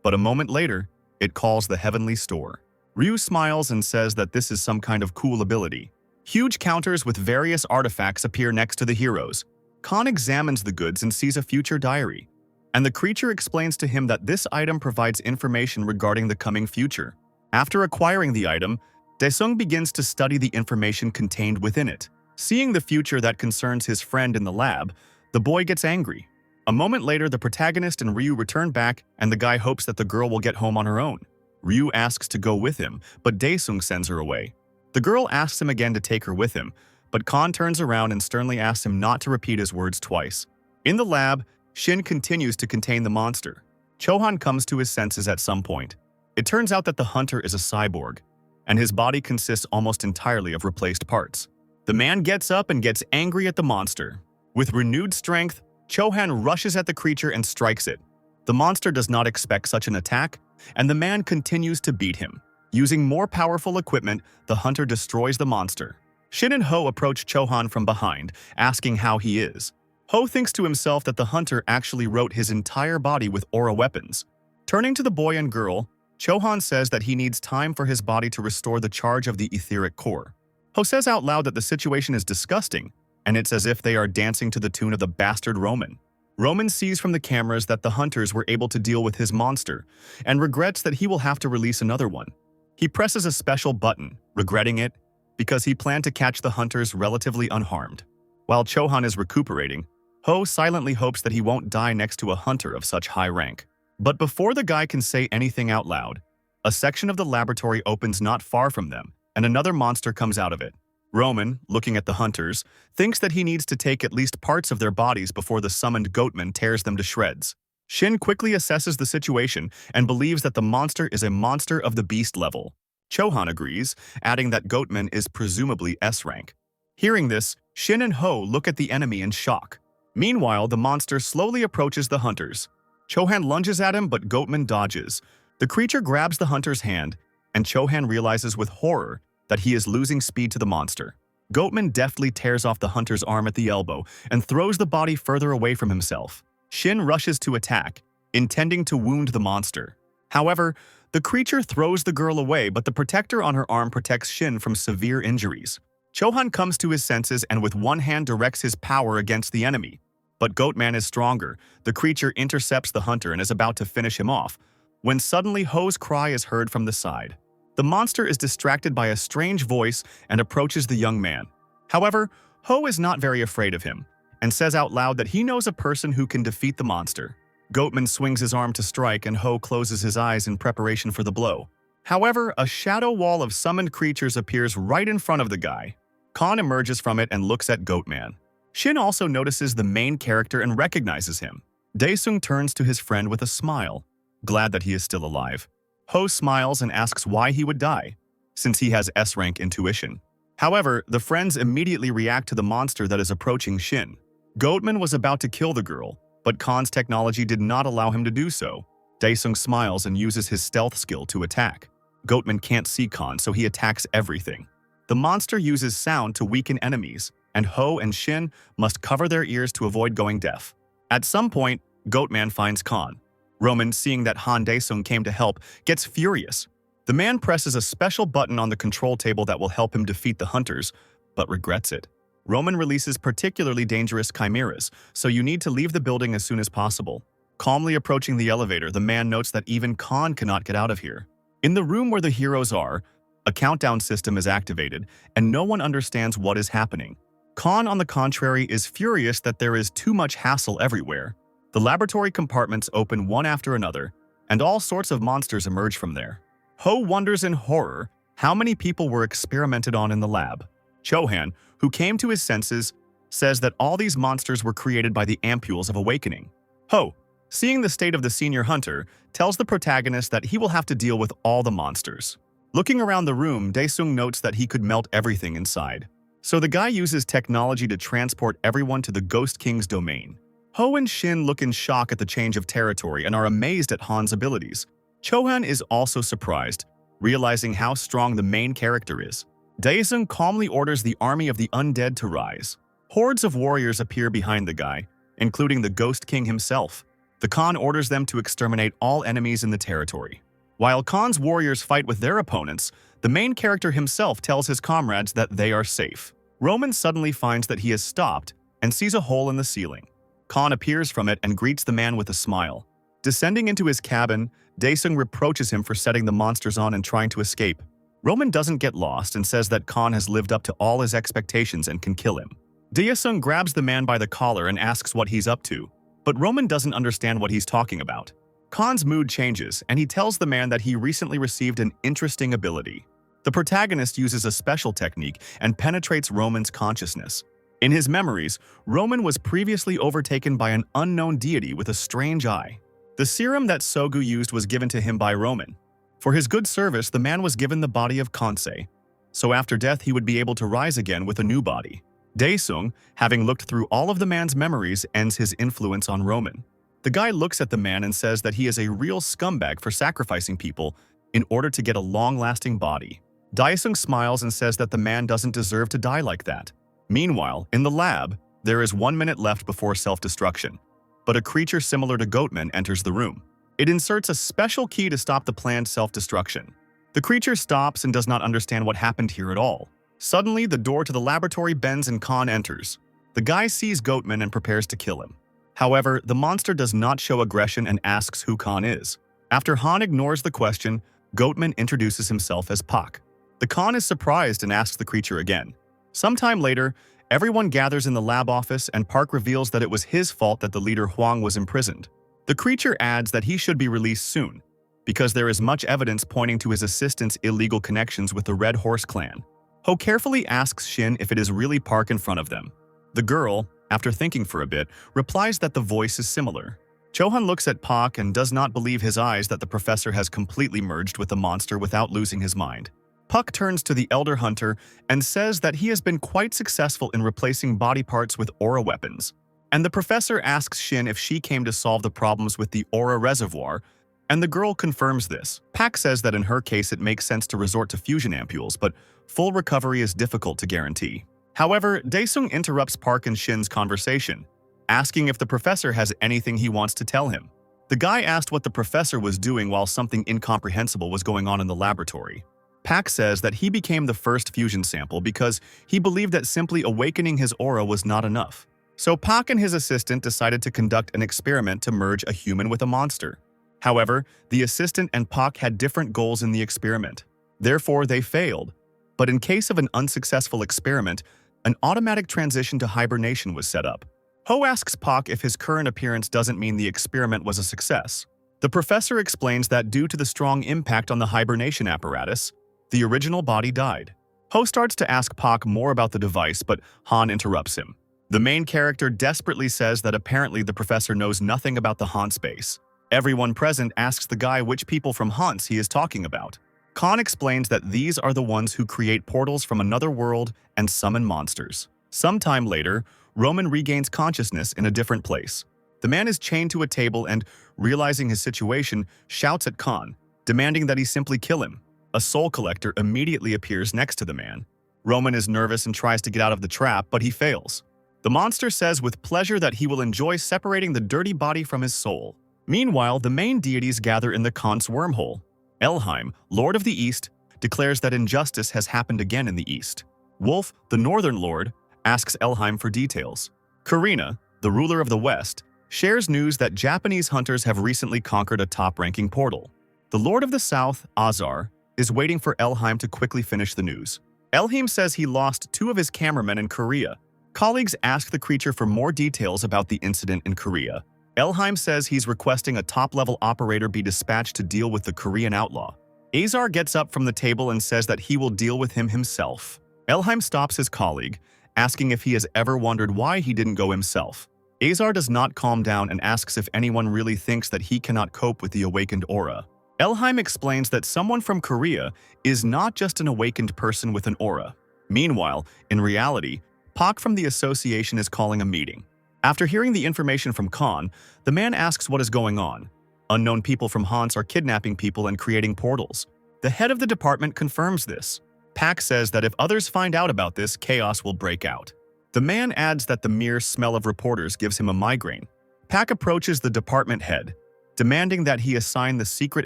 but a moment later, it calls the Heavenly Store. Ryu smiles and says that this is some kind of cool ability. Huge counters with various artifacts appear next to the heroes. Khan examines the goods and sees a future diary, and the creature explains to him that this item provides information regarding the coming future. After acquiring the item, Daesung begins to study the information contained within it. Seeing the future that concerns his friend in the lab, the boy gets angry. A moment later, the protagonist and Ryu return back, and the guy hopes that the girl will get home on her own. Ryu asks to go with him, but Daesung sends her away. The girl asks him again to take her with him, but Khan turns around and sternly asks him not to repeat his words twice. In the lab, Shin continues to contain the monster. Chohan comes to his senses at some point. It turns out that the hunter is a cyborg, and his body consists almost entirely of replaced parts. The man gets up and gets angry at the monster. With renewed strength, Chohan rushes at the creature and strikes it. The monster does not expect such an attack, and the man continues to beat him. Using more powerful equipment, the hunter destroys the monster. Shin and Ho approach Chohan from behind, asking how he is. Ho thinks to himself that the hunter actually wrote his entire body with aura weapons. Turning to the boy and girl, Chohan says that he needs time for his body to restore the charge of the etheric core. Ho says out loud that the situation is disgusting, and it's as if they are dancing to the tune of the bastard Roman. Roman sees from the cameras that the hunters were able to deal with his monster, and regrets that he will have to release another one. He presses a special button, regretting it, because he planned to catch the hunters relatively unharmed. While Chohan is recuperating, Ho silently hopes that he won't die next to a hunter of such high rank. But before the guy can say anything out loud, a section of the laboratory opens not far from them, and another monster comes out of it. Roman, looking at the hunters, thinks that he needs to take at least parts of their bodies before the summoned goatman tears them to shreds. Shin quickly assesses the situation and believes that the monster is a monster of the beast level. Chohan agrees, adding that goatman is presumably S rank. Hearing this, Shin and Ho look at the enemy in shock. Meanwhile, the monster slowly approaches the hunters. Chohan lunges at him, but Goatman dodges. The creature grabs the hunter's hand, and Chohan realizes with horror that he is losing speed to the monster. Goatman deftly tears off the hunter's arm at the elbow and throws the body further away from himself. Shin rushes to attack, intending to wound the monster. However, the creature throws the girl away, but the protector on her arm protects Shin from severe injuries. Chohan comes to his senses and with one hand directs his power against the enemy. But Goatman is stronger. The creature intercepts the hunter and is about to finish him off, when suddenly Ho's cry is heard from the side. The monster is distracted by a strange voice and approaches the young man. However, Ho is not very afraid of him, and says out loud that he knows a person who can defeat the monster. Goatman swings his arm to strike, and Ho closes his eyes in preparation for the blow. However, a shadow wall of summoned creatures appears right in front of the guy. Khan emerges from it and looks at Goatman. Shin also notices the main character and recognizes him. Daesung turns to his friend with a smile, glad that he is still alive. Ho smiles and asks why he would die, since he has S-rank intuition. However, the friends immediately react to the monster that is approaching Shin. Goatman was about to kill the girl, but Khan's technology did not allow him to do so. Daesung smiles and uses his stealth skill to attack. Goatman can't see Khan, so he attacks everything. The monster uses sound to weaken enemies, and Ho and Shin must cover their ears to avoid going deaf. At some point, Goatman finds Khan. Roman, seeing that Han Daesung came to help, gets furious. The man presses a special button on the control table that will help him defeat the hunters, but regrets it. Roman releases particularly dangerous chimeras, so you need to leave the building as soon as possible. Calmly approaching the elevator, the man notes that even Khan cannot get out of here. In the room where the heroes are, a countdown system is activated, and no one understands what is happening. Khan, on the contrary, is furious that there is too much hassle everywhere. The laboratory compartments open one after another, and all sorts of monsters emerge from there. Ho wonders in horror how many people were experimented on in the lab. Chohan, who came to his senses, says that all these monsters were created by the ampules of awakening. Ho, seeing the state of the senior hunter, tells the protagonist that he will have to deal with all the monsters. Looking around the room, Daesung notes that he could melt everything inside. So the guy uses technology to transport everyone to the Ghost King's domain. Ho and Shin look in shock at the change of territory and are amazed at Han's abilities. Chohan is also surprised, realizing how strong the main character is. Daesung calmly orders the army of the undead to rise. Hordes of warriors appear behind the guy, including the Ghost King himself. The Khan orders them to exterminate all enemies in the territory. While Khan's warriors fight with their opponents, the main character himself tells his comrades that they are safe. Roman suddenly finds that he has stopped and sees a hole in the ceiling. Khan appears from it and greets the man with a smile. Descending into his cabin, Daesung reproaches him for setting the monsters on and trying to escape. Roman doesn't get lost and says that Khan has lived up to all his expectations and can kill him. Daesung grabs the man by the collar and asks what he's up to, but Roman doesn't understand what he's talking about. Khan's mood changes, and he tells the man that he recently received an interesting ability. The protagonist uses a special technique and penetrates Roman's consciousness. In his memories, Roman was previously overtaken by an unknown deity with a strange eye. The serum that Sogu used was given to him by Roman. For his good service, the man was given the body of Kansei, so after death he would be able to rise again with a new body. Daesung, having looked through all of the man's memories, ends his influence on Roman. The guy looks at the man and says that he is a real scumbag for sacrificing people in order to get a long-lasting body. Daesung smiles and says that the man doesn't deserve to die like that. Meanwhile, in the lab, there is 1 minute left before self-destruction, but a creature similar to Goatman enters the room. It inserts a special key to stop the planned self-destruction. The creature stops and does not understand what happened here at all. Suddenly, the door to the laboratory bends and Khan enters. The guy sees Goatman and prepares to kill him. However, the monster does not show aggression and asks who Khan is. After Han ignores the question, Goatman introduces himself as Pak. The Khan is surprised and asks the creature again. Sometime later, everyone gathers in the lab office and Park reveals that it was his fault that the leader Huang was imprisoned. The creature adds that he should be released soon, because there is much evidence pointing to his assistant's illegal connections with the Red Horse clan. Ho carefully asks Shin if it is really Park in front of them. The girl, after thinking for a bit, replies that the voice is similar. Chohan looks at Pak and does not believe his eyes that the professor has completely merged with the monster without losing his mind. Puck turns to the Elder Hunter and says that he has been quite successful in replacing body parts with aura weapons. And the professor asks Shin if she came to solve the problems with the aura reservoir, and the girl confirms this. Pak says that in her case it makes sense to resort to fusion ampules, but full recovery is difficult to guarantee. However, Daesung interrupts Park and Shin's conversation, asking if the professor has anything he wants to tell him. The guy asked what the professor was doing while something incomprehensible was going on in the laboratory. Pak says that he became the first fusion sample because he believed that simply awakening his aura was not enough. So Pak and his assistant decided to conduct an experiment to merge a human with a monster. However, the assistant and Pak had different goals in the experiment. Therefore, they failed. But in case of an unsuccessful experiment, an automatic transition to hibernation was set up. Ho asks Pak if his current appearance doesn't mean the experiment was a success. The professor explains that due to the strong impact on the hibernation apparatus, the original body died. Ho starts to ask Pak more about the device, but Han interrupts him. The main character desperately says that apparently the professor knows nothing about the haunt space. Everyone present asks the guy which people from haunts he is talking about. Khan explains that these are the ones who create portals from another world and summon monsters. Sometime later, Roman regains consciousness in a different place. The man is chained to a table and, realizing his situation, shouts at Khan, demanding that he simply kill him. A soul collector immediately appears next to the man. Roman is nervous and tries to get out of the trap, but he fails. The monster says with pleasure that he will enjoy separating the dirty body from his soul. Meanwhile, the main deities gather in the Khan's wormhole. Elheim, Lord of the East, declares that injustice has happened again in the East. Wolf, the Northern Lord, asks Elheim for details. Karina, the ruler of the West, shares news that Japanese hunters have recently conquered a top-ranking portal. The Lord of the South, Azar, is waiting for Elheim to quickly finish the news. Elheim says he lost 2 of his cameramen in Korea. Colleagues ask the creature for more details about the incident in Korea. Elheim says he's requesting a top-level operator be dispatched to deal with the Korean outlaw. Azar gets up from the table and says that he will deal with him himself. Elheim stops his colleague, asking if he has ever wondered why he didn't go himself. Azar does not calm down and asks if anyone really thinks that he cannot cope with the awakened aura. Elheim explains that someone from Korea is not just an awakened person with an aura. Meanwhile, in reality, Pak from the association is calling a meeting. After hearing the information from Khan, the man asks what is going on. Unknown people from Hans are kidnapping people and creating portals. The head of the department confirms this. Pak says that if others find out about this, chaos will break out. The man adds that the mere smell of reporters gives him a migraine. Pak approaches the department head, demanding that he assign the secret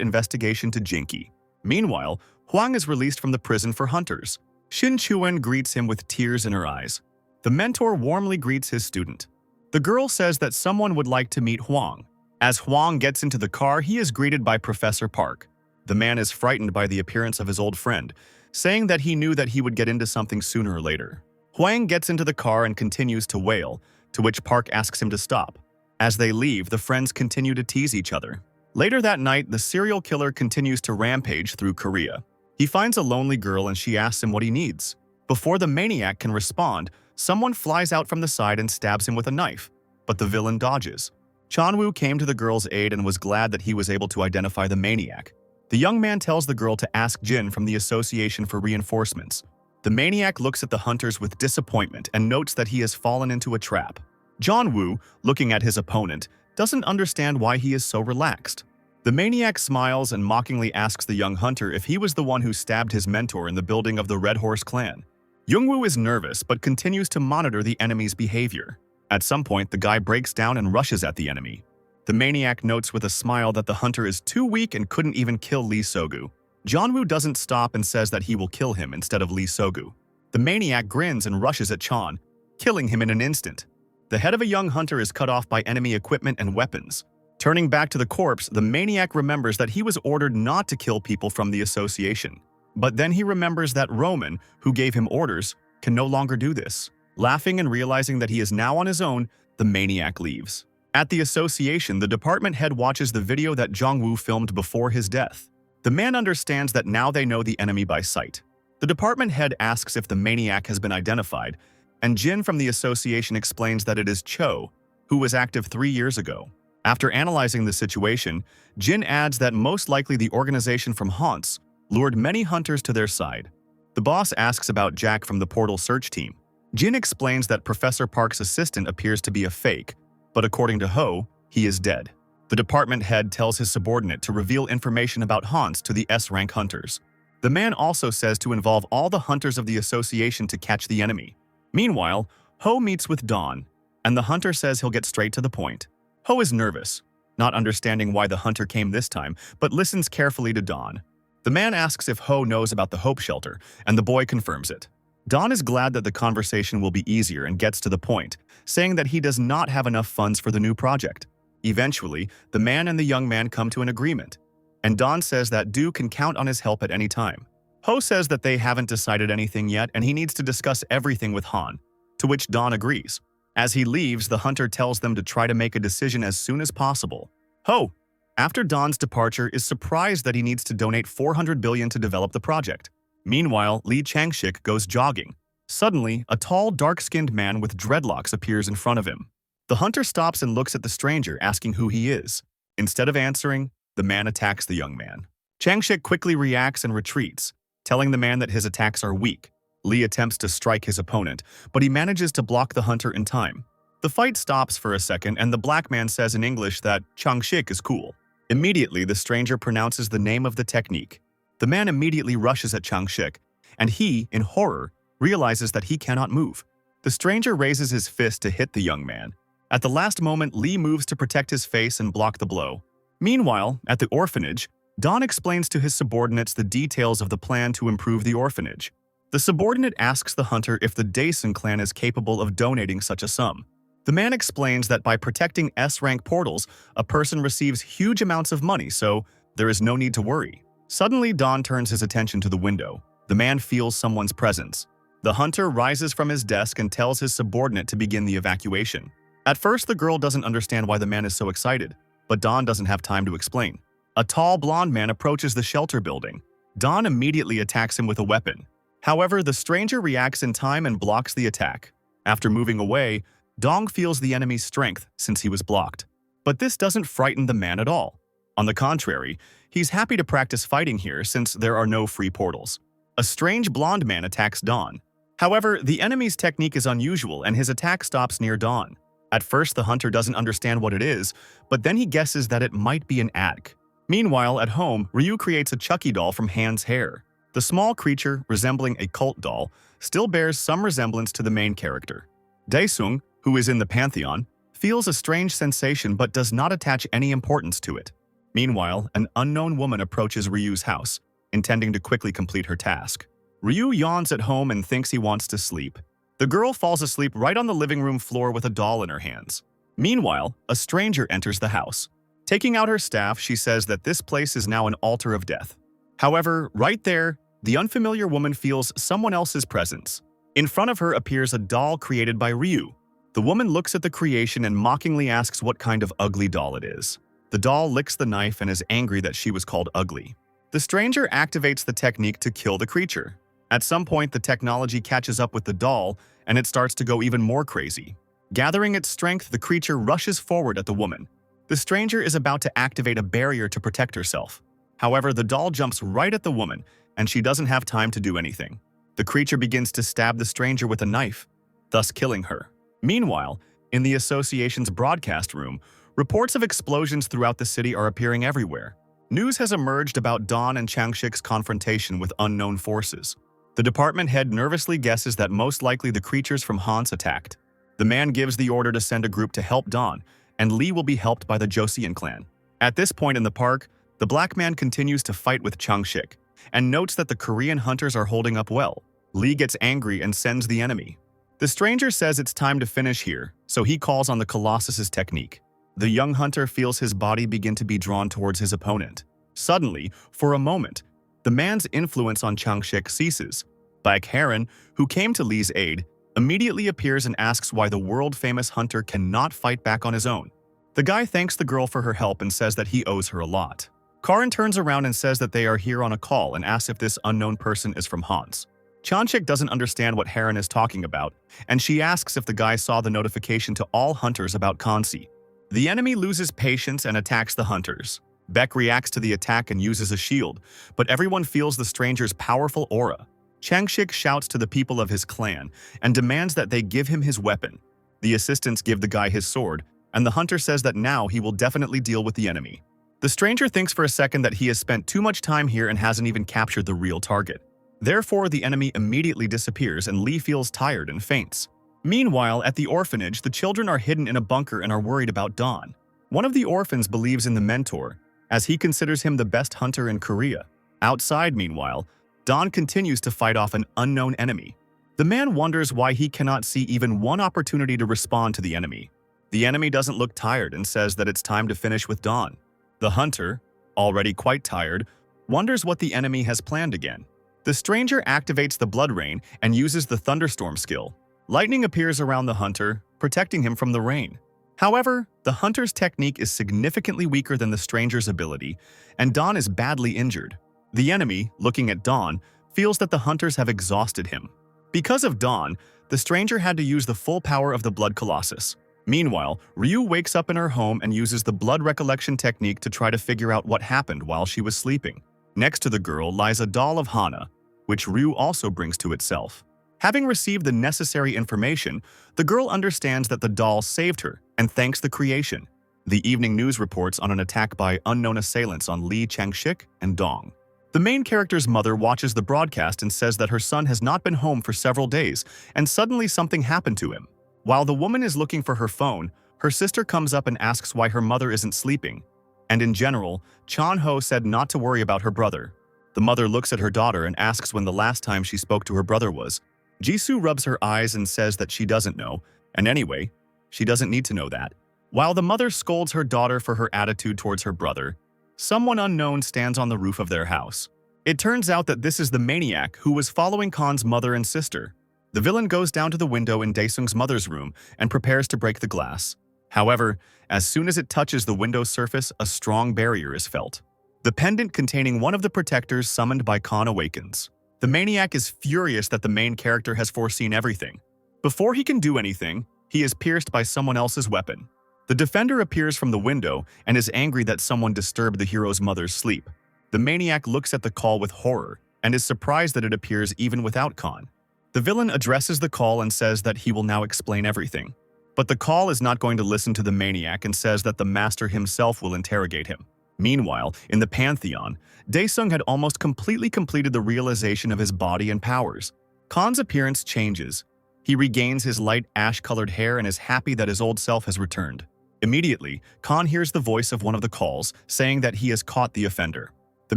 investigation to Jinky. Meanwhile, Huang is released from the prison for hunters. Shin Chuan greets him with tears in her eyes. The mentor warmly greets his student. The girl says that someone would like to meet Huang. As Huang gets into the car, he is greeted by Professor Park. The man is frightened by the appearance of his old friend, saying that he knew that he would get into something sooner or later. Huang gets into the car and continues to wail, to which Park asks him to stop. As they leave, the friends continue to tease each other. Later that night, the serial killer continues to rampage through Korea. He finds a lonely girl and she asks him what he needs. Before the maniac can respond, someone flies out from the side and stabs him with a knife, but the villain dodges. Chanwoo came to the girl's aid and was glad that he was able to identify the maniac. The young man tells the girl to ask Jin from the association for reinforcements. The maniac looks at the hunters with disappointment and notes that he has fallen into a trap. John Woo, looking at his opponent, doesn't understand why he is so relaxed. The maniac smiles and mockingly asks the young hunter if he was the one who stabbed his mentor in the building of the Red Horse clan. Youngwoo is nervous but continues to monitor the enemy's behavior. At some point, the guy breaks down and rushes at the enemy. The maniac notes with a smile that the hunter is too weak and couldn't even kill Lee Sogu. Janwoo doesn't stop and says that he will kill him instead of Lee Sogu. The maniac grins and rushes at Chan, killing him in an instant. The head of a young hunter is cut off by enemy equipment and weapons. Turning back to the corpse, the maniac remembers that he was ordered not to kill people from the association. But then he remembers that Roman, who gave him orders, can no longer do this. Laughing and realizing that he is now on his own, the maniac leaves. At the association, the department head watches the video that Jongwoo filmed before his death. The man understands that now they know the enemy by sight. The department head asks if the maniac has been identified, and Jin from the association explains that it is Cho, who was active 3 years ago. After analyzing the situation, Jin adds that most likely the organization from Hans lured many hunters to their side. The boss asks about Jack from the portal search team. Jin explains that Professor Park's assistant appears to be a fake, but according to Ho, he is dead. The department head tells his subordinate to reveal information about Hans to the S-rank hunters. The man also says to involve all the hunters of the association to catch the enemy. Meanwhile, Ho meets with Dawn, and the hunter says he'll get straight to the point. Ho is nervous, not understanding why the hunter came this time, but listens carefully to Dawn. The man asks if Ho knows about the Hope Shelter, and the boy confirms it. Dawn is glad that the conversation will be easier and gets to the point, saying that he does not have enough funds for the new project. Eventually, the man and the young man come to an agreement, and Dawn says that Du can count on his help at any time. Ho says that they haven't decided anything yet and he needs to discuss everything with Han, to which Dawn agrees. As he leaves, the hunter tells them to try to make a decision as soon as possible. Ho, after Dawn's departure, is surprised that he needs to donate 400 billion to develop the project. Meanwhile, Lee Changshik goes jogging. Suddenly, a tall, dark-skinned man with dreadlocks appears in front of him. The hunter stops and looks at the stranger, asking who he is. Instead of answering, the man attacks the young man. Changshik quickly reacts and retreats, telling the man that his attacks are weak. Lee attempts to strike his opponent, but he manages to block the hunter in time. The fight stops for a second, and the black man says in English that Changshik is cool. Immediately, the stranger pronounces the name of the technique. The man immediately rushes at Changshik, and he, in horror, realizes that he cannot move. The stranger raises his fist to hit the young man. At the last moment, Lee moves to protect his face and block the blow. Meanwhile, at the orphanage, Don explains to his subordinates the details of the plan to improve the orphanage. The subordinate asks the hunter if the Daesun clan is capable of donating such a sum. The man explains that by protecting S-rank portals, a person receives huge amounts of money, so there is no need to worry. Suddenly, Don turns his attention to the window. The man feels someone's presence. The hunter rises from his desk and tells his subordinate to begin the evacuation. At first, the girl doesn't understand why the man is so excited, but Don doesn't have time to explain. A tall, blonde man approaches the shelter building. Don immediately attacks him with a weapon. However, the stranger reacts in time and blocks the attack. After moving away, Dong feels the enemy's strength since he was blocked. But this doesn't frighten the man at all. On the contrary, he's happy to practice fighting here since there are no free portals. A strange blonde man attacks Don. However, the enemy's technique is unusual and his attack stops near Don. At first, the hunter doesn't understand what it is, but then he guesses that it might be an adk. Meanwhile, at home, Ryu creates a Chucky doll from Han's hair. The small creature, resembling a cult doll, still bears some resemblance to the main character. Daesung, who is in the pantheon, feels a strange sensation but does not attach any importance to it. Meanwhile, an unknown woman approaches Ryu's house, intending to quickly complete her task. Ryu yawns at home and thinks he wants to sleep. The girl falls asleep right on the living room floor with a doll in her hands. Meanwhile, a stranger enters the house. Taking out her staff, she says that this place is now an altar of death. However, right there, the unfamiliar woman feels someone else's presence. In front of her appears a doll created by Ryu. The woman looks at the creation and mockingly asks what kind of ugly doll it is. The doll licks the knife and is angry that she was called ugly. The stranger activates the technique to kill the creature. At some point, the technology catches up with the doll, and it starts to go even more crazy. Gathering its strength, the creature rushes forward at the woman. The stranger is about to activate a barrier to protect herself. However, the doll jumps right at the woman, and she doesn't have time to do anything. The creature begins to stab the stranger with a knife, thus killing her. Meanwhile, in the association's broadcast room, reports of explosions throughout the city are appearing everywhere. News has emerged about Don and Changshik's confrontation with unknown forces. The department head nervously guesses that most likely the creatures from Hans attacked. The man gives the order to send a group to help Don, and Lee will be helped by the Josian clan. At this point in the park, the black man continues to fight with Changshik, and notes that the Korean hunters are holding up well. Lee gets angry and sends the enemy. The stranger says it's time to finish here, so he calls on the Colossus's technique. The young hunter feels his body begin to be drawn towards his opponent. Suddenly, for a moment, the man's influence on Changshik ceases. Black Heron, who came to Lee's aid, immediately appears and asks why the world-famous hunter cannot fight back on his own. The guy thanks the girl for her help and says that he owes her a lot. Karin turns around and says that they are here on a call and asks if this unknown person is from Hans. Changshik doesn't understand what Heron is talking about, and she asks if the guy saw the notification to all hunters about Kansi. The enemy loses patience and attacks the hunters. Beck reacts to the attack and uses a shield, but everyone feels the stranger's powerful aura. Changshik shouts to the people of his clan and demands that they give him his weapon. The assistants give the guy his sword, and the hunter says that now he will definitely deal with the enemy. The stranger thinks for a second that he has spent too much time here and hasn't even captured the real target. Therefore, the enemy immediately disappears and Lee feels tired and faints. Meanwhile, at the orphanage, the children are hidden in a bunker and are worried about Don. One of the orphans believes in the mentor, as he considers him the best hunter in Korea. Outside, meanwhile, Don continues to fight off an unknown enemy. The man wonders why he cannot see even one opportunity to respond to the enemy. The enemy doesn't look tired and says that it's time to finish with Don. The hunter, already quite tired, wonders what the enemy has planned again. The stranger activates the blood rain and uses the thunderstorm skill. Lightning appears around the hunter, protecting him from the rain. However, the hunter's technique is significantly weaker than the stranger's ability, and Don is badly injured. The enemy, looking at Don, feels that the hunters have exhausted him. Because of Don, the stranger had to use the full power of the Blood Colossus. Meanwhile, Ryu wakes up in her home and uses the blood recollection technique to try to figure out what happened while she was sleeping. Next to the girl lies a doll of Hana, which Ryu also brings to itself. Having received the necessary information, the girl understands that the doll saved her and thanks the creation. The evening news reports on an attack by unknown assailants on Lee, Changshik, and Dong. The main character's mother watches the broadcast and says that her son has not been home for several days, and suddenly something happened to him. While the woman is looking for her phone, her sister comes up and asks why her mother isn't sleeping. And in general, Chan Ho said not to worry about her brother. The mother looks at her daughter and asks when the last time she spoke to her brother was. Jisoo rubs her eyes and says that she doesn't know, and anyway, she doesn't need to know that. While the mother scolds her daughter for her attitude towards her brother, someone unknown stands on the roof of their house. It turns out that this is the maniac who was following Khan's mother and sister. The villain goes down to the window in Daesung's mother's room and prepares to break the glass. However, as soon as it touches the window's surface, a strong barrier is felt. The pendant containing one of the protectors summoned by Khan awakens. The maniac is furious that the main character has foreseen everything. Before he can do anything, he is pierced by someone else's weapon. The defender appears from the window and is angry that someone disturbed the hero's mother's sleep. The maniac looks at the call with horror and is surprised that it appears even without Khan. The villain addresses the call and says that he will now explain everything. But the call is not going to listen to the maniac and says that the master himself will interrogate him. Meanwhile, in the Pantheon, Daesung had almost completely completed the realization of his body and powers. Khan's appearance changes. He regains his light ash-colored hair and is happy that his old self has returned. Immediately, Khan hears the voice of one of the calls, saying that he has caught the offender. The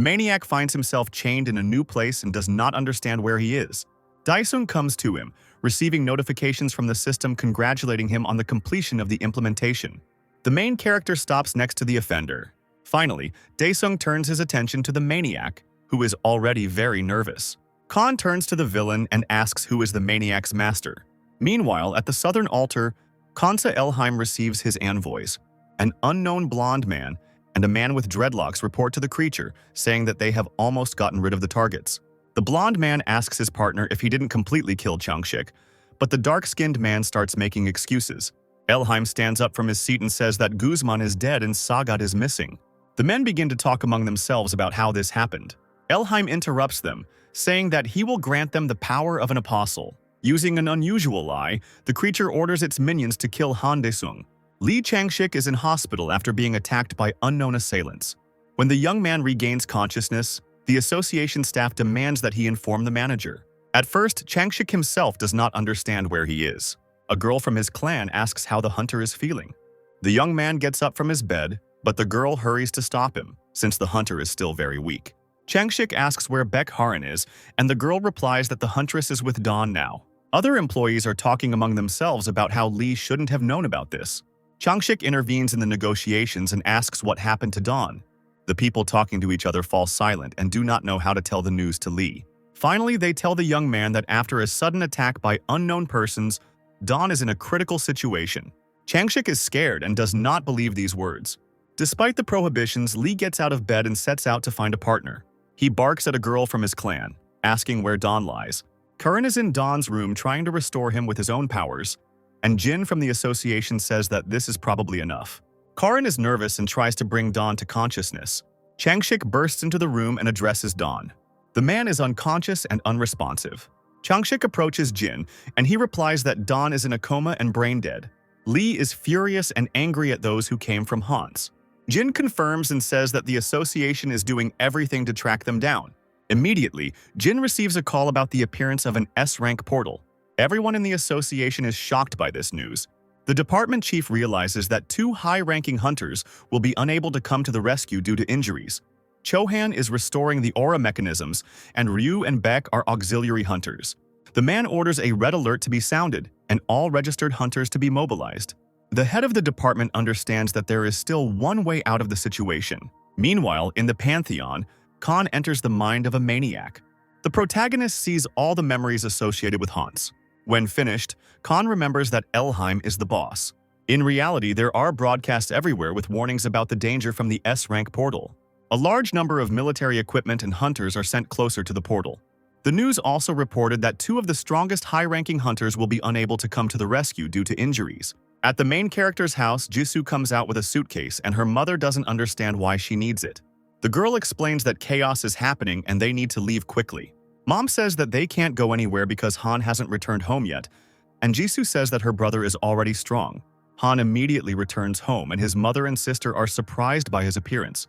maniac finds himself chained in a new place and does not understand where he is. Daesung comes to him, receiving notifications from the system congratulating him on the completion of the implementation. The main character stops next to the offender. Finally, Daesung turns his attention to the maniac, who is already very nervous. Khan turns to the villain and asks who is the maniac's master. Meanwhile, at the southern altar, Kansa Elheim receives his envoys. An unknown blonde man and a man with dreadlocks report to the creature, saying that they have almost gotten rid of the targets. The blonde man asks his partner if he didn't completely kill Changshik, but the dark-skinned man starts making excuses. Elheim stands up from his seat and says that Guzman is dead and Sagat is missing. The men begin to talk among themselves about how this happened. Elheim interrupts them, saying that he will grant them the power of an apostle. Using an unusual lie, the creature orders its minions to kill Han Daesung. Li Changshik is in hospital after being attacked by unknown assailants. When the young man regains consciousness, the association staff demands that he inform the manager. At first, Changshik himself does not understand where he is. A girl from his clan asks how the hunter is feeling. The young man gets up from his bed, but the girl hurries to stop him, since the hunter is still very weak. Changshik asks where Baek Haran is, and the girl replies that the huntress is with Dawn now. Other employees are talking among themselves about how Lee shouldn't have known about this. Changshik intervenes in the negotiations and asks what happened to Dawn. The people talking to each other fall silent and do not know how to tell the news to Lee. Finally, they tell the young man that after a sudden attack by unknown persons, Dawn is in a critical situation. Changshik is scared and does not believe these words. Despite the prohibitions, Lee gets out of bed and sets out to find a partner. He barks at a girl from his clan, asking where Dawn lies. Curran is in Dawn's room trying to restore him with his own powers, and Jin from the association says that this is probably enough. Karan is nervous and tries to bring Dawn to consciousness. Changshik bursts into the room and addresses Dawn. The man is unconscious and unresponsive. Changshik approaches Jin, and he replies that Dawn is in a coma and brain dead. Lee is furious and angry at those who came from Hans. Jin confirms and says that the association is doing everything to track them down. Immediately, Jin receives a call about the appearance of an S-rank portal. Everyone in the association is shocked by this news. The department chief realizes that two high-ranking hunters will be unable to come to the rescue due to injuries. Chohan is restoring the aura mechanisms, and Ryu and Baek are auxiliary hunters. The man orders a red alert to be sounded, and all registered hunters to be mobilized. The head of the department understands that there is still one way out of the situation. Meanwhile, in the Pantheon, Khan enters the mind of a maniac. The protagonist sees all the memories associated with Hans. When finished, Khan remembers that Elheim is the boss. In reality, there are broadcasts everywhere with warnings about the danger from the S-rank portal. A large number of military equipment and hunters are sent closer to the portal. The news also reported that two of the strongest high-ranking hunters will be unable to come to the rescue due to injuries. At the main character's house, Jisoo comes out with a suitcase and her mother doesn't understand why she needs it. The girl explains that chaos is happening and they need to leave quickly. Mom says that they can't go anywhere because Han hasn't returned home yet, and Jisoo says that her brother is already strong. Han immediately returns home and his mother and sister are surprised by his appearance.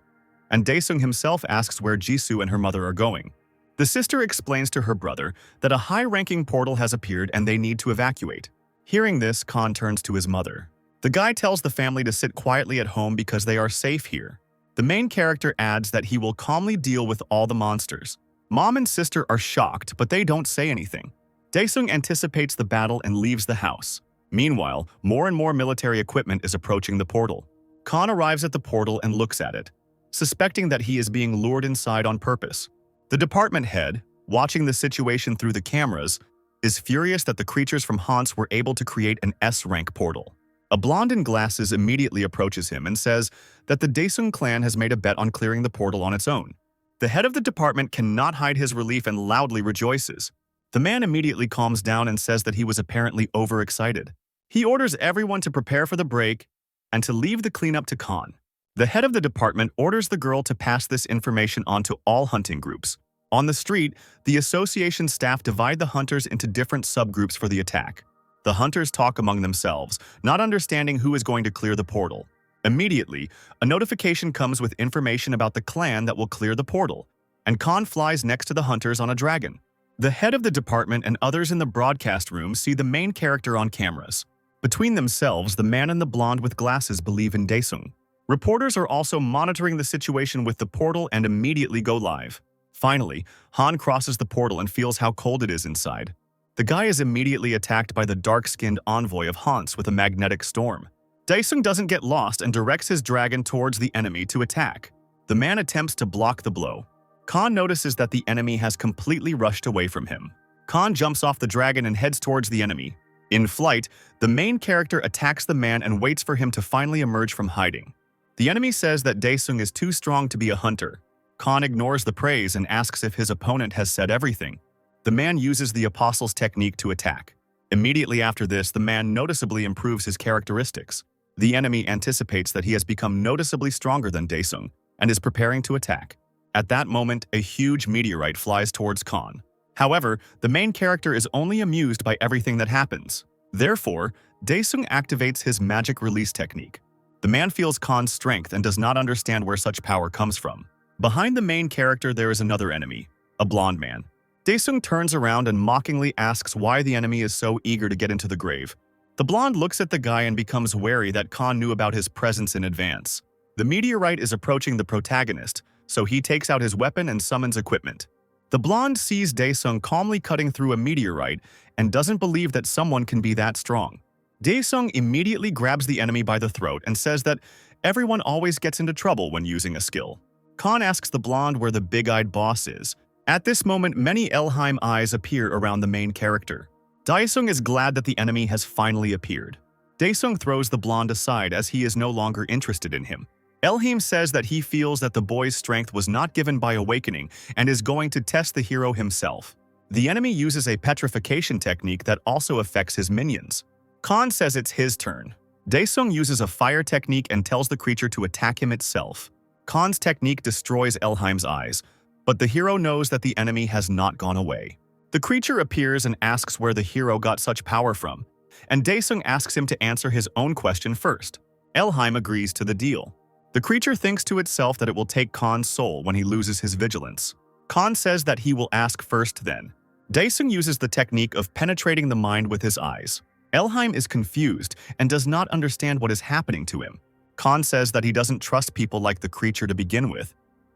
And Daesung himself asks where Jisoo and her mother are going. The sister explains to her brother that a high-ranking portal has appeared and they need to evacuate. Hearing this, Khan turns to his mother. The guy tells the family to sit quietly at home because they are safe here. The main character adds that he will calmly deal with all the monsters. Mom and sister are shocked, but they don't say anything. Daesung anticipates the battle and leaves the house. Meanwhile, more and more military equipment is approaching the portal. Khan arrives at the portal and looks at it, suspecting that he is being lured inside on purpose. The department head, watching the situation through the cameras, is furious that the creatures from Hans were able to create an S-rank portal. A blonde in glasses immediately approaches him and says that the Daesung clan has made a bet on clearing the portal on its own. The head of the department cannot hide his relief and loudly rejoices. The man immediately calms down and says that he was apparently overexcited. He orders everyone to prepare for the break and to leave the cleanup to Khan. The head of the department orders the girl to pass this information on to all hunting groups. On the street, the association staff divide the hunters into different subgroups for the attack. The hunters talk among themselves, not understanding who is going to clear the portal. Immediately, a notification comes with information about the clan that will clear the portal, and Khan flies next to the hunters on a dragon. The head of the department and others in the broadcast room see the main character on cameras. Between themselves, the man and the blonde with glasses believe in Daesung. Reporters are also monitoring the situation with the portal and immediately go live. Finally, Han crosses the portal and feels how cold it is inside. The guy is immediately attacked by the dark-skinned envoy of Hans with a magnetic storm. Daesung doesn't get lost and directs his dragon towards the enemy to attack. The man attempts to block the blow. Khan notices that the enemy has completely rushed away from him. Khan jumps off the dragon and heads towards the enemy. In flight, the main character attacks the man and waits for him to finally emerge from hiding. The enemy says that Daesung is too strong to be a hunter. Khan ignores the praise and asks if his opponent has said everything. The man uses the apostle's technique to attack. Immediately after this, the man noticeably improves his characteristics. The enemy anticipates that he has become noticeably stronger than Daesung and is preparing to attack. At that moment, a huge meteorite flies towards Khan. However, the main character is only amused by everything that happens. Therefore, Daesung activates his magic release technique. The man feels Khan's strength and does not understand where such power comes from. Behind the main character, there is another enemy, a blonde man. Daesung turns around and mockingly asks why the enemy is so eager to get into the grave. The blonde looks at the guy and becomes wary that Khan knew about his presence in advance. The meteorite is approaching the protagonist, so he takes out his weapon and summons equipment. The blonde sees Daesung calmly cutting through a meteorite and doesn't believe that someone can be that strong. Daesung immediately grabs the enemy by the throat and says that everyone always gets into trouble when using a skill. Khan asks the blonde where the big-eyed boss is. At this moment, many Elheim eyes appear around the main character. Daesung is glad that the enemy has finally appeared. Daesung throws the blonde aside as he is no longer interested in him. Elheim says that he feels that the boy's strength was not given by awakening and is going to test the hero himself. The enemy uses a petrification technique that also affects his minions. Khan says it's his turn. Daesung uses a fire technique and tells the creature to attack him itself. Khan's technique destroys Elheim's eyes, but the hero knows that the enemy has not gone away. The creature appears and asks where the hero got such power from, and Daesung asks him to answer his own question first. Elheim agrees to the deal. The creature thinks to itself that it will take Khan's soul when he loses his vigilance. Khan says that he will ask first then. Daesung uses the technique of penetrating the mind with his eyes. Elheim is confused and does not understand what is happening to him. Khan says that he doesn't trust people like the creature to begin with,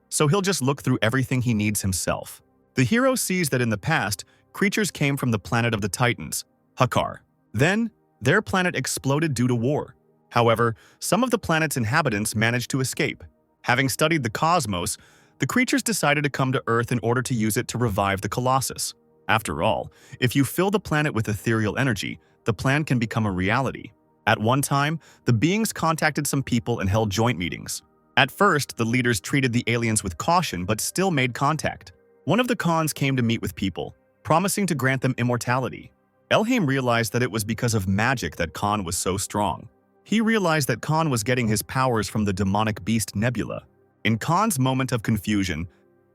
so he'll just look through everything he needs himself. The hero sees that in the past, creatures came from the planet of the Titans, Hakar. Then, their planet exploded due to war. However, some of the planet's inhabitants managed to escape. Having studied the cosmos, the creatures decided to come to Earth in order to use it to revive the Colossus. After all, if you fill the planet with ethereal energy, the plan can become a reality. At one time, the beings contacted some people and held joint meetings. At first, the leaders treated the aliens with caution but still made contact. One of the Khans came to meet with people, promising to grant them immortality. Elheim realized that it was because of magic that Khan was so strong. He realized that Khan was getting his powers from the demonic beast Nebula. In Khan's moment of confusion,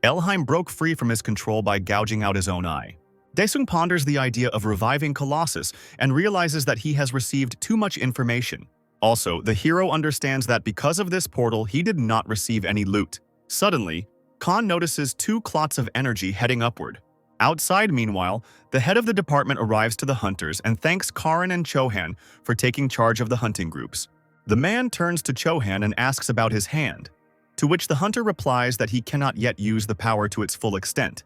Elheim broke free from his control by gouging out his own eye. Daesung ponders the idea of reviving Colossus and realizes that he has received too much information. Also, the hero understands that because of this portal, he did not receive any loot. Suddenly, Khan notices two clots of energy heading upward. Outside, meanwhile, the head of the department arrives to the hunters and thanks Karan and Chohan for taking charge of the hunting groups. The man turns to Chohan and asks about his hand, to which the hunter replies that he cannot yet use the power to its full extent,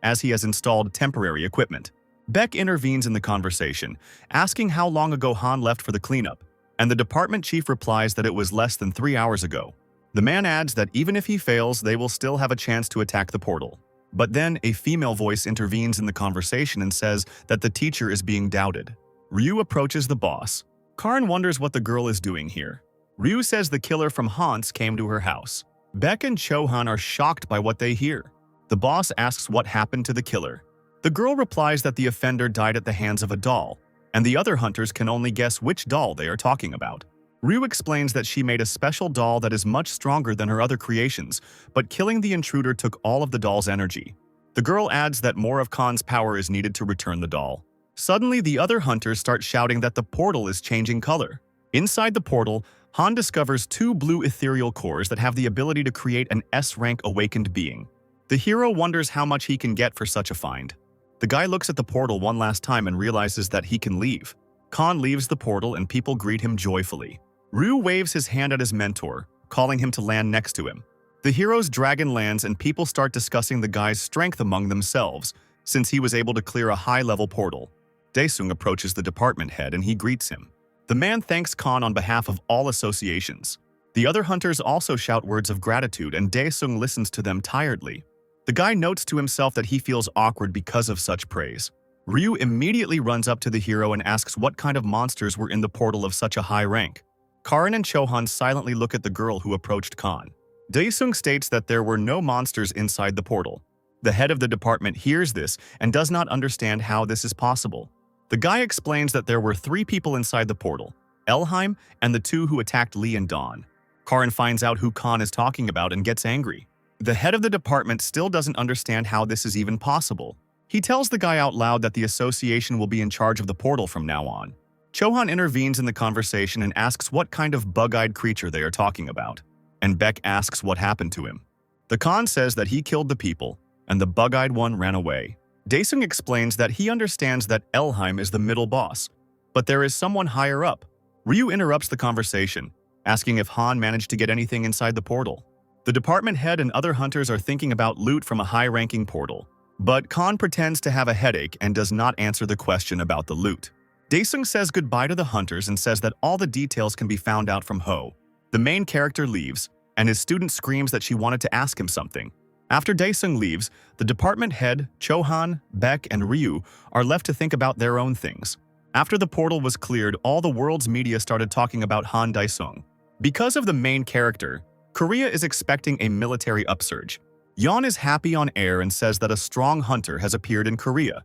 as he has installed temporary equipment. Beck intervenes in the conversation, asking how long ago Han left for the cleanup, and the department chief replies that it was less than 3 hours ago. The man adds that even if he fails, they will still have a chance to attack the portal. But then a female voice intervenes in the conversation and says that the teacher is being doubted. Ryu approaches the boss. Karin wonders what the girl is doing here. Ryu says the killer from Hans came to her house. Beck and Chohan are shocked by what they hear. The boss asks what happened to the killer. The girl replies that the offender died at the hands of a doll, and the other hunters can only guess which doll they are talking about. Ryu explains that she made a special doll that is much stronger than her other creations, but killing the intruder took all of the doll's energy. The girl adds that more of Khan's power is needed to return the doll. Suddenly, the other hunters start shouting that the portal is changing color. Inside the portal, Han discovers 2 blue ethereal cores that have the ability to create an S-rank awakened being. The hero wonders how much he can get for such a find. The guy looks at the portal one last time and realizes that he can leave. Khan leaves the portal and people greet him joyfully. Ryu waves his hand at his mentor, calling him to land next to him. The hero's dragon lands and people start discussing the guy's strength among themselves, since he was able to clear a high-level portal. Daesung approaches the department head and he greets him. The man thanks Khan on behalf of all associations. The other hunters also shout words of gratitude and Daesung listens to them tiredly. The guy notes to himself that he feels awkward because of such praise. Ryu immediately runs up to the hero and asks what kind of monsters were in the portal of such a high rank. Karin and Chohan silently look at the girl who approached Khan. Daesung states that there were no monsters inside the portal. The head of the department hears this and does not understand how this is possible. The guy explains that there were 3 people inside the portal, Elheim and the 2 who attacked Lee and Dawn. Karin finds out who Khan is talking about and gets angry. The head of the department still doesn't understand how this is even possible. He tells the guy out loud that the association will be in charge of the portal from now on. Chohan intervenes in the conversation and asks what kind of bug-eyed creature they are talking about. And Beck asks what happened to him. The Khan says that he killed the people, and the bug-eyed one ran away. Daesung explains that he understands that Elheim is the middle boss, but there is someone higher up. Ryu interrupts the conversation, asking if Han managed to get anything inside the portal. The department head and other hunters are thinking about loot from a high-ranking portal, but Khan pretends to have a headache and does not answer the question about the loot. Daesung says goodbye to the hunters and says that all the details can be found out from Ho. The main character leaves, and his student screams that she wanted to ask him something. After Daesung leaves, the department head, Chohan, Beck, and Ryu are left to think about their own things. After the portal was cleared, all the world's media started talking about Han Daesung. Because of the main character, Korea is expecting a military upsurge. Yeon is happy on air and says that a strong hunter has appeared in Korea,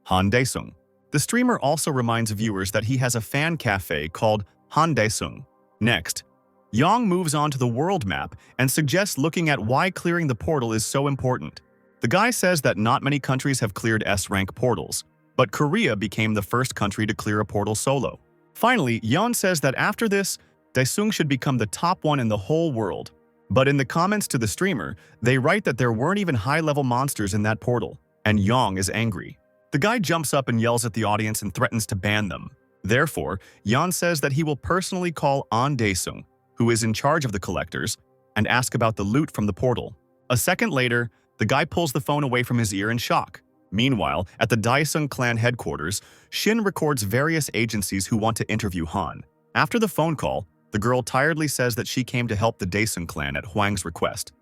Han Daesung. The streamer also reminds viewers that he has a fan cafe called Han Daesung. Next, Yang moves on to the world map and suggests looking at why clearing the portal is so important. The guy says that not many countries have cleared S-rank portals, but Korea became the first country to clear a portal solo. Finally, Yeon says that after this, Daesung should become the top one in the whole world. But in the comments to the streamer, they write that there weren't even high-level monsters in that portal, and Yang is angry. The guy jumps up and yells at the audience and threatens to ban them. Therefore, Yeon says that he will personally call An Daesung, who is in charge of the collectors, and ask about the loot from the portal. A second later, the guy pulls the phone away from his ear in shock. Meanwhile, at the Daesung clan headquarters, Shin records various agencies who want to interview Han. After the phone call, the girl tiredly says that she came to help the Daesung clan at Hwang's request,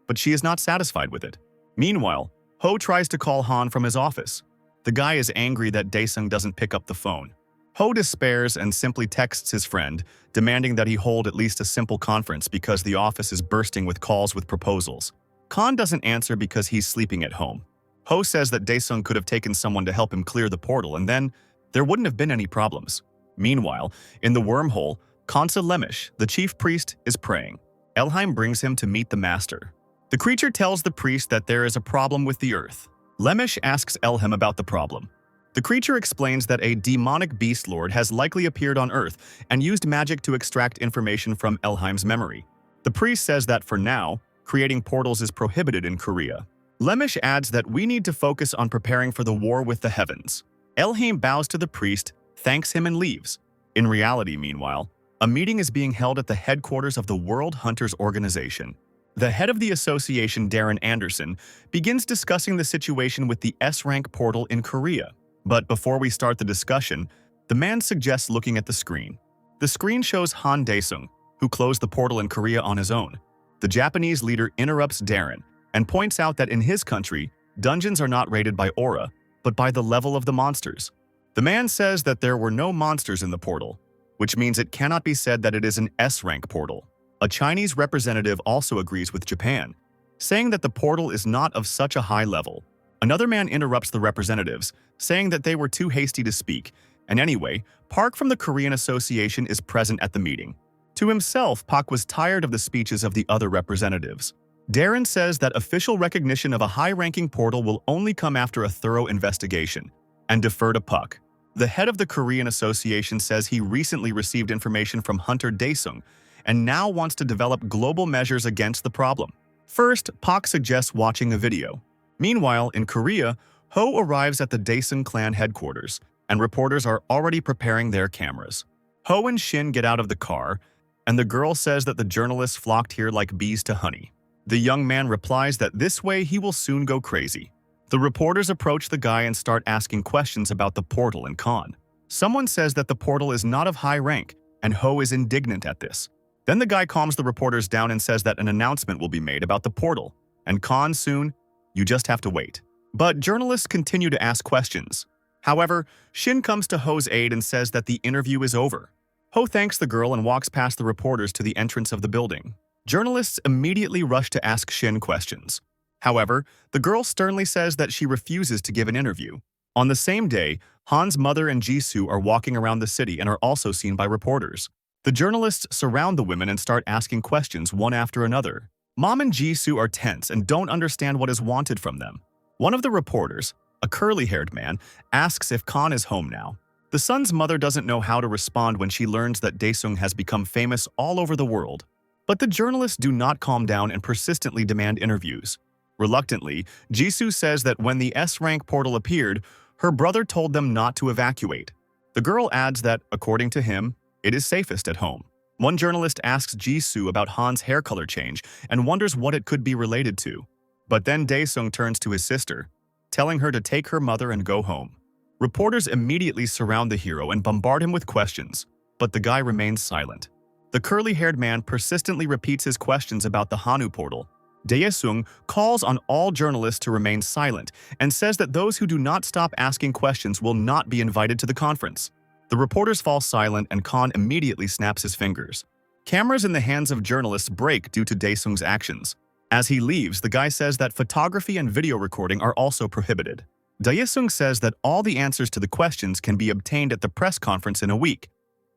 but she is not satisfied with it. Meanwhile, Ho tries to call Han from his office. The guy is angry that Daesung doesn't pick up the phone. Ho despairs and simply texts his friend, demanding that he hold at least a simple conference because the office is bursting with calls with proposals. Khan doesn't answer because he's sleeping at home. Ho says that Daesung could have taken someone to help him clear the portal and then there wouldn't have been any problems. Meanwhile, in the wormhole, Kansa Lemish, the chief priest, is praying. Elheim brings him to meet the master. The creature tells the priest that there is a problem with the earth. Lemish asks Elheim about the problem. The creature explains that a demonic beast lord has likely appeared on Earth and used magic to extract information from Elheim's memory. The priest says that for now, creating portals is prohibited in Korea. Lemish adds that we need to focus on preparing for the war with the heavens. Elheim bows to the priest, thanks him and leaves. In reality, meanwhile, a meeting is being held at the headquarters of the World Hunters Organization. The head of the association, Darren Anderson, begins discussing the situation with the S-rank portal in Korea. But before we start the discussion, the man suggests looking at the screen. The screen shows Han Daesung, who closed the portal in Korea on his own. The Japanese leader interrupts Darren and points out that in his country, dungeons are not rated by aura, but by the level of the monsters. The man says that there were no monsters in the portal, which means it cannot be said that it is an S-rank portal. A Chinese representative also agrees with Japan, saying that the portal is not of such a high level. Another man interrupts the representatives, saying that they were too hasty to speak, and anyway, Park from the Korean Association is present at the meeting. To himself, Park was tired of the speeches of the other representatives. Darren says that official recognition of a high-ranking portal will only come after a thorough investigation, and defer to Park. The head of the Korean Association says he recently received information from Hunter Daesung and now wants to develop global measures against the problem. First, Park suggests watching a video. Meanwhile, in Korea, Ho arrives at the Daesung clan headquarters, and reporters are already preparing their cameras. Ho and Shin get out of the car, and the girl says that the journalists flocked here like bees to honey. The young man replies that this way he will soon go crazy. The reporters approach the guy and start asking questions about the portal and Khan. Someone says that the portal is not of high rank, and Ho is indignant at this. Then the guy calms the reporters down and says that an announcement will be made about the portal, and Khan soon, you just have to wait. But journalists continue to ask questions. However, Shin comes to Ho's aid and says that the interview is over. Ho thanks the girl and walks past the reporters to the entrance of the building. Journalists immediately rush to ask Shin questions. However, the girl sternly says that she refuses to give an interview. On the same day, Han's mother and Jisoo are walking around the city and are also seen by reporters. The journalists surround the women and start asking questions one after another. Mom and Jisoo are tense and don't understand what is wanted from them. One of the reporters, a curly-haired man, asks if Khan is home now. The son's mother doesn't know how to respond when she learns that Daesung has become famous all over the world. But the journalists do not calm down and persistently demand interviews. Reluctantly, Jisoo says that when the S-rank portal appeared, her brother told them not to evacuate. The girl adds that, according to him, it is safest at home. One journalist asks Jisoo about Han's hair color change and wonders what it could be related to. But then Daesung turns to his sister, telling her to take her mother and go home. Reporters immediately surround the hero and bombard him with questions, but the guy remains silent. The curly-haired man persistently repeats his questions about the Hanu portal. Daesung calls on all journalists to remain silent and says that those who do not stop asking questions will not be invited to the conference. The reporters fall silent and Khan immediately snaps his fingers. Cameras in the hands of journalists break due to Daesung's actions. As he leaves, the guy says that photography and video recording are also prohibited. Daesung says that all the answers to the questions can be obtained at the press conference in a week,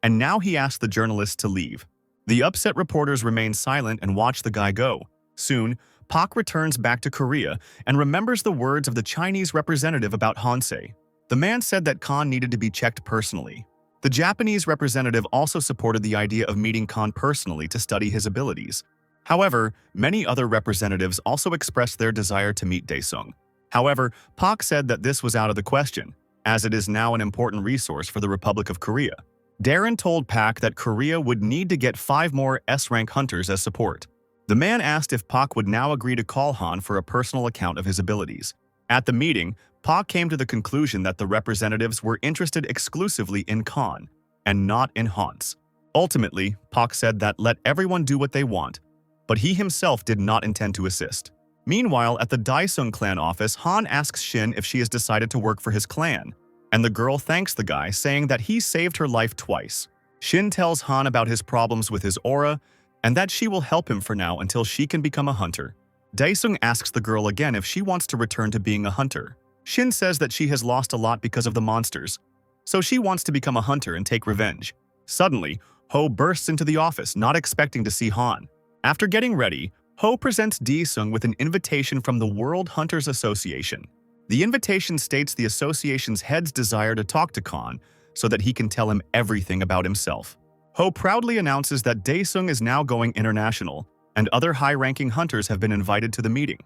and now he asks the journalists to leave. The upset reporters remain silent and watch the guy go. Soon, Park returns back to Korea and remembers the words of the Chinese representative about Hansei. The man said that Khan needed to be checked personally. The Japanese representative also supported the idea of meeting Khan personally to study his abilities. However, many other representatives also expressed their desire to meet Daesung. However, Park said that this was out of the question, as it is now an important resource for the Republic of Korea. Darren told Park that Korea would need to get 5 more S-rank hunters as support. The man asked if Park would now agree to call Han for a personal account of his abilities. At the meeting, Park came to the conclusion that the representatives were interested exclusively in Khan, and not in Hans. Ultimately, Park said that let everyone do what they want, but he himself did not intend to assist. Meanwhile, at the Daesung clan office, Han asks Shin if she has decided to work for his clan, and the girl thanks the guy, saying that he saved her life twice. Shin tells Han about his problems with his aura, and that she will help him for now until she can become a hunter. Daesung asks the girl again if she wants to return to being a hunter. Shin says that she has lost a lot because of the monsters, so she wants to become a hunter and take revenge. Suddenly, Ho bursts into the office, not expecting to see Han. After getting ready, Ho presents Daesung with an invitation from the World Hunters Association. The invitation states the association's head's desire to talk to Khan so that he can tell him everything about himself. Ho proudly announces that Daesung is now going international, and other high-ranking hunters have been invited to the meeting.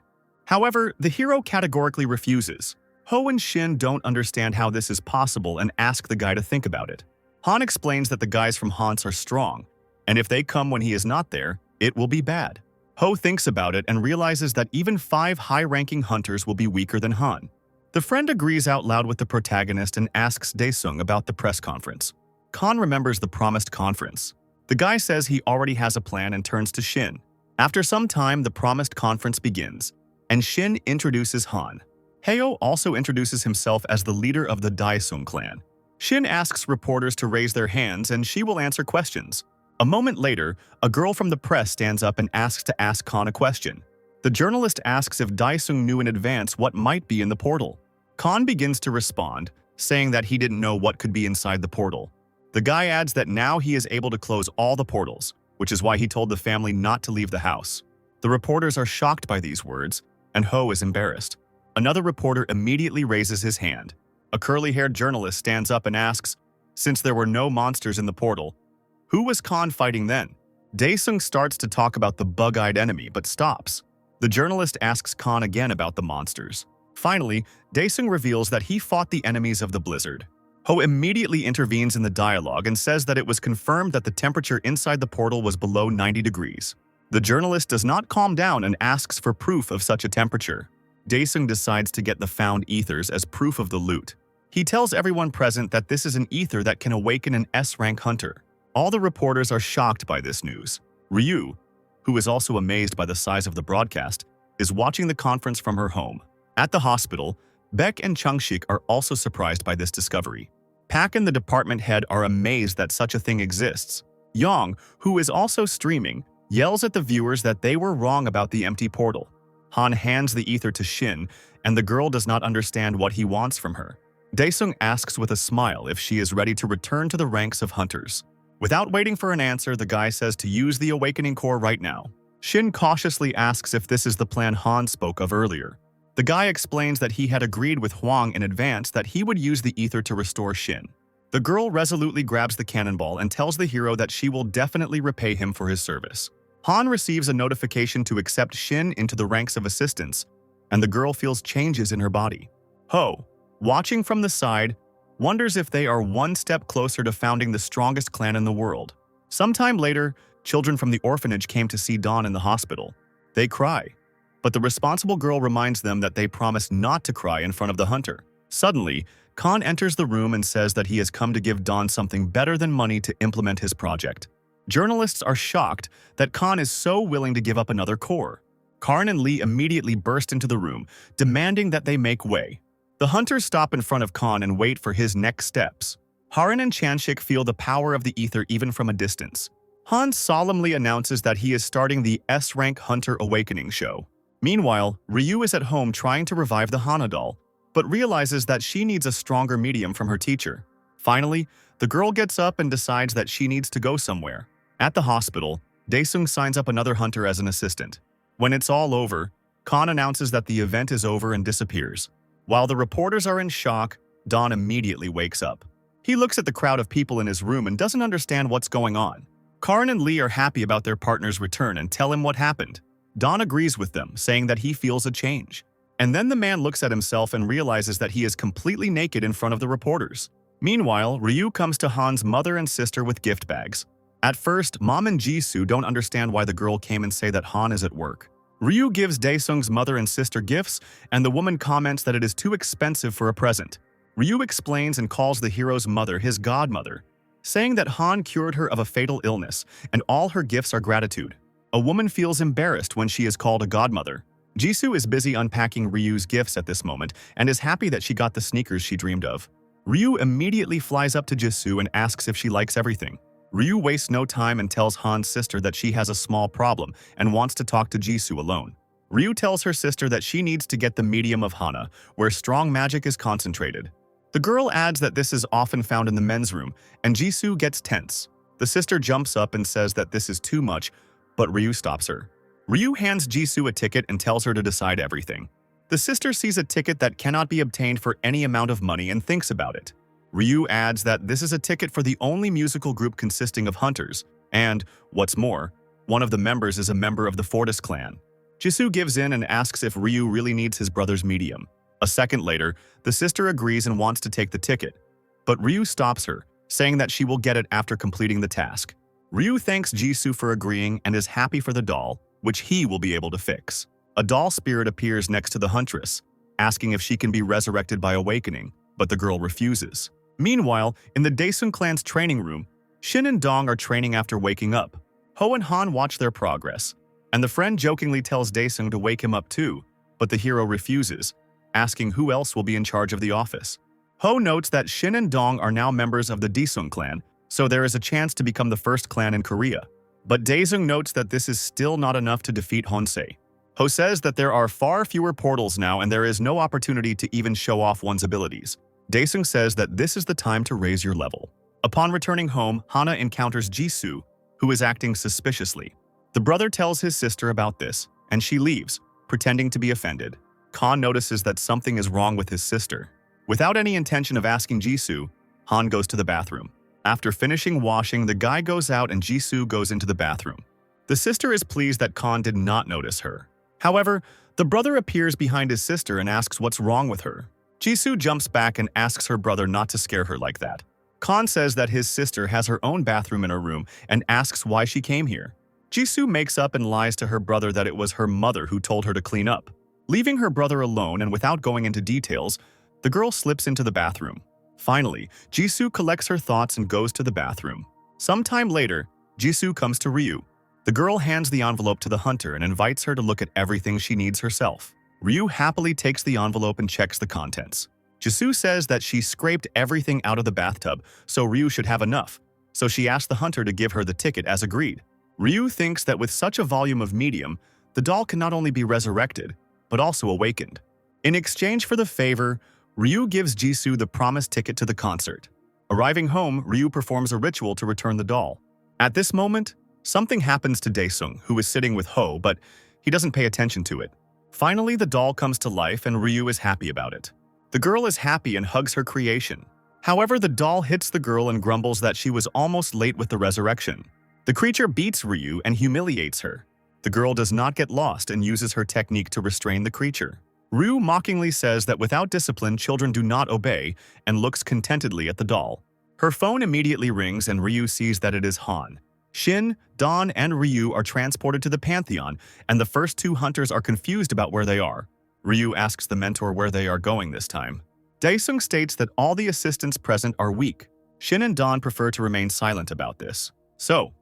However, the hero categorically refuses. Ho and Shin don't understand how this is possible and ask the guy to think about it. Han explains that the guys from Hans are strong, and if they come when he is not there, it will be bad. Ho thinks about it and realizes that even 5 high-ranking hunters will be weaker than Han. The friend agrees out loud with the protagonist and asks Daesung about the press conference. Khan remembers the promised conference. The guy says he already has a plan and turns to Shin. After some time, the promised conference begins, and Shin introduces Han. Heo also introduces himself as the leader of the Daesung clan. Shin asks reporters to raise their hands and she will answer questions. A moment later, a girl from the press stands up and asks to ask Khan a question. The journalist asks if Daesung knew in advance what might be in the portal. Khan begins to respond, saying that he didn't know what could be inside the portal. The guy adds that now he is able to close all the portals, which is why he told the family not to leave the house. The reporters are shocked by these words, and Ho is embarrassed. Another reporter immediately raises his hand. A curly-haired journalist stands up and asks, since there were no monsters in the portal, who was Khan fighting then? Daesung starts to talk about the bug-eyed enemy but stops. The journalist asks Khan again about the monsters. Finally, Daesung reveals that he fought the enemies of the blizzard. Ho immediately intervenes in the dialogue and says that it was confirmed that the temperature inside the portal was below 90 degrees. The journalist does not calm down and asks for proof of such a temperature. Daesung decides to get the found ethers as proof of the loot. He tells everyone present that this is an ether that can awaken an S-rank hunter. All the reporters are shocked by this news. Ryu, who is also amazed by the size of the broadcast, is watching the conference from her home. At the hospital, Baek and Chungshik are also surprised by this discovery. Pak and the department head are amazed that such a thing exists. Yang, who is also streaming, yells at the viewers that they were wrong about the empty portal. Han hands the ether to Shin, and the girl does not understand what he wants from her. Daesung asks with a smile if she is ready to return to the ranks of hunters. Without waiting for an answer, the guy says to use the awakening core right now. Shin cautiously asks if this is the plan Han spoke of earlier. The guy explains that he had agreed with Huang in advance that he would use the ether to restore Shin. The girl resolutely grabs the cannonball and tells the hero that she will definitely repay him for his service. Han receives a notification to accept Shin into the ranks of assistants, and the girl feels changes in her body. Ho, watching from the side, wonders if they are one step closer to founding the strongest clan in the world. Sometime later, children from the orphanage came to see Dawn in the hospital. They cry, but the responsible girl reminds them that they promised not to cry in front of the hunter. Suddenly, Khan enters the room and says that he has come to give Dawn something better than money to implement his project. Journalists are shocked that Khan is so willing to give up another core. Karn and Lee immediately burst into the room, demanding that they make way. The hunters stop in front of Khan and wait for his next steps. Haran and Chanshik feel the power of the ether even from a distance. Han solemnly announces that he is starting the S-Rank Hunter Awakening show. Meanwhile, Ryu is at home trying to revive the Hana doll, but realizes that she needs a stronger medium from her teacher. Finally, the girl gets up and decides that she needs to go somewhere. At the hospital, Daesung signs up another hunter as an assistant. When it's all over, Khan announces that the event is over and disappears. While the reporters are in shock, Dawn immediately wakes up. He looks at the crowd of people in his room and doesn't understand what's going on. Karn and Lee are happy about their partner's return and tell him what happened. Dawn agrees with them, saying that he feels a change. And then the man looks at himself and realizes that he is completely naked in front of the reporters. Meanwhile, Ryu comes to Han's mother and sister with gift bags. At first, Mom and Jisoo don't understand why the girl came and say that Han is at work. Ryu gives Daesung's mother and sister gifts, and the woman comments that it is too expensive for a present. Ryu explains and calls the hero's mother his godmother, saying that Han cured her of a fatal illness, and all her gifts are gratitude. A woman feels embarrassed when she is called a godmother. Jisoo is busy unpacking Ryu's gifts at this moment and is happy that she got the sneakers she dreamed of. Ryu immediately flies up to Jisoo and asks if she likes everything. Ryu wastes no time and tells Han's sister that she has a small problem and wants to talk to Jisoo alone. Ryu tells her sister that she needs to get the medium of Hana, where strong magic is concentrated. The girl adds that this is often found in the men's room, and Jisoo gets tense. The sister jumps up and says that this is too much, but Ryu stops her. Ryu hands Jisoo a ticket and tells her to decide everything. The sister sees a ticket that cannot be obtained for any amount of money and thinks about it. Ryu adds that this is a ticket for the only musical group consisting of hunters, and, what's more, one of the members is a member of the Fortis clan. Jisoo gives in and asks if Ryu really needs his brother's medium. A second later, the sister agrees and wants to take the ticket, but Ryu stops her, saying that she will get it after completing the task. Ryu thanks Jisoo for agreeing and is happy for the doll, which he will be able to fix. A doll spirit appears next to the huntress, asking if she can be resurrected by awakening, but the girl refuses. Meanwhile, in the Daesung clan's training room, Shin and Dong are training after waking up. Ho and Han watch their progress, and the friend jokingly tells Daesung to wake him up too, but the hero refuses, asking who else will be in charge of the office. Ho notes that Shin and Dong are now members of the Daesung clan, so there is a chance to become the first clan in Korea. But Daesung notes that this is still not enough to defeat Honsei. Ho says that there are far fewer portals now and there is no opportunity to even show off one's abilities. Daesung says that this is the time to raise your level. Upon returning home, Hana encounters Jisoo, who is acting suspiciously. The brother tells his sister about this, and she leaves, pretending to be offended. Kan notices that something is wrong with his sister. Without any intention of asking Jisoo, Han goes to the bathroom. After finishing washing, the guy goes out and Jisoo goes into the bathroom. The sister is pleased that Kan did not notice her. However, the brother appears behind his sister and asks what's wrong with her. Jisoo jumps back and asks her brother not to scare her like that. Kan says that his sister has her own bathroom in her room and asks why she came here. Jisoo makes up and lies to her brother that it was her mother who told her to clean up. Leaving her brother alone and without going into details, the girl slips into the bathroom. Finally, Jisoo collects her thoughts and goes to the bathroom. Sometime later, Jisoo comes to Ryu. The girl hands the envelope to the hunter and invites her to look at everything she needs herself. Ryu happily takes the envelope and checks the contents. Jisoo says that she scraped everything out of the bathtub, so Ryu should have enough, so she asks the hunter to give her the ticket as agreed. Ryu thinks that with such a volume of medium, the doll can not only be resurrected, but also awakened. In exchange for the favor, Ryu gives Jisoo the promised ticket to the concert. Arriving home, Ryu performs a ritual to return the doll. At this moment, something happens to Daesung, who is sitting with Ho, but he doesn't pay attention to it. Finally, the doll comes to life and Ryu is happy about it. The girl is happy and hugs her creation. However, the doll hits the girl and grumbles that she was almost late with the resurrection. The creature beats Ryu and humiliates her. The girl does not get lost and uses her technique to restrain the creature. Ryu mockingly says that without discipline, children do not obey and looks contentedly at the doll. Her phone immediately rings and Ryu sees that it is Han. Shin, Don, and Ryu are transported to the Pantheon, and the first two hunters are confused about where they are. Ryu asks the mentor where they are going this time. Daesung states that all the assistants present are weak. Shin and Don prefer to remain silent about this. So,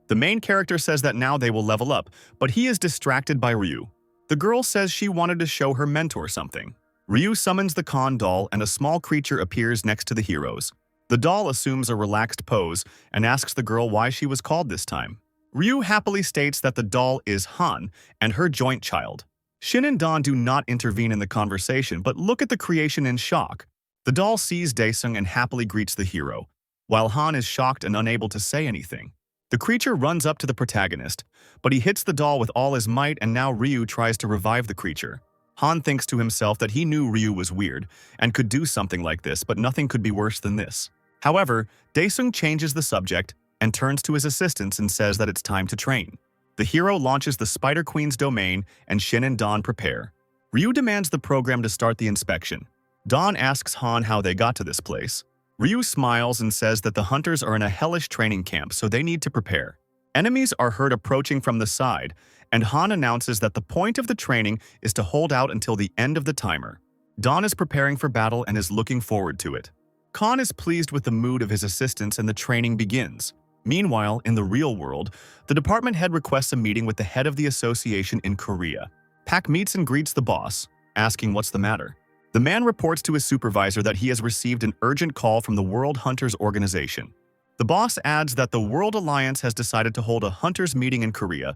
the main character says that now they will level up, but he is distracted by Ryu. The girl says she wanted to show her mentor something. Ryu summons the Khan doll and a small creature appears next to the heroes. The doll assumes a relaxed pose and asks the girl why she was called this time. Ryu happily states that the doll is Han and her joint child. Shin and Don do not intervene in the conversation but look at the creation in shock. The doll sees Daesung and happily greets the hero, while Han is shocked and unable to say anything. The creature runs up to the protagonist, but he hits the doll with all his might and now Ryu tries to revive the creature. Han thinks to himself that he knew Ryu was weird and could do something like this, but nothing could be worse than this. However, Daesung changes the subject and turns to his assistants and says that it's time to train. The hero launches the Spider Queen's domain and Shin and Don prepare. Ryu demands the program to start the inspection. Don asks Han how they got to this place. Ryu smiles and says that the hunters are in a hellish training camp, so they need to prepare. Enemies are heard approaching from the side, and Han announces that the point of the training is to hold out until the end of the timer. Don is preparing for battle and is looking forward to it. Khan is pleased with the mood of his assistants and the training begins. Meanwhile, in the real world, the department head requests a meeting with the head of the association in Korea. Pak meets and greets the boss, asking what's the matter. The man reports to his supervisor that he has received an urgent call from the World Hunters Organization. The boss adds that the World Alliance has decided to hold a hunters meeting in Korea,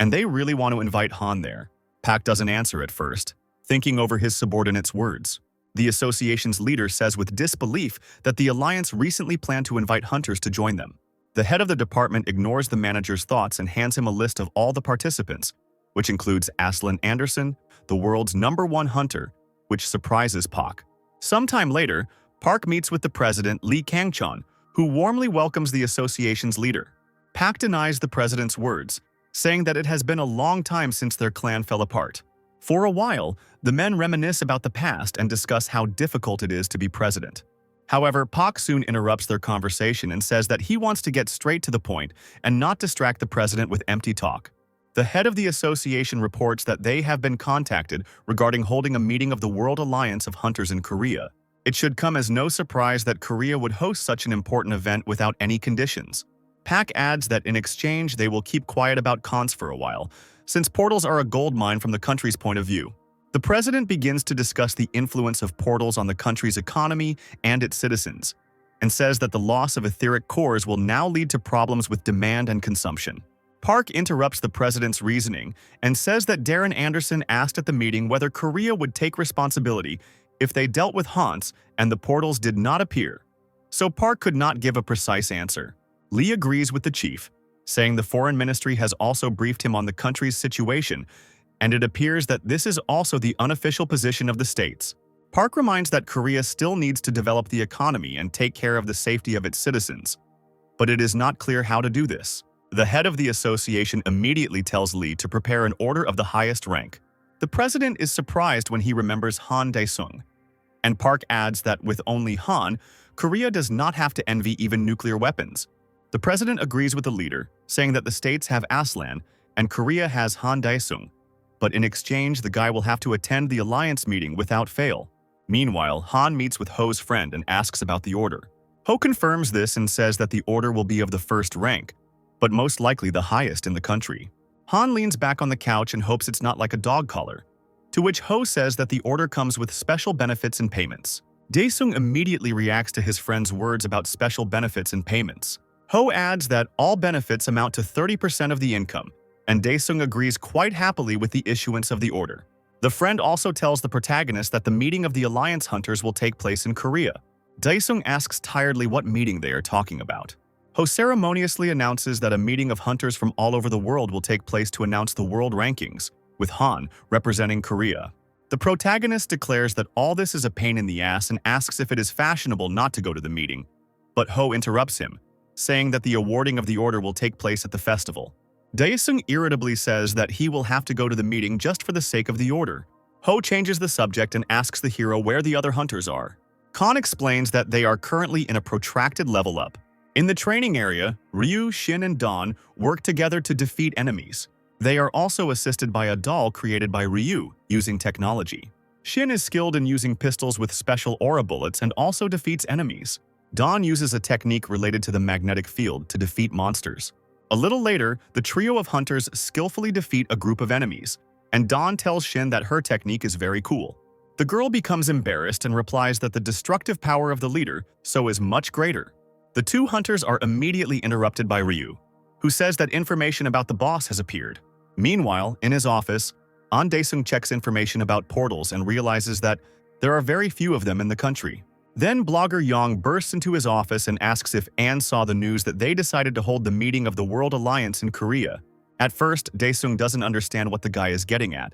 and they really want to invite Han there. Pak doesn't answer at first, thinking over his subordinate's words. The association's leader says with disbelief that the alliance recently planned to invite hunters to join them. The head of the department ignores the manager's thoughts and hands him a list of all the participants, which includes Aslan Anderson, the world's #1 hunter, which surprises Pak. Sometime later, Park meets with the president Lee Kangchon, who warmly welcomes the association's leader. Pak denies the president's words, saying that it has been a long time since their clan fell apart. For a while, the men reminisce about the past and discuss how difficult it is to be president. However, Pak soon interrupts their conversation and says that he wants to get straight to the point and not distract the president with empty talk. The head of the association reports that they have been contacted regarding holding a meeting of the World Alliance of Hunters in Korea. It should come as no surprise that Korea would host such an important event without any conditions. Pak adds that in exchange they will keep quiet about cons for a while, since portals are a gold mine from the country's point of view. The president begins to discuss the influence of portals on the country's economy and its citizens, and says that the loss of etheric cores will now lead to problems with demand and consumption. Park interrupts the president's reasoning and says that Darren Anderson asked at the meeting whether Korea would take responsibility if they dealt with haunts and the portals did not appear. So Park could not give a precise answer. Lee agrees with the chief, saying the foreign ministry has also briefed him on the country's situation, and it appears that this is also the unofficial position of the states. Park reminds that Korea still needs to develop the economy and take care of the safety of its citizens, but it is not clear how to do this. The head of the association immediately tells Lee to prepare an order of the highest rank. The president is surprised when he remembers Han Dae-sung, and Park adds that with only Han, Korea does not have to envy even nuclear weapons. The president agrees with the leader, saying that the states have Aslan and Korea has Han Dae-sung, but in exchange the guy will have to attend the alliance meeting without fail. Meanwhile, Han meets with Ho's friend and asks about the order. Ho confirms this and says that the order will be of the first rank, but most likely the highest in the country. Han leans back on the couch and hopes it's not like a dog collar, to which Ho says that the order comes with special benefits and payments. Dae-sung immediately reacts to his friend's words about special benefits and payments. Ho adds that all benefits amount to 30% of the income, and Dae-sung agrees quite happily with the issuance of the order. The friend also tells the protagonist that the meeting of the Alliance Hunters will take place in Korea. Dae-sung asks tiredly what meeting they are talking about. Ho ceremoniously announces that a meeting of hunters from all over the world will take place to announce the world rankings, with Han representing Korea. The protagonist declares that all this is a pain in the ass and asks if it is fashionable not to go to the meeting, but Ho interrupts him, saying that the awarding of the order will take place at the festival. Dae-sung irritably says that he will have to go to the meeting just for the sake of the order. Ho changes the subject and asks the hero where the other hunters are. Khan explains that they are currently in a protracted level up. In the training area, Ryu, Shin, and Dawn work together to defeat enemies. They are also assisted by a doll created by Ryu, using technology. Shin is skilled in using pistols with special aura bullets and also defeats enemies. Dawn uses a technique related to the magnetic field to defeat monsters. A little later, the trio of hunters skillfully defeat a group of enemies, and Dawn tells Shin that her technique is very cool. The girl becomes embarrassed and replies that the destructive power of the leader so is much greater. The two hunters are immediately interrupted by Ryu, who says that information about the boss has appeared. Meanwhile, in his office, An Dae-sung checks information about portals and realizes that there are very few of them in the country. Then blogger Young bursts into his office and asks if An saw the news that they decided to hold the meeting of the World Alliance in Korea. At first, Dae-sung doesn't understand what the guy is getting at,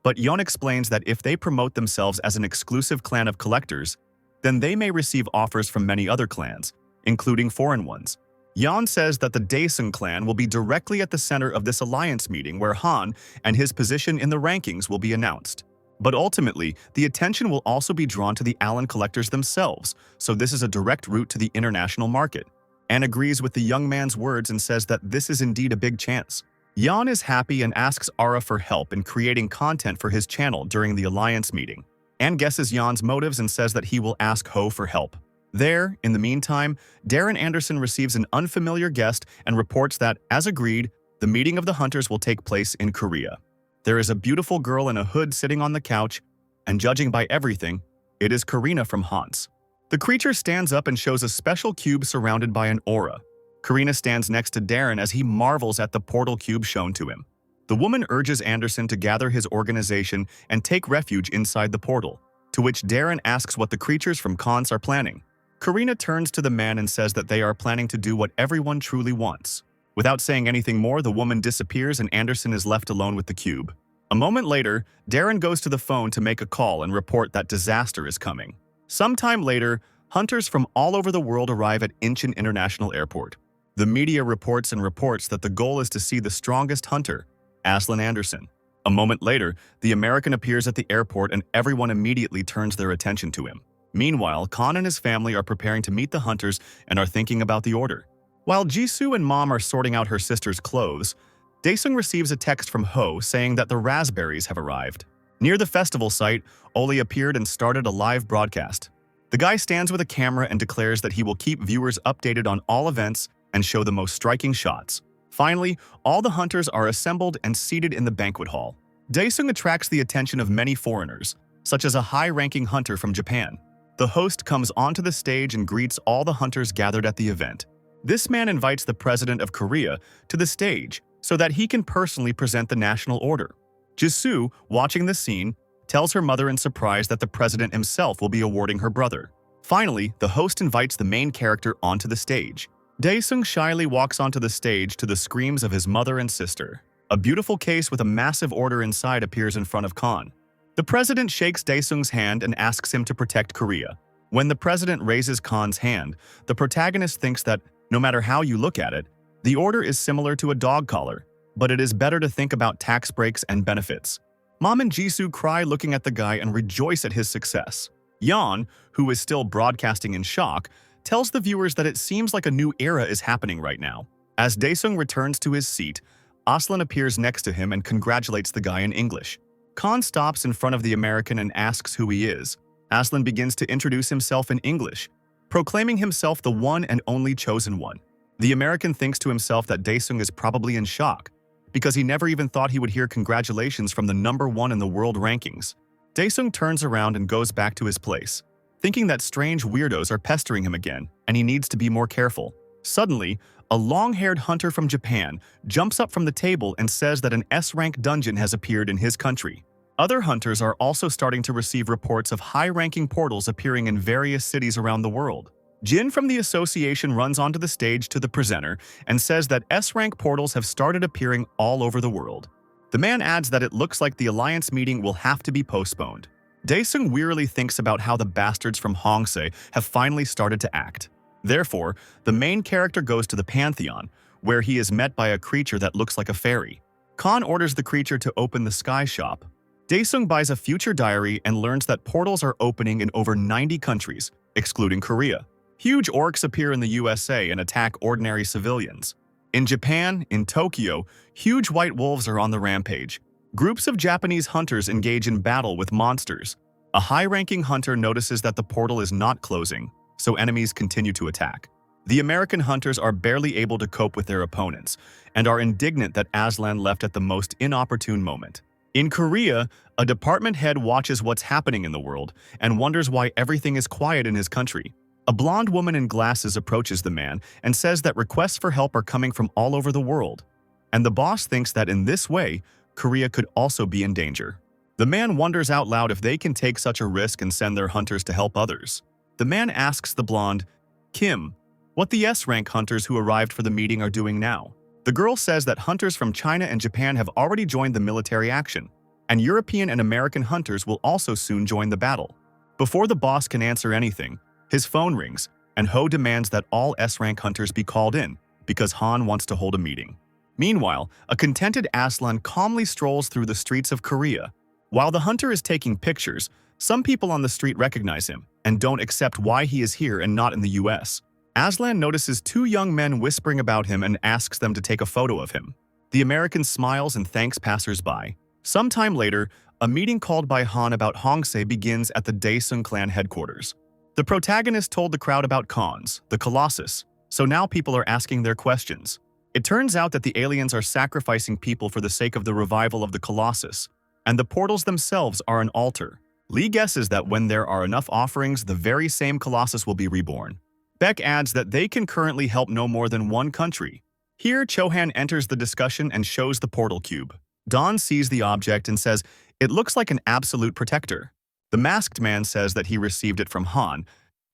but Yeon explains that if they promote themselves as an exclusive clan of collectors, then they may receive offers from many other clans, including foreign ones. Yeon says that the Dae-sung clan will be directly at the center of this alliance meeting where Han and his position in the rankings will be announced. But ultimately, the attention will also be drawn to the Allen collectors themselves, so this is a direct route to the international market. Anne agrees with the young man's words and says that this is indeed a big chance. Yeon is happy and asks Ara for help in creating content for his channel during the alliance meeting. Anne guesses Yeon's motives and says that he will ask Ho for help. There, in the meantime, Darren Anderson receives an unfamiliar guest and reports that, as agreed, the meeting of the hunters will take place in Korea. There is a beautiful girl in a hood sitting on the couch, and judging by everything, it is Karina from Hans. The creature stands up and shows a special cube surrounded by an aura. Karina stands next to Darren as he marvels at the portal cube shown to him. The woman urges Anderson to gather his organization and take refuge inside the portal, to which Darren asks what the creatures from Khans are planning. Karina turns to the man and says that they are planning to do what everyone truly wants. Without saying anything more, the woman disappears and Anderson is left alone with the cube. A moment later, Darren goes to the phone to make a call and report that disaster is coming. Sometime later, hunters from all over the world arrive at Incheon International Airport. The media reports that the goal is to see the strongest hunter, Aslan Anderson. A moment later, the American appears at the airport and everyone immediately turns their attention to him. Meanwhile, Khan and his family are preparing to meet the hunters and are thinking about the order. While Jisoo and Mom are sorting out her sister's clothes, Dae-sung receives a text from Ho saying that the raspberries have arrived. Near the festival site, Oli appeared and started a live broadcast. The guy stands with a camera and declares that he will keep viewers updated on all events and show the most striking shots. Finally, all the hunters are assembled and seated in the banquet hall. Daesung attracts the attention of many foreigners, such as a high-ranking hunter from Japan. The host comes onto the stage and greets all the hunters gathered at the event. This man invites the president of Korea to the stage so that he can personally present the national order. Jisoo, watching the scene, tells her mother in surprise that the president himself will be awarding her brother. Finally, the host invites the main character onto the stage. Daesung shyly walks onto the stage to the screams of his mother and sister. A beautiful case with a massive order inside appears in front of Khan. The president shakes Daesung's hand and asks him to protect Korea. When the president raises Khan's hand, the protagonist thinks that, no matter how you look at it, the order is similar to a dog collar, but it is better to think about tax breaks and benefits. Mom and Jisoo cry looking at the guy and rejoice at his success. Yeon, who is still broadcasting in shock, tells the viewers that it seems like a new era is happening right now. As Daesung returns to his seat, Aslan appears next to him and congratulates the guy in English. Khan stops in front of the American and asks who he is. Aslan begins to introduce himself in English, proclaiming himself the one and only chosen one. The American thinks to himself that Daesung is probably in shock, because he never even thought he would hear congratulations from the #1 in the world rankings. Daesung turns around and goes back to his place, thinking that strange weirdos are pestering him again, and he needs to be more careful. Suddenly, a long-haired hunter from Japan jumps up from the table and says that an S-rank dungeon has appeared in his country. Other hunters are also starting to receive reports of high-ranking portals appearing in various cities around the world. Jin from the association runs onto the stage to the presenter and says that S-rank portals have started appearing all over the world. The man adds that it looks like the alliance meeting will have to be postponed. Daesung wearily thinks about how the bastards from Hongse have finally started to act. Therefore, the main character goes to the Pantheon, where he is met by a creature that looks like a fairy. Khan orders the creature to open the sky shop. Daesung buys a future diary and learns that portals are opening in over 90 countries, excluding Korea. Huge orcs appear in the USA and attack ordinary civilians. In Japan, in Tokyo, huge white wolves are on the rampage. Groups of Japanese hunters engage in battle with monsters. A high-ranking hunter notices that the portal is not closing, so enemies continue to attack. The American hunters are barely able to cope with their opponents and are indignant that Aslan left at the most inopportune moment. In Korea, a department head watches what's happening in the world and wonders why everything is quiet in his country. A blonde woman in glasses approaches the man and says that requests for help are coming from all over the world, and the boss thinks that in this way, Korea could also be in danger. The man wonders out loud if they can take such a risk and send their hunters to help others. The man asks the blonde, Kim, what the S-rank hunters who arrived for the meeting are doing now. The girl says that hunters from China and Japan have already joined the military action, and European and American hunters will also soon join the battle. Before the boss can answer anything, his phone rings, and Ho demands that all S-rank hunters be called in, because Han wants to hold a meeting. Meanwhile, a contented Aslan calmly strolls through the streets of Korea. While the hunter is taking pictures, some people on the street recognize him and don't accept why he is here and not in the US. Aslan notices two young men whispering about him and asks them to take a photo of him. The American smiles and thanks passers-by. Sometime later, a meeting called by Han about Hongse begins at the Daesung clan headquarters. The protagonist told the crowd about Khans, the Colossus, so now people are asking their questions. It turns out that the aliens are sacrificing people for the sake of the revival of the Colossus, and the portals themselves are an altar. Lee guesses that when there are enough offerings, the very same Colossus will be reborn. Beck adds that they can currently help no more than one country. Here, Chohan enters the discussion and shows the portal cube. Dawn sees the object and says, it looks like an absolute protector. The masked man says that he received it from Han,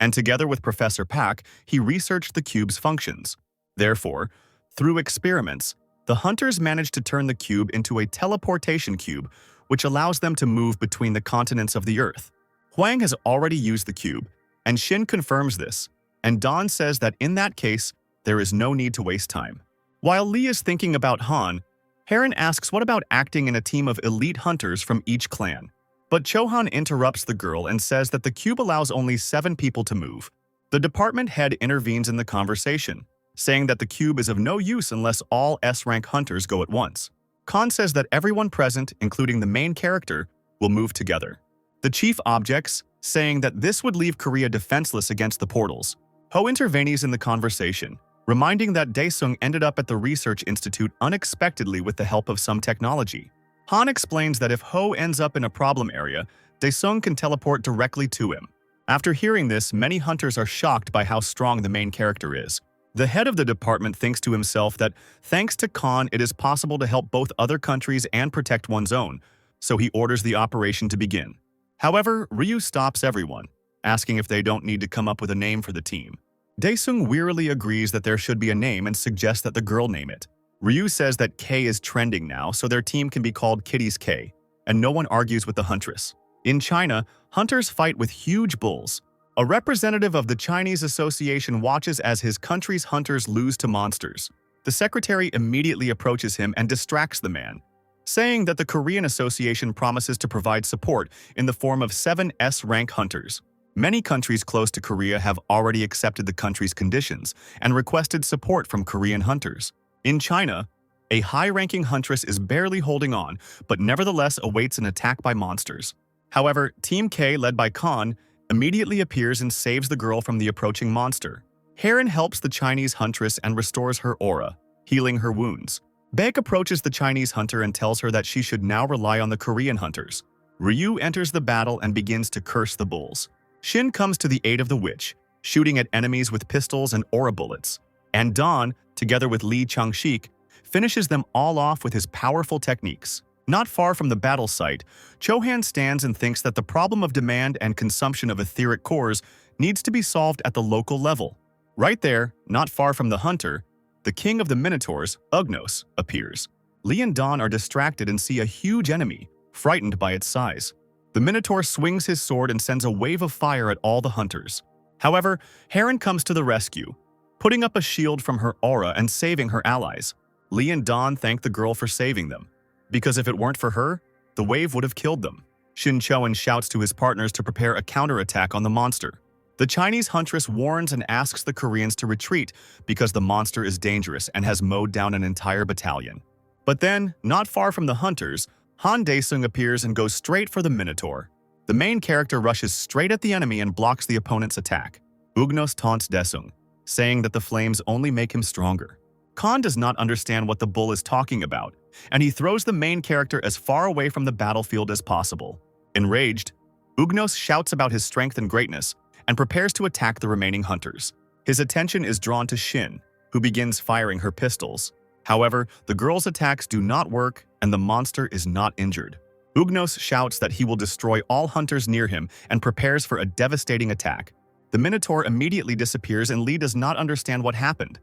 and together with Professor Pak, he researched the cube's functions. Therefore, through experiments, the hunters managed to turn the cube into a teleportation cube, which allows them to move between the continents of the Earth. Huang has already used the cube, and Shin confirms this, and Dawn says that in that case, there is no need to waste time. While Lee is thinking about Han, Heron asks what about acting in a team of elite hunters from each clan. But Chohan interrupts the girl and says that the cube allows only 7 people to move. The department head intervenes in the conversation, saying that the cube is of no use unless all S-rank hunters go at once. Khan says that everyone present, including the main character, will move together. The chief objects, saying that this would leave Korea defenseless against the portals. Ho intervenes in the conversation, reminding that Daesung ended up at the research institute unexpectedly with the help of some technology. Han explains that if Ho ends up in a problem area, Daesung can teleport directly to him. After hearing this, many hunters are shocked by how strong the main character is. The head of the department thinks to himself that thanks to Khan, it is possible to help both other countries and protect one's own, so he orders the operation to begin. However, Ryu stops everyone, asking if they don't need to come up with a name for the team. Daesung wearily agrees that there should be a name and suggests that the girl name it. Ryu says that K is trending now, so their team can be called Kitty's K, and no one argues with the huntress. In China, hunters fight with huge bulls. A representative of the Chinese Association watches as his country's hunters lose to monsters. The secretary immediately approaches him and distracts the man, saying that the Korean Association promises to provide support in the form of 7 S-rank hunters. Many countries close to Korea have already accepted the country's conditions and requested support from Korean hunters. In China, a high-ranking huntress is barely holding on, but nevertheless awaits an attack by monsters. However, Team K, led by Khan, immediately appears and saves the girl from the approaching monster. Heron helps the Chinese huntress and restores her aura, healing her wounds. Baek approaches the Chinese hunter and tells her that she should now rely on the Korean hunters. Ryu enters the battle and begins to curse the bulls. Shin comes to the aid of the witch, shooting at enemies with pistols and aura bullets. And Dawn, together with Lee Chang-shik, finishes them all off with his powerful techniques. Not far from the battle site, Chohan stands and thinks that the problem of demand and consumption of etheric cores needs to be solved at the local level. Right there, not far from the hunter, the king of the Minotaurs, Ugnos, appears. Lee and Dawn are distracted and see a huge enemy, frightened by its size. The Minotaur swings his sword and sends a wave of fire at all the hunters. However, Heron comes to the rescue, putting up a shield from her aura and saving her allies. Lee and Dawn thank the girl for saving them, because if it weren't for her, the wave would have killed them. Shin Choen shouts to his partners to prepare a counterattack on the monster. The Chinese huntress warns and asks the Koreans to retreat because the monster is dangerous and has mowed down an entire battalion. But then, not far from the hunters, Han Daesung appears and goes straight for the Minotaur. The main character rushes straight at the enemy and blocks the opponent's attack. Ugnos taunts Daesung, saying that the flames only make him stronger. Khan does not understand what the bull is talking about, and he throws the main character as far away from the battlefield as possible. Enraged, Ugnos shouts about his strength and greatness and prepares to attack the remaining hunters. His attention is drawn to Shin, who begins firing her pistols. However, the girl's attacks do not work and the monster is not injured. Ugnos shouts that he will destroy all hunters near him and prepares for a devastating attack. The Minotaur immediately disappears and Lee does not understand what happened.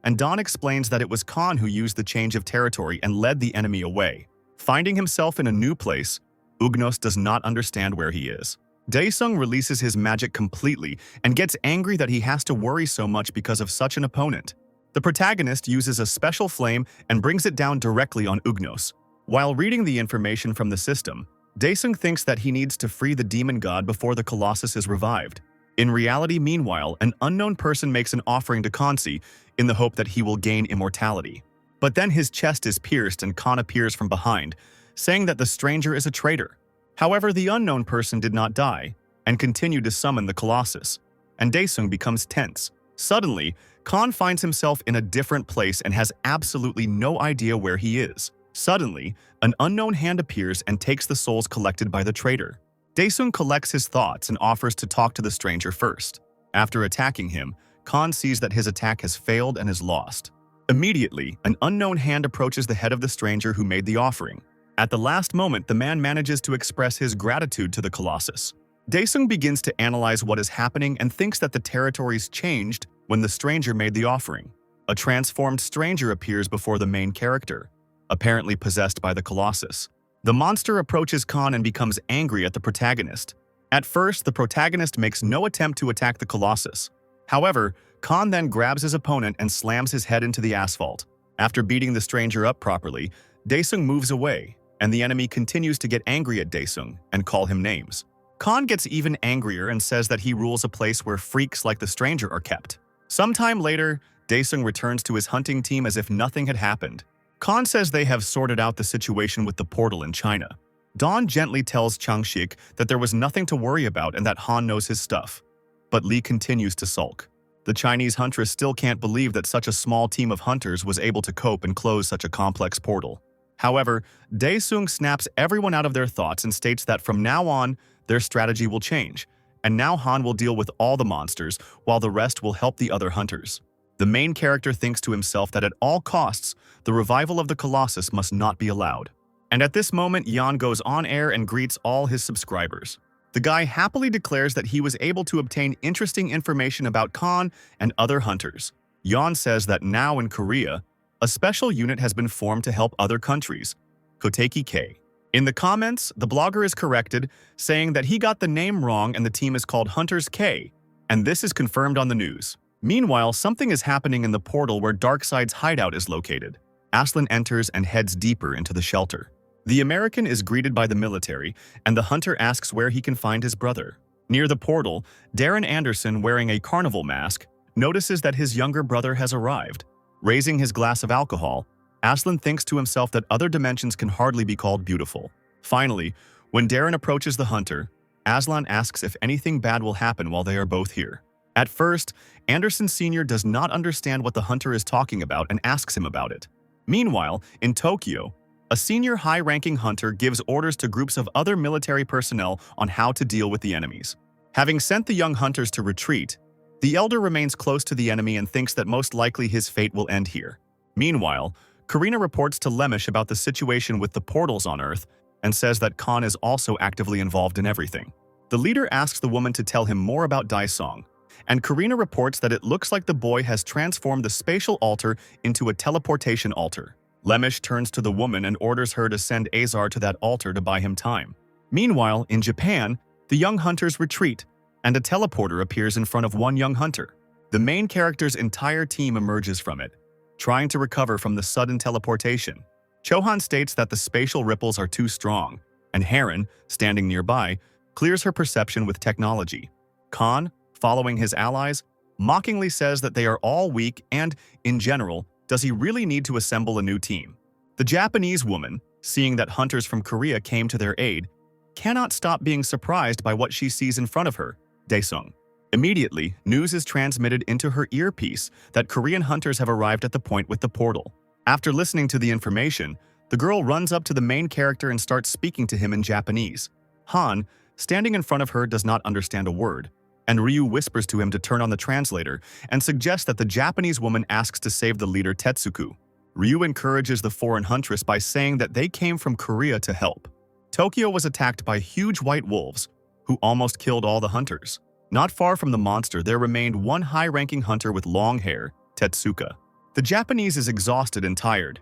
And Dawn explains that it was Khan who used the change of territory and led the enemy away. Finding himself in a new place, Ugnos does not understand where he is. Daesung releases his magic completely and gets angry that he has to worry so much because of such an opponent. The protagonist uses a special flame and brings it down directly on Ugnos. While reading the information from the system, Daesung thinks that he needs to free the demon god before the Colossus is revived. In reality, meanwhile, an unknown person makes an offering to Kansi in the hope that he will gain immortality. But then his chest is pierced and Khan appears from behind, saying that the stranger is a traitor. However, the unknown person did not die and continued to summon the Colossus, and Daesung becomes tense. Suddenly, Khan finds himself in a different place and has absolutely no idea where he is. Suddenly, an unknown hand appears and takes the souls collected by the traitor. Daesung collects his thoughts and offers to talk to the stranger first. After attacking him, Khan sees that his attack has failed and is lost. Immediately, an unknown hand approaches the head of the stranger who made the offering. At the last moment, the man manages to express his gratitude to the Colossus. Daesung begins to analyze what is happening and thinks that the territories changed when the stranger made the offering. A transformed stranger appears before the main character, apparently possessed by the Colossus. The monster approaches Khan and becomes angry at the protagonist. At first, the protagonist makes no attempt to attack the Colossus. However, Khan then grabs his opponent and slams his head into the asphalt. After beating the stranger up properly, Daesung moves away, and the enemy continues to get angry at Daesung and call him names. Khan gets even angrier and says that he rules a place where freaks like the stranger are kept. Sometime later, Daesung returns to his hunting team as if nothing had happened. Khan says they have sorted out the situation with the portal in China. Dawn gently tells Chang-shik that there was nothing to worry about and that Han knows his stuff. But Lee continues to sulk. The Chinese huntress still can't believe that such a small team of hunters was able to cope and close such a complex portal. However, Daesung snaps everyone out of their thoughts and states that from now on, their strategy will change, and now Han will deal with all the monsters while the rest will help the other hunters. The main character thinks to himself that at all costs, the revival of the Colossus must not be allowed. And at this moment, Yan goes on air and greets all his subscribers. The guy happily declares that he was able to obtain interesting information about Khan and other hunters. Yan says that now in Korea, a special unit has been formed to help other countries, Koteki K. In the comments, the blogger is corrected, saying that he got the name wrong and the team is called Hunters K, and this is confirmed on the news. Meanwhile, something is happening in the portal where Darkseid's hideout is located. Aslan enters and heads deeper into the shelter. The American is greeted by the military, and the hunter asks where he can find his brother. Near the portal, Darren Anderson, wearing a carnival mask, notices that his younger brother has arrived. Raising his glass of alcohol, Aslan thinks to himself that other dimensions can hardly be called beautiful. Finally, when Darren approaches the hunter, Aslan asks if anything bad will happen while they are both here. At first, Anderson Sr. does not understand what the hunter is talking about and asks him about it. Meanwhile, in Tokyo, a senior high-ranking hunter gives orders to groups of other military personnel on how to deal with the enemies. Having sent the young hunters to retreat, the elder remains close to the enemy and thinks that most likely his fate will end here. Meanwhile, Karina reports to Lemish about the situation with the portals on Earth and says that Khan is also actively involved in everything. The leader asks the woman to tell him more about Daesung, and Karina reports that it looks like the boy has transformed the spatial altar into a teleportation altar. Lemish turns to the woman and orders her to send Azar to that altar to buy him time. Meanwhile, in Japan, the young hunters retreat, and a teleporter appears in front of one young hunter. The main character's entire team emerges from it, trying to recover from the sudden teleportation. Chohan states that the spatial ripples are too strong, and Heron, standing nearby, clears her perception with technology. Khan, following his allies, mockingly says that they are all weak and, in general, does he really need to assemble a new team? The Japanese woman, seeing that hunters from Korea came to their aid, cannot stop being surprised by what she sees in front of her, Daesung. Immediately, news is transmitted into her earpiece that Korean hunters have arrived at the point with the portal. After listening to the information, the girl runs up to the main character and starts speaking to him in Japanese. Han, standing in front of her, does not understand a word, and Ryu whispers to him to turn on the translator and suggests that the Japanese woman asks to save the leader Tetsuku. Ryu encourages the foreign huntress by saying that they came from Korea to help. Tokyo was attacked by huge white wolves, who almost killed all the hunters. Not far from the monster, there remained one high-ranking hunter with long hair, Tetsuka. The Japanese is exhausted and tired.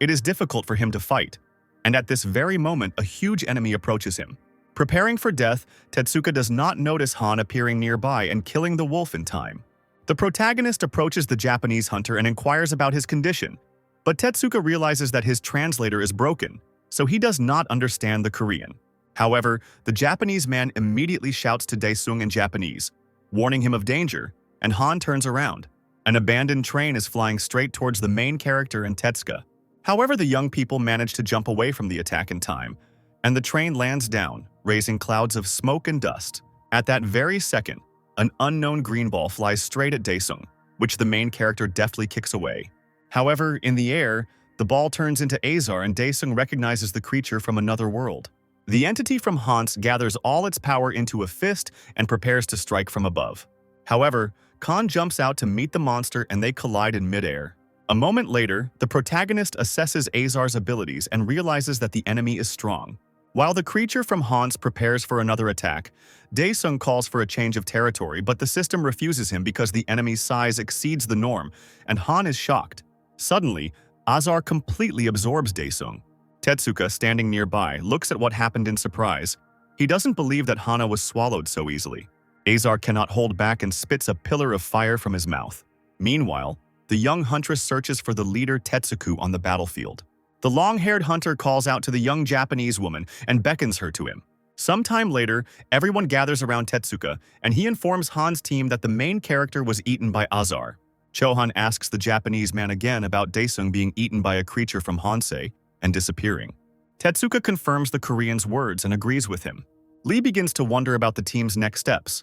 It is difficult for him to fight, and at this very moment, a huge enemy approaches him. Preparing for death, Tetsuka does not notice Han appearing nearby and killing the wolf in time. The protagonist approaches the Japanese hunter and inquires about his condition, but Tetsuka realizes that his translator is broken, so he does not understand the Korean. However, the Japanese man immediately shouts to Daesung in Japanese, warning him of danger, and Han turns around. An abandoned train is flying straight towards the main character and Tetsuka. However, the young people manage to jump away from the attack in time, and the train lands down, raising clouds of smoke and dust. At that very second, an unknown green ball flies straight at Daesung, which the main character deftly kicks away. However, in the air, the ball turns into Azar and Daesung recognizes the creature from another world. The entity from Hans gathers all its power into a fist and prepares to strike from above. However, Khan jumps out to meet the monster and they collide in midair. A moment later, the protagonist assesses Azar's abilities and realizes that the enemy is strong. While the creature from Hans prepares for another attack, Daesung calls for a change of territory, but the system refuses him because the enemy's size exceeds the norm, and Han is shocked. Suddenly, Azar completely absorbs Daesung. Tetsuka, standing nearby, looks at what happened in surprise. He doesn't believe that Hana was swallowed so easily. Azar cannot hold back and spits a pillar of fire from his mouth. Meanwhile, the young huntress searches for the leader Tetsuku on the battlefield. The long-haired hunter calls out to the young Japanese woman and beckons her to him. Sometime later, everyone gathers around Tetsuka, and he informs Han's team that the main character was eaten by Azar. Chohan asks the Japanese man again about Daesung being eaten by a creature from Honsei and disappearing. Tetsuka confirms the Korean's words and agrees with him. Lee begins to wonder about the team's next steps,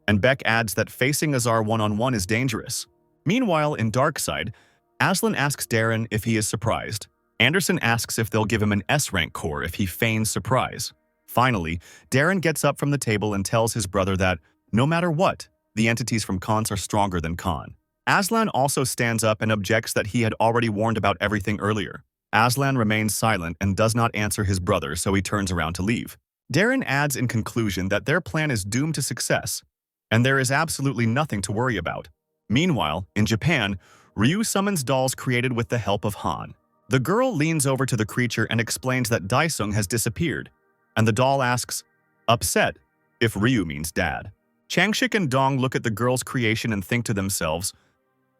and Beck adds that facing Azar one-on-one is dangerous. Meanwhile, in Darkside, Aslan asks Darren if he is surprised. Anderson asks if they'll give him an S-rank core if he feigns surprise. Finally, Darren gets up from the table and tells his brother that, no matter what, the entities from Khans are stronger than Khan. Aslan also stands up and objects that he had already warned about everything earlier. Aslan remains silent and does not answer his brother, so he turns around to leave. Darren adds in conclusion that their plan is doomed to success, and there is absolutely nothing to worry about. Meanwhile, in Japan, Ryu summons dolls created with the help of Han. The girl leans over to the creature and explains that Daesung has disappeared, and the doll asks, upset, if Ryu means dad. Changshik and Dong look at the girl's creation and think to themselves,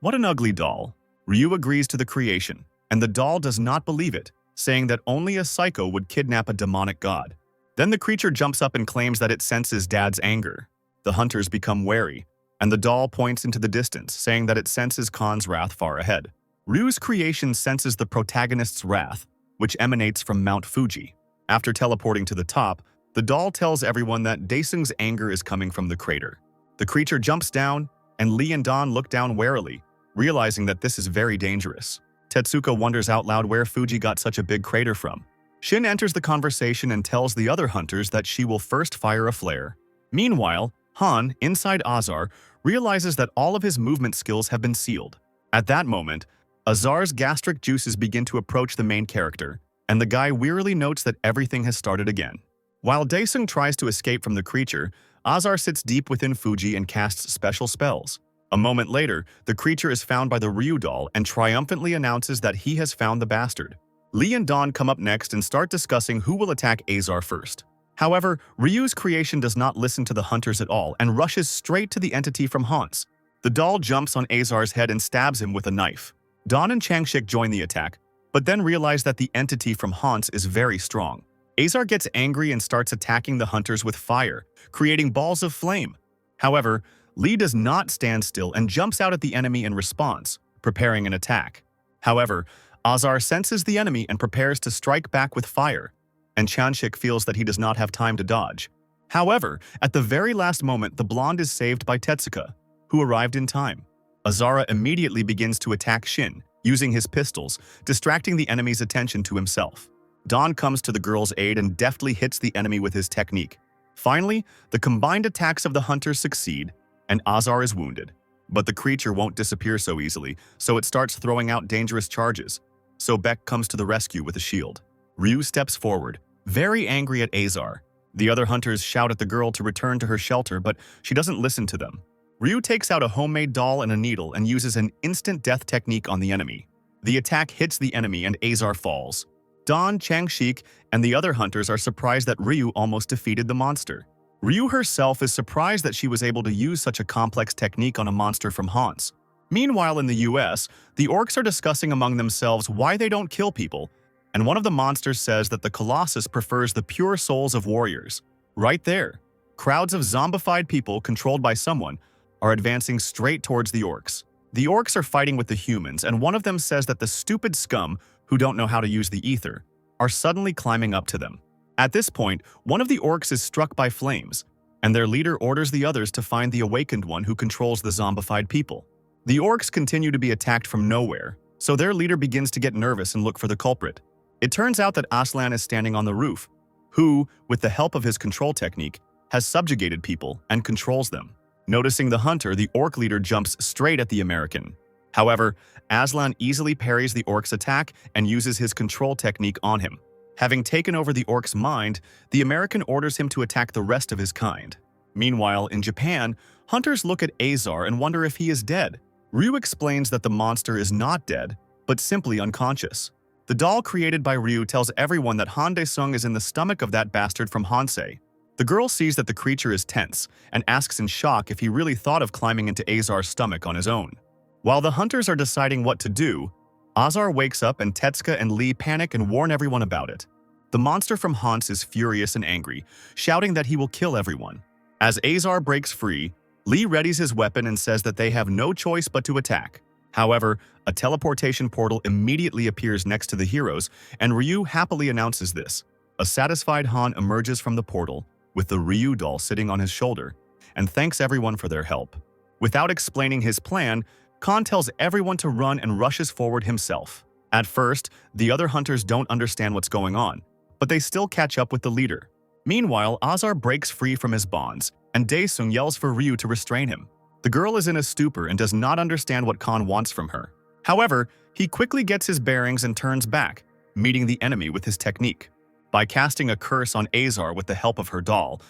what an ugly doll. Ryu agrees to the creation, and the doll does not believe it, saying that only a psycho would kidnap a demonic god. Then the creature jumps up and claims that it senses dad's anger. The hunters become wary, and the doll points into the distance, saying that it senses Khan's wrath far ahead. Ryu's creation senses the protagonist's wrath, which emanates from Mount Fuji. After teleporting to the top, the doll tells everyone that Daesung's anger is coming from the crater. The creature jumps down, and Lee and Don look down warily, realizing that this is very dangerous. Tetsuka wonders out loud where Fuji got such a big crater from. Shin enters the conversation and tells the other hunters that she will first fire a flare. Meanwhile, Han, inside Azar, realizes that all of his movement skills have been sealed. At that moment, Azar's gastric juices begin to approach the main character, and the guy wearily notes that everything has started again. While Daesung tries to escape from the creature, Azar sits deep within Fuji and casts special spells. A moment later, the creature is found by the Ryu doll and triumphantly announces that he has found the bastard. Lee and Don come up next and start discussing who will attack Azar first. However, Ryu's creation does not listen to the hunters at all and rushes straight to the entity from Hans. The doll jumps on Azar's head and stabs him with a knife. Don and Changshik join the attack, but then realize that the entity from Hans is very strong. Azar gets angry and starts attacking the hunters with fire, creating balls of flame. However, Lee does not stand still and jumps out at the enemy in response, preparing an attack. However, Azar senses the enemy and prepares to strike back with fire, and Changshik feels that he does not have time to dodge. However, at the very last moment, the blonde is saved by Tetsuka, who arrived in time. Azara immediately begins to attack Shin, using his pistols, distracting the enemy's attention to himself. Don comes to the girl's aid and deftly hits the enemy with his technique. Finally, the combined attacks of the hunters succeed, and Azar is wounded. But the creature won't disappear so easily, so it starts throwing out dangerous charges. So Beck comes to the rescue with a shield. Ryu steps forward, very angry at Azar. The other hunters shout at the girl to return to her shelter, but she doesn't listen to them. Ryu takes out a homemade doll and a needle and uses an instant death technique on the enemy. The attack hits the enemy and Azar falls. Don, Changshik, and the other hunters are surprised that Ryu almost defeated the monster. Ryu herself is surprised that she was able to use such a complex technique on a monster from Hans. Meanwhile, in the US, the orcs are discussing among themselves why they don't kill people, and one of the monsters says that the Colossus prefers the pure souls of warriors. Right there, crowds of zombified people controlled by someone are advancing straight towards the orcs. The orcs are fighting with the humans, and one of them says that the stupid scum, who don't know how to use the ether, are suddenly climbing up to them. At this point, one of the orcs is struck by flames, and their leader orders the others to find the awakened one who controls the zombified people. The orcs continue to be attacked from nowhere, so their leader begins to get nervous and look for the culprit. It turns out that Aslan is standing on the roof, who, with the help of his control technique, has subjugated people and controls them. Noticing the hunter, the orc leader jumps straight at the American. However, Aslan easily parries the orc's attack and uses his control technique on him. Having taken over the orc's mind, the American orders him to attack the rest of his kind. Meanwhile, in Japan, hunters look at Azar and wonder if he is dead. Ryu explains that the monster is not dead, but simply unconscious. The doll created by Ryu tells everyone that Han Daesung is in the stomach of that bastard from Hansei. The girl sees that the creature is tense and asks in shock if he really thought of climbing into Azar's stomach on his own. While the hunters are deciding what to do, Azar wakes up and Tetsuka and Lee panic and warn everyone about it. The monster from Hans is furious and angry, shouting that he will kill everyone. As Azar breaks free, Lee readies his weapon and says that they have no choice but to attack. However, a teleportation portal immediately appears next to the heroes, and Ryu happily announces this. A satisfied Han emerges from the portal, with the Ryu doll sitting on his shoulder, and thanks everyone for their help. Without explaining his plan, Khan tells everyone to run and rushes forward himself. At first, the other hunters don't understand what's going on, but they still catch up with the leader. Meanwhile, Azar breaks free from his bonds, and Daesung yells for Ryu to restrain him. The girl is in a stupor and does not understand what Khan wants from her. However, he quickly gets his bearings and turns back, meeting the enemy with his technique. By casting a curse on Azar with the help of her doll,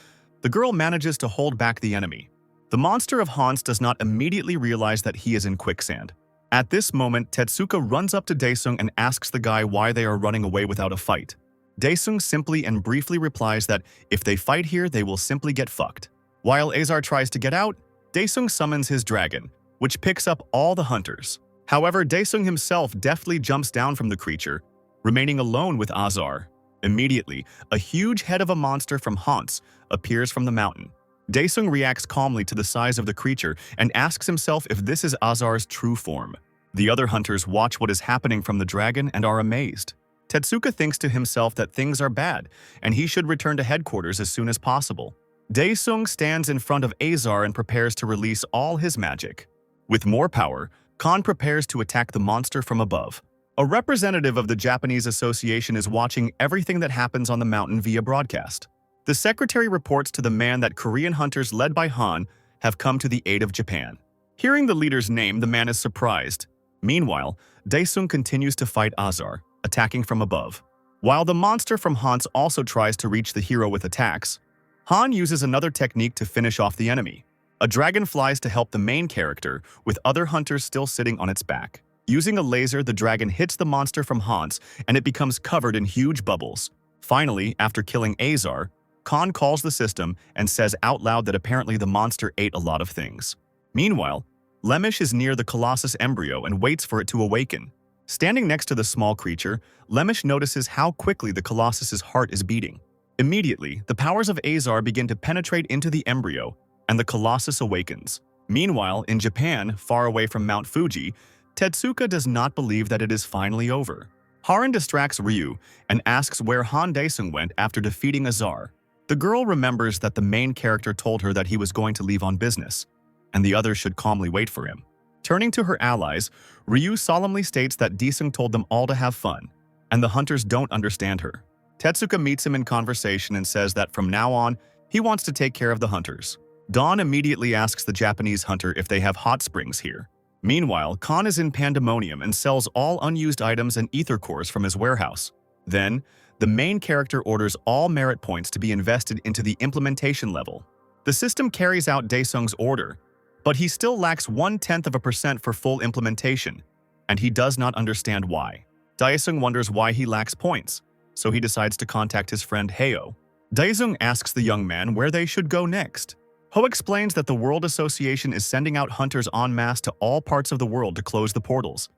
the girl manages to hold back the enemy. The monster of Hans does not immediately realize that he is in quicksand. At this moment, Tetsuka runs up to Daesung and asks the guy why they are running away without a fight. Daesung simply and briefly replies that if they fight here, they will simply get fucked. While Azar tries to get out, Daesung summons his dragon, which picks up all the hunters. However, Daesung himself deftly jumps down from the creature, remaining alone with Azar. Immediately, a huge head of a monster from Hans appears from the mountain. Daesung reacts calmly to the size of the creature and asks himself if this is Azar's true form. The other hunters watch what is happening from the dragon and are amazed. Tetsuka thinks to himself that things are bad, and he should return to headquarters as soon as possible. Daesung stands in front of Azar and prepares to release all his magic. With more power, Khan prepares to attack the monster from above. A representative of the Japanese Association is watching everything that happens on the mountain via broadcast. The secretary reports to the man that Korean hunters led by Han have come to the aid of Japan. Hearing the leader's name, the man is surprised. Meanwhile, Daesung continues to fight Azar, attacking from above. While the monster from Hans also tries to reach the hero with attacks, Han uses another technique to finish off the enemy. A dragon flies to help the main character, with other hunters still sitting on its back. Using a laser, the dragon hits the monster from Hans, and it becomes covered in huge bubbles. Finally, after killing Azar, Khan calls the system and says out loud that apparently the monster ate a lot of things. Meanwhile, Lemish is near the Colossus embryo and waits for it to awaken. Standing next to the small creature, Lemish notices how quickly the Colossus's heart is beating. Immediately, the powers of Azar begin to penetrate into the embryo, and the Colossus awakens. Meanwhile, in Japan, far away from Mount Fuji, Tetsuka does not believe that it is finally over. Haran distracts Ryu and asks where Han Daesung went after defeating Azar. The girl remembers that the main character told her that he was going to leave on business, and the others should calmly wait for him. Turning to her allies, Ryu solemnly states that Daesung told them all to have fun, and the hunters don't understand her. Tetsuka meets him in conversation and says that from now on, he wants to take care of the hunters. Dawn immediately asks the Japanese hunter if they have hot springs here. Meanwhile, Khan is in pandemonium and sells all unused items and ether cores from his warehouse. Then, the main character orders all merit points to be invested into the implementation level. The system carries out Daesung's order, but he still lacks 0.1% for full implementation, and he does not understand why. Daesung wonders why he lacks points, so he decides to contact his friend Yahello. Daesung asks the young man where they should go next. Ho explains that the World Association is sending out hunters en masse to all parts of the world to close the portals,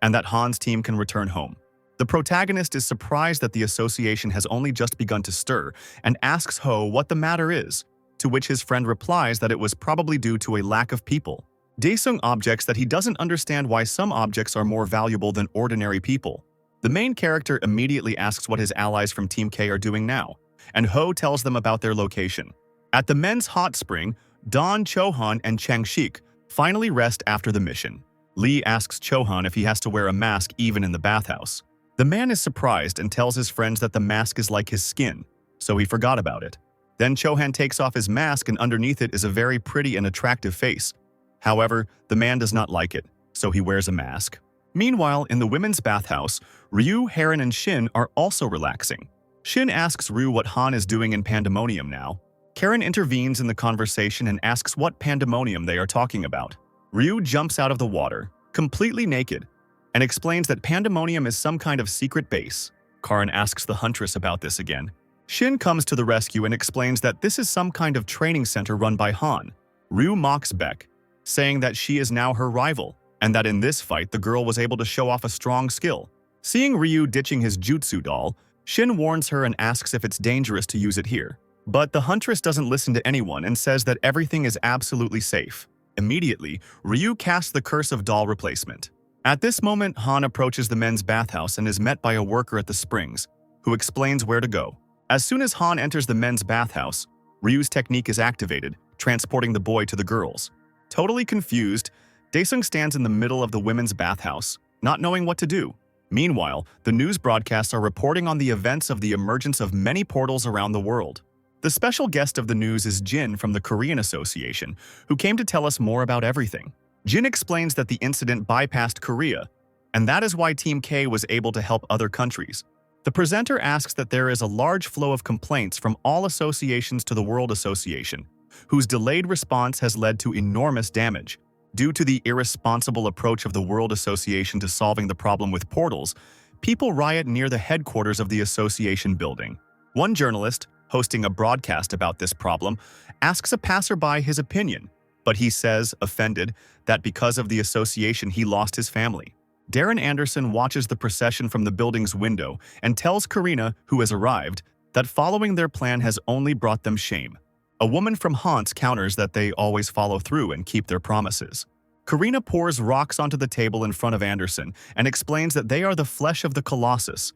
and that Han's team can return home. The protagonist is surprised that the association has only just begun to stir and asks Ho what the matter is, to which his friend replies that it was probably due to a lack of people. Daesung objects that he doesn't understand why some objects are more valuable than ordinary people. The main character immediately asks what his allies from Team K are doing now, and Ho tells them about their location. At the men's hot spring, Don, Chohan, and Changshik finally rest after the mission. Lee asks Chohan if he has to wear a mask even in the bathhouse. The man is surprised and tells his friends that the mask is like his skin, so he forgot about it. Then Chohan takes off his mask and underneath it is a very pretty and attractive face. However, the man does not like it, so he wears a mask. Meanwhile, in the women's bathhouse, Ryu, Haran, and Shin are also relaxing. Shin asks Ryu what Han is doing in pandemonium now. Karen intervenes in the conversation and asks what pandemonium they are talking about. Ryu jumps out of the water, completely naked, and explains that pandemonium is some kind of secret base. Karen asks the huntress about this again. Shin comes to the rescue and explains that this is some kind of training center run by Han. Ryu mocks Beck, saying that she is now her rival, and that in this fight the girl was able to show off a strong skill. Seeing Ryu ditching his jutsu doll, Shin warns her and asks if it's dangerous to use it here. But the huntress doesn't listen to anyone and says that everything is absolutely safe. Immediately, Ryu casts the curse of doll replacement. At this moment, Han approaches the men's bathhouse and is met by a worker at the springs, who explains where to go. As soon as Han enters the men's bathhouse, Ryu's technique is activated, transporting the boy to the girls. Totally confused, Daesung stands in the middle of the women's bathhouse, not knowing what to do. Meanwhile, the news broadcasts are reporting on the events of the emergence of many portals around the world. The special guest of the news is Jin from the Korean Association, who came to tell us more about everything. Jin explains that the incident bypassed Korea, and that is why Team K was able to help other countries. The presenter asks that there is a large flow of complaints from all associations to the World Association, whose delayed response has led to enormous damage. Due to the irresponsible approach of the World Association to solving the problem with portals, people riot near the headquarters of the association building. One journalist, hosting a broadcast about this problem, asks a passerby his opinion, but he says, offended, that because of the association he lost his family. Darren Anderson watches the procession from the building's window and tells Karina, who has arrived, that following their plan has only brought them shame. A woman from Hans counters that they always follow through and keep their promises. Karina pours rocks onto the table in front of Anderson and explains that they are the flesh of the Colossus,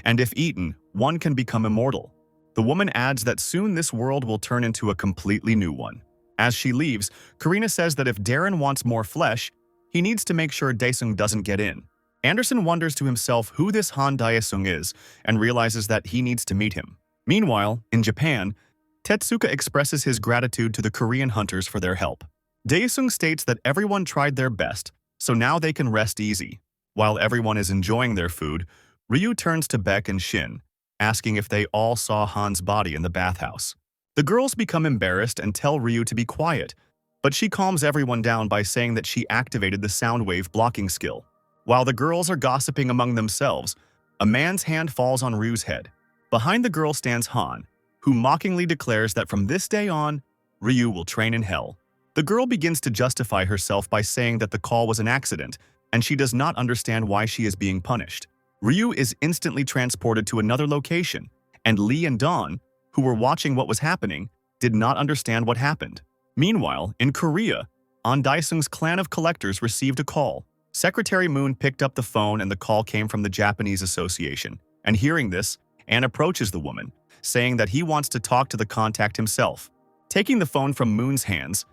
and if eaten, one can become immortal. The woman adds that soon this world will turn into a completely new one. As she leaves, Karina says that if Darren wants more flesh, he needs to make sure Daesung doesn't get in. Anderson wonders to himself who this Han Daesung is and realizes that he needs to meet him. Meanwhile, in Japan, Tetsuka expresses his gratitude to the Korean hunters for their help. Daesung states that everyone tried their best, so now they can rest easy. While everyone is enjoying their food, Ryu turns to Beck and Shin, asking if they all saw Han's body in the bathhouse. The girls become embarrassed and tell Ryu to be quiet, but she calms everyone down by saying that she activated the sound wave blocking skill. While the girls are gossiping among themselves, a man's hand falls on Ryu's head. Behind the girl stands Han, who mockingly declares that from this day on, Ryu will train in hell. The girl begins to justify herself by saying that the call was an accident, and she does not understand why she is being punished. Ryu is instantly transported to another location, and Lee and Dawn, who were watching what was happening, did not understand what happened. Meanwhile, in Korea, An Daesung's clan of collectors received a call. Secretary Moon picked up the phone and the call came from the Japanese Association. And hearing this, An approaches the woman, saying that he wants to talk to the contact himself. Taking the phone from Moon's hands,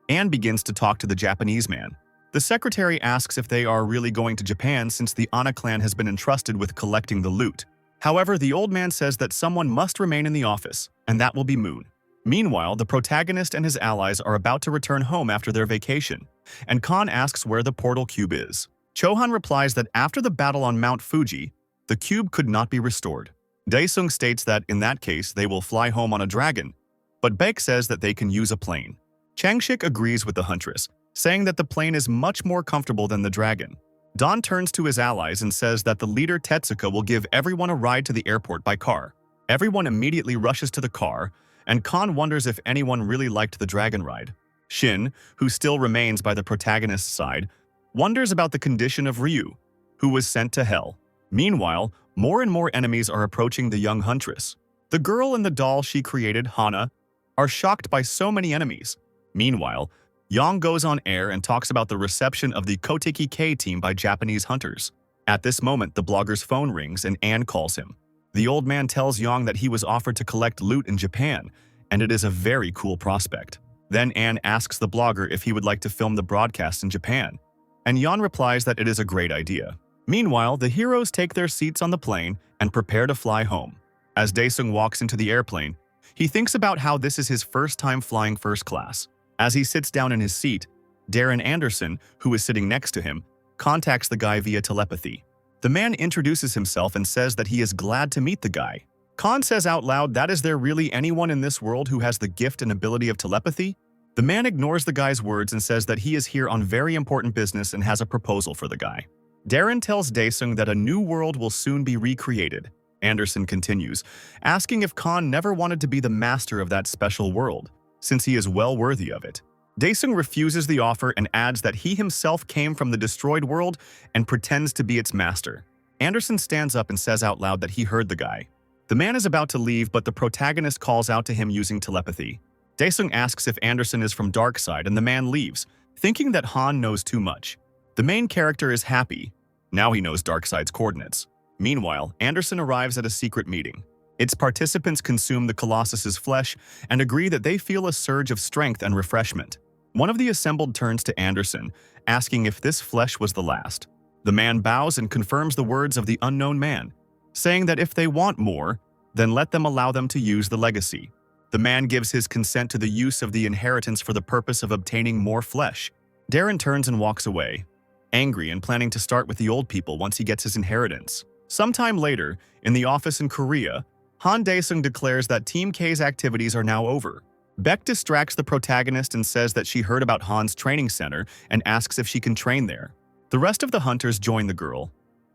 An begins to talk to the Japanese man. The secretary asks if they are really going to Japan since the Ana clan has been entrusted with collecting the loot. However, the old man says that someone must remain in the office, and that will be Moon. Meanwhile, the protagonist and his allies are about to return home after their vacation, and Khan asks where the portal cube is. Chohan replies that after the battle on Mount Fuji, the cube could not be restored. Daesung states that in that case they will fly home on a dragon, but Baek says that they can use a plane. Changshik agrees with the huntress, saying that the plane is much more comfortable than the dragon. Don turns to his allies and says that the leader Tetsuka will give everyone a ride to the airport by car. Everyone immediately rushes to the car, and Khan wonders if anyone really liked the dragon ride. Shin, who still remains by the protagonist's side, wonders about the condition of Ryu, who was sent to hell. Meanwhile, more and more enemies are approaching the young huntress. The girl and the doll she created, Hana, are shocked by so many enemies. Meanwhile, Yang goes on air and talks about the reception of the Koteki K team by Japanese hunters. At this moment, the blogger's phone rings and Anne calls him. The old man tells Yang that he was offered to collect loot in Japan, and it is a very cool prospect. Then Anne asks the blogger if he would like to film the broadcast in Japan, and Yang replies that it is a great idea. Meanwhile, the heroes take their seats on the plane and prepare to fly home. As Daesung walks into the airplane, he thinks about how this is his first time flying first class. As he sits down in his seat, Darren Anderson, who is sitting next to him, contacts the guy via telepathy. The man introduces himself and says that he is glad to meet the guy. Khan says out loud that is there really anyone in this world who has the gift and ability of telepathy? The man ignores the guy's words and says that he is here on very important business and has a proposal for the guy. Darren tells Daesung that a new world will soon be recreated. Anderson continues, asking if Khan never wanted to be the master of that special world, since he is well worthy of it. Daesung refuses the offer and adds that he himself came from the destroyed world and pretends to be its master. Anderson stands up and says out loud that he heard the guy. The man is about to leave, but the protagonist calls out to him using telepathy. Daesung asks if Anderson is from Darkside, and the man leaves, thinking that Han knows too much. The main character is happy. Now he knows Darkside's coordinates. Meanwhile, Anderson arrives at a secret meeting. Its participants consume the Colossus's flesh and agree that they feel a surge of strength and refreshment. One of the assembled turns to Anderson, asking if this flesh was the last. The man bows and confirms the words of the unknown man, saying that if they want more, then let them allow them to use the legacy. The man gives his consent to the use of the inheritance for the purpose of obtaining more flesh. Darren turns and walks away, angry and planning to start with the old people once he gets his inheritance. Sometime later, in the office in Korea, Han Dae-sung declares that Team K's activities are now over. Beck distracts the protagonist and says that she heard about Han's training center and asks if she can train there. The rest of the hunters join the girl,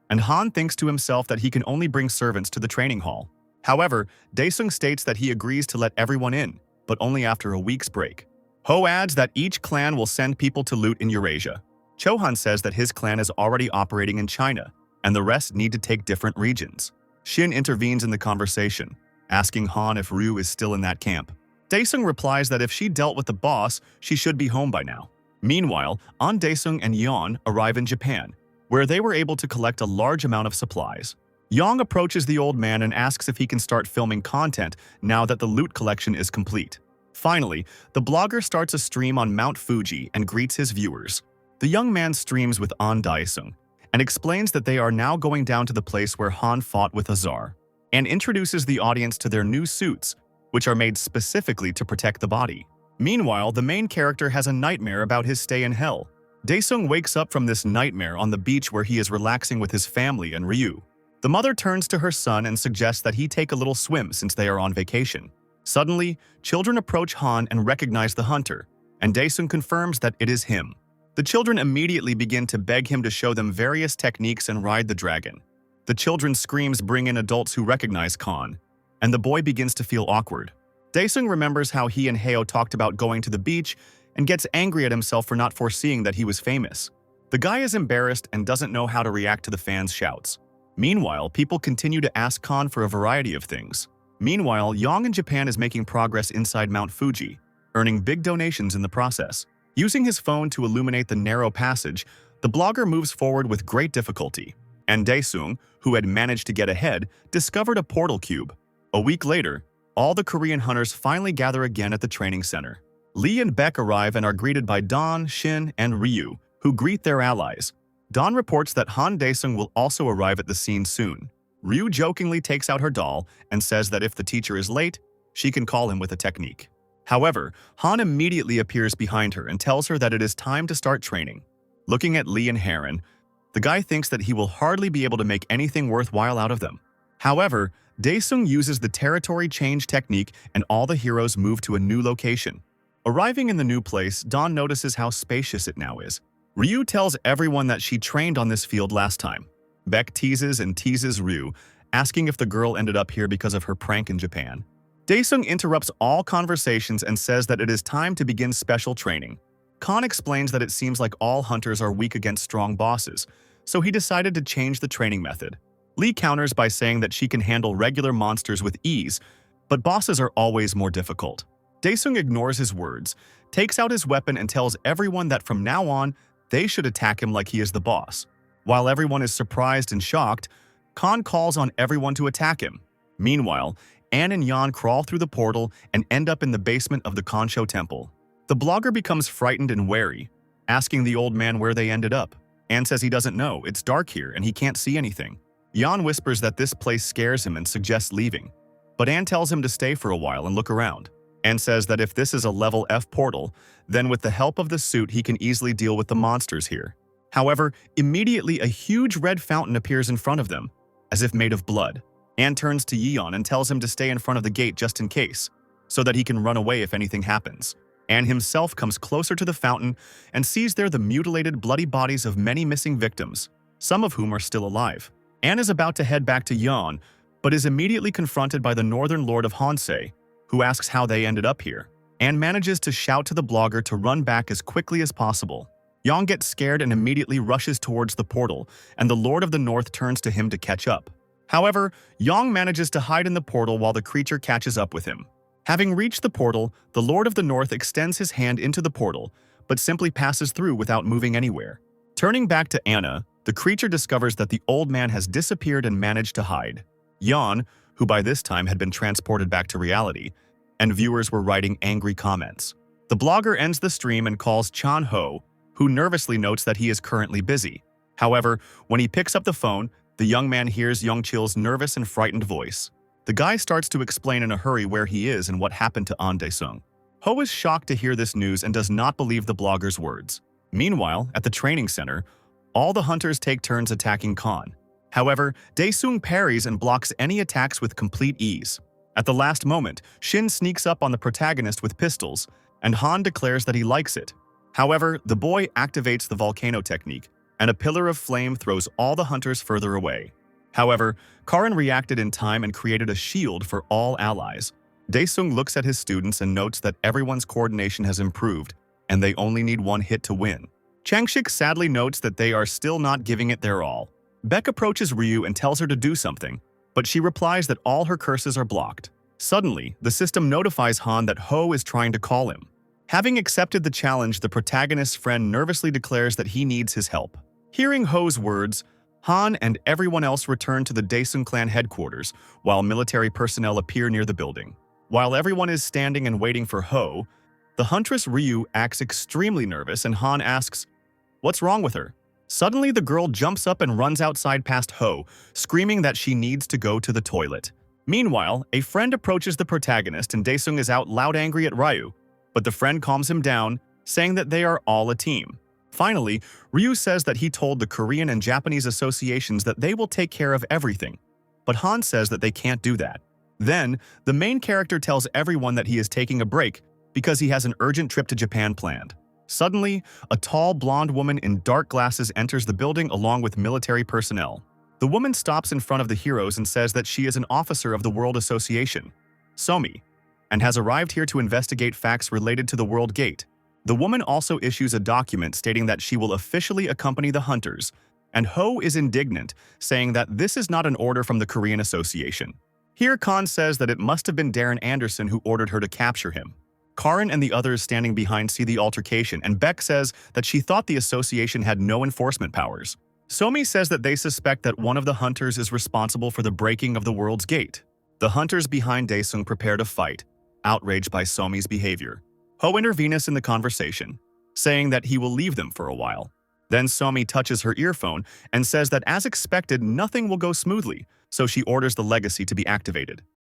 and Han thinks to himself that he can only bring servants to the training hall. However, Dae-sung states that he agrees to let everyone in, but only after a week's break. Ho adds that each clan will send people to loot in Eurasia. Chohan says that his clan is already operating in China, and the rest need to take different regions. Shin intervenes in the conversation, asking Han if Ryu is still in that camp. Dae-sung replies that if she dealt with the boss, she should be home by now. Meanwhile, An Dae-sung and Yeon arrive in Japan, where they were able to collect a large amount of supplies. Yeon approaches the old man and asks if he can start filming content now that the loot collection is complete. Finally, the blogger starts a stream on Mount Fuji and greets his viewers. The young man streams with An Dae-sung and explains that they are now going down to the place where Han fought with Azar, and introduces the audience to their new suits, which are made specifically to protect the body. Meanwhile, the main character has a nightmare about his stay in hell. Dae-sung wakes up from this nightmare on the beach where he is relaxing with his family and Ryu. The mother turns to her son and suggests that he take a little swim since they are on vacation. Suddenly, children approach Han and recognize the hunter, and Dae-sung confirms that it is him. The children immediately begin to beg him to show them various techniques and ride the dragon. The children's screams bring in adults who recognize Khan, and the boy begins to feel awkward. Dae-sung remembers how he and Hayo talked about going to the beach and gets angry at himself for not foreseeing that he was famous. The guy is embarrassed and doesn't know how to react to the fans' shouts. Meanwhile, people continue to ask Khan for a variety of things. Meanwhile, Yong in Japan is making progress inside Mount Fuji, earning big donations in the process. Using his phone to illuminate the narrow passage, the blogger moves forward with great difficulty, and Dae-sung, who had managed to get ahead, discovered a portal cube. A week later, all the Korean hunters finally gather again at the training center. Lee and Beck arrive and are greeted by Don, Shin, and Ryu, who greet their allies. Don reports that Han Dae-sung will also arrive at the scene soon. Ryu jokingly takes out her doll and says that if the teacher is late, she can call him with a technique. However, Han immediately appears behind her and tells her that it is time to start training. Looking at Lee and Heron, the guy thinks that he will hardly be able to make anything worthwhile out of them. However, Dae-sung uses the territory change technique and all the heroes move to a new location. Arriving in the new place, Dawn notices how spacious it now is. Ryu tells everyone that she trained on this field last time. Beck teases and teases Ryu, asking if the girl ended up here because of her prank in Japan. Dae-sung interrupts all conversations and says that it is time to begin special training. Khan explains that it seems like all hunters are weak against strong bosses, so he decided to change the training method. Lee counters by saying that she can handle regular monsters with ease, but bosses are always more difficult. Dae-sung ignores his words, takes out his weapon and tells everyone that from now on, they should attack him like he is the boss. While everyone is surprised and shocked, Khan calls on everyone to attack him. Meanwhile, Anne and Yan crawl through the portal and end up in the basement of the Konsho temple. The blogger becomes frightened and wary, asking the old man where they ended up. Anne says he doesn't know, it's dark here and he can't see anything. Yan whispers that this place scares him and suggests leaving, but Anne tells him to stay for a while and look around. Anne says that if this is a level F portal, then with the help of the suit he can easily deal with the monsters here. However, immediately a huge red fountain appears in front of them, as if made of blood. Anne turns to Yeon and tells him to stay in front of the gate just in case, so that he can run away if anything happens. Anne himself comes closer to the fountain and sees there the mutilated, bloody bodies of many missing victims, some of whom are still alive. Anne is about to head back to Yeon, but is immediately confronted by the Northern Lord of Honsei, who asks how they ended up here. Anne manages to shout to the blogger to run back as quickly as possible. Yeon gets scared and immediately rushes towards the portal, and the Lord of the North turns to him to catch up. However, Yeon manages to hide in the portal while the creature catches up with him. Having reached the portal, the Lord of the North extends his hand into the portal, but simply passes through without moving anywhere. Turning back to Anna, the creature discovers that the old man has disappeared and managed to hide. Yeon, who by this time had been transported back to reality, and viewers were writing angry comments. The blogger ends the stream and calls Chan Ho, who nervously notes that he is currently busy. However, when he picks up the phone, the young man hears Youngchil's nervous and frightened voice. The guy starts to explain in a hurry where he is and what happened to An Dae-sung. Ho is shocked to hear this news and does not believe the blogger's words. Meanwhile, at the training center, all the hunters take turns attacking Khan. However, Dae-sung parries and blocks any attacks with complete ease. At the last moment, Shin sneaks up on the protagonist with pistols, and Han declares that he likes it. However, the boy activates the volcano technique, and a pillar of flame throws all the hunters further away. However, Karin reacted in time and created a shield for all allies. Dae-sung looks at his students and notes that everyone's coordination has improved, and they only need one hit to win. Changshik sadly notes that they are still not giving it their all. Beck approaches Ryu and tells her to do something, but she replies that all her curses are blocked. Suddenly, the system notifies Han that Ho is trying to call him. Having accepted the challenge, the protagonist's friend nervously declares that he needs his help. Hearing Ho's words, Han and everyone else return to the Dae-sung clan headquarters, while military personnel appear near the building. While everyone is standing and waiting for Ho, the huntress Ryu acts extremely nervous and Han asks, "What's wrong with her?" Suddenly, the girl jumps up and runs outside past Ho, screaming that she needs to go to the toilet. Meanwhile, a friend approaches the protagonist and Dae-sung is out loud angry at Ryu, but the friend calms him down, saying that they are all a team. Finally, Ryu says that he told the Korean and Japanese associations that they will take care of everything, but Han says that they can't do that. Then, the main character tells everyone that he is taking a break because he has an urgent trip to Japan planned. Suddenly, a tall blonde woman in dark glasses enters the building along with military personnel. The woman stops in front of the heroes and says that she is an officer of the World Association, Somi, and has arrived here to investigate facts related to the World Gate. The woman also issues a document stating that she will officially accompany the hunters, and Ho is indignant, saying that this is not an order from the Korean Association. Here, Khan says that it must have been Darren Anderson who ordered her to capture him. Karin and the others standing behind see the altercation, and Beck says that she thought the association had no enforcement powers. Somi says that they suspect that one of the hunters is responsible for the breaking of the World's Gate. The hunters behind Dae-sung prepare to fight, outraged by Somi's behavior. Ho intervenes in the conversation, saying that he will leave them for a while. Then Somi touches her earphone and says that as expected, nothing will go smoothly, so she orders the legacy to be activated.